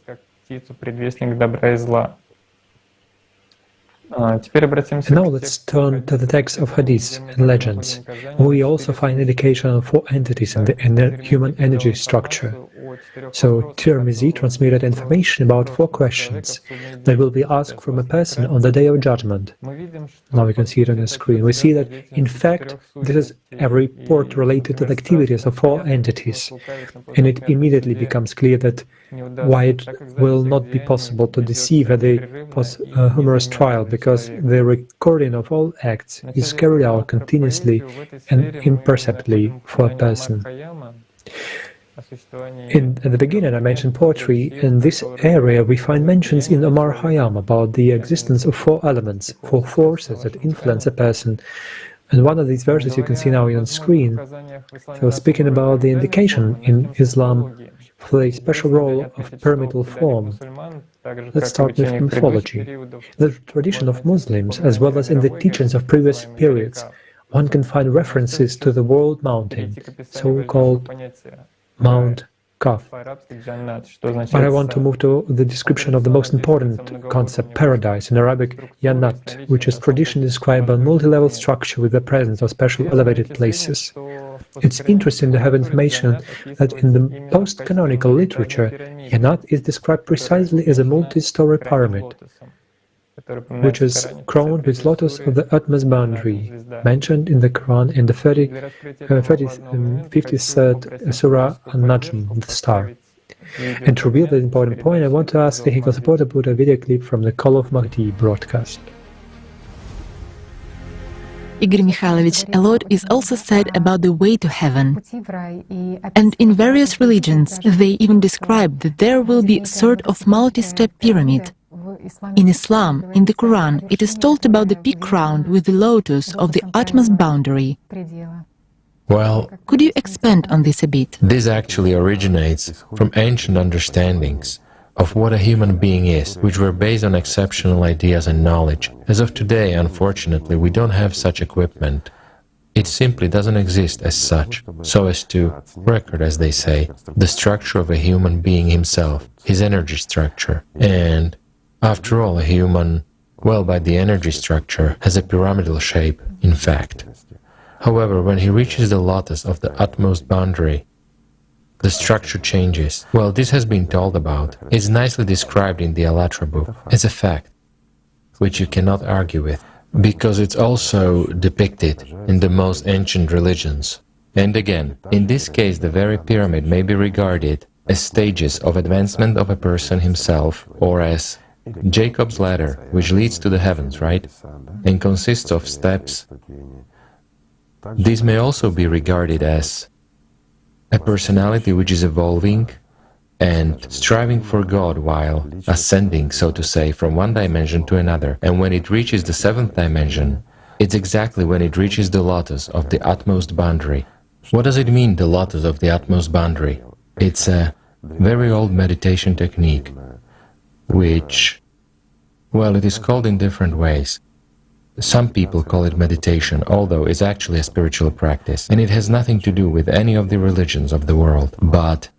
And now let's turn to the text of Hadiths and legends. We also find indication of 4 entities in the human energy structure. So Tirmizi transmitted information about 4 questions that will be asked from a person on the Day of Judgment. Now we can see it on the screen. We see that, in fact, this is a report related to the activities of 4 entities. And it immediately becomes clear that why it will not be possible to deceive at the humorous trial, because the recording of all acts is carried out continuously and imperceptibly for a person. At the beginning I mentioned poetry. In this area we find mentions in Omar Khayyam about the existence of 4 elements, 4 forces that influence a person. And one of these verses you can see now on screen. So speaking about the indication in Islam for the special role of pyramidal form, let's start with mythology. The tradition of Muslims, as well as in the teachings of previous periods, one can find references to the world mountain, so-called Mount Kaf. But I want to move to the description of the most important concept, paradise, in Arabic, Jannat, which is traditionally described by a multi-level structure with the presence of special elevated places. It's interesting to have information that in the post-canonical literature, Jannat is described precisely as a multi-story pyramid, which is crowned with lotus of the utmost boundary, mentioned in the Quran in the 53rd Surah An-Najm, the star. And to reveal the important point, I want to ask the Hegel supporter to put a video clip from the Call of Mahdi broadcast. Igor Mikhailovich, a lot is also said about the way to heaven. And in various religions, they even describe that there will be a sort of multi-step pyramid. In Islam, in the Quran, it is told about the peak crowned with the lotus of the utmost boundary. Well, could you expand on this a bit? This actually originates from ancient understandings of what a human being is, which were based on exceptional ideas and knowledge. As of today, unfortunately, we don't have such equipment. It simply doesn't exist as such, so as to record, as they say, the structure of a human being himself, his energy structure. And after all, a human, well, by the energy structure, has a pyramidal shape, in fact. However, when he reaches the lotus of the utmost boundary, the structure changes. Well, this has been told about. It's nicely described in the ALLATRA book as a fact, which you cannot argue with, because it's also depicted in the most ancient religions. And again, in this case, the very pyramid may be regarded as stages of advancement of a person himself, or as Jacob's ladder, which leads to the heavens, right? And consists of steps. These may also be regarded as a personality which is evolving and striving for God while ascending, so to say, from one dimension to another. And when it reaches the 7th dimension, it's exactly when it reaches the lotus of the utmost boundary. What does it mean, the lotus of the utmost boundary? It's a very old meditation technique, which, well, it is called in different ways. Some people call it meditation, although it's actually a spiritual practice, and it has nothing to do with any of the religions of the world. But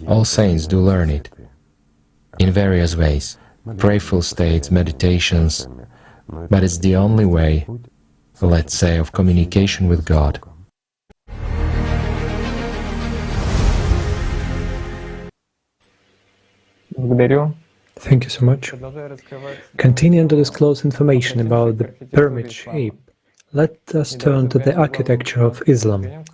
all saints do learn it in various ways, prayerful states, meditations, but it's the only way, let's say, of communication with God. Thank you so much. Continuing to disclose information about the pyramid shape, let us turn to the architecture of Islam.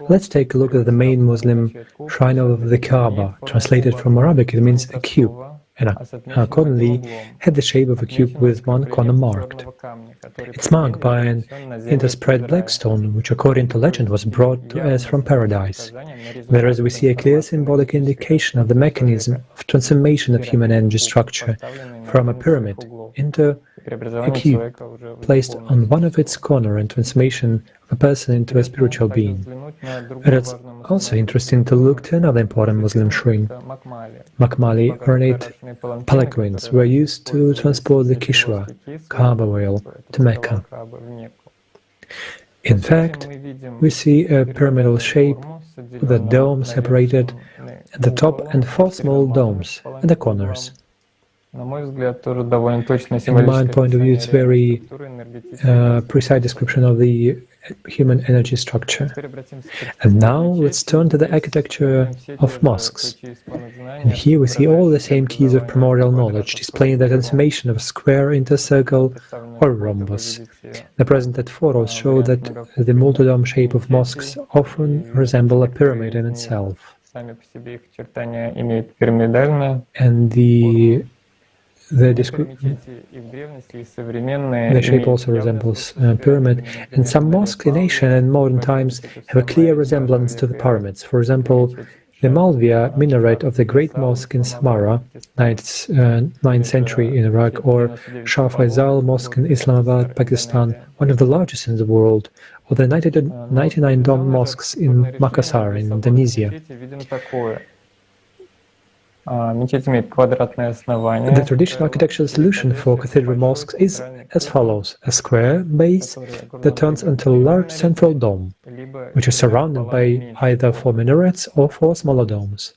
Let's take a look at the main Muslim shrine of the Kaaba. Translated from Arabic, it means a cube, and accordingly had the shape of a cube with one corner marked. It's marked by an interspread black stone, which according to legend was brought to us from paradise, whereas we see a clear symbolic indication of the mechanism of transformation of human energy structure from a pyramid into a cube placed on one of its corners and transformation of a person into a spiritual being. And it's also interesting to look to another important Muslim shrine. Makmali ornate palanquins were used to transport the Kishwa, Kaaba oil, to Mecca. In fact, we see a pyramidal shape with a dome separated at the top and 4 small domes at the corners. In my point of view, it's very precise description of the human energy structure. And now let's turn to the architecture of mosques. And here we see all the same keys of primordial knowledge, displaying the transformation of a square into a circle or rhombus. The presented photos show that the multi-dome shape of mosques often resemble a pyramid in itself. And the shape also resembles a pyramid, and some mosques in ancient and modern times have a clear resemblance to the pyramids. For example, the Malvia minaret of the Great Mosque in Samarra, 9th century in Iraq, or Shah Faisal Mosque in Islamabad, Pakistan, one of the largest in the world, or the 99 dome mosques in Makassar in Indonesia. The traditional architectural solution for cathedral mosques is as follows: a square base that turns into a large central dome, which is surrounded by either 4 minarets or 4 smaller domes.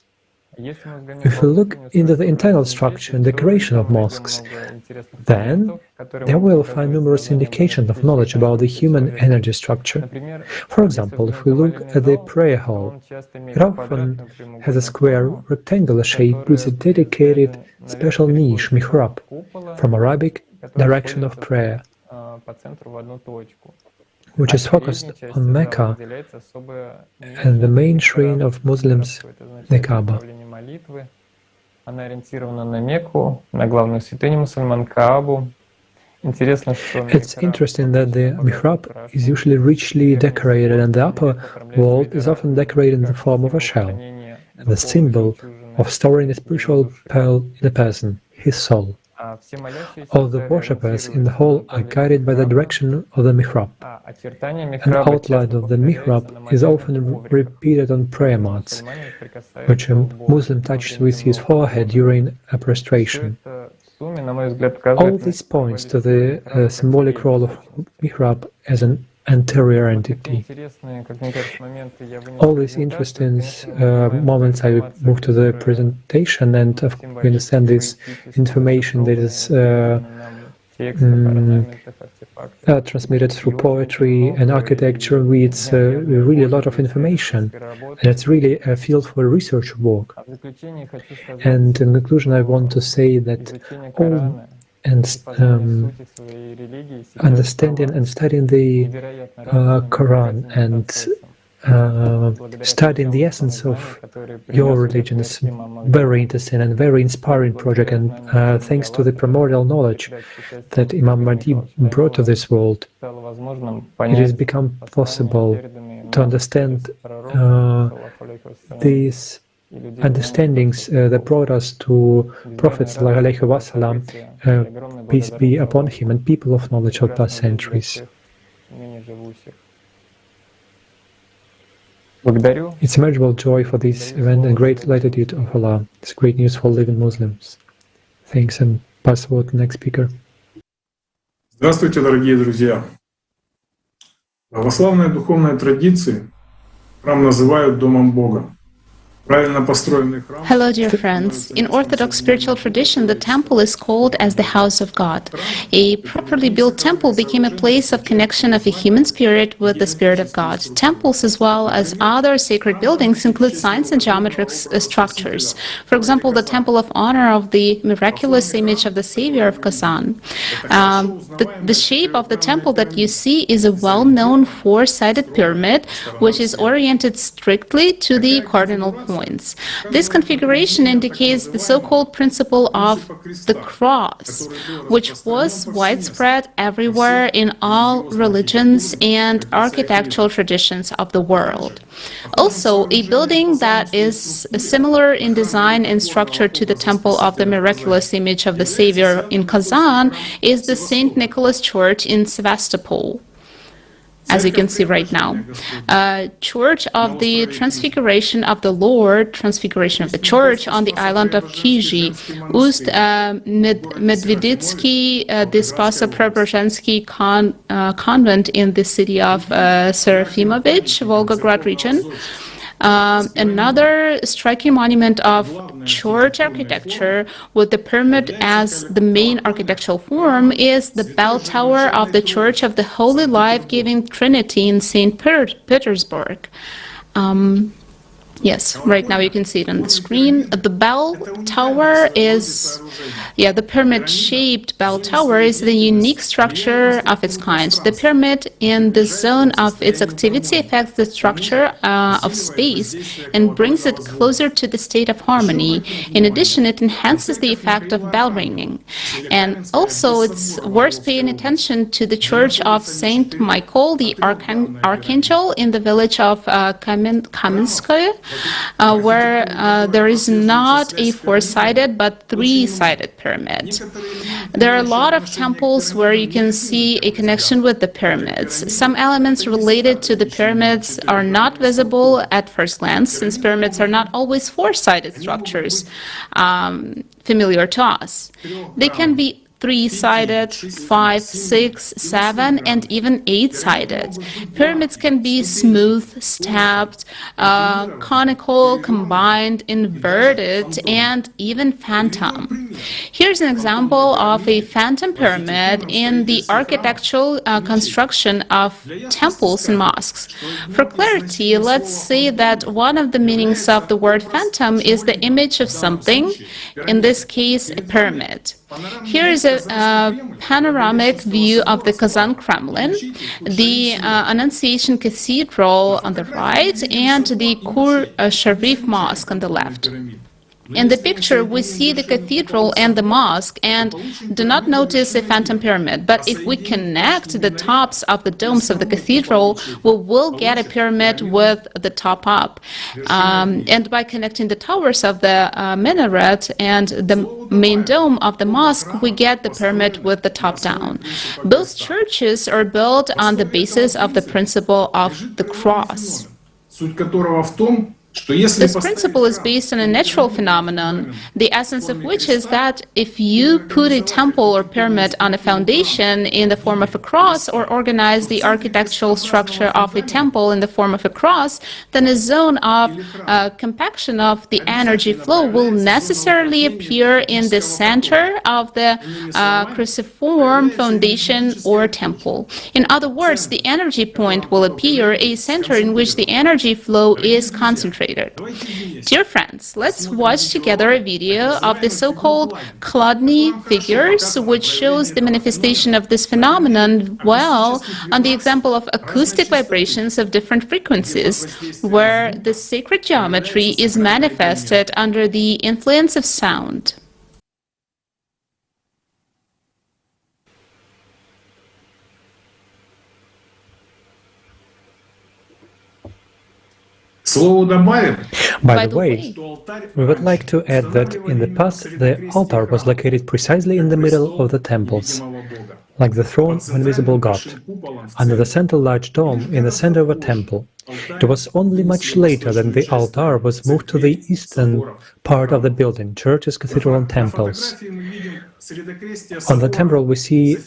If we look into the internal structure and decoration of mosques, then there we'll find numerous indications of knowledge about the human energy structure. For example, if we look at the prayer hall, it often has a square rectangular shape with a dedicated special niche, mihrab, from Arabic direction of prayer, which is focused on Mecca and the main shrine of Muslims, the Kaaba. It's interesting that the mihrab is usually richly decorated, and the upper wall is often decorated in the form of a shell, and the symbol of storing a spiritual pearl in a person, his soul. All the worshippers in the hall are guided by the direction of the mihrab. An outline of the mihrab is often repeated on prayer mats, which a Muslim touches with his forehead during a prostration. All this points to the symbolic role of mihrab as an anterior entity. All these interesting moments, I move to the presentation, and we understand this information that is transmitted through poetry and architecture. It's really a lot of information, and it's really a field for research work. And in conclusion, I want to say that all understanding and studying the Quran and studying the essence of your religion is very interesting and very inspiring project, and thanks to the primordial knowledge that Imam Mahdi brought to this world, it has become possible to understand these understandings that brought us to Prophet ﷺ, peace be upon him, and people of knowledge of past centuries. It's immeasurable joy for this event and great latitude of Allah. It's great news for living Muslims. Thanks, and pass the word to the next speaker. Здравствуйте, дорогие друзья! Православные духовные традиции храм называют домом Бога. Hello, dear friends. In Orthodox spiritual tradition, the temple is called as the house of God. A properly built temple became a place of connection of a human spirit with the spirit of God. Temples, as well as other sacred buildings, include signs and geometric structures. For example, the Temple of Honor of the miraculous image of the Savior of Kazan. The shape of the temple that you see is a well-known 4-sided pyramid, which is oriented strictly to the cardinal point. points. This configuration indicates the so-called principle of the cross, which was widespread everywhere in all religions and architectural traditions of the world. Also, a building that is similar in design and structure to the Temple of the Miraculous Image of the Savior in Kazan is the St. Nicholas Church in Sevastopol, as you can see right now. Church of the Transfiguration of the Lord, Transfiguration of the Church on the island of Kiji, Ust Medveditsky Despaso-Preobrazhensky convent in the city of Serafimovich, Volgograd region. Another striking monument of church architecture with the pyramid as the main architectural form is the bell tower of the Church of the Holy Life-Giving Trinity in St. Petersburg. Yes, right now you can see it on the screen. The bell tower is, the pyramid-shaped bell tower is the unique structure of its kind. The pyramid in the zone of its activity affects the structure of space and brings it closer to the state of harmony. In addition, it enhances the effect of bell ringing. And also, it's worth paying attention to the Church of Saint Michael, the Archangel, in the village of Kamenskoye, where there is not a four-sided but three-sided pyramid. There are a lot of temples where you can see a connection with the pyramids. Some elements related to the pyramids are not visible at first glance, since pyramids are not always four-sided structures familiar to us. They can be three-sided, 5, 6, 7, and even 8-sided. Pyramids can be smooth, stepped, conical, combined, inverted, and even phantom. Here's an example of a phantom pyramid in the architectural construction of temples and mosques. For clarity, let's say that one of the meanings of the word phantom is the image of something, in this case, a pyramid. Here is a panoramic view of the Kazan Kremlin, the Annunciation Cathedral on the right, and the Kur Sharif Mosque on the left. In the picture, we see the cathedral and the mosque and do not notice a phantom pyramid. But if we connect the tops of the domes of the cathedral, we will get a pyramid with the top up. And by connecting the towers of the minaret and the main dome of the mosque, we get the pyramid with the top down. Both churches are built on the basis of the principle of the cross. This principle is based on a natural phenomenon, the essence of which is that if you put a temple or pyramid on a foundation in the form of a cross or organize the architectural structure of a temple in the form of a cross, then a zone of compaction of the energy flow will necessarily appear in the center of the cruciform foundation or temple. In other words, the energy point will appear, a center in which the energy flow is concentrated. Dear friends, let's watch together a video of the so-called Chladni figures, which shows the manifestation of this phenomenon well on the example of acoustic vibrations of different frequencies, where the sacred geometry is manifested under the influence of sound. By the way, we would like to add that in the past the altar was located precisely in the middle of the temples, like the throne of invisible God, under the central large dome in the center of a temple. It was only much later that the altar was moved to the eastern part of the building, churches, cathedrals, and temples. On the temple we see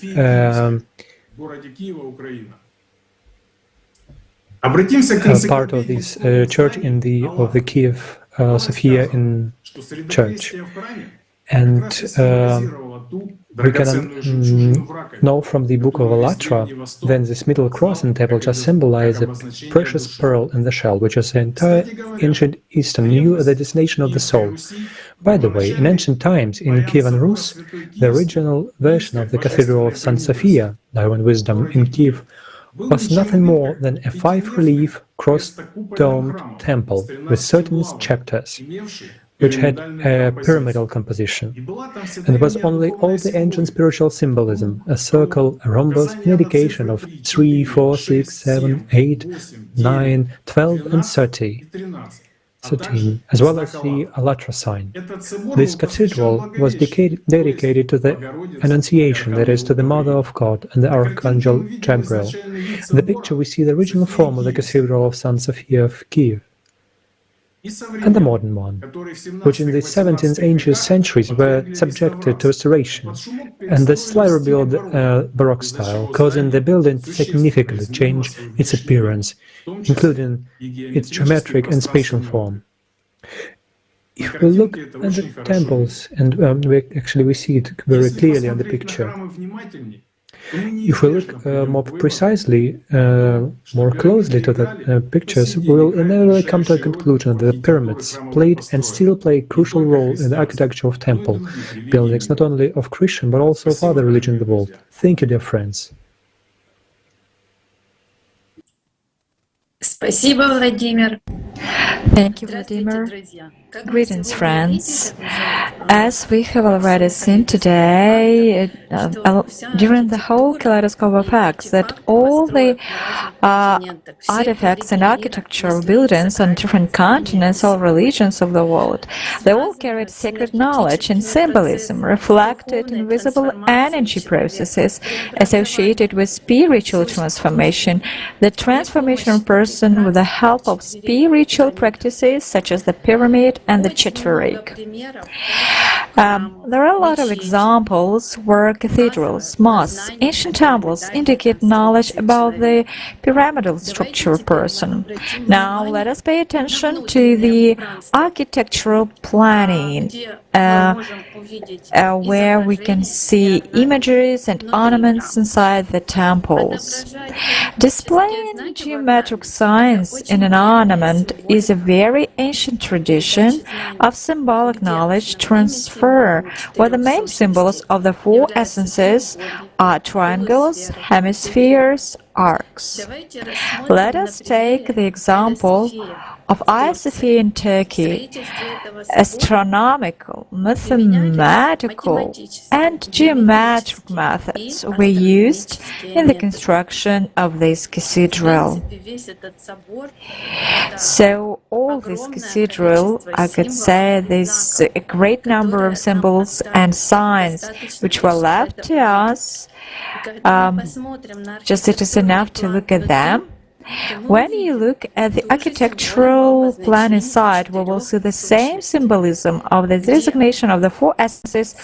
part of this church in the Kiev Sophia in church, and we can know from the book of ALLATRA then this middle cross and temple just symbolize a precious pearl in the shell, which is the entire ancient Eastern knew the destination of the soul. By the way, in ancient times in Kievan Rus, the original version of the Cathedral of St. Sophia, now in Wisdom in Kiev, was nothing more than a 5-relief cross-domed temple with certain chapters, which had a pyramidal composition, and was only all the ancient spiritual symbolism, a circle, a rhombus, an indication of 3, 4, 6, 7, 8, 9, 12, and 13, as well as the ALLATRA sign. This cathedral was dedicated to the Annunciation, that is, to the Mother of God and the Archangel Gabriel. In the picture we see the original form of the Cathedral of St. Sophia of Kiev, and the modern one, which in the 17th and 18th centuries were subjected to restoration, and the slightly rebuilt Baroque style, causing the building to significantly change its appearance, including its geometric and spatial form. If we look at the temples, and we see it very clearly on the picture, if we look more precisely, more closely to the pictures, we will inevitably come to a conclusion that the pyramids played and still play a crucial role in the architecture of temple buildings, not only of Christian but also of other religions in the world. Thank you, dear friends. Спасибо, Владимир. Thank you, Vladimir. Greetings, friends. As we have already seen today, during the whole Kaleidoscope of Facts, that all the artifacts and architectural buildings on different continents, all religions of the world, they all carried sacred knowledge and symbolism, reflected in visible energy processes associated with spiritual transformation, the transformation of person with the help of spiritual practices such as the pyramid and the chitric. There are a lot of examples where cathedrals, mosques, ancient temples indicate knowledge about the pyramidal structure person. Now let us pay attention to the architectural planning, where we can see images and ornaments inside the temples. Displaying geometric signs in an ornament is a very ancient tradition of symbolic knowledge transfer, where the main symbols of the four essences are triangles, hemispheres, arcs. Let us take the example of Hagia Sophia in Turkey. Astronomical, mathematical, and geometric methods were used in the construction of this cathedral. So all this cathedral, I could say, there's a great number of symbols and signs which were left to us. Just it is enough to look at them. When you look at the architectural plan inside, we will see the same symbolism of the designation of the four essences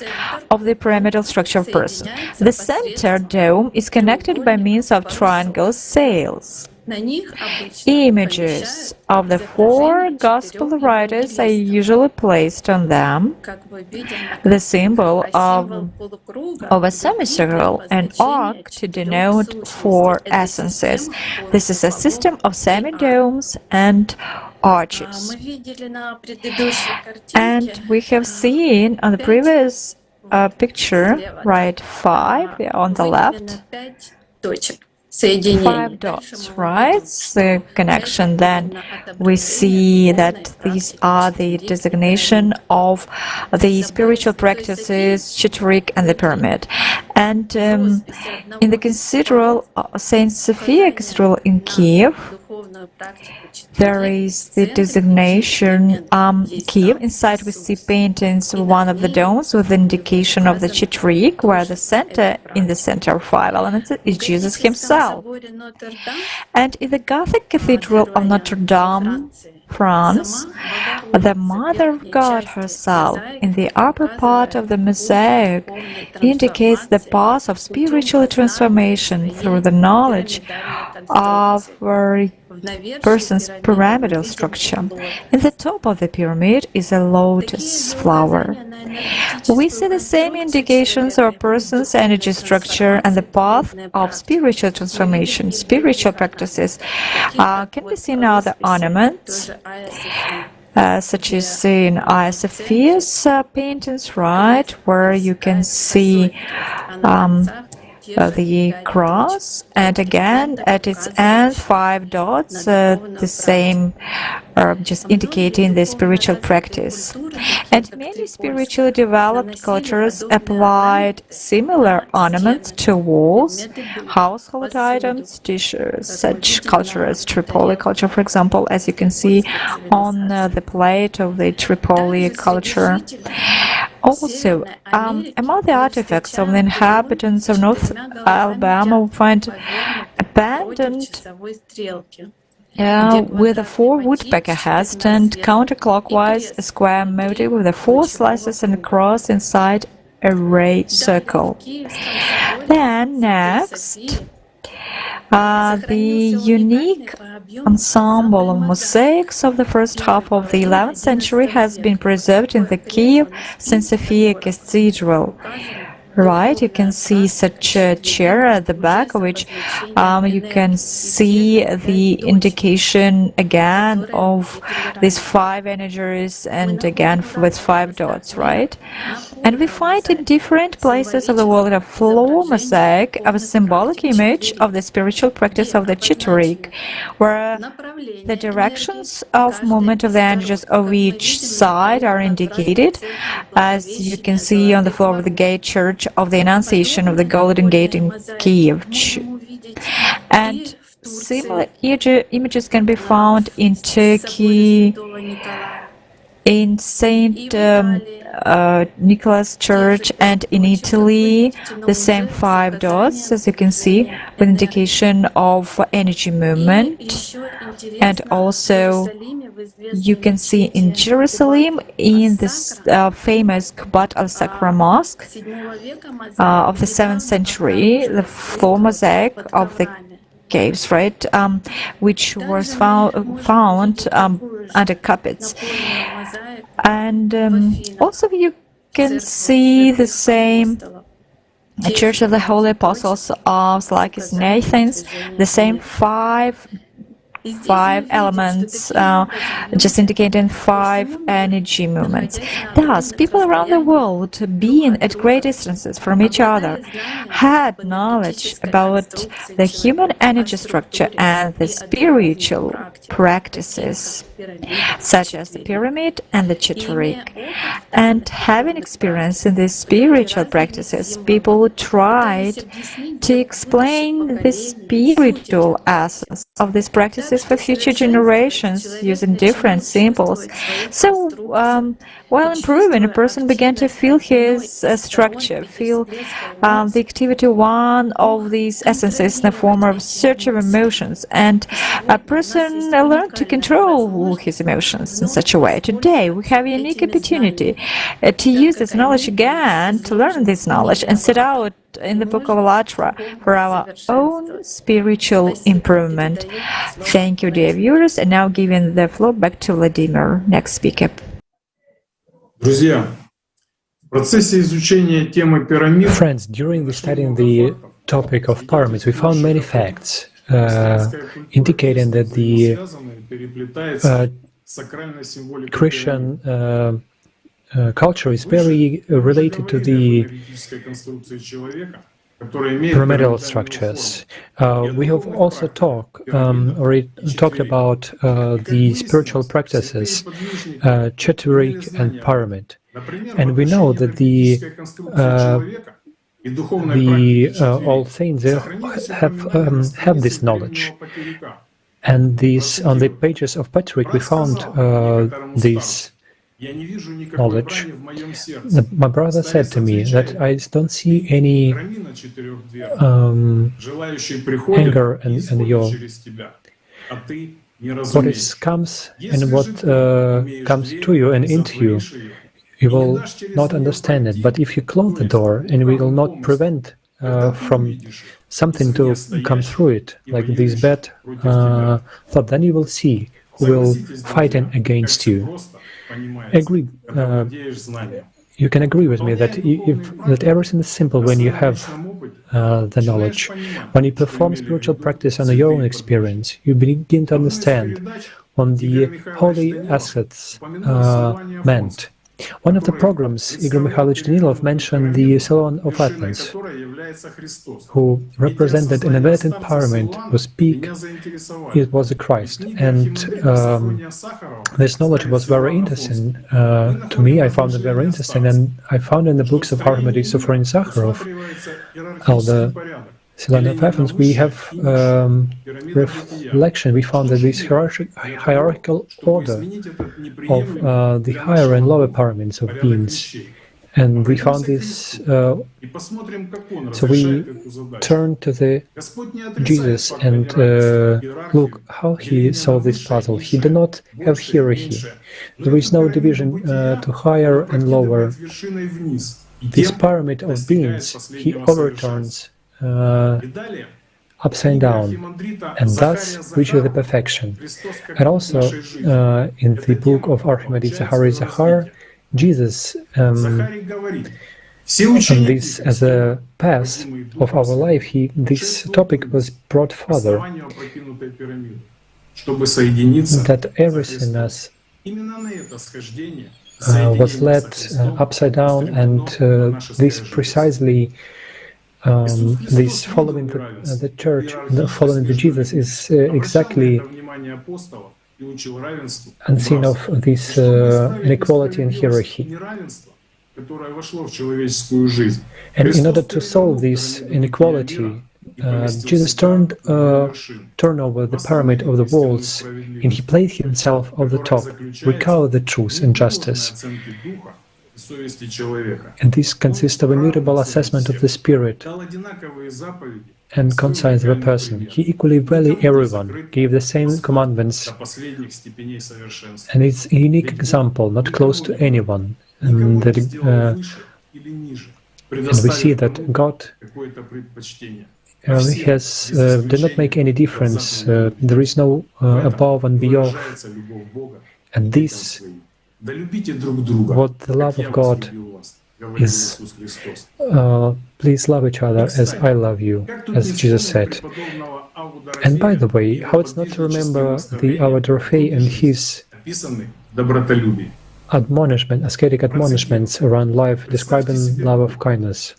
of the pyramidal structure of person. The center dome is connected by means of triangle sails. Images of the four gospel writers are usually placed on them. The symbol of a semicircle, an arc to denote four essences. This is a system of semi-domes and arches. And we have seen on the previous picture, right, 5 on the left. 5 dots, right? The connection. Then we see that these are the designation of the spiritual practices, chitric and the pyramid. And in the cathedral, Saint Sophia Cathedral in Kiev, there is the designation Kiev. Inside we see paintings of one of the domes with the indication of the chitric, where in the center of 5 elements is Jesus himself. And in the Gothic Cathedral of Notre Dame, France, the Mother of God herself, in the upper part of the mosaic, indicates the path of spiritual transformation through the knowledge of a person's pyramidal structure. In the top of the pyramid is a lotus flower. We see the same indications of a person's energy structure and the path of spiritual transformation. Spiritual practices can be seen in other ornaments, such as in Hagia Sophia's paintings, right, where you can see the cross, and again at its end 5 dots, the same, just indicating the spiritual practice. And many spiritually developed cultures applied similar ornaments to walls, household items, dishes. Such culture as Tripoli culture, for example, as you can see on the plate of the Tripoli culture. Also, among the artifacts of the inhabitants of North Alabama, we find abandoned with a 4 woodpecker heads turned counterclockwise, a square motif with the 4 slices and a cross inside a ray circle. Then next, the unique ensemble of mosaics of the first half of the 11th century has been preserved in the Kiev St. Sophia Cathedral. Right, you can see such a chair at the back, which you can see the indication again of these 5 energies and again with 5 dots, right? And we find in different places of the world a floor mosaic of a symbolic image of the spiritual practice of the Chitterik, where the directions of movement of the energies of each side are indicated, as you can see on the floor of the gate church of the Annunciation of the Golden Gate in Kiev. And similar images can be found in Turkey, in St. Nicholas Church, and in Italy, the same 5 dots, as you can see, with indication of energy movement. And also, you can see in Jerusalem, in this famous Kubat al-Sakra Mosque of the 7th century, the floor mosaic of the caves, right, which was found under carpets. And also you can see the same Church of the Holy Apostles of Syracuse and Athens, the same five elements, just indicating 5 energy movements. Thus, people around the world, being at great distances from each other, had knowledge about the human energy structure and the spiritual practices, such as the pyramid and the Chitterik. And having experience in these spiritual practices, people tried to explain the spiritual essence of these practices for future generations using different symbols. So, while improving, a person began to feel his structure, feel the activity of one of these essences in the form of search of emotions, and a person learned to control his emotions in such a way. Today, we have a unique opportunity to use this knowledge again, to learn this knowledge, and set out in the book of ALLATRA for our own spiritual improvement. Thank you, dear viewers, and now giving the floor back to Vladimir, next speaker. Friends, during studying the topic of pyramids, we found many facts indicating that the Christian culture is very related to the pyramidal structures. We have also talked about the spiritual practices, Chitterik and pyramid, and we know that the All Saints have this knowledge. And on the pages of Patrick, we found this knowledge. My brother said to me that I don't see any anger in your what comes and what comes to you and into you. You will not understand it. But if you close the door and we will not prevent from something to come through it, like this bad thought, then you will see who will fight against you. Agree. You can agree with me that that everything is simple when you have the knowledge. When you perform spiritual practice on your own experience, you begin to understand what the holy assets meant One of the programs, Igor Mikhailovich Danilov mentioned the Solon of Athens, who represented an inverted pyramid whose peak it was the Christ. And this knowledge was very interesting to me. I found it very interesting, and I found in the books of Archimedes, Sophron, Sakharov, the Solon of Athens, we have reflection. We found that this hierarchical order of the higher and lower pyramids of beings, and we found this. So we turned to the Jesus and look how he solved this puzzle. He did not have hierarchy. There is no division to higher and lower. This pyramid of beings he overturns upside down, and thus reaches the perfection. And also, in the book of Archimedes Zachar, Jesus, and this as a path of our life, this topic was brought further, that everything us was led upside down, and this precisely this following the church, following the Jesus, is exactly unseen of this inequality and hierarchy. And in order to solve this inequality, Jesus turned over the pyramid of the walls, and he placed himself on the top, recovered the truth and justice. And this consists of a immutable assessment of the spirit and conscience of a person. He equally valued everyone, gave the same commandments, and it's a unique example, not close to anyone. And we see that God did not make any difference. There is no above and beyond. And this, what the love of God is, please love each other as I love you, as Jesus said. And by the way, how it's not to remember our Dorothy and his admonishment, ascetic admonishments around life, describing love of kindness.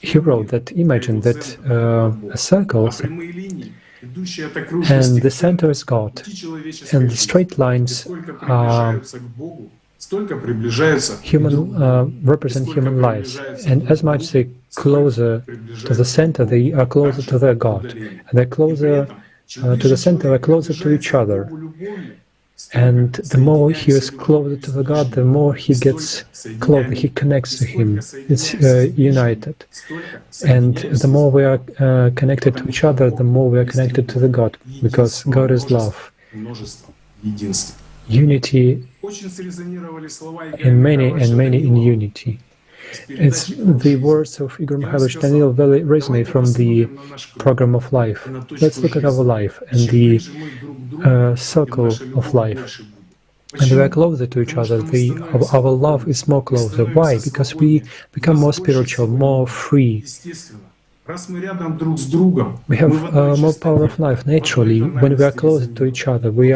He wrote that, imagine that a circle, and the center is God, and the straight lines are represent human lives, and as much they closer to the center, they are closer to their God, and they're closer to the center, they're closer to each other. And the more he is closer to the God, the more he gets closer, he connects to him. It's united. And the more we are connected to each other, the more we are connected to the God, because God is love. Unity in many and many in unity. It's the words of Igor Mikhailovich Danilov really resonate from the program of life. Let's look at our life and the circle of life. And we are closer to each other. Our love is more closer. Why? Because we become more spiritual, more free. We have more power of life naturally. When we are closer to each other, we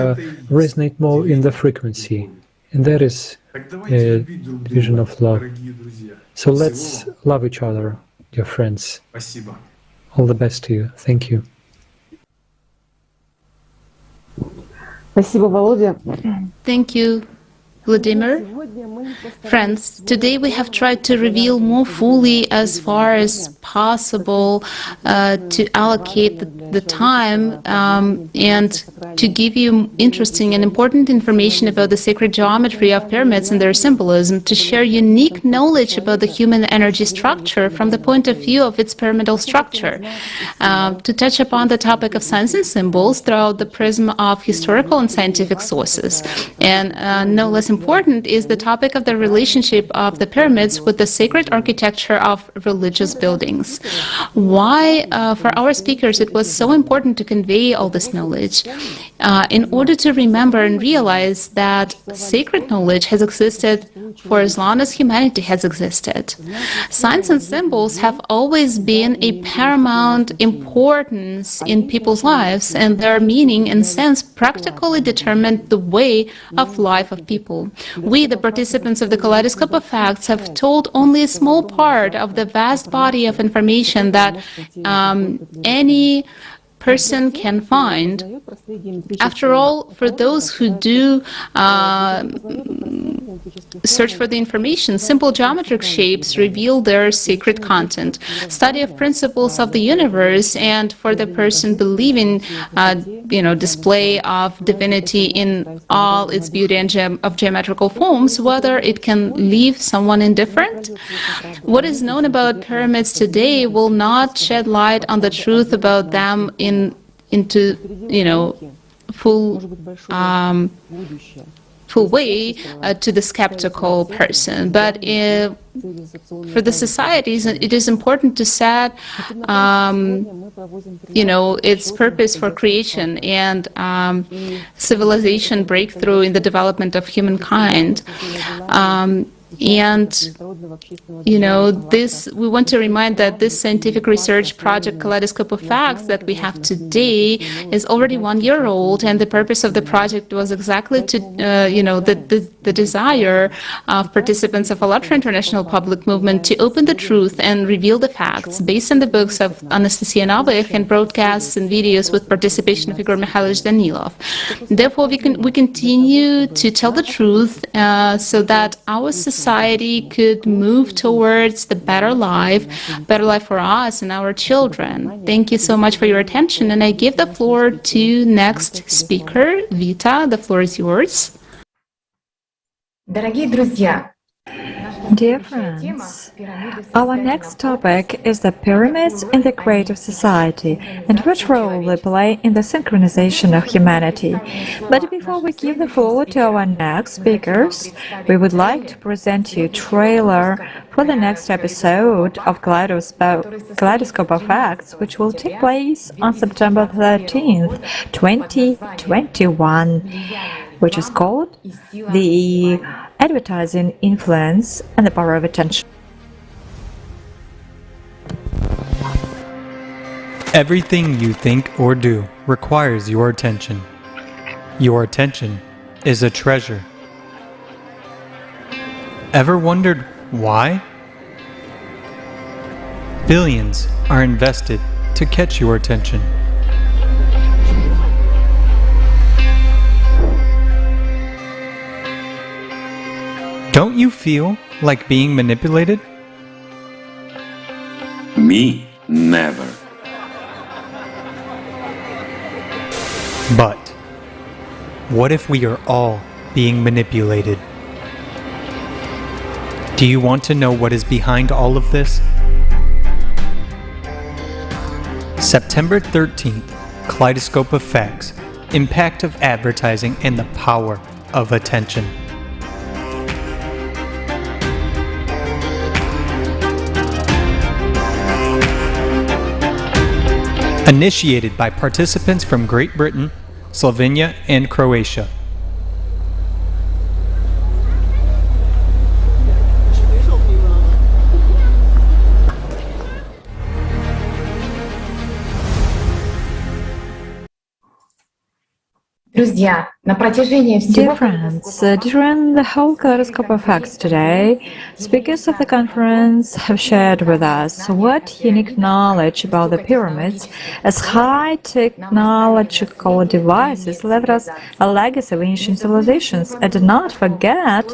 resonate more in the frequency. And that is a vision of love. So let's love each other, dear friends. All the best to you. Thank you. Thank you, Vladimir. Friends, today we have tried to reveal more fully as far as possible to allocate the time and to give you interesting and important information about the sacred geometry of pyramids and their symbolism, to share unique knowledge about the human energy structure from the point of view of its pyramidal structure, to touch upon the topic of signs and symbols throughout the prism of historical and scientific sources. And no less important is the topic of the relationship of the pyramids with the sacred architecture of religious buildings. Why, for our speakers, it was so important to convey all this knowledge? In order to remember and realize that sacred knowledge has existed for as long as humanity has existed. Signs and symbols have always been a paramount importance in people's lives, and their meaning and sense practically determined the way of life of people. We, the participants of the Kaleidoscope of Facts, have told only a small part of the vast body of information that any person can find. After all, for those who do search for the information, simple geometric shapes reveal their secret content. Study of principles of the universe, and for the person believing, display of divinity in all its beauty and of geometrical forms, whether it can leave someone indifferent. What is known about pyramids today will not shed light on the truth about them into full way to the skeptical person. But for the societies, it is important to set its purpose for creation and civilization breakthrough in the development of humankind. We want to remind that this scientific research project, Kaleidoscope of Facts, that we have today is already 1 year old, and the purpose of the project was exactly to, the desire of participants of ALLATRA International Public Movement to open the truth and reveal the facts based on the books of Anastasia Novych and broadcasts and videos with participation of Igor Mikhailovich Danilov. Therefore, we continue to tell the truth so that our society could move towards the better life for us and our children. Thank you so much for your attention, and I give the floor to next speaker, Vita. The floor is yours. Dear friends, our next topic is the pyramids in the creative society and what role they play in the synchronization of humanity. But before we give the floor to our next speakers, we would like to present you a trailer for the next episode of Kaleidoscope of Facts, which will take place on September 13th, 2021, which is called The Advertising Influence and the Power of Attention. Everything you think or do requires your attention. Your attention is a treasure. Ever wondered why? Billions are invested to catch your attention. Don't you feel like being manipulated? Me? Never. But what if we are all being manipulated? Do you want to know what is behind all of this? September 13th, Kaleidoscope of Facts, Impact of Advertising and the Power of Attention. Initiated by participants from Great Britain, Slovenia, and Croatia. Dear friends, during the whole Kaleidoscope of Facts today, speakers of the conference have shared with us what unique knowledge about the pyramids as high technological devices left us a legacy of ancient civilizations, and did not forget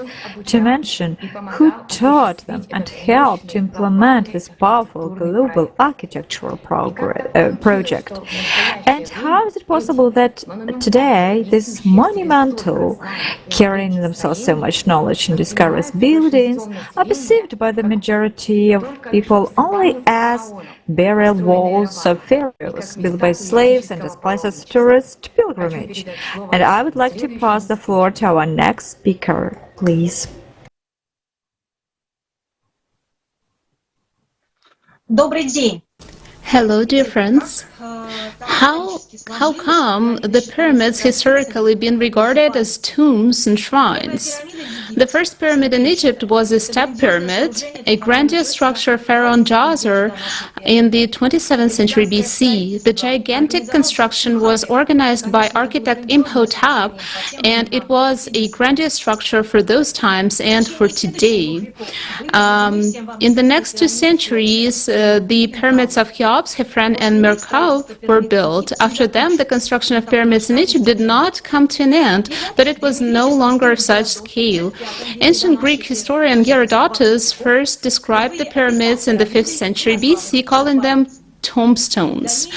to mention who taught them and helped to implement this powerful global architectural project. And how is it possible that today this monumental, carrying in themselves so much knowledge and discoveries buildings, are perceived by the majority of people only as burial walls of pharaohs built by slaves and as places of tourist pilgrimage? And I would like to pass the floor to our next speaker, please. Добрый день. Hello, dear friends. How come the pyramids historically been regarded as tombs and shrines? The first pyramid in Egypt was a step pyramid, a grandiose structure of Pharaoh Djoser in the 27th century BC. The gigantic construction was organized by architect Imhotep, and it was a grandiose structure for those times and for today. In the next 2 centuries, the pyramids of Cheops, Khafre, and Merkau were built. After them, the construction of pyramids in Egypt did not come to an end, but it was no longer of such scale. Ancient Greek historian Herodotus first described the pyramids in the 5th century BC, calling them tombstones.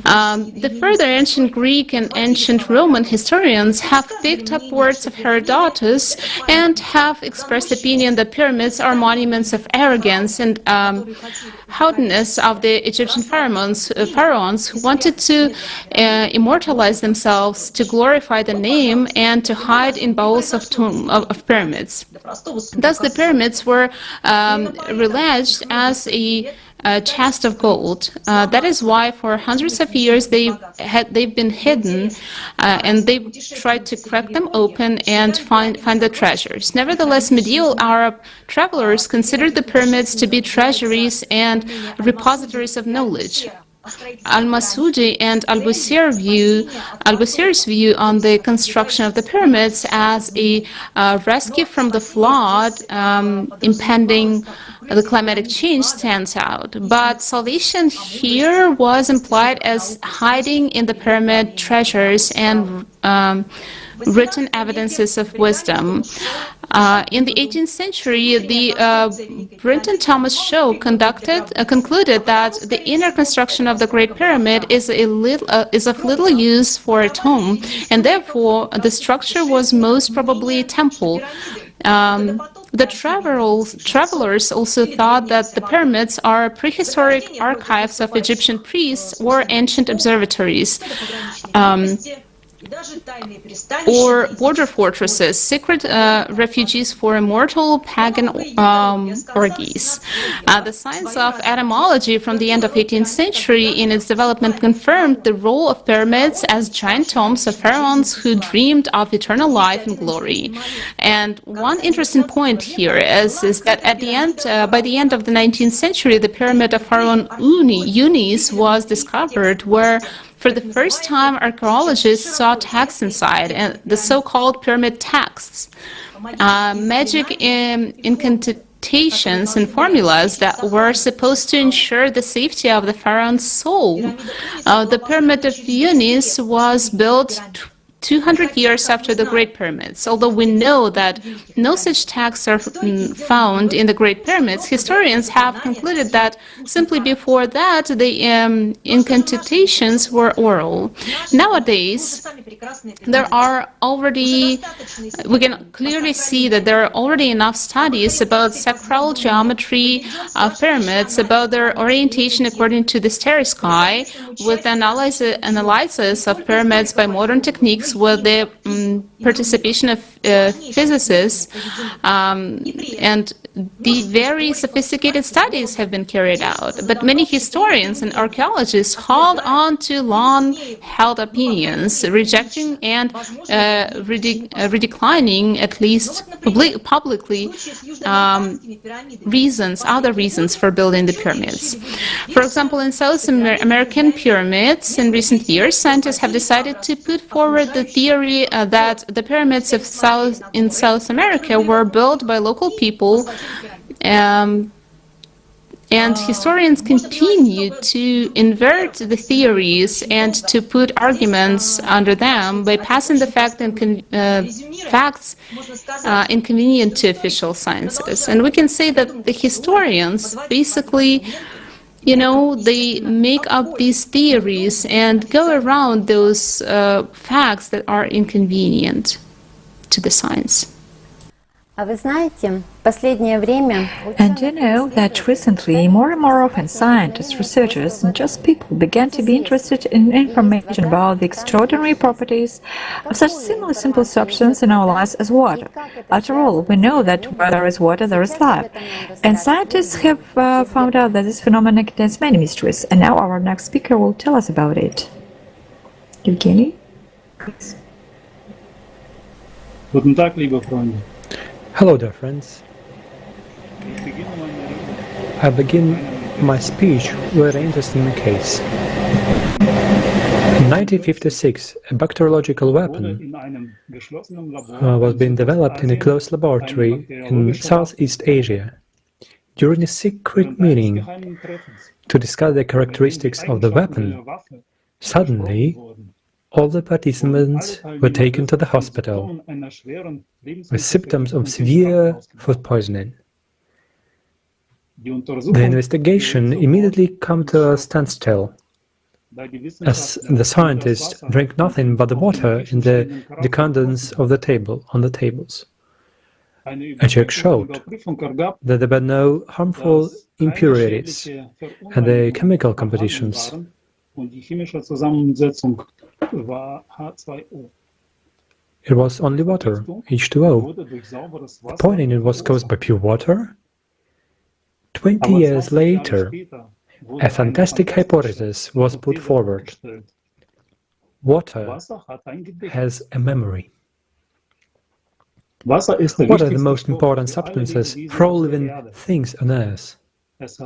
The further ancient Greek and ancient Roman historians have picked up words of Herodotus and have expressed opinion that pyramids are monuments of arrogance and haughtiness of the Egyptian pharaohs who wanted to immortalize themselves, to glorify the name, and to hide in bowels of pyramids. Thus, the pyramids were alleged as a chest of gold. That is why for hundreds of years they've been hidden, and they tried to crack them open and find the treasures. Nevertheless, medieval Arab travelers considered the pyramids to be treasuries and repositories of knowledge. Al-Masudi and Al-Busir's view on the construction of the pyramids as a rescue from the flood impending the climatic change stands out. But salvation here was implied as hiding in the pyramid treasures and written evidences of wisdom. In the 18th century, the Brinton Thomas Show concluded that the inner construction of the Great Pyramid is of little use for a tomb, and therefore the structure was most probably a temple. The travelers also thought that the pyramids are prehistoric archives of Egyptian priests or ancient observatories. Or border fortresses, secret refuges for immortal pagan orgies. The science of etymology from the end of 18th century in its development confirmed the role of pyramids as giant tombs of pharaohs who dreamed of eternal life and glory. And one interesting point here is that at the end, by the end of the 19th century, the pyramid of Pharaoh Unis was discovered, where for the first time, archaeologists saw texts inside, and the so-called pyramid texts, magic incantations and formulas that were supposed to ensure the safety of the pharaoh's soul. The pyramid of Unis was built 200 years after the Great Pyramids. Although we know that no such texts are found in the Great Pyramids, historians have concluded that simply before that the incantations were oral. Nowadays, we can clearly see that there are already enough studies about sacral geometry of pyramids, about their orientation according to the starry sky, with analysis of pyramids by modern techniques, with the participation of physicists, and the very sophisticated studies have been carried out. But many historians and archaeologists hold on to long-held opinions, rejecting and redeclining, at least publicly, other reasons for building the pyramids. For example, in South American pyramids, in recent years, scientists have decided to put forward the theory that the pyramids in South America were built by local people, and historians continue to invert the theories and to put arguments under them by passing the facts inconvenient to official sciences. And we can say that the historians basically, they make up these theories and go around those facts that are inconvenient to the science. А вы знаете, последнее время... And you know that recently, more and more often, scientists, researchers, and just people began to be interested in information about the extraordinary properties of such similar simple substance in our lives as water. After all, we know that where there is water, there is life. And scientists have found out that this phenomenon contains many mysteries. And now our next speaker will tell us about it. Evgeny, please. Hello, Hello there, friends. I begin my speech with an interesting case. In 1956, a bacteriological weapon was being developed in a closed laboratory in Southeast Asia. During a secret meeting to discuss the characteristics of the weapon, suddenly all the participants were taken to the hospital with symptoms of severe food poisoning. The investigation immediately came to a standstill, as the scientists drank nothing but the water in the decanters of the table on the tables. A check showed that there were no harmful impurities, and the chemical compositions it was only water, H2O. The poisoning was caused by pure water. 20 years later, a fantastic hypothesis was put forward. Water has a memory. What are the most important substances for all living things on Earth? It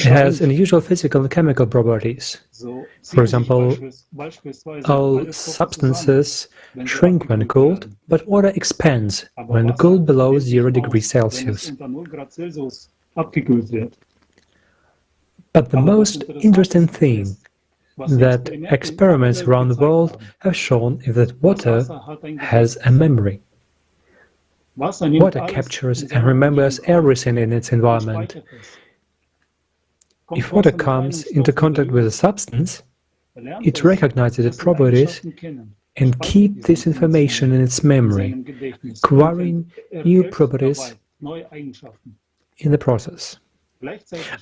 has unusual physical and chemical properties. For example, all substances shrink when cooled, but water expands when cooled below 0 degrees Celsius. But the most interesting thing that experiments around the world have shown is that water has a memory. Water captures and remembers everything in its environment. If water comes into contact with a substance, it recognizes its properties and keeps this information in its memory, acquiring new properties in the process.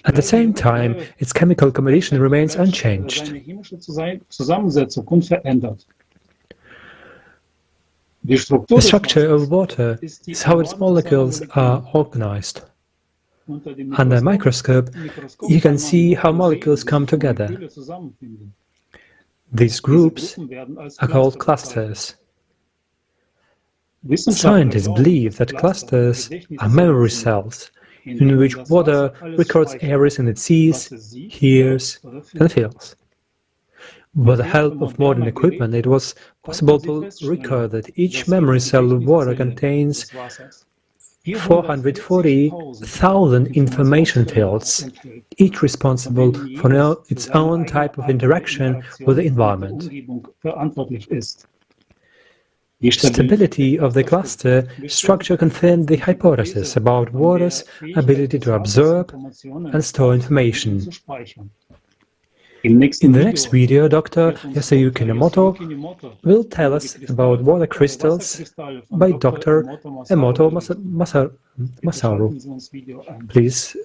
At the same time, its chemical composition remains unchanged. The structure of water is how its molecules are organized. Under a microscope, you can see how molecules come together. These groups are called clusters. Scientists believe that clusters are memory cells in which water records everything it sees, hears, and feels. With the help of modern equipment, it was possible to record that each memory cell of water contains 440,000 information fields, each responsible for its own type of interaction with the environment. The stability of the cluster structure confirmed the hypothesis about water's ability to absorb and store information. In the next video, Dr. Yasuyuki Nomoto will tell us about water crystals by Dr. Emoto Masaru. Please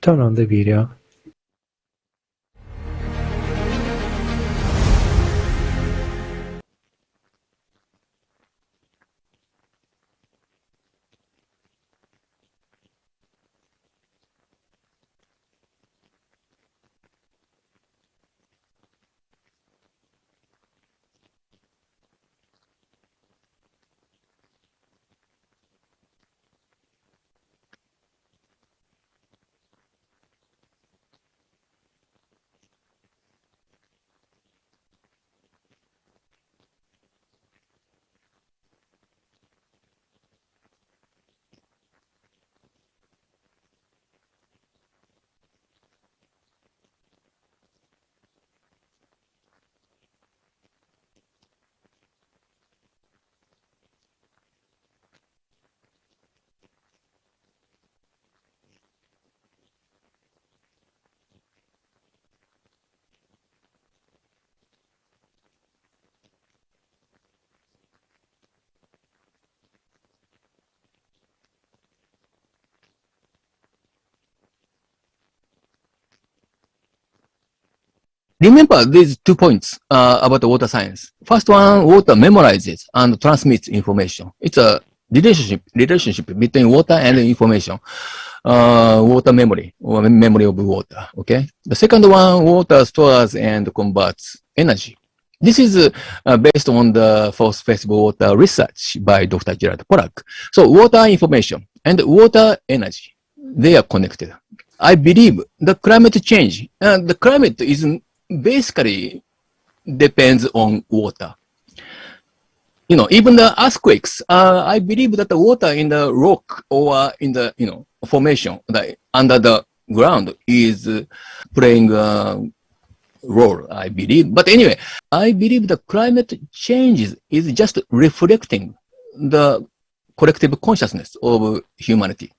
turn on the video. Remember these 2 points about the water science. First one, water memorizes and transmits information. It's a relationship between water and information. Water memory, or memory of water, okay? The second one, water stores and converts energy. This is based on the force festival water research by Dr. Gerard Pollack. So water information and water energy, they are connected. I believe the climate change, the climate is basically depends on water. You know, even the earthquakes, I believe that the water in the rock or in the, you know, formation like under the ground is playing a role, I believe. But anyway, I believe the climate changes is just reflecting the collective consciousness of humanity.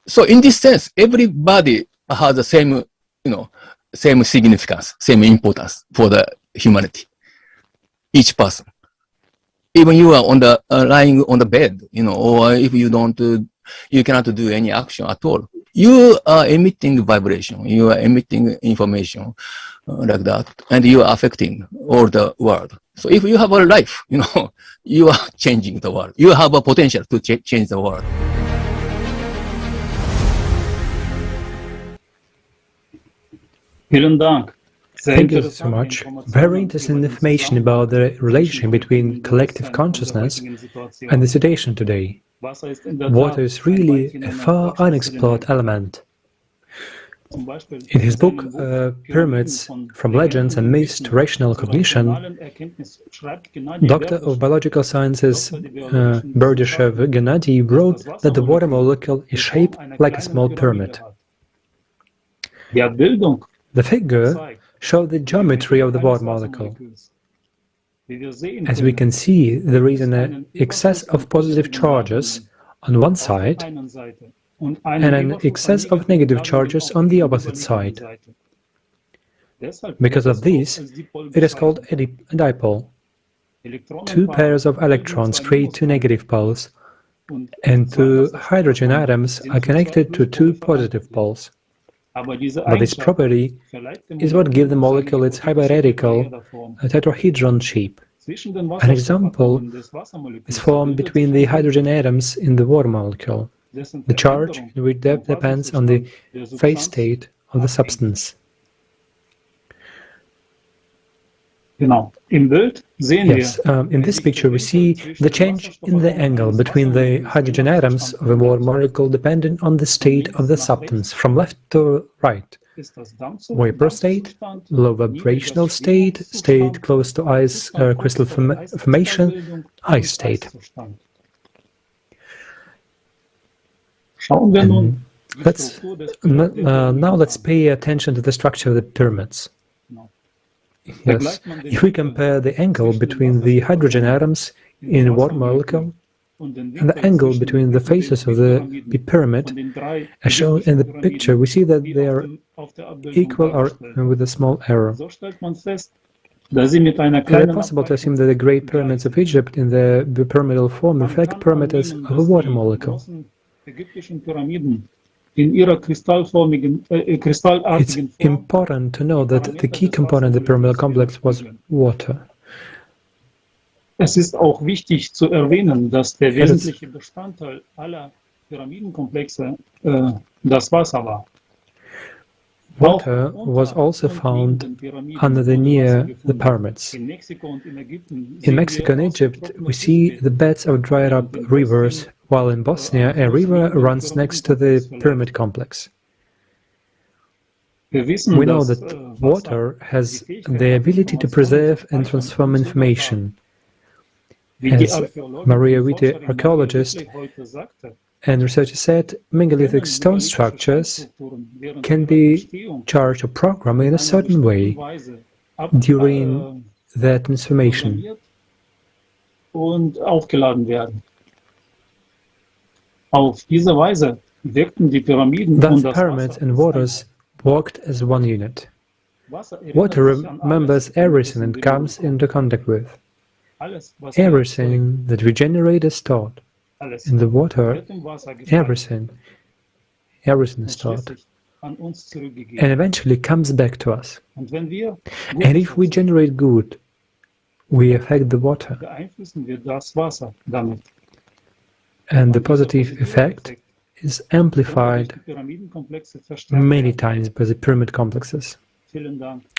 So in this sense, everybody has the same, you know, same significance, same importance for the humanity. Each person. Even you are on the lying on the bed, you know, or if you don't, you cannot do any action at all. You are emitting vibration. You are emitting information like that, and you are affecting all the world. So if you have a life, you know, you are changing the world. You have a potential to change the world. Thank you so much. Very interesting information about the relation between collective consciousness and the situation today. Water is really a far unexplored element. In his book, Pyramids, From Legends and Myths to Rational Cognition, Doctor of Biological Sciences Berdyshev Gennady wrote that the water molecule is shaped like a small pyramid. The figure shows the geometry of the water molecule. As we can see, there is an excess of positive charges on one side and an excess of negative charges on the opposite side. Because of this, it is called a dipole. Two pairs of electrons create two negative poles, and two hydrogen atoms are connected to two positive poles. But this property is what gives the molecule its hyperradical tetrahedron shape. An example is formed between the hydrogen atoms in the water molecule. The charge in which depends on the phase state of the substance. Yes, in this picture we see the change in the angle between the hydrogen atoms of a water molecule depending on the state of the substance, from left to right. Vapor state, low vibrational state, state close to ice crystal formation, ice state. And now let's pay attention to the structure of the pyramids. Yes, if we compare the angle between the hydrogen atoms in a water molecule and the angle between the faces of the pyramid, as shown in the picture, we see that they are equal or with a small error. Is it possible to assume that the great pyramids of Egypt in the pyramidal form reflect parameters of a water molecule? It's important to know that the key component of the pyramidal complex was water. Es ist auch wichtig zu erwähnen, dass der wesentliche Bestandteil aller Pyramidenkomplexe das Wasser war. Water was also found near the pyramids. In Mexico and Egypt, we see the beds of dried up rivers, while in Bosnia, a river runs next to the pyramid complex. We know that water has the ability to preserve and transform information. As Maria Witte, archaeologist and researcher, said, megalithic stone structures can be charged or programmed in a certain way during their transformation. Thus, pyramids and waters worked as one unit. Water remembers everything it comes into contact with. Everything that we generate is stored. In the water, everything is stored, and eventually comes back to us. And if we generate good, we affect the water. And the positive effect is amplified many times by the pyramid complexes.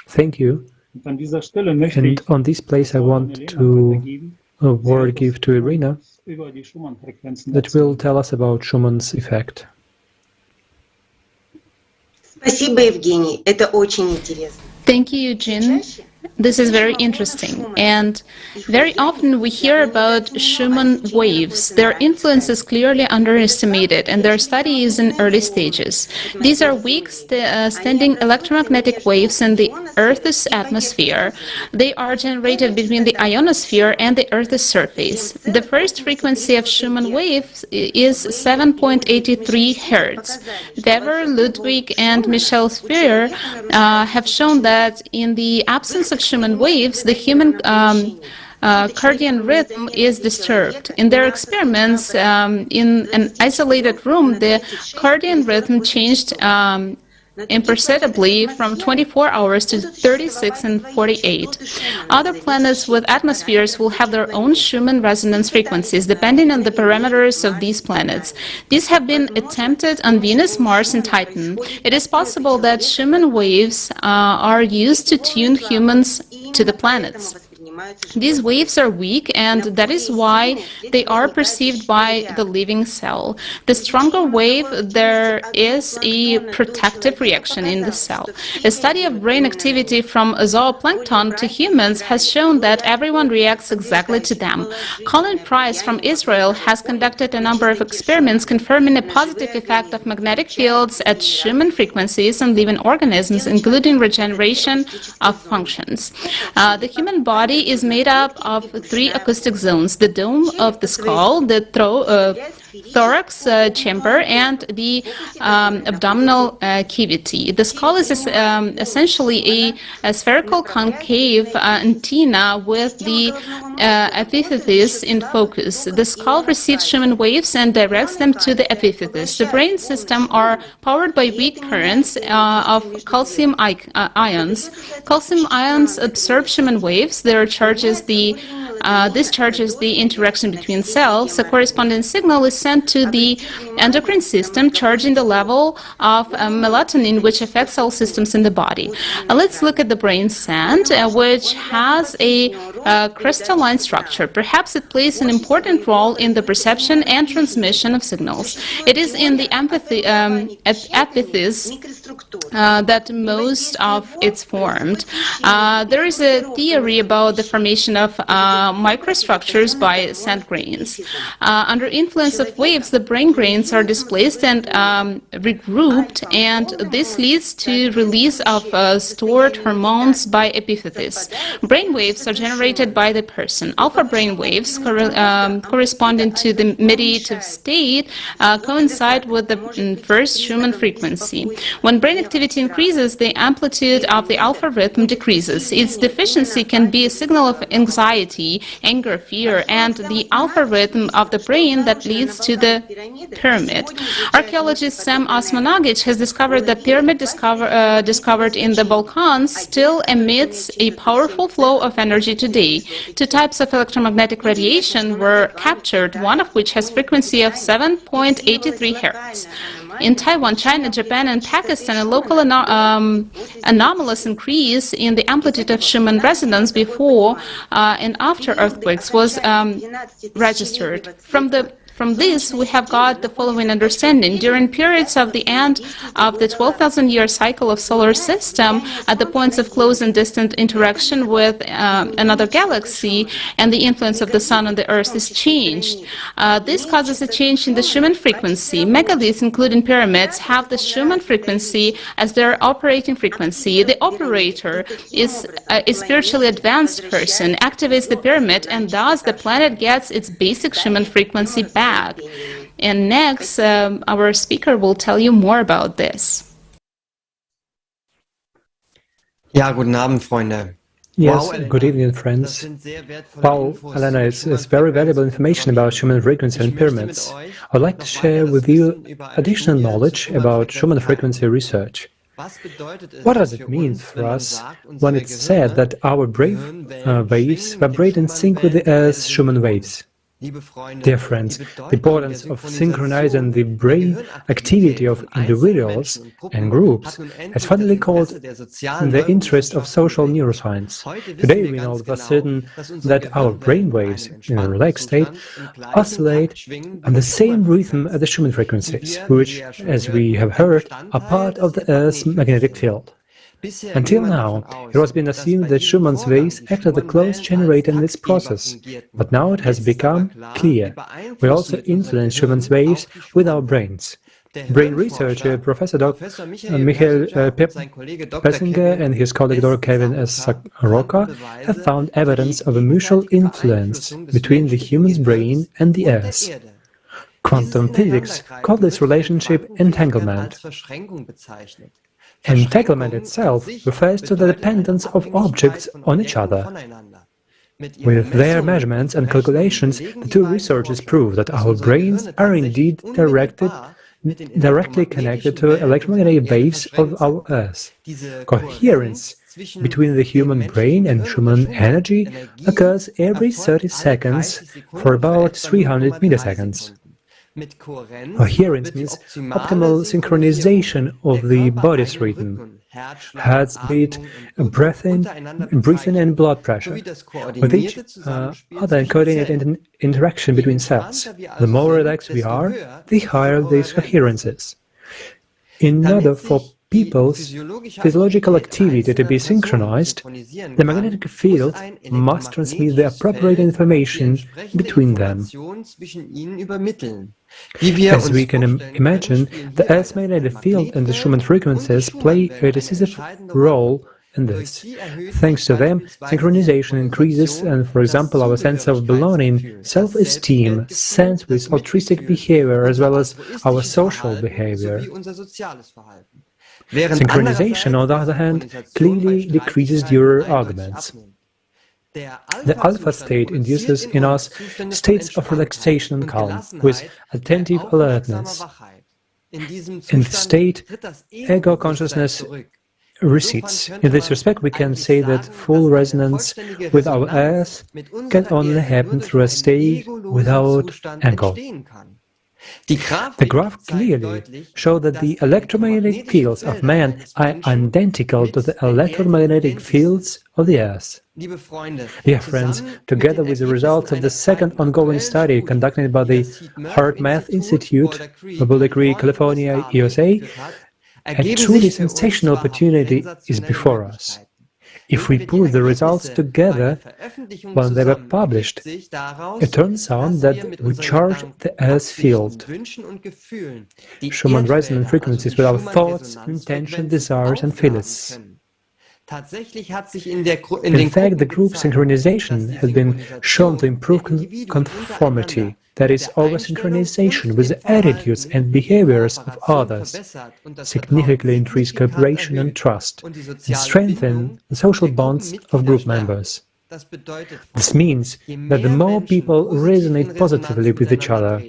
Thank you. And on this place I want to give to Irina that will tell us about Schumann's effect. Thank you, Eugene. This is very interesting, and very often we hear about Schumann waves. Their influence is clearly underestimated, and their study is in early stages. These are weak standing electromagnetic waves in the Earth's atmosphere. They are generated between the ionosphere and the Earth's surface. The first frequency of Schumann waves is 7.83 Hz. Weber, Ludwig, and Michel Sfeer have shown that in the absence of Schumann waves, the human cardiac rhythm is disturbed. In their experiments, in an isolated room, the cardiac rhythm changed imperceptibly from 24 hours to 36 and 48. Other planets with atmospheres will have their own Schumann resonance frequencies, depending on the parameters of these planets. These have been attempted on Venus, Mars, and Titan. It is possible that Schumann waves are used to tune humans to the planets. These waves are weak, and that is why they are perceived by the living cell. The stronger wave, there is a protective reaction in the cell. A study of brain activity from zooplankton to humans has shown that everyone reacts exactly to them. Colin Price from Israel has conducted a number of experiments confirming a positive effect of magnetic fields at Schumann frequencies on living organisms, including regeneration of functions. The human body is made up of 3 acoustic zones: the dome of the skull, the thorax chamber, and the abdominal cavity. The skull is essentially a spherical concave antenna with the epiphysis in focus. The skull receives Schumann waves and directs them to the epiphysis. The brain system are powered by weak currents of calcium ions. Calcium ions absorb Schumann waves. This charges the interaction between cells. A corresponding signal is sent to the endocrine system, charging the level of melatonin, which affects all systems in the body. Let's look at the brain sand, which has a crystalline structure. Perhaps it plays an important role in the perception and transmission of signals. It is in the epiphysis that most of it's formed. There is a theory about the formation of microstructures by sand grains. Under influence of waves, the brain grains are displaced and regrouped, and this leads to release of stored hormones by epiphysis. Brain waves are generated by the person. Alpha brain waves corresponding to the meditative state coincide with the first Schumann frequency. When brain activity increases, the amplitude of the alpha rhythm decreases. Its deficiency can be a signal of anxiety, anger, fear, and the alpha rhythm of the brain that leads to the pyramid. Archaeologist Sam Osmanagic has discovered that pyramid discovered in the Balkans still emits a powerful flow of energy today. 2 types of electromagnetic radiation were captured, one of which has frequency of 7.83 Hz. In Taiwan, China, Japan, and Pakistan, a local anomalous increase in the amplitude of Schumann resonance before and after earthquakes was registered. From this, we have got the following understanding. During periods of the end of the 12,000-year cycle of solar system, at the points of close and distant interaction with another galaxy, and the influence of the Sun on the Earth is changed. This causes a change in the Schumann frequency. Megaliths, including pyramids, have the Schumann frequency as their operating frequency. The operator is a spiritually advanced person, activates the pyramid, and thus the planet gets its basic Schumann frequency back. And next, our speaker will tell you more about this. Ja, guten Abend, Freunde. Yes, good evening, friends. Wow, Elena, it's very valuable information about Schumann frequency and pyramids. I'd like to share with you additional knowledge about Schumann frequency research. What does it mean for us when it's said that our brain waves vibrate in sync with the Earth's Schumann waves? Dear friends, the importance of synchronizing the brain activity of individuals and groups has finally called the interest of social neuroscience. Today we know for certain that our brain waves in a relaxed state oscillate on the same rhythm as the Schumann frequencies, which, as we have heard, are part of the Earth's magnetic field. Until now, it has been assumed that Schumann's waves act as a close generator in this process, but now it has become clear. We also influence Schumann's waves with our brains. Brain researcher Professor Dr. Michael Pessinger and his colleague Dr. Kevin S. Roca have found evidence of a mutual influence between the human's brain and the Earth. Quantum physics call this relationship entanglement. Entanglement itself refers to the dependence of objects on each other. With their measurements and calculations, the two researchers prove that our brains are indeed directly connected to electromagnetic waves of our Earth. Coherence between the human brain and Schumann energy occurs every 30 seconds for about 300 milliseconds. Coherence means optimal synchronization of the body's rhythm, heart's beat, breathing and blood pressure, with each other coordinated interaction between cells. The more relaxed we are, the higher this coherence is. In order for people's physiological activity to be synchronized, the magnetic field must transmit the appropriate information between them. As we can imagine, the Earth's magnetic field and the Schumann frequencies play a decisive role in this. Thanks to them, synchronization increases and, for example, our sense of belonging, self-esteem, sense with altruistic behavior as well as our social behavior. Synchronization, on the other hand, clearly decreases durer arguments. The alpha state induces in us states of relaxation and calm, with attentive alertness. In this state, ego consciousness recedes. In this respect, we can say that full resonance with our Earth can only happen through a state without ego. The graph clearly shows that the electromagnetic fields of man are identical to the electromagnetic fields of the Earth. Dear friends, together with the results of the second ongoing study conducted by the HeartMath Institute, Publicly, California, USA, a truly sensational opportunity is before us. If we put the results together when they were published, it turns out that we charge the Earth field, Schumann resonant frequencies with our thoughts, intentions, desires and feelings. In fact, the group synchronization has been shown to improve conformity, that is, over-synchronization with the attitudes and behaviors of others, significantly increase cooperation and trust, and strengthen the social bonds of group members. This means that the more people resonate positively with each other,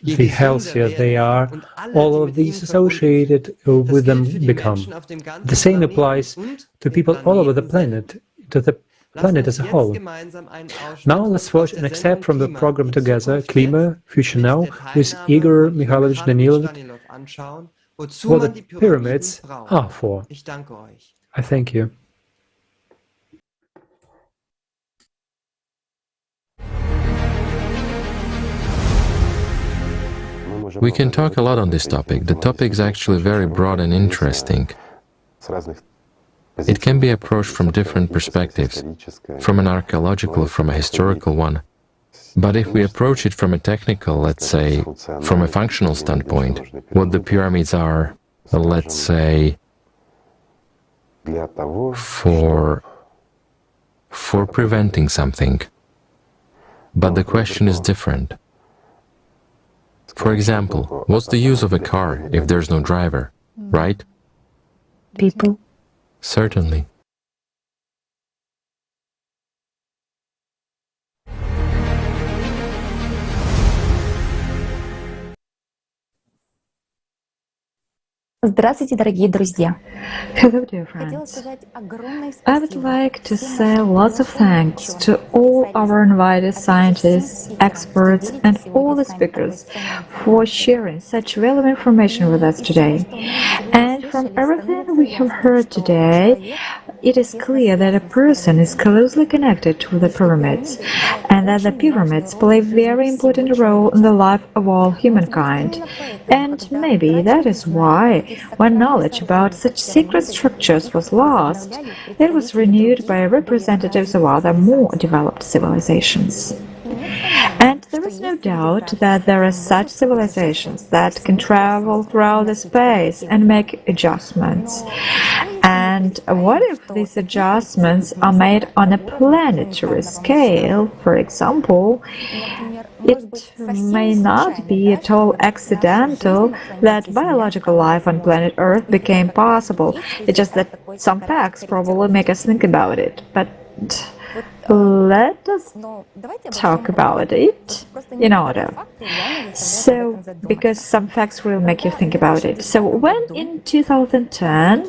the healthier they are, all of these associated with them become. The same applies to people all over the planet, to the planet as a whole. Now let's watch an excerpt from the program together, Klima, Future Now, with Igor Mikhailovich Danilov, what the pyramids are for. I thank you. We can talk a lot on this topic. The topic is actually very broad and interesting. It can be approached from different perspectives, from an archaeological, from a historical one. But if we approach it from a technical, let's say, from a functional standpoint, what the pyramids are, let's say, for preventing something. But the question is different. For example, what's the use of a car if there's no driver, right? People. Certainly. Здравствуйте, дорогие друзья. Hello, dear friends. I would like to say lots of thanks to all our invited scientists, experts, and all the speakers for sharing such relevant information with us today. And from everything we have heard today, it is clear that a person is closely connected to the pyramids, and that the pyramids play a very important role in the life of all humankind. And maybe that is why, when knowledge about such secret structures was lost, it was renewed by representatives of other more developed civilizations. And there is no doubt that there are such civilizations that can travel throughout the space and make adjustments. And what if these adjustments are made on a planetary scale? For example, it may not be at all accidental that biological life on planet Earth became possible. It's just that some facts probably make us think about it. But let us talk about it in order. So, because some facts will make you think about it. So, when in 2010,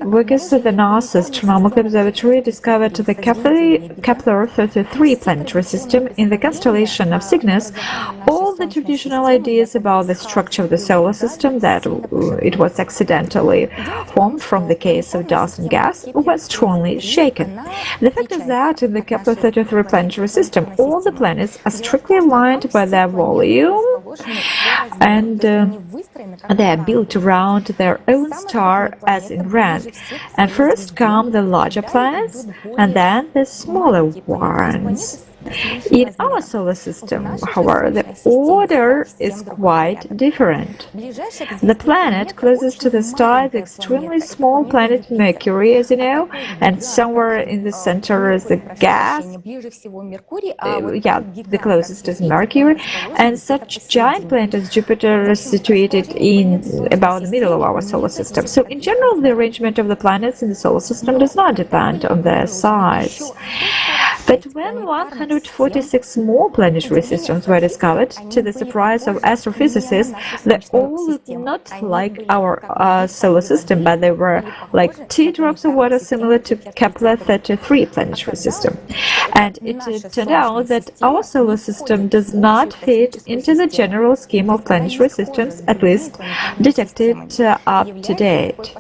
workers at the NASA Astronomical Observatory discovered the Kepler 33 planetary system in the constellation of Cygnus, all the traditional ideas about the structure of the solar system, that it was accidentally formed from the chaos of dust and gas, were strongly shaken. The fact is that in the Kepler 33 planetary system, all the planets are strictly aligned by their volume, and they are built around their own star as in rank. And first come the larger planets, and then the smaller ones. In our solar system, however, the order is quite different. The planet closest to the star is the extremely small planet Mercury, as you know, and somewhere in the center is the gas. The closest is Mercury, and such giant planet as Jupiter is situated in about the middle of our solar system. So, in general, the arrangement of the planets in the solar system does not depend on their size. But when 146 more planetary systems were discovered, to the surprise of astrophysicists, they all looked not like our solar system, but they were like two drops of water similar to Kepler 33 planetary system. And it turned out that our solar system does not fit into the general scheme of planetary systems, at least detected up to date.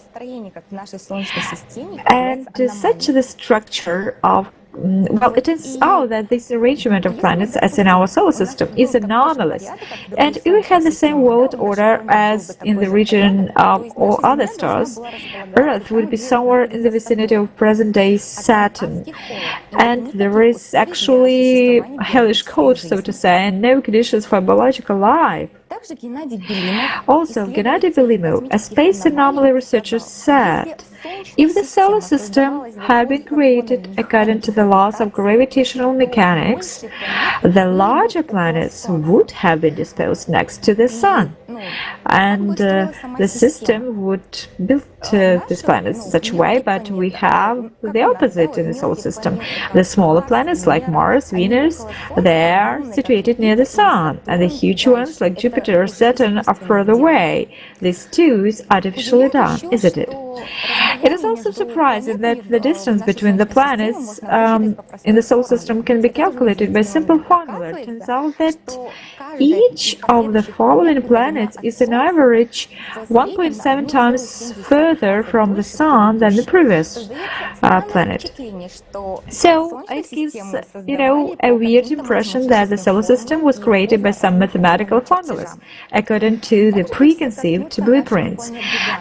And such the structure of it turns out that this arrangement of planets, as in our solar system, is anomalous. And if we had the same world order as in the region of all other stars, Earth would be somewhere in the vicinity of present-day Saturn. And there is actually hellish cold, so to say, and no conditions for biological life. Also, Gennady Belimov, a space anomaly researcher, said, if the solar system had been created according to the laws of gravitational mechanics, the larger planets would have been disposed next to the Sun, and the system would build these planets in such a way, but we have the opposite in the solar system. The smaller planets like Mars, Venus, they are situated near the Sun, and the huge ones like Jupiter or Saturn are further away. This too is artificially done, isn't it? It is also surprising that the distance between the planets in the solar system can be calculated by a simple formula. It turns out that each of the following planets is on average 1.7 times further from the Sun than the previous planet. So it gives, a weird impression that the solar system was created by some mathematical formulas, according to the preconceived blueprints.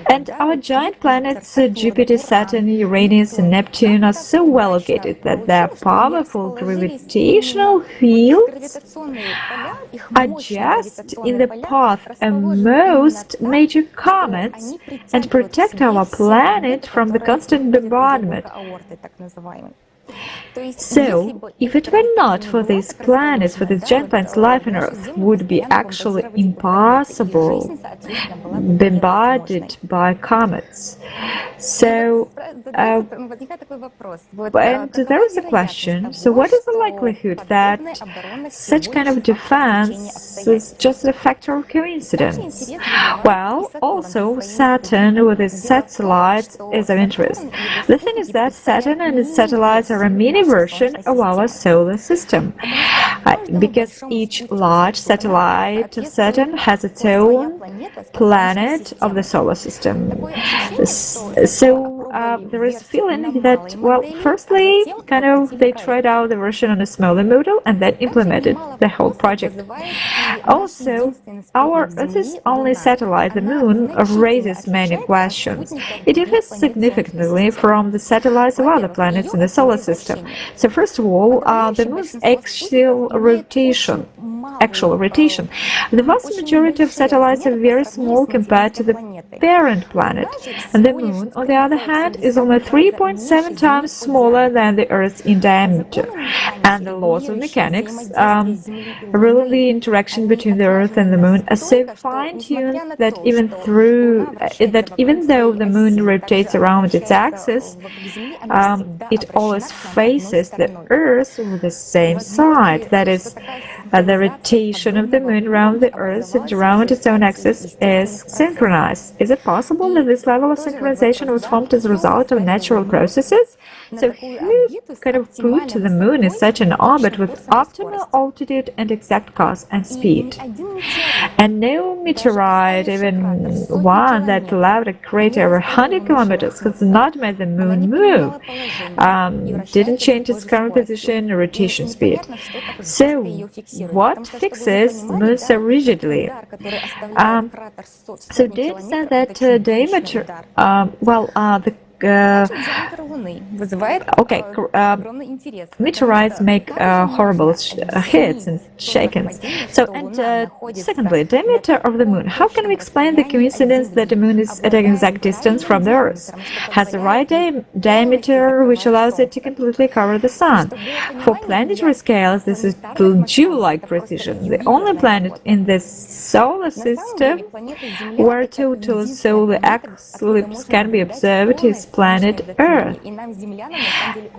And our giant planets, Jupiter, Saturn, Uranus, and Neptune, are so well located that their powerful gravitational fields are just in the path of most major comets and protect our planet from the constant bombardment. So, if it were not for these planets, for these giant planets, life on Earth would be actually impossible, bombarded by comets. So, and there is a question, so what is the likelihood that such kind of defense is just a factor of coincidence? Well, also Saturn with its satellites is of interest. The thing is that Saturn and its satellites are a mini version of our solar system, because each large satellite of Saturn has its own planet of the solar system. So there is a feeling that, well, firstly, kind of they tried out the version on a smaller model and then implemented the whole project. Also, our Earth's only satellite, the Moon, raises many questions. It differs significantly from the satellites of other planets in the solar system. So first of all, the Moon's actual rotation. The vast majority of satellites are very small compared to the parent planet. And the Moon, on the other hand, is only 3.7 times smaller than the Earth in diameter. And the laws of mechanics ruling the interaction between the Earth and the Moon are so fine-tuned that even though the Moon rotates around its axis, it always faces the Earth with the same side. That is, the rotation of the Moon around the Earth and around its own axis is synchronized. Is it possible that this level of synchronization was formed as a result of natural processes? So who could have put the Moon in such an orbit with optimal altitude and exact course and speed? And no meteorite, even one that allowed a crater over 100 kilometers, has not made the Moon move, didn't change its current position or rotation speed. So what fixes the Moon so rigidly? So data said that diameter, meteorites make horrible hits and shakings. So, and secondly, diameter of the Moon. How can we explain the coincidence that the Moon is at an exact distance from the Earth? Has the right diameter which allows it to completely cover the Sun. For planetary scales, this is Jew-like precision. The only planet in the solar system where total solar eclipse can be observed is planet Earth.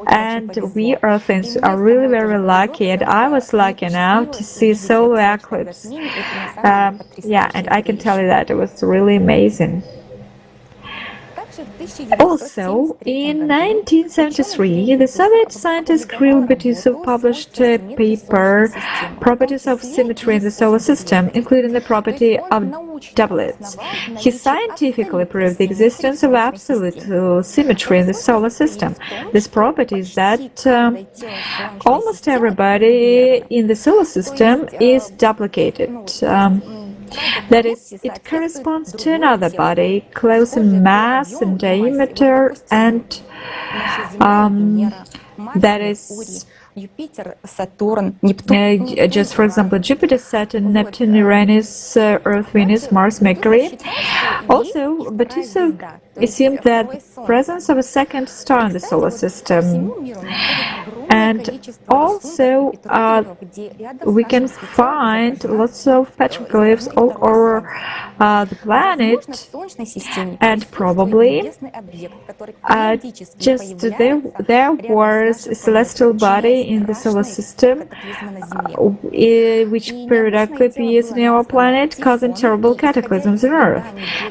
And we Earthers are really very lucky, and I was lucky enough to see solar eclipse. Yeah, and I can tell you that it was really amazing. Also, in 1973, the Soviet scientist Kirill Betisov published a paper, Properties of Symmetry in the Solar System, including the property of doublets. He scientifically proved the existence of absolute symmetry in the solar system. This property is that almost everybody in the solar system is duplicated. That is, it corresponds to another body, close in mass and diameter, and that is just for example, Jupiter, Saturn, Neptune, Uranus, Earth, Venus, Mars, Mercury. Also, Betisov assumed that the presence of a second star in the solar system. And also, we can find lots of petroglyphs all over the planet, and probably just there was a celestial body in the solar system, which periodically appears in our planet, causing terrible cataclysms on Earth.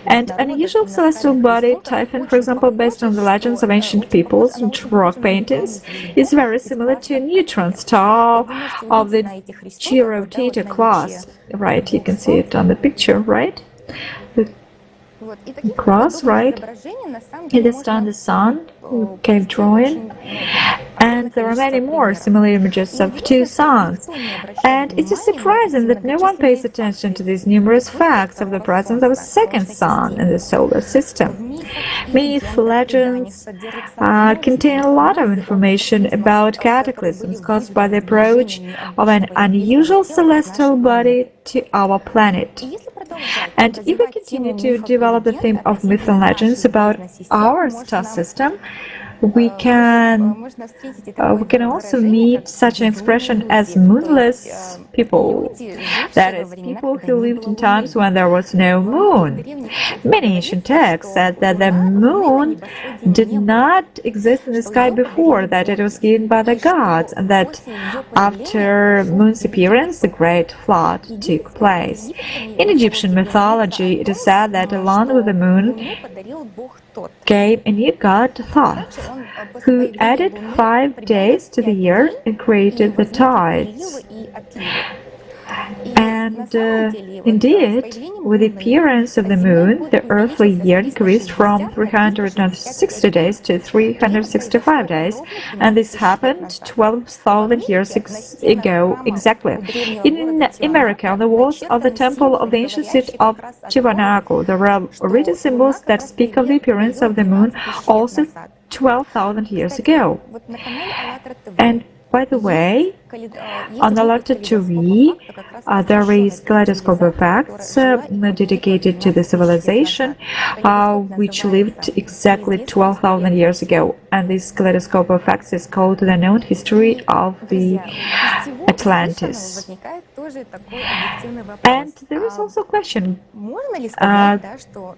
And an unusual celestial body, Typhon, for example, based on the legends of ancient peoples and rock paintings, is very similar to a neutron star of the G-rotator class. Right, you can see it on the picture, right? The cross, right? It is on the Sun, cave drawing. And there are many more similar images of two suns. And it is surprising that no one pays attention to these numerous facts of the presence of a second sun in the solar system. Myths, legends contain a lot of information about cataclysms caused by the approach of an unusual celestial body to our planet. And if we continue to develop the theme of myths and legends about our star system, we can also meet such an expression as moonless people. That is, people who lived in times when there was no moon. Many ancient texts said that the moon did not exist in the sky before, that it was given by the gods, and that after moon's appearance, the great flood took place. In Egyptian mythology, it is said that along with the moon came a new god, Thoth, who added 5 days to the year and created the tides. And indeed, with the appearance of the moon, the earthly year increased from 360 days to 365 days, and this happened 12,000 years ago exactly. In America, on the walls of the temple of the ancient city of Tiwanaku, there are written symbols that speak of the appearance of the moon also 12,000 years ago. And by the way, on ALLATRA TV, there is Kaleidoscope of Facts dedicated to the civilization which lived exactly 12,000 years ago. And this Kaleidoscope of Facts is called The Known History of the Atlantis. And there is also a question,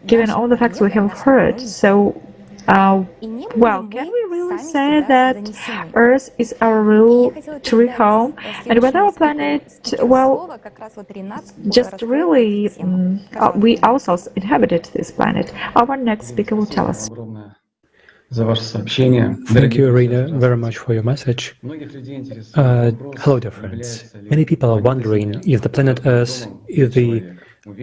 given all the facts we have heard. So, well, can we really say that Earth is our real true home, and with our planet, well, just really we ourselves inhabited this planet? Our next speaker will tell us. Thank you, Irina, very much for your message. Hello, dear friends. Many people are wondering if the planet Earth is the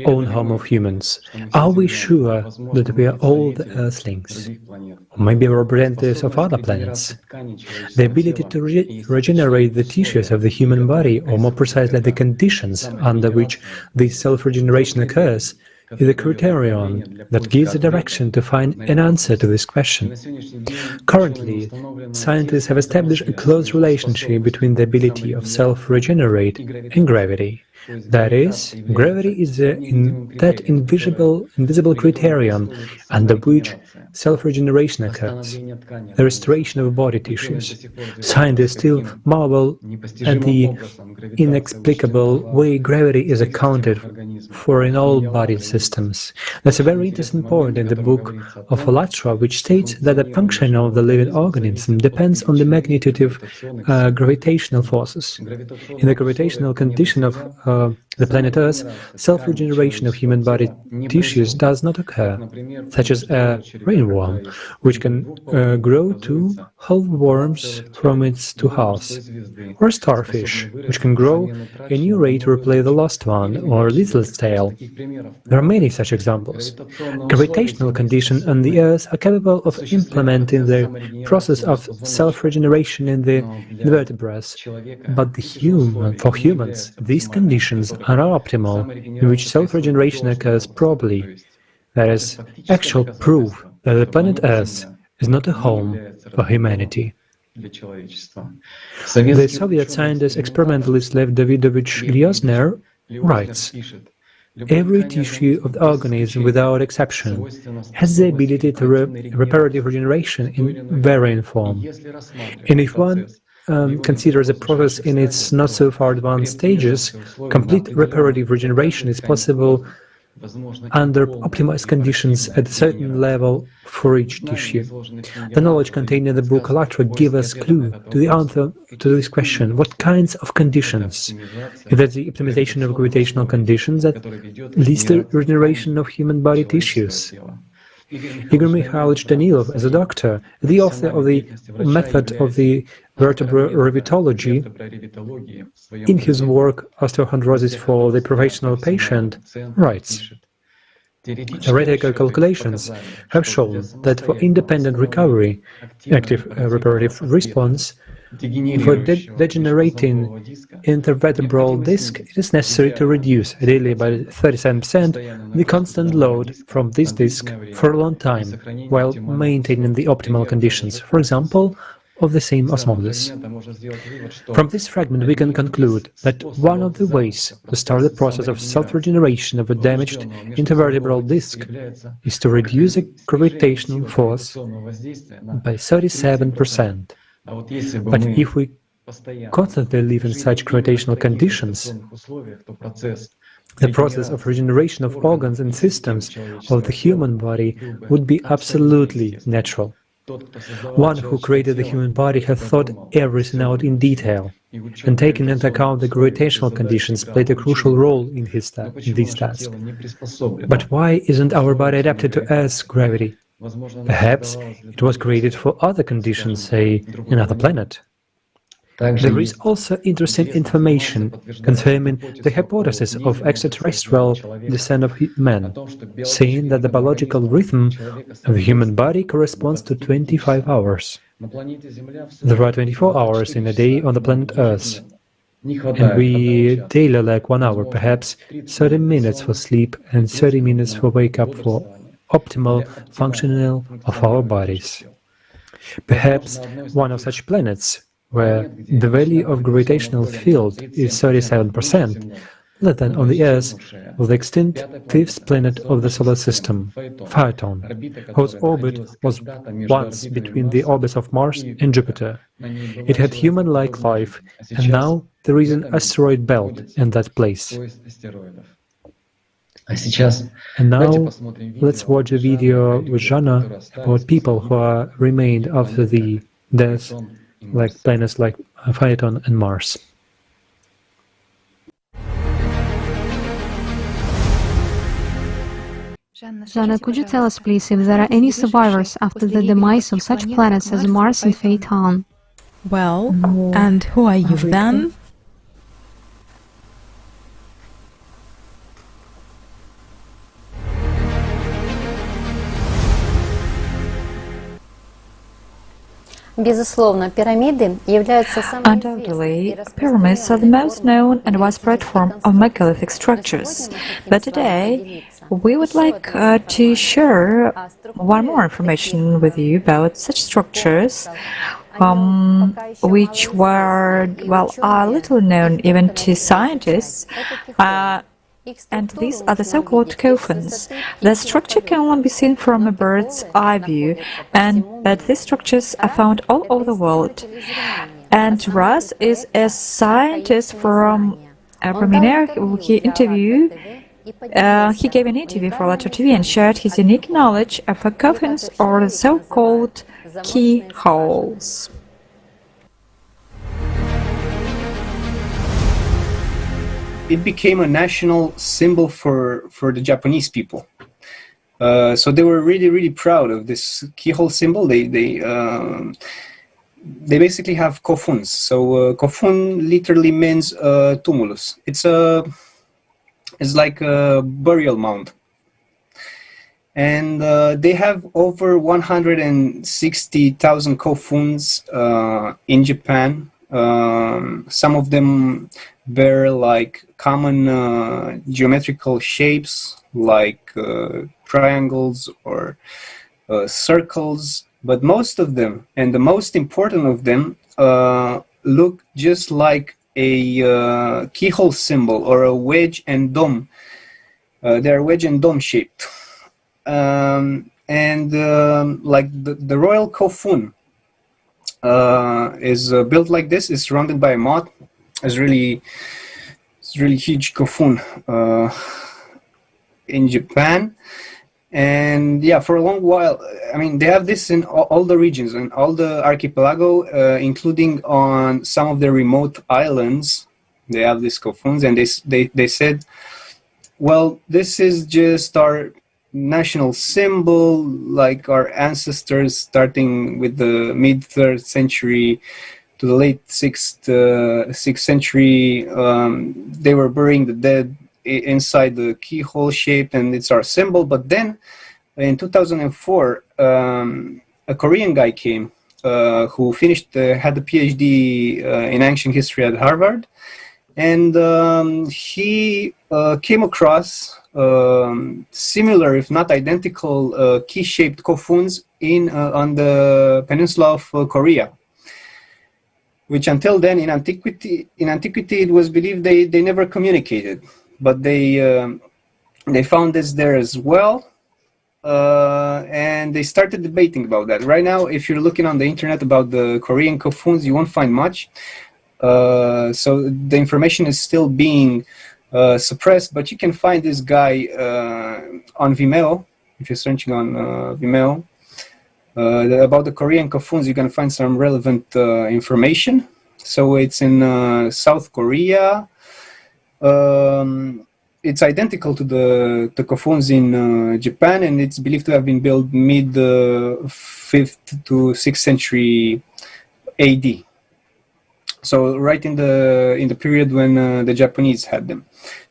own home of humans. Are we sure that we are all the Earthlings? Or maybe representatives of other planets? The ability to regenerate the tissues of the human body, or more precisely the conditions under which this self-regeneration occurs, is a criterion that gives a direction to find an answer to this question. Currently, scientists have established a close relationship between the ability of self-regenerate and gravity. That is, gravity is that invisible criterion under which self-regeneration occurs, the restoration of body tissues. Scientists still marvel at the inexplicable way gravity is accounted for in all body systems. There's a very interesting point in the book of ALLATRA, which states that the function of the living organism depends on the magnitude of gravitational forces. In the gravitational condition of the planet Earth, self-regeneration of human body tissues does not occur, such as a rainworm, which can grow two whole worms from its two halves, or a starfish, which can grow a new ray to replace the lost one, or a lizard's tail. There are many such examples. Gravitational conditions on the Earth are capable of implementing the process of self-regeneration in the invertebrates, but for humans, these conditions are not optimal, in which self-regeneration occurs properly. That is actual proof that the planet Earth is not a home for humanity. The Soviet scientist experimentalist Lev Davidovich Lyosner writes, "Every tissue of the organism, without exception, has the ability to reparative regeneration in varying form. And if one considers a process in its not so far advanced stages, complete reparative regeneration is possible under optimized conditions at a certain level for each tissue." The knowledge contained in the book ALLATRA gives us clue to the answer to this question: what kinds of conditions? Is that the optimization of gravitational conditions that leads to regeneration of human body tissues? Igor Mikhailovich Danilov, as a doctor, the author of the method of the vertebral revitology, in his work Osteochondrosis for the Professional Patient, writes, "Theoretical calculations have shown that for independent recovery, active reparative response, for degenerating intervertebral disc, it is necessary to reduce, ideally by 37%, the constant load from this disc for a long time, while maintaining the optimal conditions. For example, of the same osmosis. From this fragment we can conclude that one of the ways to start the process of self-regeneration of a damaged intervertebral disc is to reduce the gravitational force by 37%. But if we constantly live in such gravitational conditions, the process of regeneration of organs and systems of the human body would be absolutely natural. One who created the human body has thought everything out in detail, and taking into account the gravitational conditions played a crucial role in this task. But why isn't our body adapted to Earth's gravity? Perhaps it was created for other conditions, say, another planet. There is also interesting information confirming the hypothesis of extraterrestrial descent of man, saying that the biological rhythm of the human body corresponds to 25 hours. There are 24 hours in a day on the planet Earth, and we daily lack 1 hour, perhaps 30 minutes for sleep and 30 minutes for wake up for optimal functioning of our bodies. Perhaps one of such planets, where the value of gravitational field is 37%, less than on the Earth, was the extinct fifth planet of the solar system, Phaeton, whose orbit was once between the orbits of Mars and Jupiter. It had human-like life, and now there is an asteroid belt in that place. And now, let's watch a video with Jana about people who remained after the death, like planets like Phaeton and Mars. Jana, could you tell us please if there are any survivors after the demise of such planets as Mars and Phaeton? Well, and who are you then? Undoubtedly, pyramids are the most known and widespread form of megalithic structures. But today, we would like to share one more information with you about such structures, which were, well, are little known even to scientists. And these are the so-called coffins. The structure can only be seen from a bird's eye view, but these structures are found all over the world. And Raz is a scientist from Romania. He gave an interview for ALLATRA TV and shared his unique knowledge of coffins, or the so-called keyholes. It became a national symbol for the Japanese people. So they were really proud of this keyhole symbol. They basically have coffins. So coffin literally means tumulus. It's like a burial mound. And they have over 160,000 coffins in Japan. Some of them bear like common geometrical shapes, like triangles or circles, but most of them, and the most important of them, look just like a keyhole symbol or a wedge and dome. They're wedge and dome shaped, and like the royal coffin is built like this. It's surrounded by a moat. It's really huge coffin in Japan, and yeah, for a long while. I mean, they have this in all the regions and all the archipelago, including on some of the remote islands. They have these coffins, and they said, well, this is just our national symbol, like our ancestors, starting with the mid-3rd century to the late 6th century. They were burying the dead inside the keyhole shape, and it's our symbol. But then in 2004, a Korean guy came who had a PhD in ancient history at Harvard, and he came across similar, if not identical, key-shaped coffins on the peninsula of Korea. which until then in antiquity it was believed they never communicated, but they found this there as well, and they started debating about that. Right now, if you're looking on the internet about the Korean kofuns, you won't find much. So the information is still being suppressed, but you can find this guy on Vimeo. If you're searching on Vimeo about the Korean kofuns, you can find some relevant information. So it's in South Korea. It's identical to the kofuns in Japan, and it's believed to have been built mid 5th to 6th century AD. So right in the period when the Japanese had them.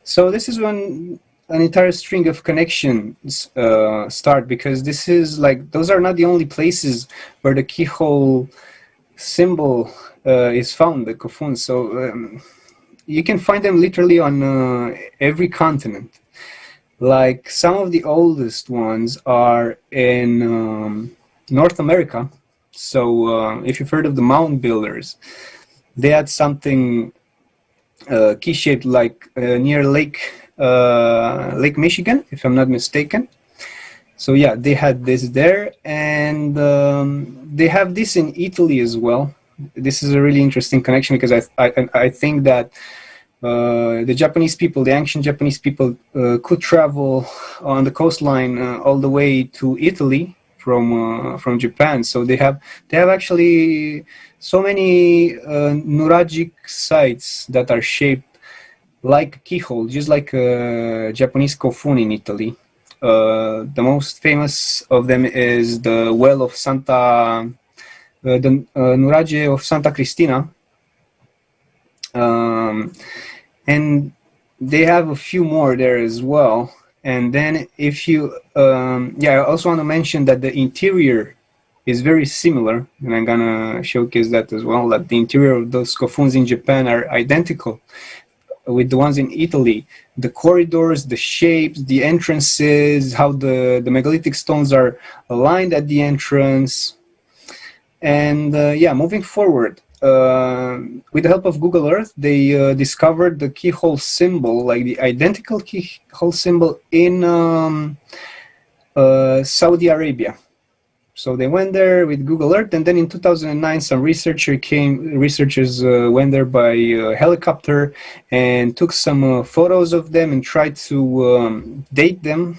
So this is when an entire string of connections start, because this is like, those are not the only places where the keyhole symbol is found, the kofuns. So you can find them literally on every continent. Like some of the oldest ones are in North America. So if you've heard of the mound builders, they had something key-shaped like near Lake Michigan, if I'm not mistaken. So yeah, they had this there, and they have this in Italy as well. This is a really interesting connection, because I think that the Japanese people, the ancient Japanese people, could travel on the coastline all the way to Italy from Japan. So they have actually so many neuralgic sites that are shaped like a keyhole, just like a Japanese kofun in Italy. The most famous of them is the well of the Nuraghe of Santa Cristina. And they have a few more there as well. And then if you, I also want to mention that the interior is very similar, and I'm gonna showcase that as well, that the interior of those kofuns in Japan are identical with the ones in Italy. The corridors, the shapes, the entrances, how the megalithic stones are aligned at the entrance. And moving forward, with the help of Google Earth, they discovered the keyhole symbol, like the identical keyhole symbol in Saudi Arabia. So they went there with Google Earth, and then in 2009, some researchers went there by helicopter and took some photos of them and tried to date them.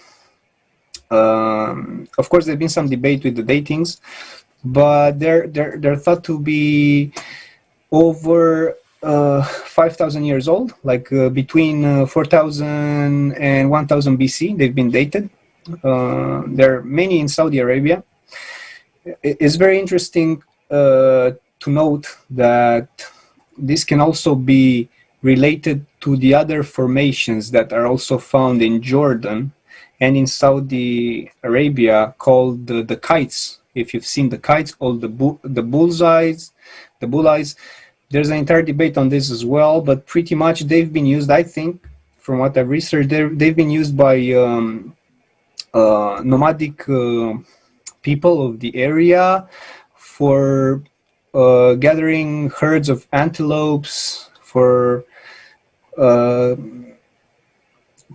Of course, there's been some debate with the datings, but they're thought to be over 5,000 years old, like between 4,000 and 1,000 BC. They've been dated. There are many in Saudi Arabia. It's very interesting to note that this can also be related to the other formations that are also found in Jordan and in Saudi Arabia, called the kites. If you've seen the kites, or the bullseyes, there's an entire debate on this as well, but pretty much they've been used, I think, from what I've researched, they've been used by nomadic people of the area for gathering herds of antelopes, for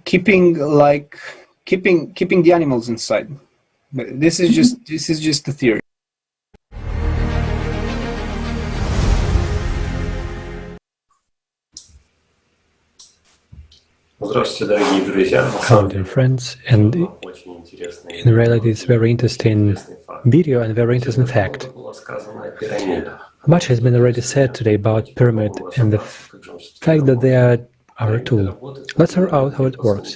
keeping the animals inside. But this is just a theory. Hello dear friends, and in reality it's very interesting video and very interesting fact. Much has been already said today about pyramid and the fact that they are a tool. Let's figure out how it works.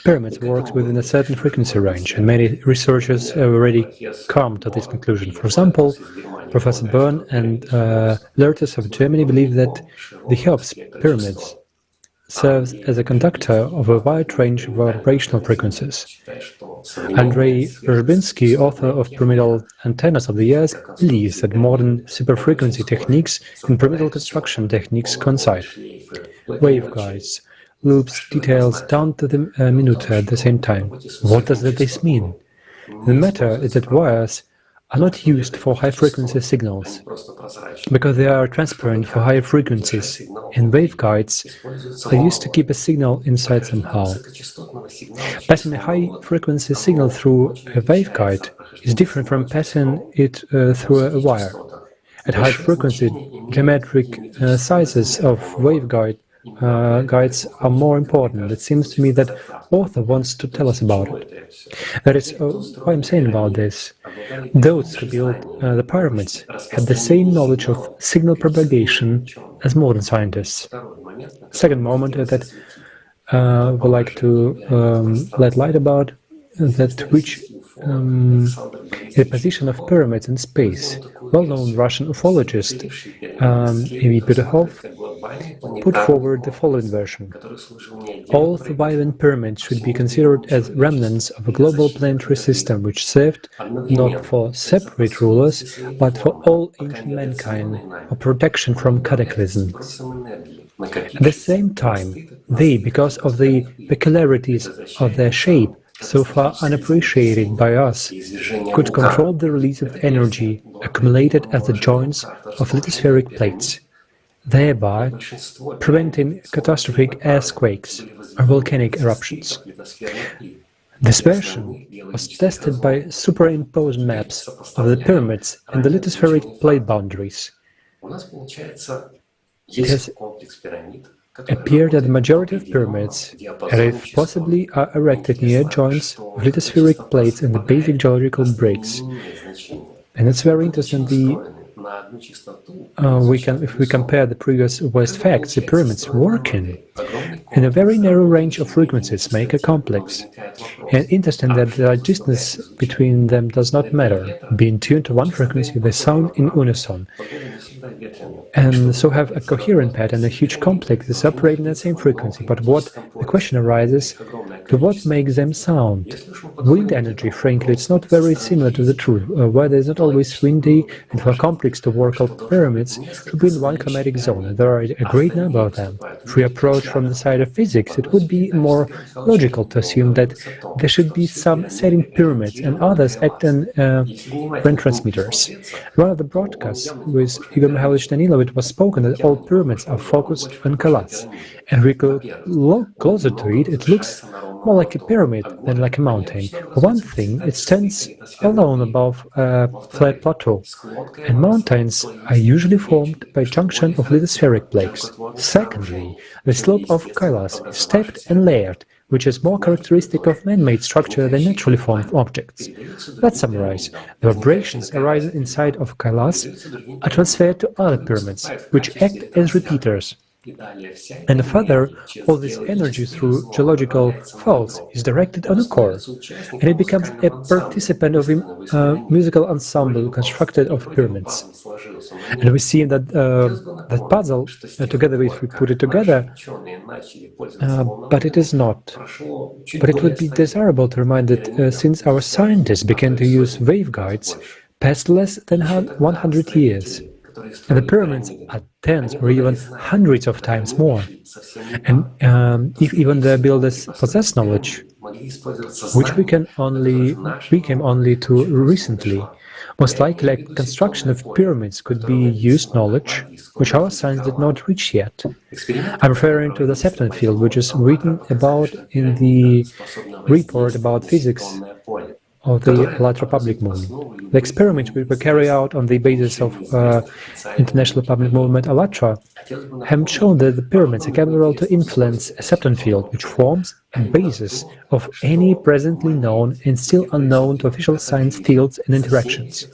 Pyramids work within a certain frequency range, and many researchers have already come to this conclusion. For example, Professor Bern and Lertes of Germany believe that the Cheops pyramids serves as a conductor of a wide range of vibrational frequencies. Andrei Rubensky, author of Pyramidal Antennas of the Years, believes that modern superfrequency techniques and pyramidal construction techniques coincide. Waveguides, loops, details down to the minute at the same time. What does this mean? The matter is that wires are not used for high-frequency signals, because they are transparent for higher frequencies. In waveguides, they used to keep a signal inside somehow. Passing a high-frequency signal through a waveguide is different from passing it through a wire. At high frequency, geometric sizes of waveguides are more important. It seems to me that author wants to tell us about it. That is why I'm saying about this. Those who built the pyramids had the same knowledge of signal propagation as modern scientists. Second moment that would like to let light about that which the position of pyramids in space. Well-known Russian ufologist Amy Peterhov put forward the following version. All surviving pyramids should be considered as remnants of a global planetary system which served not for separate rulers, but for all ancient mankind, for protection from cataclysms. At the same time, they, because of the peculiarities of their shape, so far unappreciated by us, could control the release of energy accumulated at the joints of lithospheric plates, thereby preventing catastrophic earthquakes or volcanic eruptions. This version was tested by superimposed maps of the pyramids and the lithospheric plate boundaries. It has appeared that the majority of pyramids, if possibly, are erected near joints of lithospheric plates and the basic geological breaks. And it's very interesting. If we compare the previous West facts, the pyramids working in a very narrow range of frequencies make a complex. And interesting that the distance between them does not matter. Being tuned to one frequency, they sound in unison. And so have a coherent pattern, a huge complex is operating at the same frequency. But the question arises, to what makes them sound? Wind energy, frankly, it's not very similar to the truth. Weather is not always windy, and for a complex to work out pyramids should be in one climatic zone, and there are a great number of them. If we approach from the side of physics, it would be more logical to assume that there should be some setting pyramids and others acting transmitters. One of the broadcasts with Igor Mikhailovich Danilov, it was spoken that all pyramids are focused on Kailas, and we could look closer to it, it looks more like a pyramid than like a mountain. For one thing, it stands alone above a flat plateau, and mountains are usually formed by junction of lithospheric plates. Secondly, the slope of Kailas is stepped and layered, which is more characteristic of man-made structure than naturally formed objects. Let's summarize. The vibrations arising inside of Kailas are transferred to other pyramids, which act as repeaters. And further, all this energy through geological faults is directed on a core, and it becomes a participant of a musical ensemble constructed of pyramids. And we see that that puzzle, together if we put it together, but it is not. But it would be desirable to remind that since our scientists began to use waveguides, past less than 100 years, and the pyramids are tens or even hundreds of times more. And if even the builders possess knowledge, which we came only to recently, most likely a construction of pyramids could be used knowledge which our science did not reach yet. I'm referring to the Septon field, which is written about in the report about physics of the ALLATRA public movement. The experiments which were carried out on the basis of international public movement ALLATRA have shown that the pyramids are capable to influence a Septon field, which forms a basis of any presently known and still unknown to official science fields and interactions.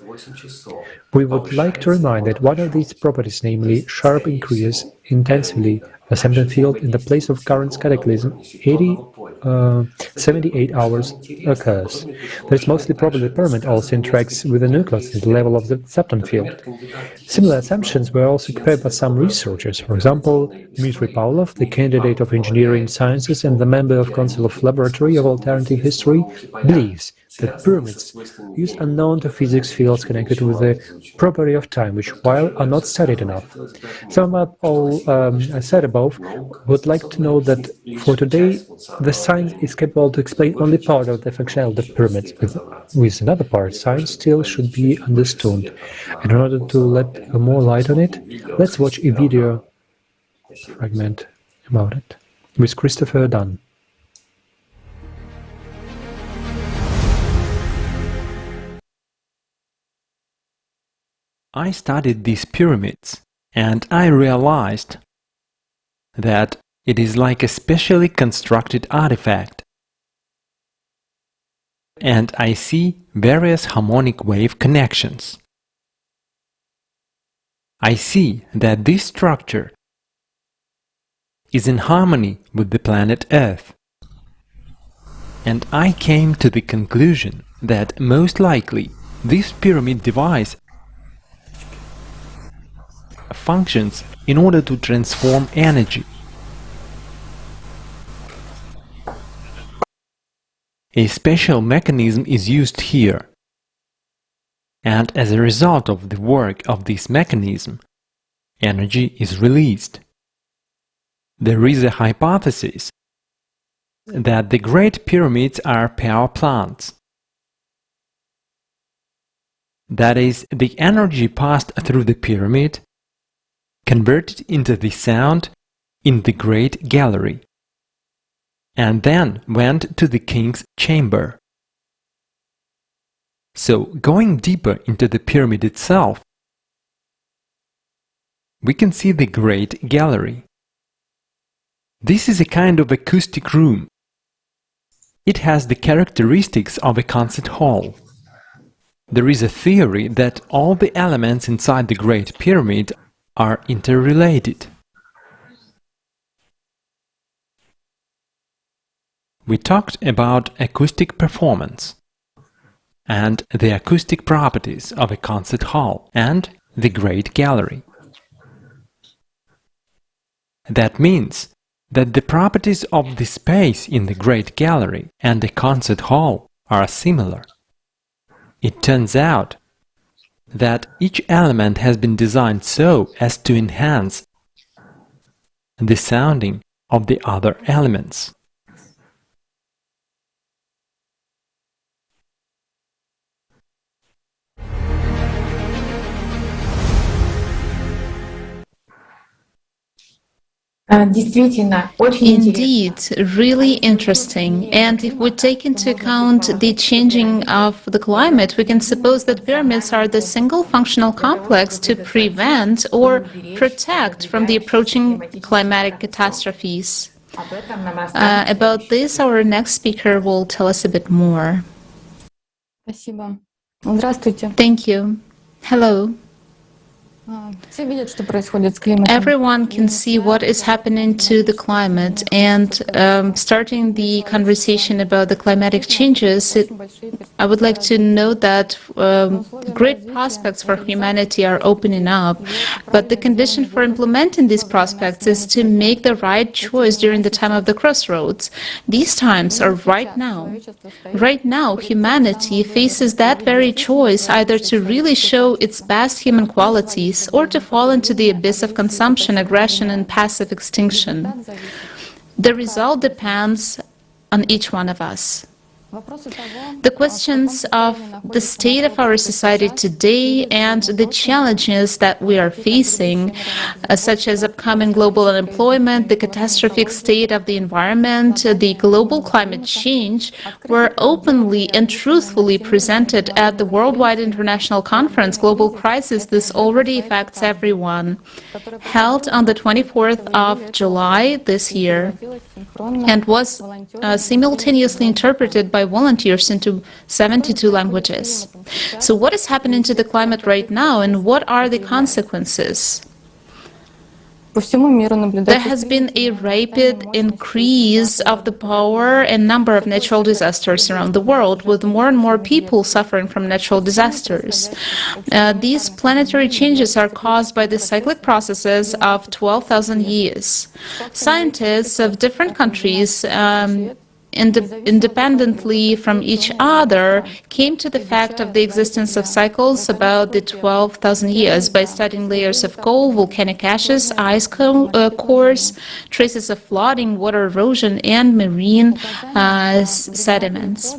We would like to remind that one of these properties, namely sharp increase intensively the Septon field in the place of current cataclysm 78 hours occurs. That is mostly probably the pyramid also interacts with the nucleus at the level of the Septon field. Similar assumptions were also prepared by some researchers. For example, Dmitry Pavlov, the candidate of engineering sciences and the member of Council of Laboratory of Alternative History, believes that pyramids use unknown to physics fields connected with the property of time, which, while are not studied enough. Some of all I said above would like to know that for today, the science is capable to explain only part of the functionality of pyramids. With another part, science still should be understood. And in order to let more light on it, let's watch a video fragment about it with Christopher Dunn. I studied these pyramids and I realized that it is like a specially constructed artifact. And I see various harmonic wave connections. I see that this structure is in harmony with the planet Earth. And I came to the conclusion that most likely this pyramid device functions in order to transform energy. A special mechanism is used here, and as a result of the work of this mechanism, energy is released. There is a hypothesis that the Great Pyramids are power plants. That is, the energy passed through the pyramid converted into the sound in the Great Gallery, and then went to the king's chamber. So, going deeper into the pyramid itself, we can see the Great Gallery. This is a kind of acoustic room. It has the characteristics of a concert hall. There is a theory that all the elements inside the Great Pyramid are interrelated. We talked about acoustic performance and the acoustic properties of a concert hall and the Great Gallery. That means that the properties of the space in the Great Gallery and the concert hall are similar. It turns out that each element has been designed so as to enhance the sounding of the other elements. Indeed, really interesting. And if we take into account the changing of the climate, we can suppose that pyramids are the single functional complex to prevent or protect from the approaching climatic catastrophes. About this, our next speaker will tell us a bit more. Thank you. Hello. Everyone can see what is happening to the climate, and starting the conversation about the climatic changes, I would like to note that great prospects for humanity are opening up, but the condition for implementing these prospects is to make the right choice during the time of the crossroads. These times are right now. Right now, humanity faces that very choice, either to really show its best human qualities or to fall into the abyss of consumption, aggression, and passive extinction. The result depends on each one of us. The questions of the state of our society today and the challenges that we are facing, such as upcoming global unemployment, the catastrophic state of the environment, the global climate change, were openly and truthfully presented at the Worldwide International Conference Global Crisis. This already affects everyone, held on the 24th of July this year, and was simultaneously interpreted by volunteers into 72 languages. So what is happening to the climate right now, and what are the consequences? There has been a rapid increase of the power and number of natural disasters around the world, with more and more people suffering from natural disasters. These planetary changes are caused by the cyclic processes of 12,000 years. Scientists of different countries independently from each other, came to the fact of the existence of cycles about the 12,000 years by studying layers of coal, volcanic ashes, ice cores, traces of flooding, water erosion, and marine sediments.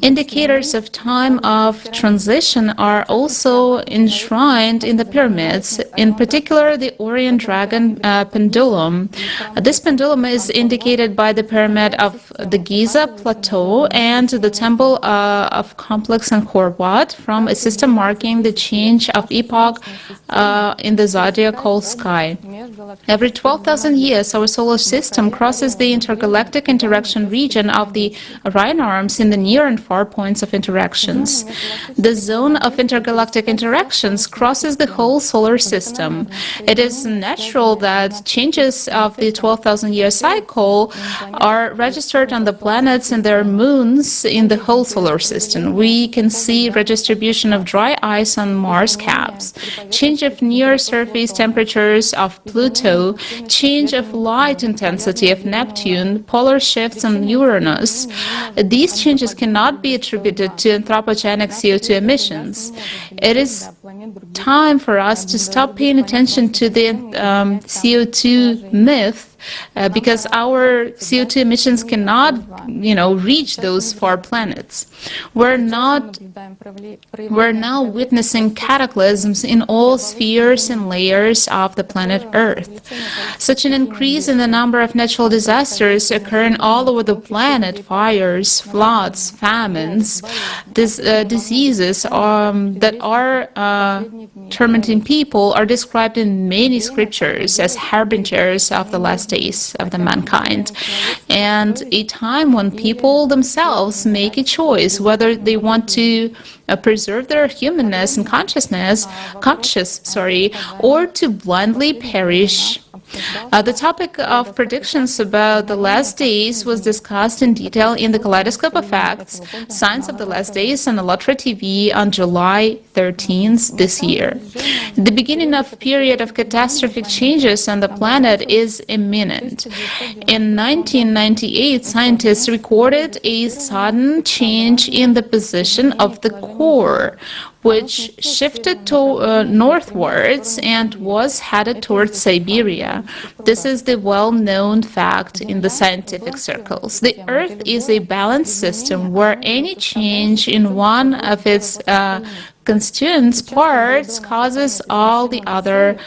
Indicators of time of transition are also enshrined in the pyramids, in particular the Orion dragon pendulum. This pendulum is indicated by the pyramid of the Giza Plateau and the temple of Complex and Horvat, from a system marking the change of epoch in the zodiacal sky. Every 12,000 years, our solar system crosses the intergalactic interaction region of the Orion arms in the near and far points of interactions. The zone of intergalactic interactions crosses the whole solar system. It is natural that changes of the 12,000-year cycle are registered on the planets and their moons in the whole solar system. We can see redistribution of dry ice on Mars caps, change of near-surface temperatures of Pluto, change of light intensity of Neptune, polar shifts on Uranus. These changes cannot be attributed to anthropogenic CO2 emissions. It is time for us to stop paying attention to the CO2 myth, because our CO2 emissions cannot, reach those far planets. We're now witnessing cataclysms in all spheres and layers of the planet Earth. Such an increase in the number of natural disasters occurring all over the planet, fires, floods, famines, diseases that are tormenting people, are described in many scriptures as harbingers of the last days of the mankind, and a time when people themselves make a choice whether they want to preserve their humanness and conscious, or to blindly perish. The topic of predictions about the last days was discussed in detail in the Kaleidoscope of Facts, Signs of the Last Days on ALLATRA TV on July 13th this year. The beginning of a period of catastrophic changes on the planet is imminent. In 1998, scientists recorded a sudden change in the position of the core, which shifted to northwards and was headed towards Siberia. This is the well-known fact in the scientific circles. The Earth is a balanced system where any change in one of its constituent parts causes all the other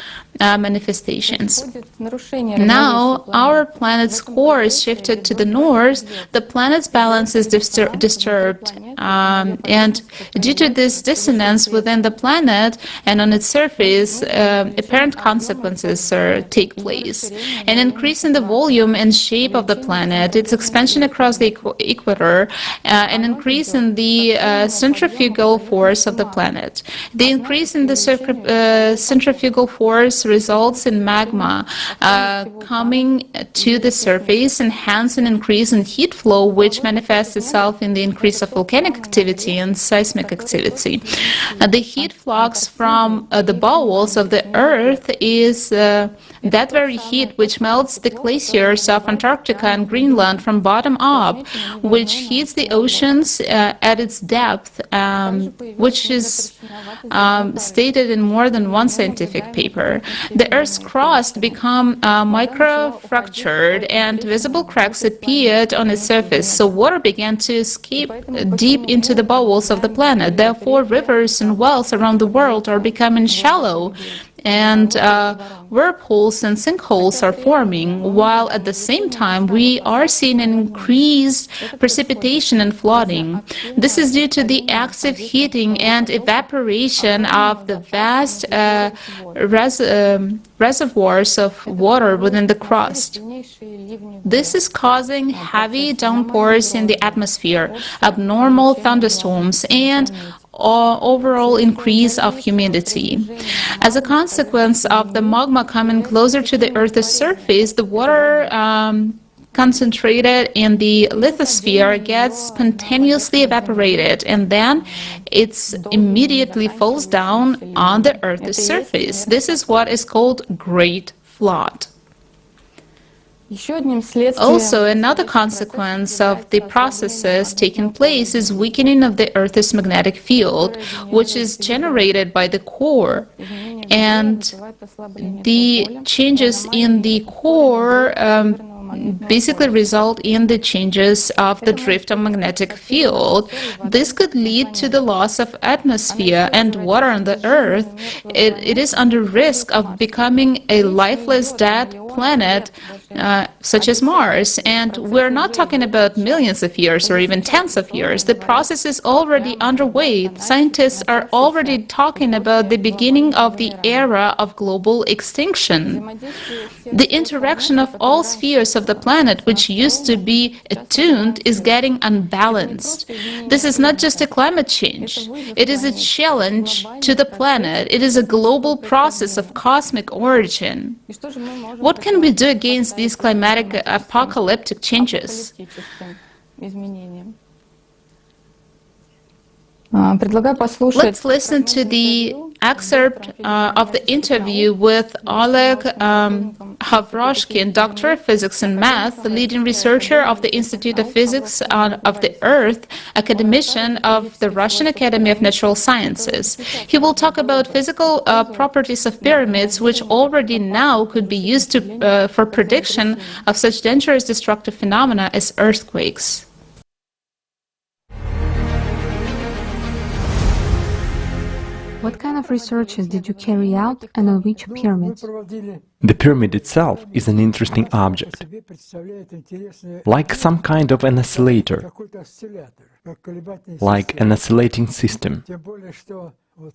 manifestations. Now, our planet's core is shifted to the north, the planet's balance is disturbed, and due to this dissonance within the planet and on its surface, apparent consequences take place. An increase in the volume and shape of the planet, its expansion across the equator, an increase in the centrifugal force of the planet. The increase in the centrifugal force results in magma coming to the surface, and hence an increase in heat flow, which manifests itself in the increase of volcanic activity and seismic activity. The heat flux from the bowels of the Earth is that very heat which melts the glaciers of Antarctica and Greenland from bottom up, which heats the oceans at its depth, which is stated in more than one scientific paper. The Earth's crust became micro-fractured and visible cracks appeared on its surface, so water began to escape deep into the bowels of the planet. Therefore, rivers and wells around the world are becoming shallow, and whirlpools and sinkholes are forming, while at the same time we are seeing an increased precipitation and flooding. This is due to the active heating and evaporation of the vast reservoirs of water within the crust. This is causing heavy downpours in the atmosphere, abnormal thunderstorms, and overall increase of humidity. As a consequence of the magma coming closer to the Earth's surface, the water concentrated in the lithosphere gets spontaneously evaporated, and then it immediately falls down on the Earth's surface. This is what is called Great Flood. Also, another consequence of the processes taking place is weakening of the Earth's magnetic field, which is generated by the core. And the changes in the core basically result in the changes of the drift of magnetic field. This could lead to the loss of atmosphere and water on the Earth. It is under risk of becoming a lifeless dead planet such as Mars. And we're not talking about millions of years or even tens of years. The process is already underway. Scientists are already talking about the beginning of the era of global extinction. The interaction of all spheres of the planet, which used to be attuned, is getting unbalanced. This is not just a climate change. It is a challenge to the planet. It is a global process of cosmic origin. What can we do against these climatic apocalyptic changes? Let's listen to the excerpt of the interview with Oleg Havroshkin, Doctor of Physics and Math, the leading researcher of the Institute of Physics of the Earth, academician of the Russian Academy of Natural Sciences. He will talk about physical properties of pyramids, which already now could be used for prediction of such dangerous destructive phenomena as earthquakes. What kind of researches did you carry out and on which pyramids? The pyramid itself is an interesting object, like some kind of an oscillator, like an oscillating system,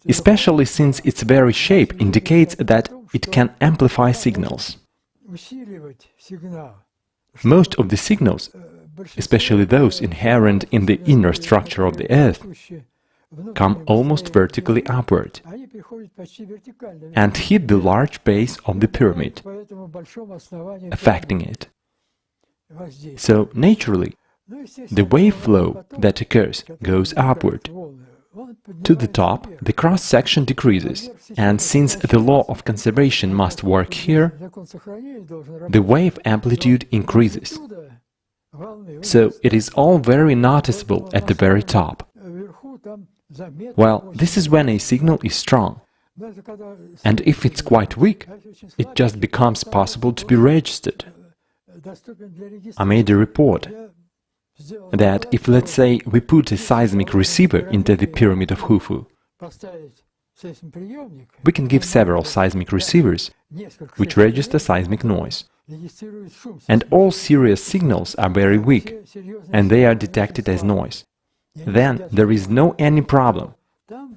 especially since its very shape indicates that it can amplify signals. Most of the signals, especially those inherent in the inner structure of the Earth, come almost vertically upward and hit the large base of the pyramid, affecting it. So, naturally, the wave flow that occurs goes upward. To the top, the cross-section decreases, and since the law of conservation must work here, the wave amplitude increases. So, it is all very noticeable at the very top. Well, this is when a signal is strong, and if it's quite weak, it just becomes possible to be registered. I made a report that if, let's say, we put a seismic receiver into the pyramid of Khufu, we can give several seismic receivers which register seismic noise. And all Sirius signals are very weak, and they are detected as noise. Then there is no any problem.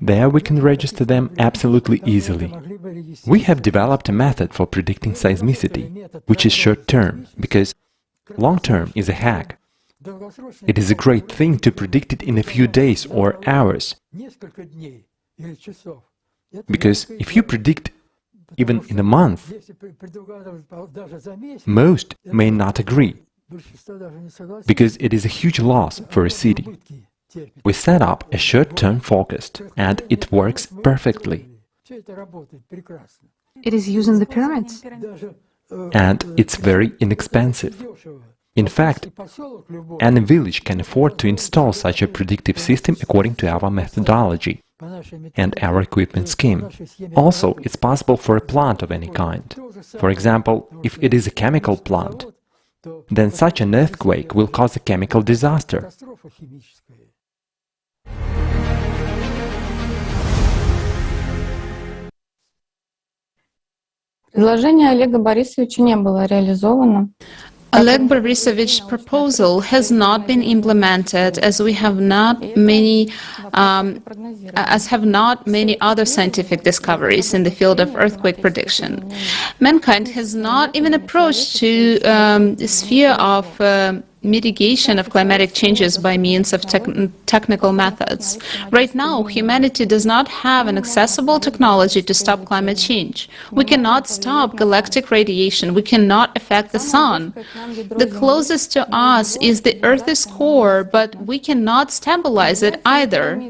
There we can register them absolutely easily. We have developed a method for predicting seismicity, which is short-term, because long-term is a hack. It is a great thing to predict it in a few days or hours. Because if you predict even in a month, most may not agree, because it is a huge loss for a city. We set up a short-term forecast, and it works perfectly. It is using the pyramids? And it's very inexpensive. In fact, any village can afford to install such a predictive system according to our methodology and our equipment scheme. Also, it's possible for a plant of any kind. For example, if it is a chemical plant, then such an earthquake will cause a chemical disaster. Предложение Олега Борисовича не было реализовано. Oleg Borisovich's proposal has not been implemented, as have not many other scientific discoveries in the field of earthquake prediction. Mankind has not even approached to the sphere of mitigation of climatic changes by means of technical methods. Right now, humanity does not have an accessible technology to stop climate change. We cannot stop galactic radiation. We cannot affect the sun. The closest to us is the Earth's core, but we cannot stabilize it either.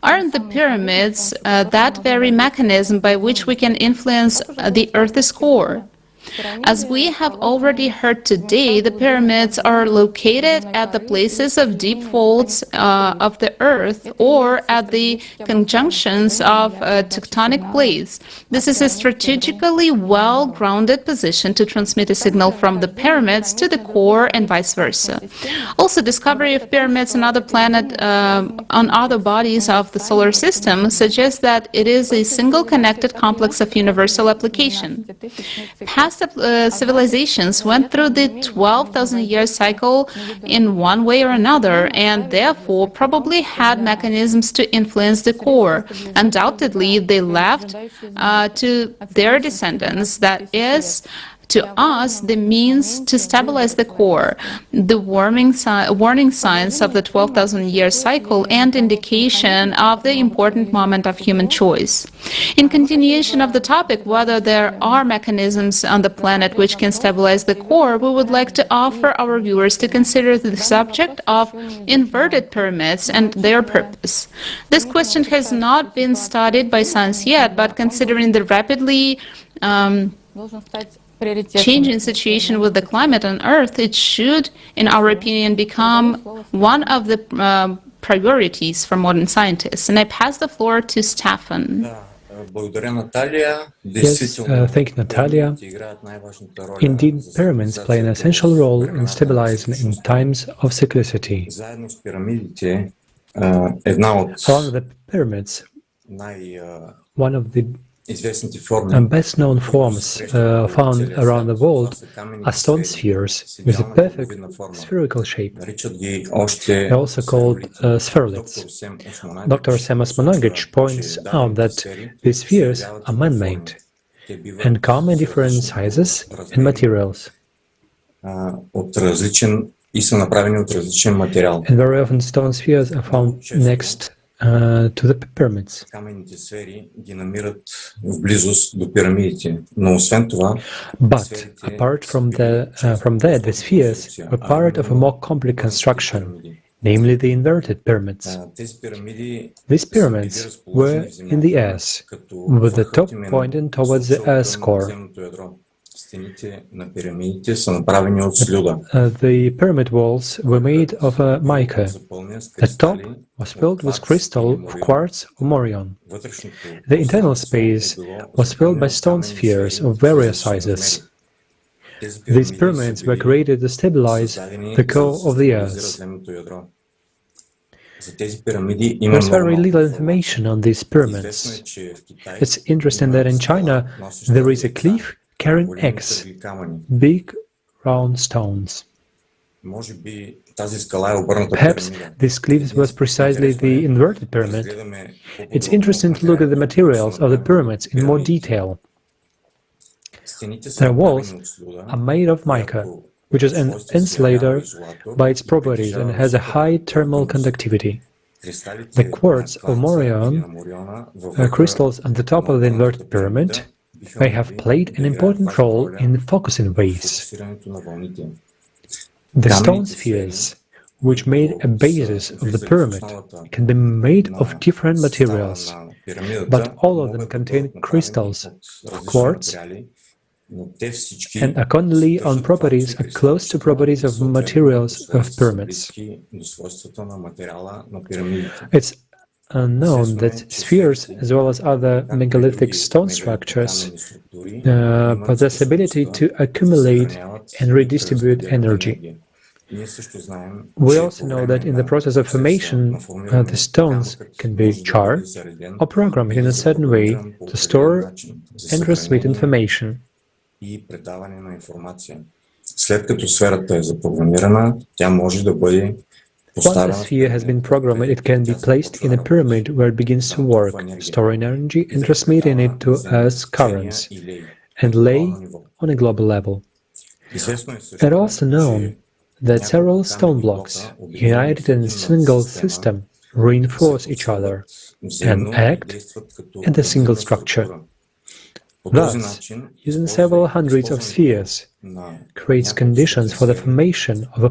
Aren't the pyramids that very mechanism by which we can influence the Earth's core? As we have already heard today, the pyramids are located at the places of deep folds of the Earth or at the conjunctions of tectonic plates. This is a strategically well-grounded position to transmit a signal from the pyramids to the core and vice versa. Also, discovery of pyramids on other on other bodies of the solar system suggests that it is a single connected complex of universal application. Past civilizations went through the 12,000-year cycle in one way or another, and therefore probably had mechanisms to influence the core. Undoubtedly, they left to their descendants, that is, to us, the means to stabilize the core, the warning signs of the 12,000-year cycle, and indication of the important moment of human choice. In continuation of the topic, whether there are mechanisms on the planet which can stabilize the core, we would like to offer our viewers to consider the subject of inverted pyramids and their purpose. This question has not been studied by science yet, but considering the rapidly changing situation with the climate on Earth, it should, in our opinion, become one of the priorities for modern scientists. And I pass the floor to Stefan. Yes, thank you, Natalia. Indeed, pyramids play an essential role in stabilizing in times of cyclicity. Along the pyramids, one of the best-known forms found around the world are stone spheres with a perfect spherical shape. They're also called spheruliths. Dr. Semas Monagic points out that these spheres are man-made and come in different sizes and materials. And very often stone spheres are found next to the pyramids. But apart from that, the spheres were part of a more complex construction, namely the inverted pyramids. These pyramids were in the S, with the top pointing towards the Earth's core. The pyramid walls were made of mica. The top was filled with crystal of quartz or Orion. The internal space was filled by stone spheres of various sizes. These pyramids were created to stabilize the core of the Earth. There's very little information on these pyramids. It's interesting that in China there is a cliff carrying X, big round stones. Perhaps this cliff was precisely the inverted pyramid. It's interesting to look at the materials of the pyramids in more detail. Their walls are made of mica, which is an insulator by its properties and has a high thermal conductivity. The quartz or Orion crystals on the top of the inverted pyramid may have played an important role in focusing waves. The stone spheres, which made a basis of the pyramid, can be made of different materials, but all of them contain crystals of quartz and accordingly on properties are close to properties of materials of pyramids. It's known that spheres, as well as other megalithic stone structures, possess the ability to accumulate and redistribute energy. We also know that in the process of formation, the stones can be charred or programmed in a certain way to store and transmit information. Once a sphere has been programmed, it can be placed in a pyramid where it begins to work, storing energy and transmitting it to Earth's currents, and lay on a global level. It's also known that several stone blocks, united in a single system, reinforce each other and act as a single structure. Thus, using several hundreds of spheres creates conditions for the formation of a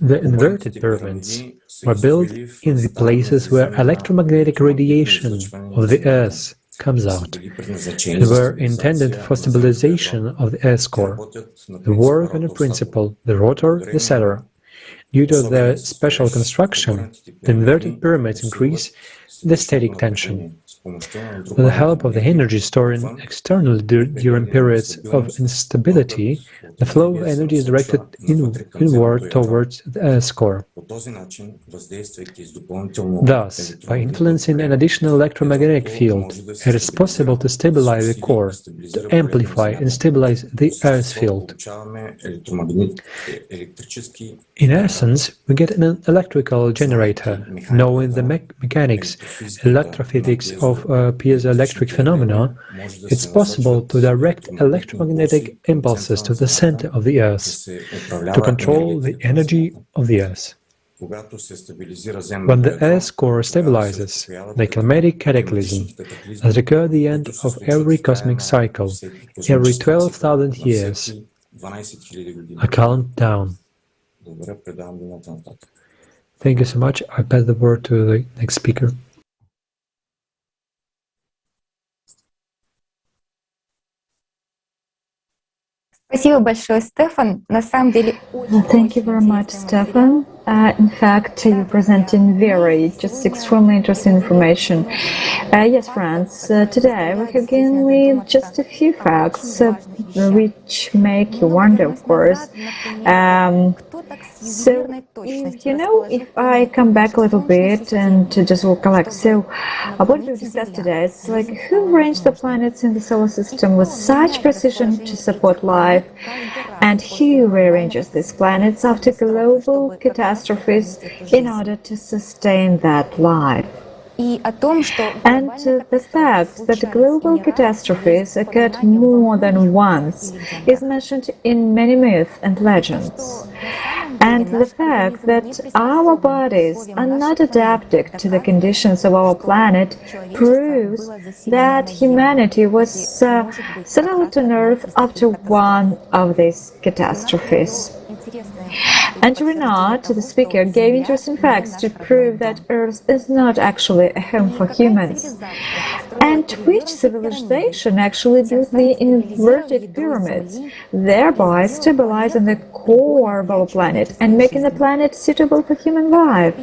The inverted pyramids were built in the places where electromagnetic radiation of the Earth comes out and were intended for stabilization of the Earth's core. They work on a principle, the rotor, etc. Due to their special construction, the inverted pyramids increase the static tension. With the help of the energy stored externally during periods of instability, the flow of energy is directed inward towards the Earth's core. Thus, by influencing an additional electromagnetic field, it is possible to stabilize the core, to amplify and stabilize the Earth's field. In essence, we get an electrical generator. Knowing the mechanics, electrophysics of piezoelectric phenomena, it's possible to direct electromagnetic impulses to the center of the Earth, to control the energy of the Earth. When the Earth's core stabilizes, the climatic cataclysm, as occurs at the end of every cosmic cycle, every 12,000 years, I count down. Thank you so much. I pass the word to the next speaker. Thank you very much, Stefan. In fact, you're presenting just extremely interesting information. Yes, friends, today we have given with just a few facts which make you wonder, of course. So, if I come back a little bit and just recollect, so what we've discussed today is like who arranged the planets in the solar system with such precision to support life, and who rearranges these planets after global catastrophes in order to sustain that life. And the fact that global catastrophes occurred more than once is mentioned in many myths and legends. And the fact that our bodies are not adapted to the conditions of our planet proves that humanity was settled on Earth after one of these catastrophes. And Renat, the speaker, gave interesting facts to prove that Earth is not actually a home for humans. And which civilization actually built the inverted pyramids, thereby stabilizing the core of our planet and making the planet suitable for human life?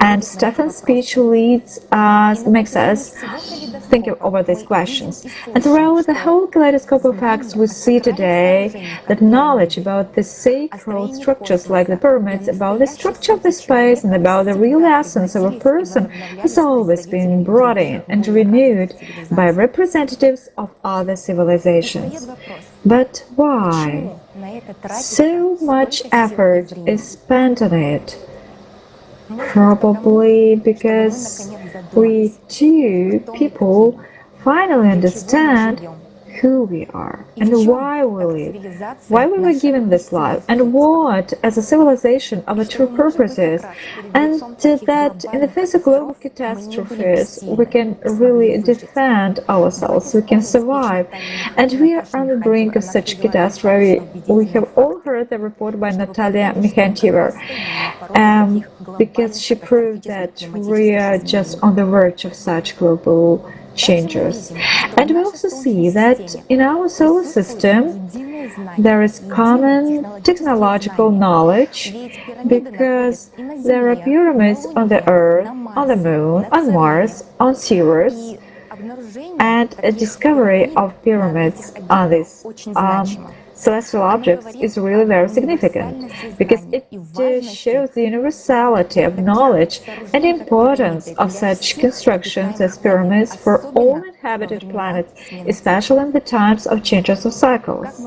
And Stefan's speech makes us think over these questions. And throughout the whole Kaleidoscope of Facts, we see today that knowledge about the sacred structures like the pyramids, about the structure of the space, and about the real essence of a person has always been brought in and renewed by representatives of other civilizations. But why? So much effort is spent on it. Probably because we people finally understand who we are and why we live, why we were given this life, and what, as a civilization, our true purpose is, and that in the face of global catastrophes, we can really defend ourselves, we can survive. And we are on the brink of such catastrophe. We have all heard the report by Natalia Mikhantьева, because she proved that we are just on the verge of such global changes. And we also see that in our solar system there is common technological knowledge, because there are pyramids on the Earth, on the Moon, on Mars, on Sirius, and a discovery of pyramids on these celestial objects is really very significant, because it shows the universality of knowledge and importance of such constructions as pyramids for all inhabited planets, especially in the times of changes of cycles.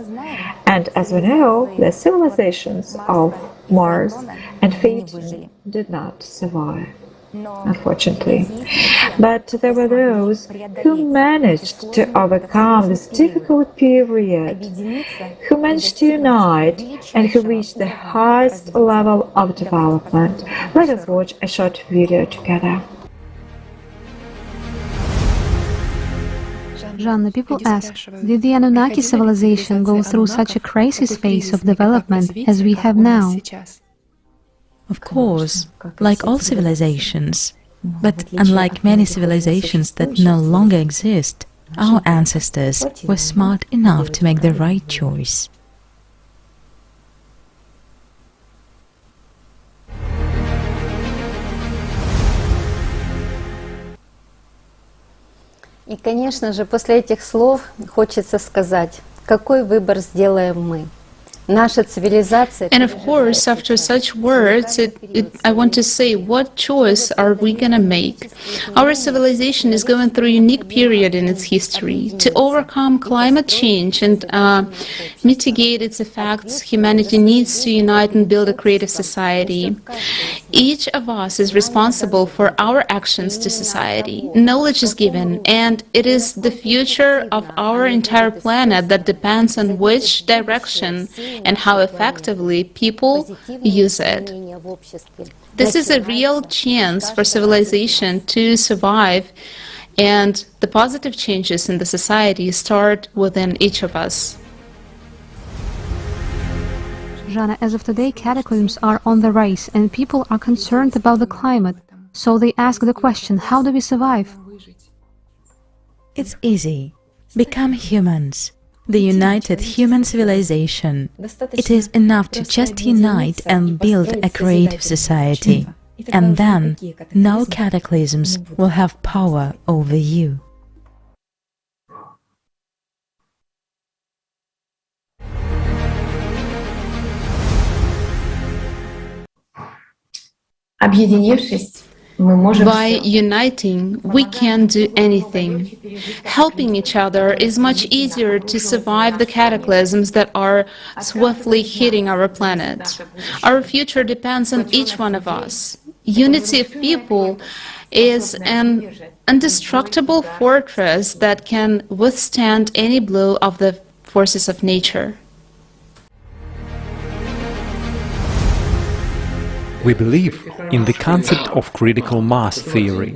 And as we know, the civilizations of Mars and Phaeton did not survive, unfortunately. But there were those who managed to overcome this difficult period, who managed to unite, and who reached the highest level of development. Let us watch a short video together. Jean, the people ask, did the Anunnaki civilization go through such a crisis phase of development as we have now? Of course, like all civilizations. But unlike many civilizations that no longer exist, our ancestors were smart enough to make the right choice. И, конечно же, после этих слов хочется сказать, какой выбор сделаем мы. Наша цивилизация... And of course, after such words, I want to say, what choice are we going to make? Our civilization is going through a unique period in its history. To overcome climate change and mitigate its effects, humanity needs to unite and build a creative society. Each of us is responsible for our actions to society. Knowledge is given, and it is the future of our entire planet that depends on which direction and how effectively people use it. This is a real chance for civilization to survive, and the positive changes in the society start within each of us. Jana, as of today, cataclysms are on the rise and people are concerned about the climate. So they ask the question, how do we survive? It's easy. Become humans. The united human civilization. It is enough to just unite and build a creative society. And then no cataclysms will have power over you. By uniting, we can do anything. Helping each other is much easier to survive the cataclysms that are swiftly hitting our planet. Our future depends on each one of us. Unity of people is an indestructible fortress that can withstand any blow of the forces of nature. We believe in the concept of critical mass theory,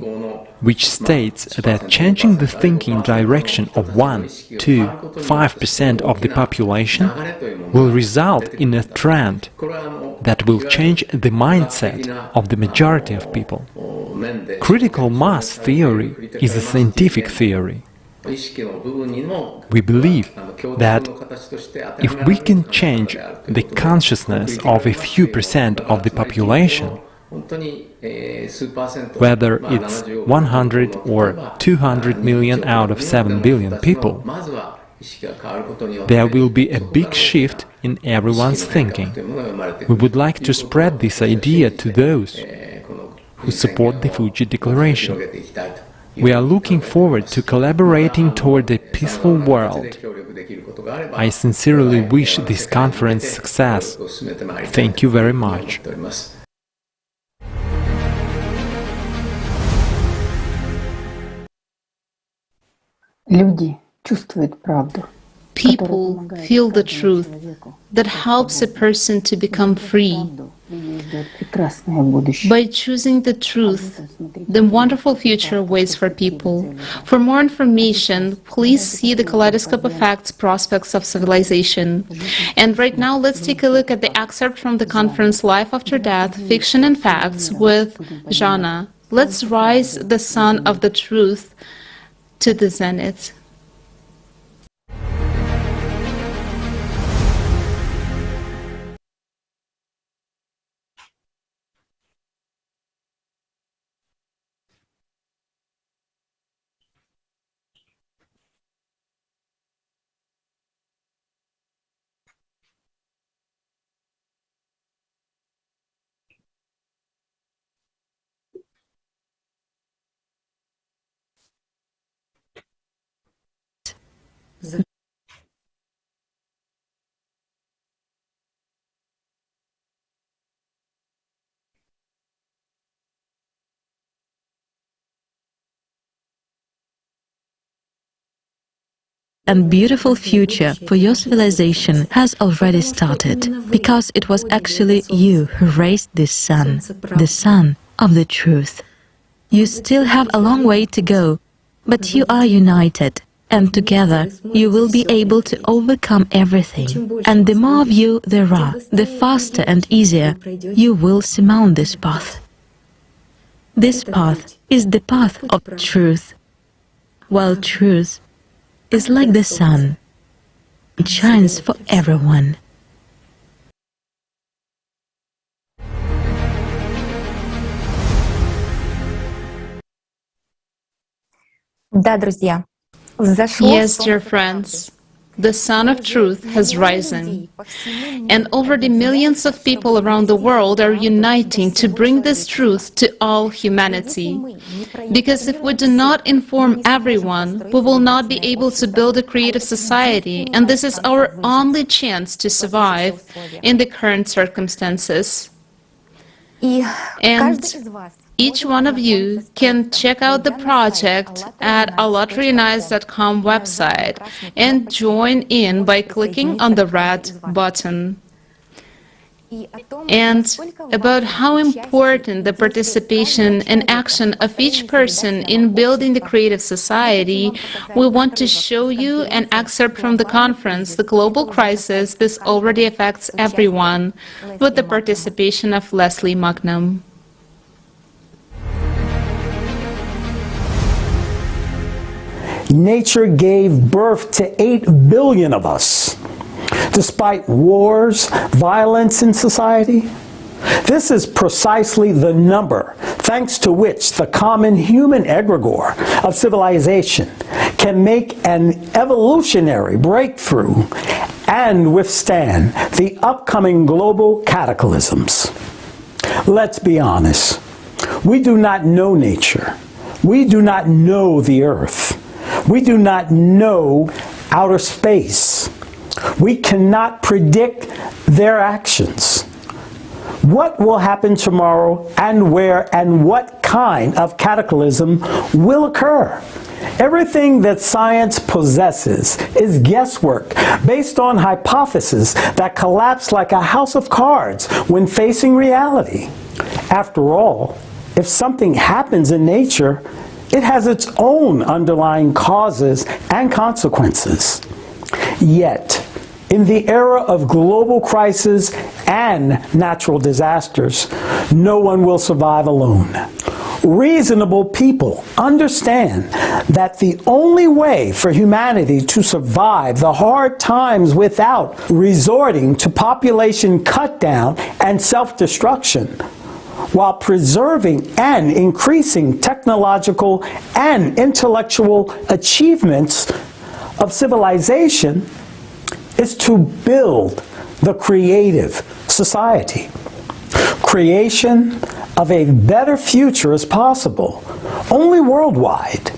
which states that changing the thinking direction of 1 to 5% of the population will result in a trend that will change the mindset of the majority of people. Critical mass theory is a scientific theory. We believe that if we can change the consciousness of a few percent of the population, whether it's 100 or 200 million out of 7 billion people, there will be a big shift in everyone's thinking. We would like to spread this idea to those who support the Fuji Declaration. We are looking forward to collaborating toward a peaceful world. I sincerely wish this conference success. Thank you very much. Люди чувствуют правду. People feel the truth that helps a person to become free. By choosing the truth, the wonderful future waits for people. For more information, please see the Kaleidoscope of Facts, Prospects of Civilization. And right now, let's take a look at the excerpt from the conference Life After Death, Fiction and Facts with Jana. Let's rise the sun of the truth to the zenith. And beautiful future for your civilization has already started, because it was actually you who raised this sun, the sun of the truth. You still have a long way to go, but you are united. And together you will be able to overcome everything. And the more of you there are, the faster and easier you will surmount this path. This path is the path of truth, while truth is like the sun. It shines for everyone. Да, друзья. Yes, dear friends, the sun of truth has risen, and already millions of people around the world are uniting to bring this truth to all humanity. Because if we do not inform everyone, we will not be able to build a creative society, and this is our only chance to survive in the current circumstances. And each one of you can check out the project at ALLATRA website and join in by clicking on the red button. And about how important the participation and action of each person in building the creative society, we want to show you an excerpt from the conference, The Global Crisis, This Already Affects Everyone, with the participation of Leslie Magnum. Nature gave birth to 8 billion of us. Despite wars, violence in society, this is precisely the number thanks to which the common human egregore of civilization can make an evolutionary breakthrough and withstand the upcoming global cataclysms. Let's be honest. We do not know nature. We do not know the earth. We do not know outer space. We cannot predict their actions. What will happen tomorrow and where and what kind of cataclysm will occur? Everything that science possesses is guesswork based on hypotheses that collapse like a house of cards when facing reality. After all, if something happens in nature, it has its own underlying causes and consequences. Yet, in the era of global crisis and natural disasters, no one will survive alone. Reasonable people understand that the only way for humanity to survive the hard times without resorting to population cutdown and self-destruction, while preserving and increasing technological and intellectual achievements of civilization, is to build the creative society. Creation of a better future is possible only worldwide,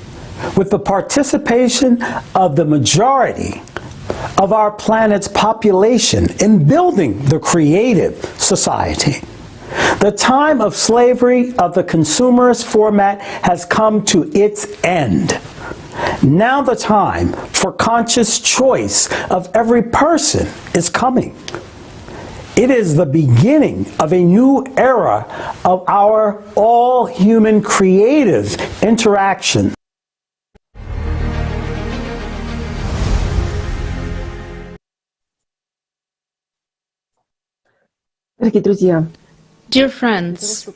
with the participation of the majority of our planet's population in building the creative society. The time of slavery of the consumerist format has come to its end. Now the time for conscious choice of every person is coming. It is the beginning of a new era of our all-human creative interaction. Дорогие друзья, Dear friends,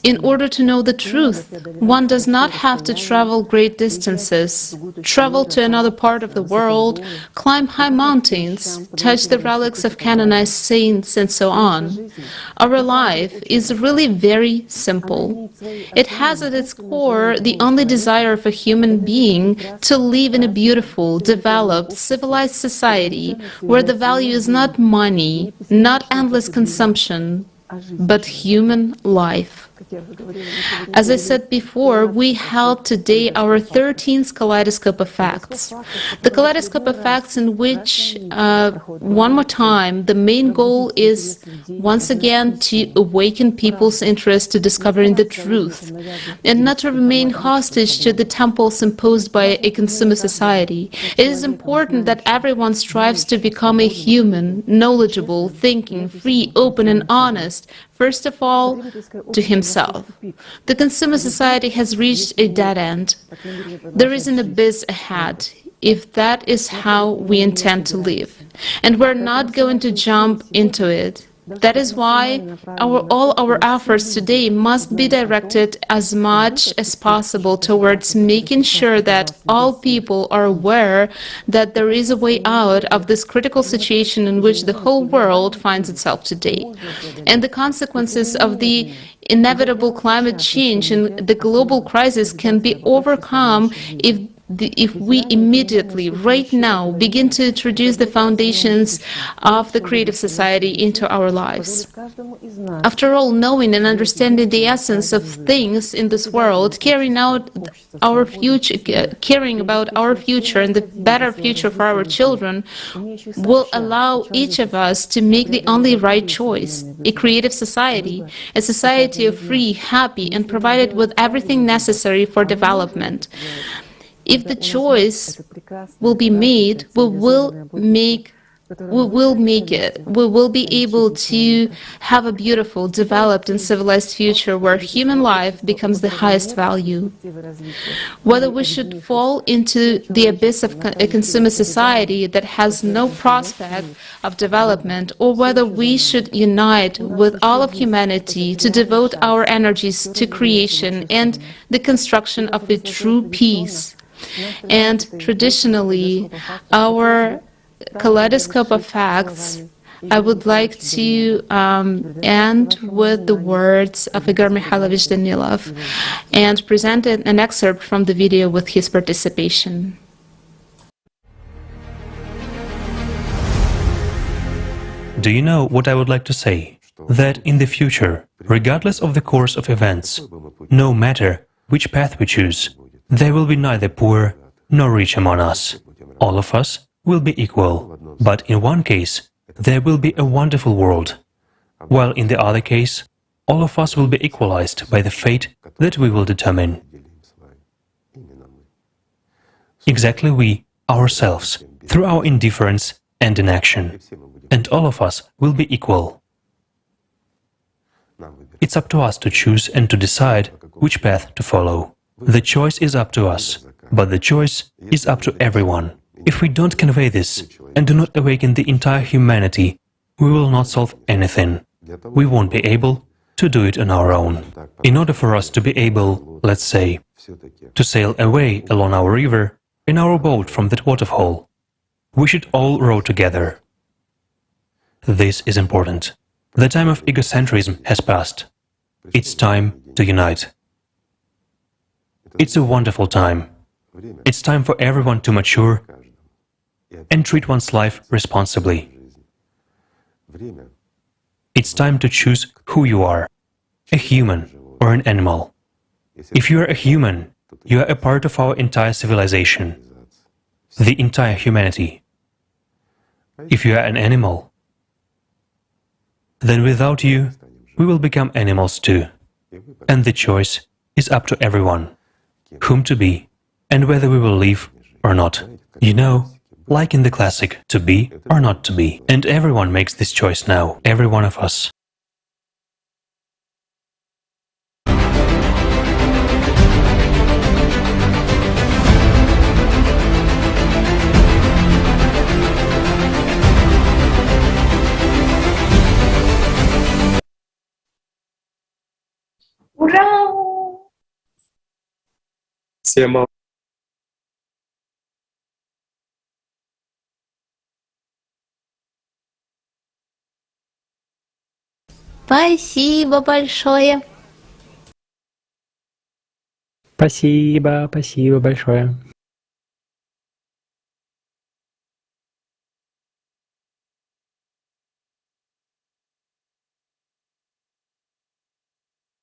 in order to know the truth, one does not have to travel great distances, travel to another part of the world, climb high mountains, touch the relics of canonized saints, and so on. Our life is really very simple. It has at its core the only desire of a human being to live in a beautiful, developed, civilized society where the value is not money, not endless consumption, but human life. As I said before, we held today our 13th Kaleidoscope of Facts. The Kaleidoscope of Facts in which, one more time, the main goal is once again to awaken people's interest to discovering the truth and not to remain hostage to the temples imposed by a consumer society. It is important that everyone strives to become a human, knowledgeable, thinking, free, open and honest, first of all, to himself. The consumer society has reached a dead end. There is an abyss ahead. if that is how we intend to live. And we're not going to jump into it. That is why all our efforts today must be directed as much as possible towards making sure that all people are aware that there is a way out of this critical situation in which the whole world finds itself today. And the consequences of the inevitable climate change and the global crisis can be overcome if we immediately, right now, begin to introduce the foundations of the creative society into our lives. After all, knowing and understanding the essence of things in this world, caring about our future and the better future for our children, will allow each of us to make the only right choice: a creative society, a society of free, happy, and provided with everything necessary for development. If the choice will be made, we will make it. We will be able to have a beautiful, developed, and civilized future where human life becomes the highest value. Whether we should fall into the abyss of a consumer society that has no prospect of development, or whether we should unite with all of humanity to devote our energies to creation and the construction of a true peace. And traditionally, our Kaleidoscope of Facts, I would like to end with the words of Igor Mikhailovich Danilov and present an excerpt from the video with his participation. Do you know what I would like to say? That in the future, regardless of the course of events, no matter which path we choose, there will be neither poor nor rich among us. All of us will be equal, but in one case, there will be a wonderful world, while in the other case, all of us will be equalized by the fate that we will determine. Exactly we, ourselves, through our indifference and inaction, and all of us will be equal. It's up to us to choose and to decide which path to follow. The choice is up to us, but the choice is up to everyone. If we don't convey this and do not awaken the entire humanity, we will not solve anything. We won't be able to do it on our own. In order for us to be able, let's say, to sail away along our river in our boat from that waterfall, we should all row together. This is important. The time of egocentrism has passed. It's time to unite. It's a wonderful time. It's time for everyone to mature and treat one's life responsibly. It's time to choose who you are, a human or an animal. If you are a human, you are a part of our entire civilization, the entire humanity. If you are an animal, then without you, we will become animals too. And the choice is up to everyone, whom to be, and whether we will live or not. You know, like in the classic, to be or not to be. And everyone makes this choice now, every one of us. Ура! Всем Спасибо большое. Спасибо большое.